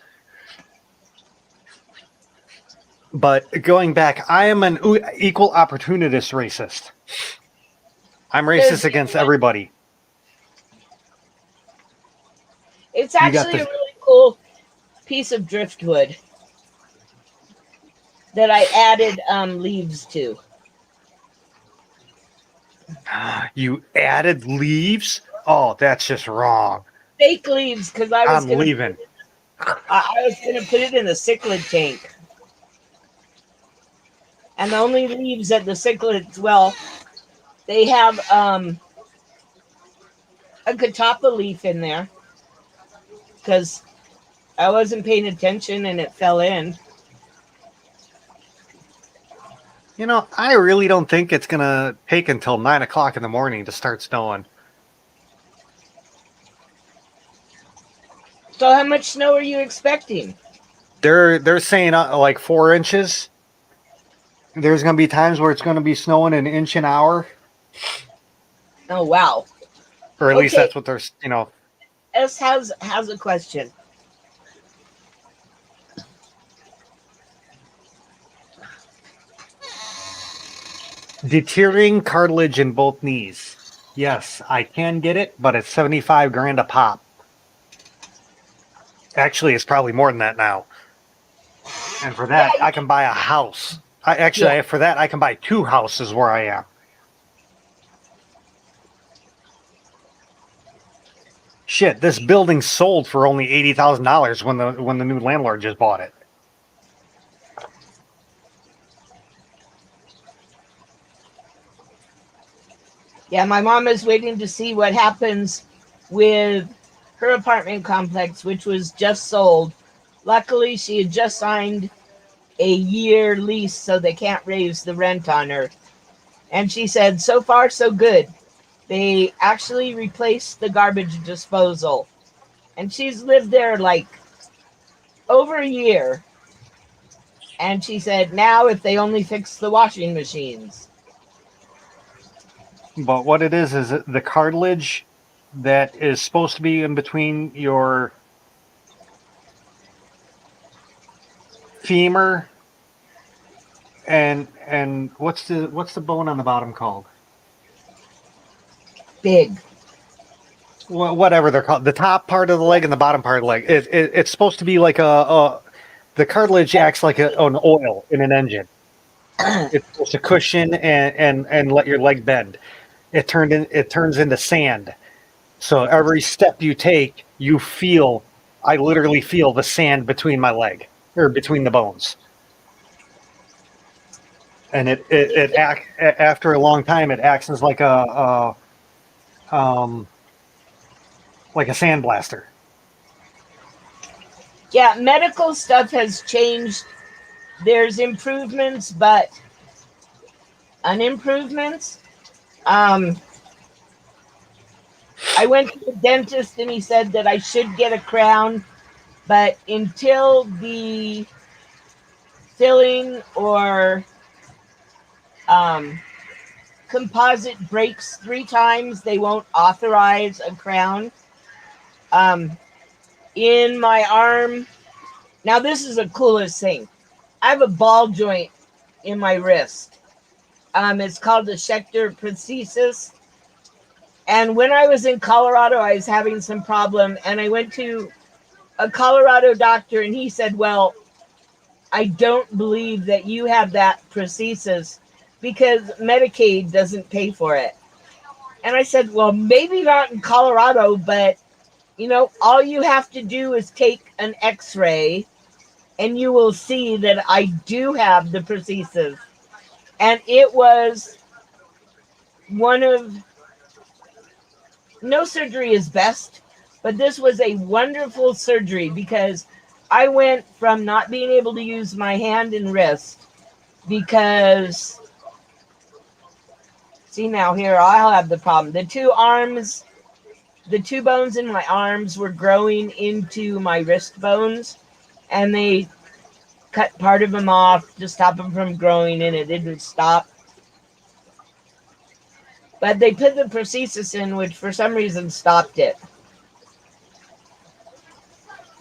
But going back, I am an equal opportunist racist. I'm There's racist against everybody. It's You got actually a this. really cool piece of driftwood that I added leaves to. You added leaves? Oh, that's just wrong. Fake leaves because I was I'm gonna leaving. I was gonna put it in the cichlid tank. And the only leaves at the cichlids, well, they have a catappa leaf in there because I wasn't paying attention and it fell in. You know, I really don't think it's gonna take until 9 o'clock in the morning to start snowing. So how much snow are you expecting? They're saying like 4 inches. There's gonna be times where it's gonna be snowing an inch an hour, Oh wow. or at least Okay, that's what they're you know. S has a question. Deteriorating cartilage in both knees. Yes, I can get it, but it's 75 grand a pop. Actually, it's probably more than that now. And for Yeah, that, I can buy a house. yeah. For that, I can buy 2 houses where I am. Shit, this building sold for only $80,000 when the new landlord just bought it. Yeah, my mom is waiting to see what happens with her apartment complex, which was just sold. Luckily, she had just signed a year lease, so they can't raise the rent on her. And she said, so far, so good. They actually replaced the garbage disposal. And she's lived there like over a year. And she said, now if they only fix the washing machines. But what it is the cartilage that is supposed to be in between your femur and what's the bone on the bottom called? Big. Well, whatever they're called, the top part of the leg and the bottom part of the leg. It's supposed to be like the cartilage acts like an oil in an engine. It's supposed to cushion and let your leg bend. It turns into sand. So every step you take, I literally feel the sand between my leg or between the bones. And after a long time, it acts as like a sandblaster. Yeah, medical stuff has changed. There's improvements, but unimprovements. Um, I went to the dentist and he said that I should get a crown, but until the filling or um, composite breaks 3 times, they won't authorize a crown. Um, in my arm, now this is the coolest thing. I have a ball joint in my wrist. It's called the Schechter prosthesis. And when I was in Colorado, I was having some problem, and I went to a Colorado doctor, and he said, "Well, I don't believe that you have that prosthesis because Medicaid doesn't pay for it." And I said, "Well, maybe not in Colorado, but all you have to do is take an X-ray, and you will see that I do have the prosthesis." And it was one of no surgery is best, but this was a wonderful surgery because I went from not being able to use my hand and wrist because, see now here, I'll have the problem. The two bones in my arms were growing into my wrist bones, and they cut part of them off to stop them from growing, and it didn't stop. But they put the prosthesis in, which for some reason stopped it.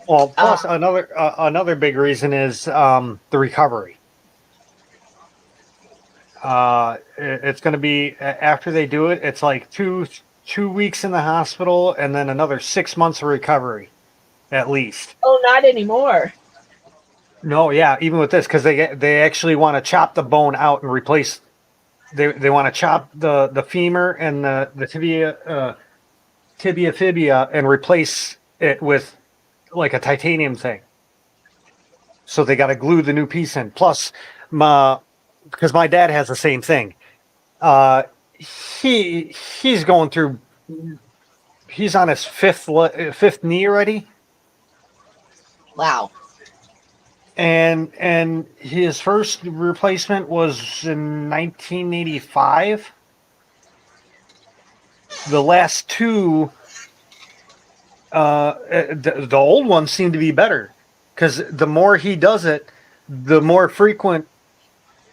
Well, Uh, plus another big reason is the recovery. It's going to be after they do it. It's like 2 weeks in the hospital, and then another 6 months of recovery, at least. oh, not anymore. No, yeah, even with this, because they actually want to chop the bone out and replace. They want to chop the femur and the tibia fibia and replace it with like a titanium thing. So they got to glue the new piece in. Plus, because my dad has the same thing. Uh, he's going through. He's on his fifth knee already. Wow. And his first replacement was in 1985. The last two, the old ones seem to be better because the more he does it, the more frequent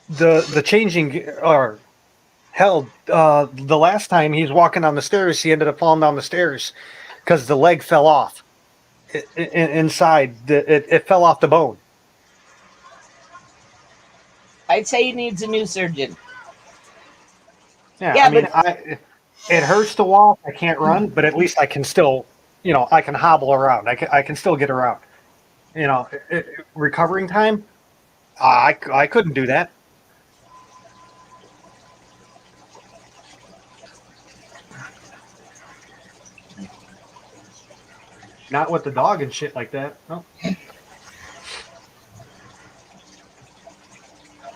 the changing are. Hell, the last time he's walking down the stairs, he ended up falling down the stairs because the leg fell off inside. It fell off the bone. I'd say he needs a new surgeon. Yeah, I Yeah, mean, but it hurts to walk. I can't run, but at least I can still, I can hobble around. I can still get around. Recovering time, I couldn't do that. Not with the dog and shit like that. No.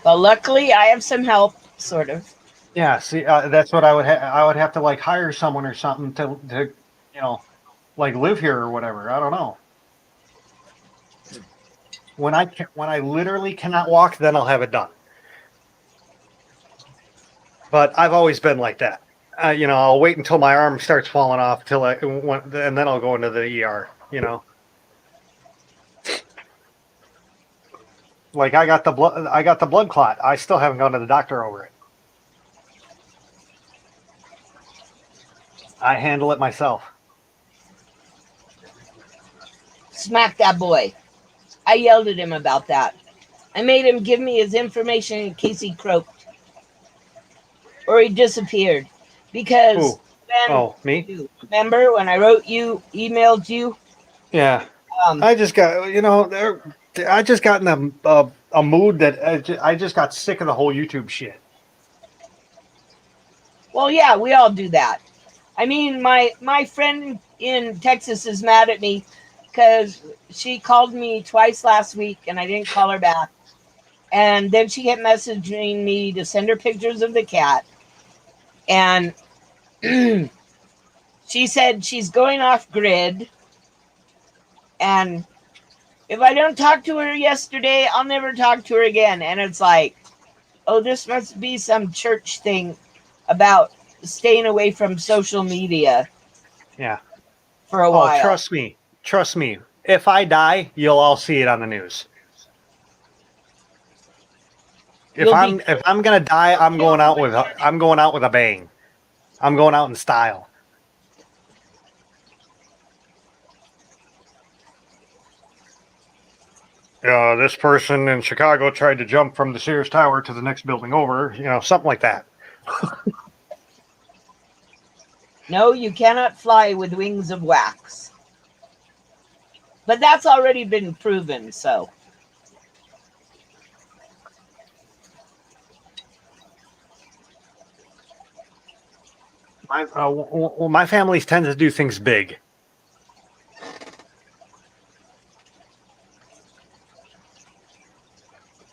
well, luckily I have some help, sort of. Yeah, see, that's what I would have to like hire someone or something to like live here or whatever. I don't know. When I literally cannot walk, then I'll have it done. But I've always been like that. I'll wait until my arm starts falling off and then I'll go into the ER. Like I got the blood clot. I still haven't gone to the doctor over it. I handle it myself. Smack that boy. I yelled at him about that. I made him give me his information in case he croaked or he disappeared. Because Ooh. when Oh, me? you remember when I wrote you, emailed you, Yeah. um, I just got, I just got in a mood that I just got sick of the whole YouTube shit. well, yeah, we all do that. I mean, my friend in Texas is mad at me because she called me twice last week and I didn't call her back. And then she kept messaging me to send her pictures of the cat. And she said she's going off grid. And if I don't talk to her yesterday, I'll never talk to her again. And it's like, oh, this must be some church thing about staying away from social media Yeah. for a Oh, while. trust me. Trust me. If I die, you'll all see it on the news. You'll be If I'm gonna die, I'm going out with a bang. I'm going out in style. This person in Chicago tried to jump from the Sears Tower to the next building over. Something like that. no, you cannot fly with wings of wax. But that's already been proven, so. My family tends to do things big.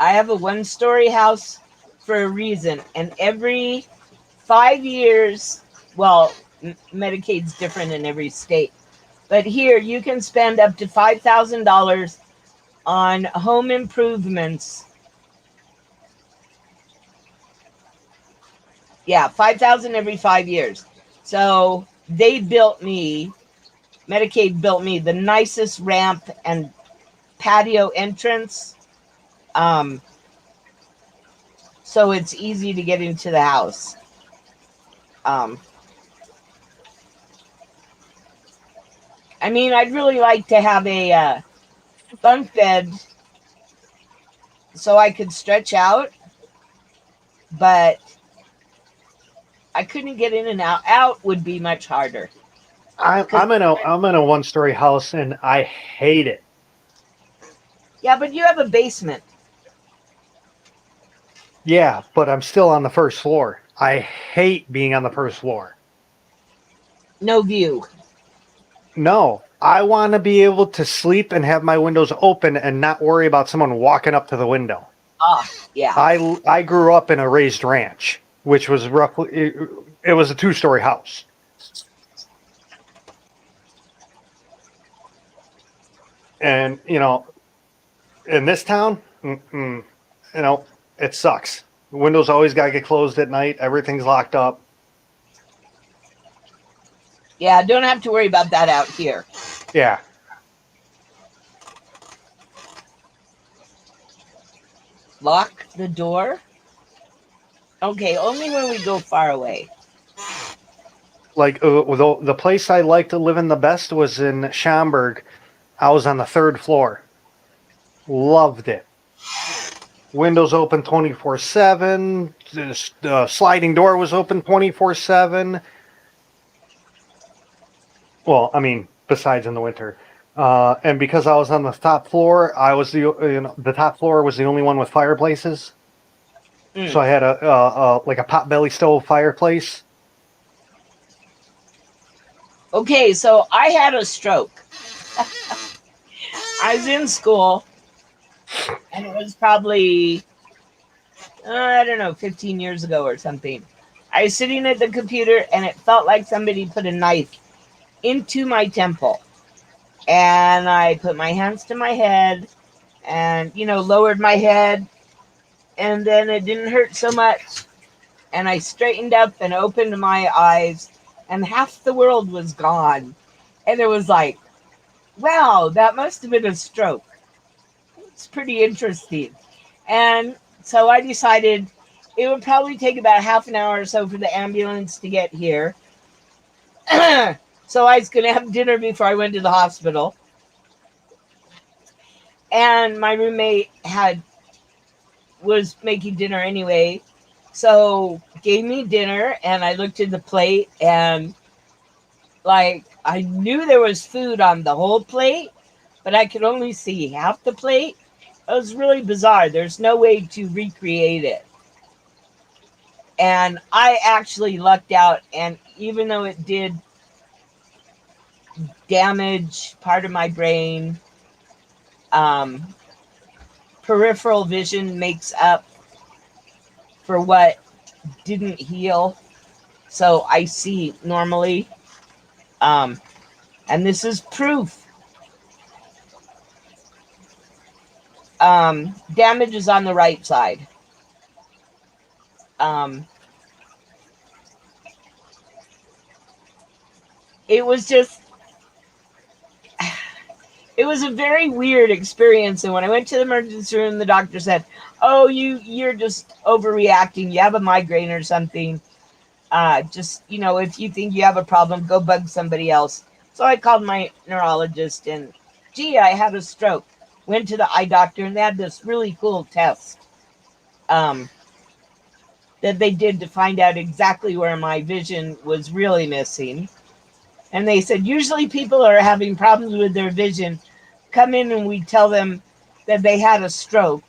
I have a one-story house for a reason, and every 5 years, well, Medicaid's different in every state, but here you can spend up to $5,000 on home improvements. Yeah, 5,000 every 5 years. So Medicaid built me the nicest ramp and patio entrance. So it's easy to get into the house. I mean, I'd really like to have a bunk bed so I could stretch out, but I couldn't get in and out. Out would be much harder. I'm in a one-story house and I hate it. Yeah, but you have a basement. Yeah, but I'm still on the first floor. I hate being on the first floor. No view. No, I want to be able to sleep and have my windows open and not worry about someone walking up to the window. Yeah. I grew up in a raised ranch, which was roughly it was a 2-story house. And, in this town, you know, it sucks. Windows always got to get closed at night. Everything's locked up. Yeah, don't have to worry about that out here. Yeah. Lock the door? Okay, only when we go far away. Like the place I liked to live in the best was in Schaumburg. I was on the third floor. Loved it. Windows open 24/7. The sliding door was open 24/7. Well, I mean, besides in the winter. And because I was on the top floor, I was the top floor was the only one with fireplaces. So Mm. I had a like a potbelly stove fireplace. Okay, so I had a stroke. I was in school, and it was probably, I don't know, 15 years ago or something. I was sitting at the computer, and it felt like somebody put a knife into my temple. And I put my hands to my head and, lowered my head. And then it didn't hurt so much. And I straightened up and opened my eyes, and half the world was gone. And it was like, wow, that must have been a stroke. It's pretty interesting. And so I decided it would probably take about half an hour or so for the ambulance to get here. So I was going to have dinner before I went to the hospital. And my roommate was making dinner anyway. So gave me dinner, and I looked at the plate, and like I knew there was food on the whole plate, but I could only see half the plate. It was really bizarre. There's no way to recreate it. And I actually lucked out, and even though it did damage part of my brain, um, peripheral vision makes up for what didn't heal. So I see normally. Um, and this is proof. Damage is on the right side. Um, it was just, it was a very weird experience. And when I went to the emergency room, the doctor said, "Oh, you're just overreacting. You have a migraine or something. Just, if you think you have a problem, go bug somebody else." So I called my neurologist, and gee, I had a stroke. Went to the eye doctor, and they had this really cool test um, that they did to find out exactly where my vision was really missing. And they said, usually people are having problems with their vision, come in and we tell them that they had a stroke.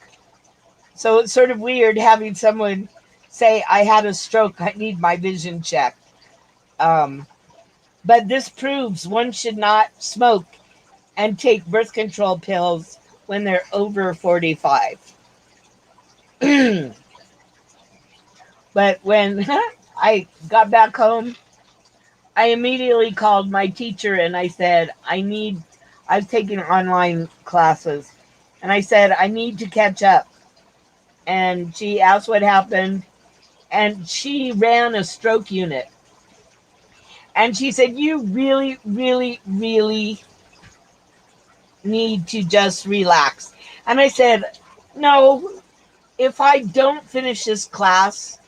So it's sort of weird having someone say, "I had a stroke, I need my vision checked." Um, but this proves one should not smoke and take birth control pills when they're over 45. But when I got back home, I immediately called my teacher and I said, I was taking online classes, and I said, I need to catch up. And she asked what happened, and she ran a stroke unit. And she said, "You really, really, really need to just relax." And I said, "No, if I don't finish this class,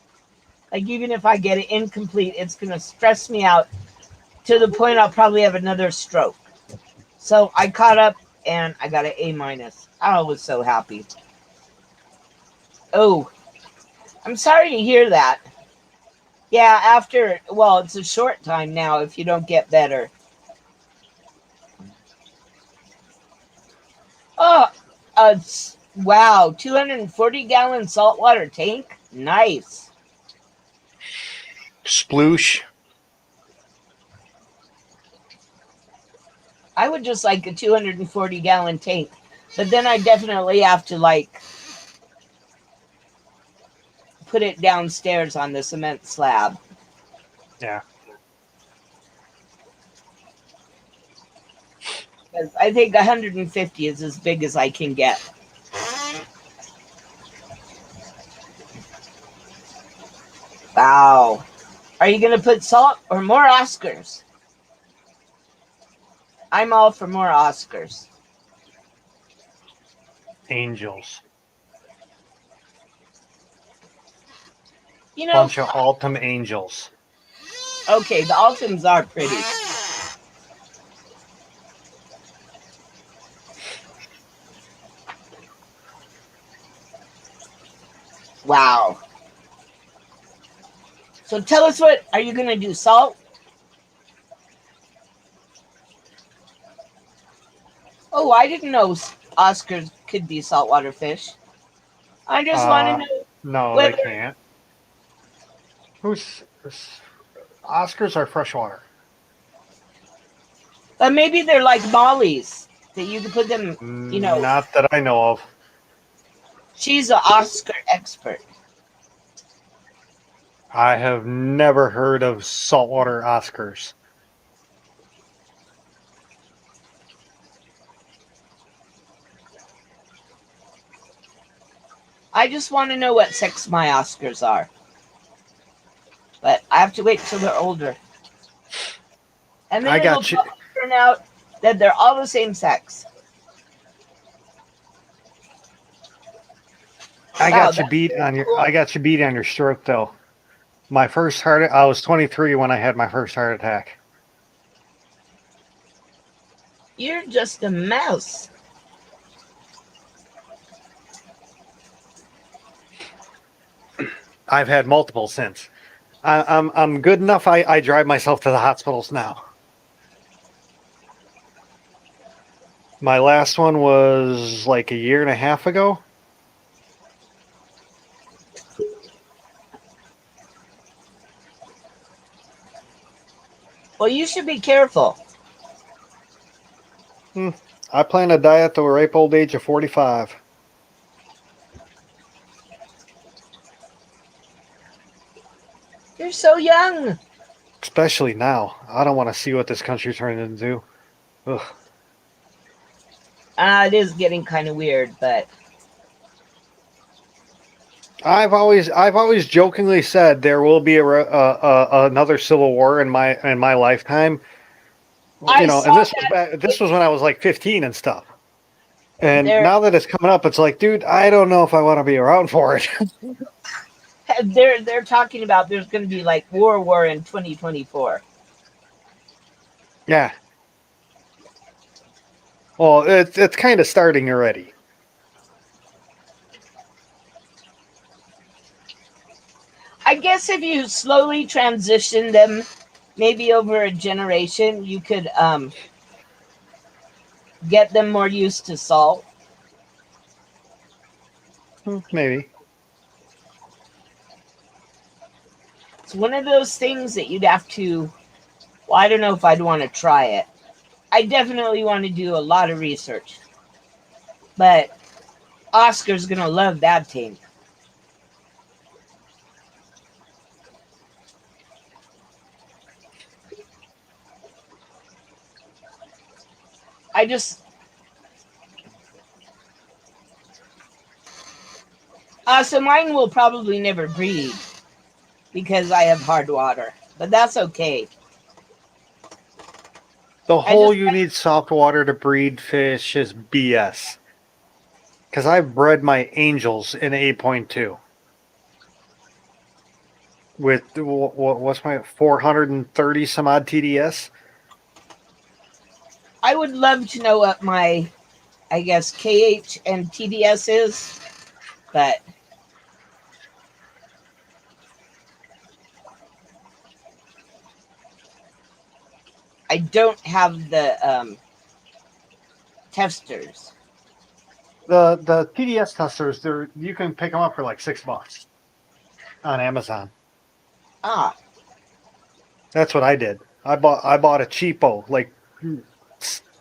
like even if I get it incomplete, it's going to stress me out to the point I'll probably have another stroke." So I caught up, and I got an A minus. I was so happy. Oh, I'm sorry to hear that. Yeah, it's a short time now if you don't get better. Oh, uh, wow, 240-gallon saltwater tank? Nice. Sploosh. I would just like a 240-gallon tank, but then I definitely have to put it downstairs on the cement slab. Yeah. I think 150 is as big as I can get. Wow. Are you going to put salt or more Oscars? I'm all for more Oscars. Angels. You know, Bunch of Altum angels. okay, the Altums are pretty. Wow. So tell us, what are you going to do? Salt? Oh, I didn't know Oscars could be saltwater fish. I just want to Uh, know no, they whether can't. Oscars are freshwater. maybe they're like mollies that you can put them, you know. Not that I know of. She's an Oscar expert. I have never heard of saltwater Oscars. I just want to know what sex my Oscars are. But I have to wait till they're older. And then I it'll got you. probably turn out that they're all the same sex. I Wow, got you that's beat really on your. cool. I got you beat on your stroke though. I was 23 when I had my first heart attack. You're just a mouse. I've had multiple since. I'm good enough. I drive myself to the hospitals now. My last one was like a year and a half ago. Well, you should be careful. I plan to die at the ripe old age of 45. You're so young. Especially now. I don't want to see what this country turned into. Ugh. It is getting kind of weird, but I've always jokingly said there will be another civil war in my lifetime. I And saw that this was when I was like 15 and stuff. And they're now that it's coming up, it's like, dude, I don't know if I want to be around for it. they're talking about there's going to be like war in 2024. Yeah. Well, it's kind of starting already. I guess if you slowly transition them, maybe over a generation, you could get them more used to salt. Maybe. It's one of those things that you'd have to. Well, I don't know if I'd want to try it. I definitely want to do a lot of research, but Oscar's gonna love that team. I just so mine will probably never breed because I have hard water, but that's okay. The I whole just you need salt water to breed fish is BS. Because I've bred my angels in 8.2 with what's my 430 some odd TDS. I would love to know what my, I guess, KH and TDS is, but I don't have the testers. The TDS testers, you can pick them up for like $6 on Amazon. Ah, That's what I did. I bought a cheapo, like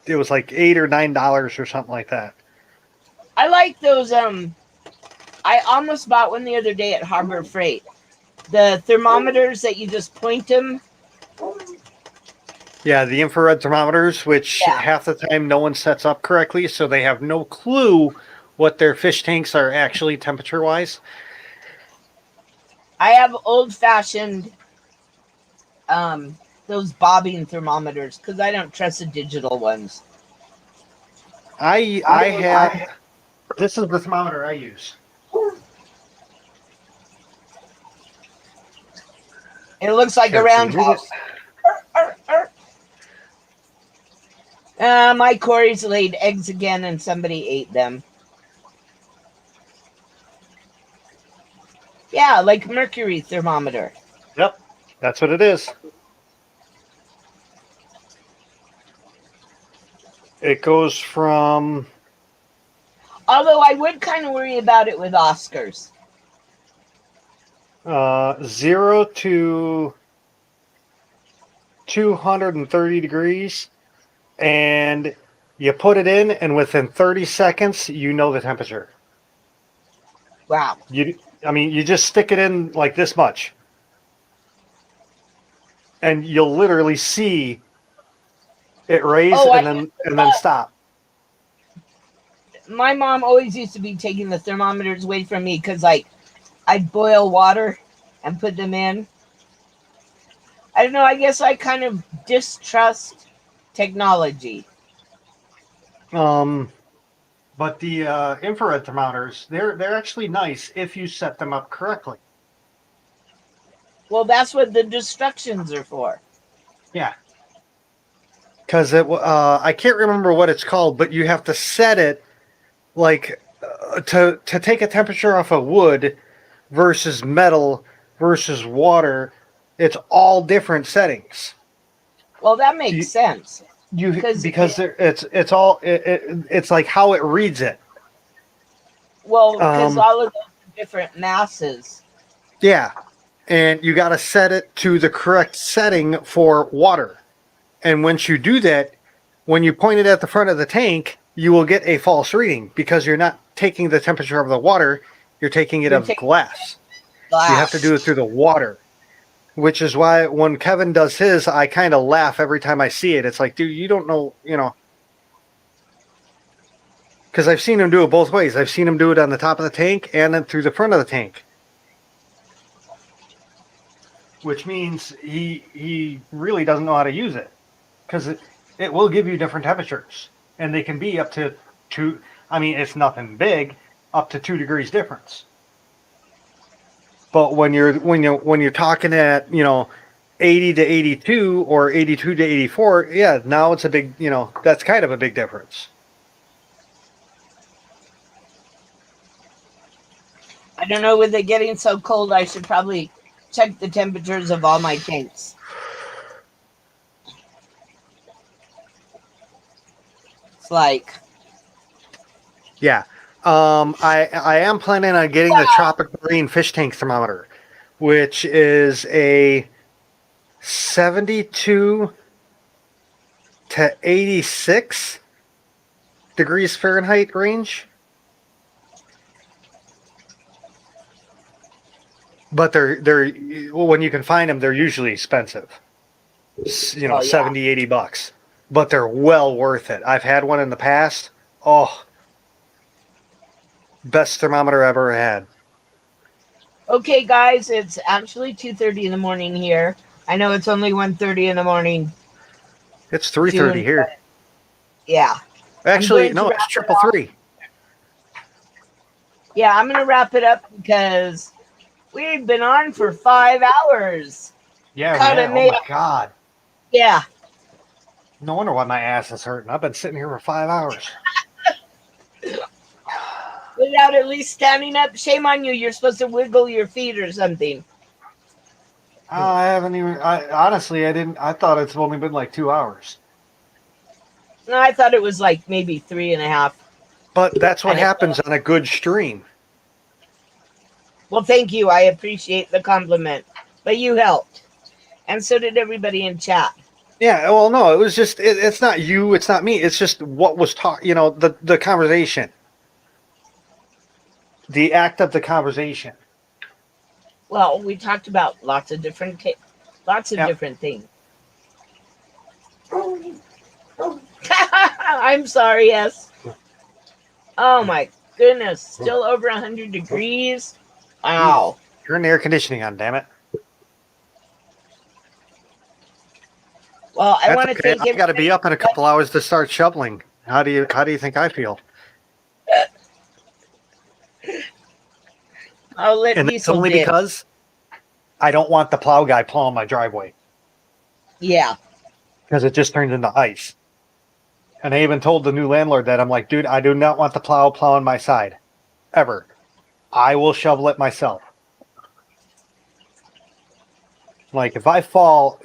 it was like $8 or $9 or something like that. I like those. I almost bought one the other day at Harbor Freight. The thermometers that you just point them. Yeah, the infrared thermometers, which Yeah. half the time no one sets up correctly, so they have no clue what their fish tanks are actually temperature wise. I have old fashioned those bobbing thermometers because I don't trust the digital ones. I have this is the thermometer I use. It looks like a Here, can you move it? roundhouse. My Corey's laid eggs again and somebody ate them. Yeah, like mercury thermometer. Yep, that's what it is. It goes from Although I would kind of worry about it with Oscars. 0 to 230 degrees, and you put it in, and within 30 seconds, you know the temperature. Wow. You just stick it in like this much, and you'll literally see it raise Oh, and then stop. my mom always used to be taking the thermometers away from me because, like, I'd boil water and put them in. I don't know. I guess I kind of distrust technology. But the infrared thermometers, they're actually nice if you set them up correctly. Well, that's what the instructions are for. Yeah. Because I can't remember what it's called, but you have to set it like to take a temperature off of wood versus metal versus water. It's all different settings. Well, that makes sense. Because it's like how it reads it. Well, because all of those are different masses. Yeah, and you got to set it to the correct setting for water. And once you do that, when you point it at the front of the tank, you will get a false reading because you're not taking the temperature of the water, you're taking it of glass. You have to do it through the water, which is why when Kevin does his, I kind of laugh every time I see it. It's like, dude, you don't know, because I've seen him do it both ways. I've seen him do it on the top of the tank and then through the front of the tank. Which means he really doesn't know how to use it. Because it will give you different temperatures. And they can be up to two, it's nothing big, up to 2 degrees difference. But when you're talking at, 80 to 82 or 82 to 84, yeah, now it's a big, that's kind of a big difference. I don't know, with it getting so cold, I should probably check the temperatures of all my tanks. It's like... Yeah. I am planning on getting the Tropic Marine fish tank thermometer, which is a 72 to 86 degrees Fahrenheit range. But they're when you can find them, they're usually expensive. 70, $80. But they're well worth it. I've had one in the past. Oh, best thermometer I've ever had. Okay, guys, it's actually 2:30 in the morning here. I know it's only 1:30 in the morning. It's 3:30 here. Yeah. Actually, no, it's 3:33. Yeah, I'm going to wrap it up because we've been on for 5 hours. Yeah, man. Oh, my God. Yeah. No wonder why my ass is hurting. I've been sitting here for 5 hours. Without at least standing up. Shame on you. You're supposed to wiggle your feet or something. I haven't even... honestly, I didn't... I thought it's only been like 2 hours. No, I thought it was like maybe 3.5. But that's what happens on a good stream. Well, thank you. I appreciate the compliment. But you helped. And so did everybody in chat. Yeah, well, no, it was just... it's not you, it's not me. It's just what was taught, the conversation. The act of the conversation. Well, we talked about lots of different things. I'm sorry, yes. Oh my goodness, still over 100 degrees. Wow. Turn the air conditioning on, damn it. Well, I That's want to okay. thank I got to be everybody. up in a couple hours to start shoveling. How do you think I feel? I'll let And that's Diesel only dip. because I don't want the plow guy plowing my driveway Yeah. because it just turns into ice. And I even told the new landlord that I'm like, dude, I do not want the plow plowing my side ever. I will shovel it myself. Like if I fall,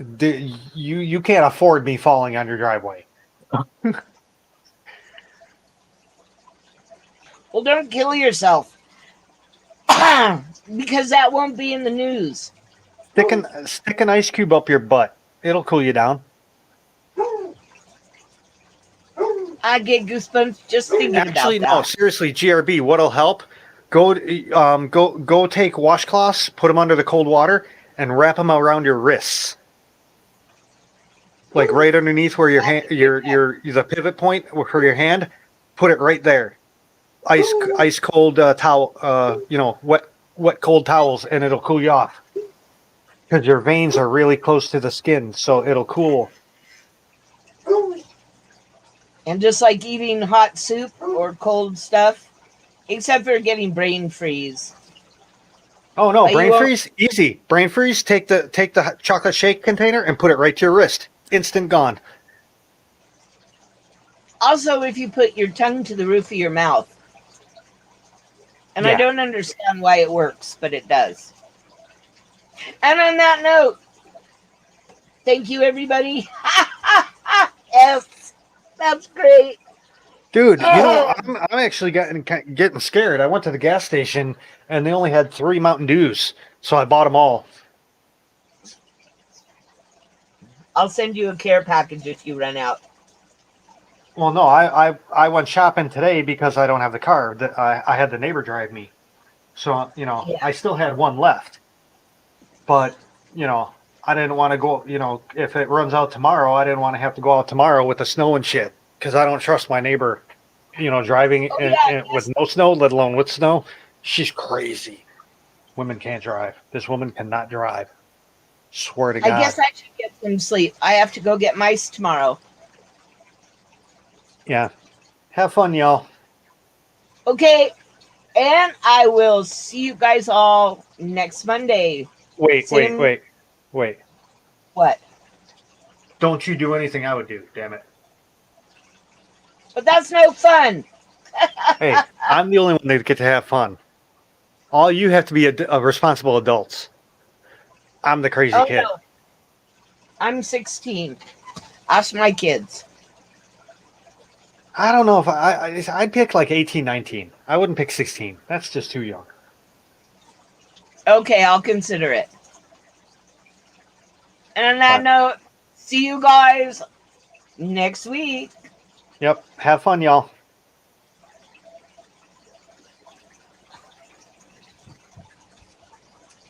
you can't afford me falling on your driveway. Well, don't kill yourself. Because that won't be in the news. Stick an ice cube up your butt. It'll cool you down. I get goosebumps just thinking Actually, about no. that. Seriously, GRB, what'll help? Go take washcloths, put them under the cold water, and wrap them around your wrists, like right underneath where your hand, your the pivot point for your hand. Put it right there. Ice cold towel. Wet cold towels, and it'll cool you off because your veins are really close to the skin, so it'll cool. And just like eating hot soup or cold stuff, except for getting brain freeze. Oh no, But you brain won't. freeze, easy. Brain freeze. Take the chocolate shake container and put it right to your wrist. Instant gone. Also, if you put your tongue to the roof of your mouth. And I Yeah. don't understand why it works, but it does. And on that note, thank you, everybody. Yes, that's great. Dude, Oh, I'm actually getting scared. I went to the gas station and they only had 3 Mountain Dews, so I bought them all. I'll send you a care package if you run out. Well, no, I went shopping today because I don't have the car. I had the neighbor drive me, so Yeah. I still had one left. But I didn't want to go. If it runs out tomorrow, I didn't want to have to go out tomorrow with the snow and shit because I don't trust my neighbor. Driving Oh, yeah. with no snow, let alone with snow. She's crazy. Women can't drive. This woman cannot drive. Swear to I God. guess I should get some sleep. I have to go get mice tomorrow. Yeah. Have fun, y'all. Okay. And I will see you guys all next Monday. Wait. Same. What? Don't you do anything I would do, damn it. But that's no fun. Hey, I'm the only one that get to have fun. All you have to be a responsible adults. I'm the crazy Oh, kid. no. I'm 16. Ask my kids. I don't know if I'd pick like 18, 19. I wouldn't pick 16. That's just too young. Okay, I'll consider it. And on that But, note, see you guys next week. yep. Have fun, y'all.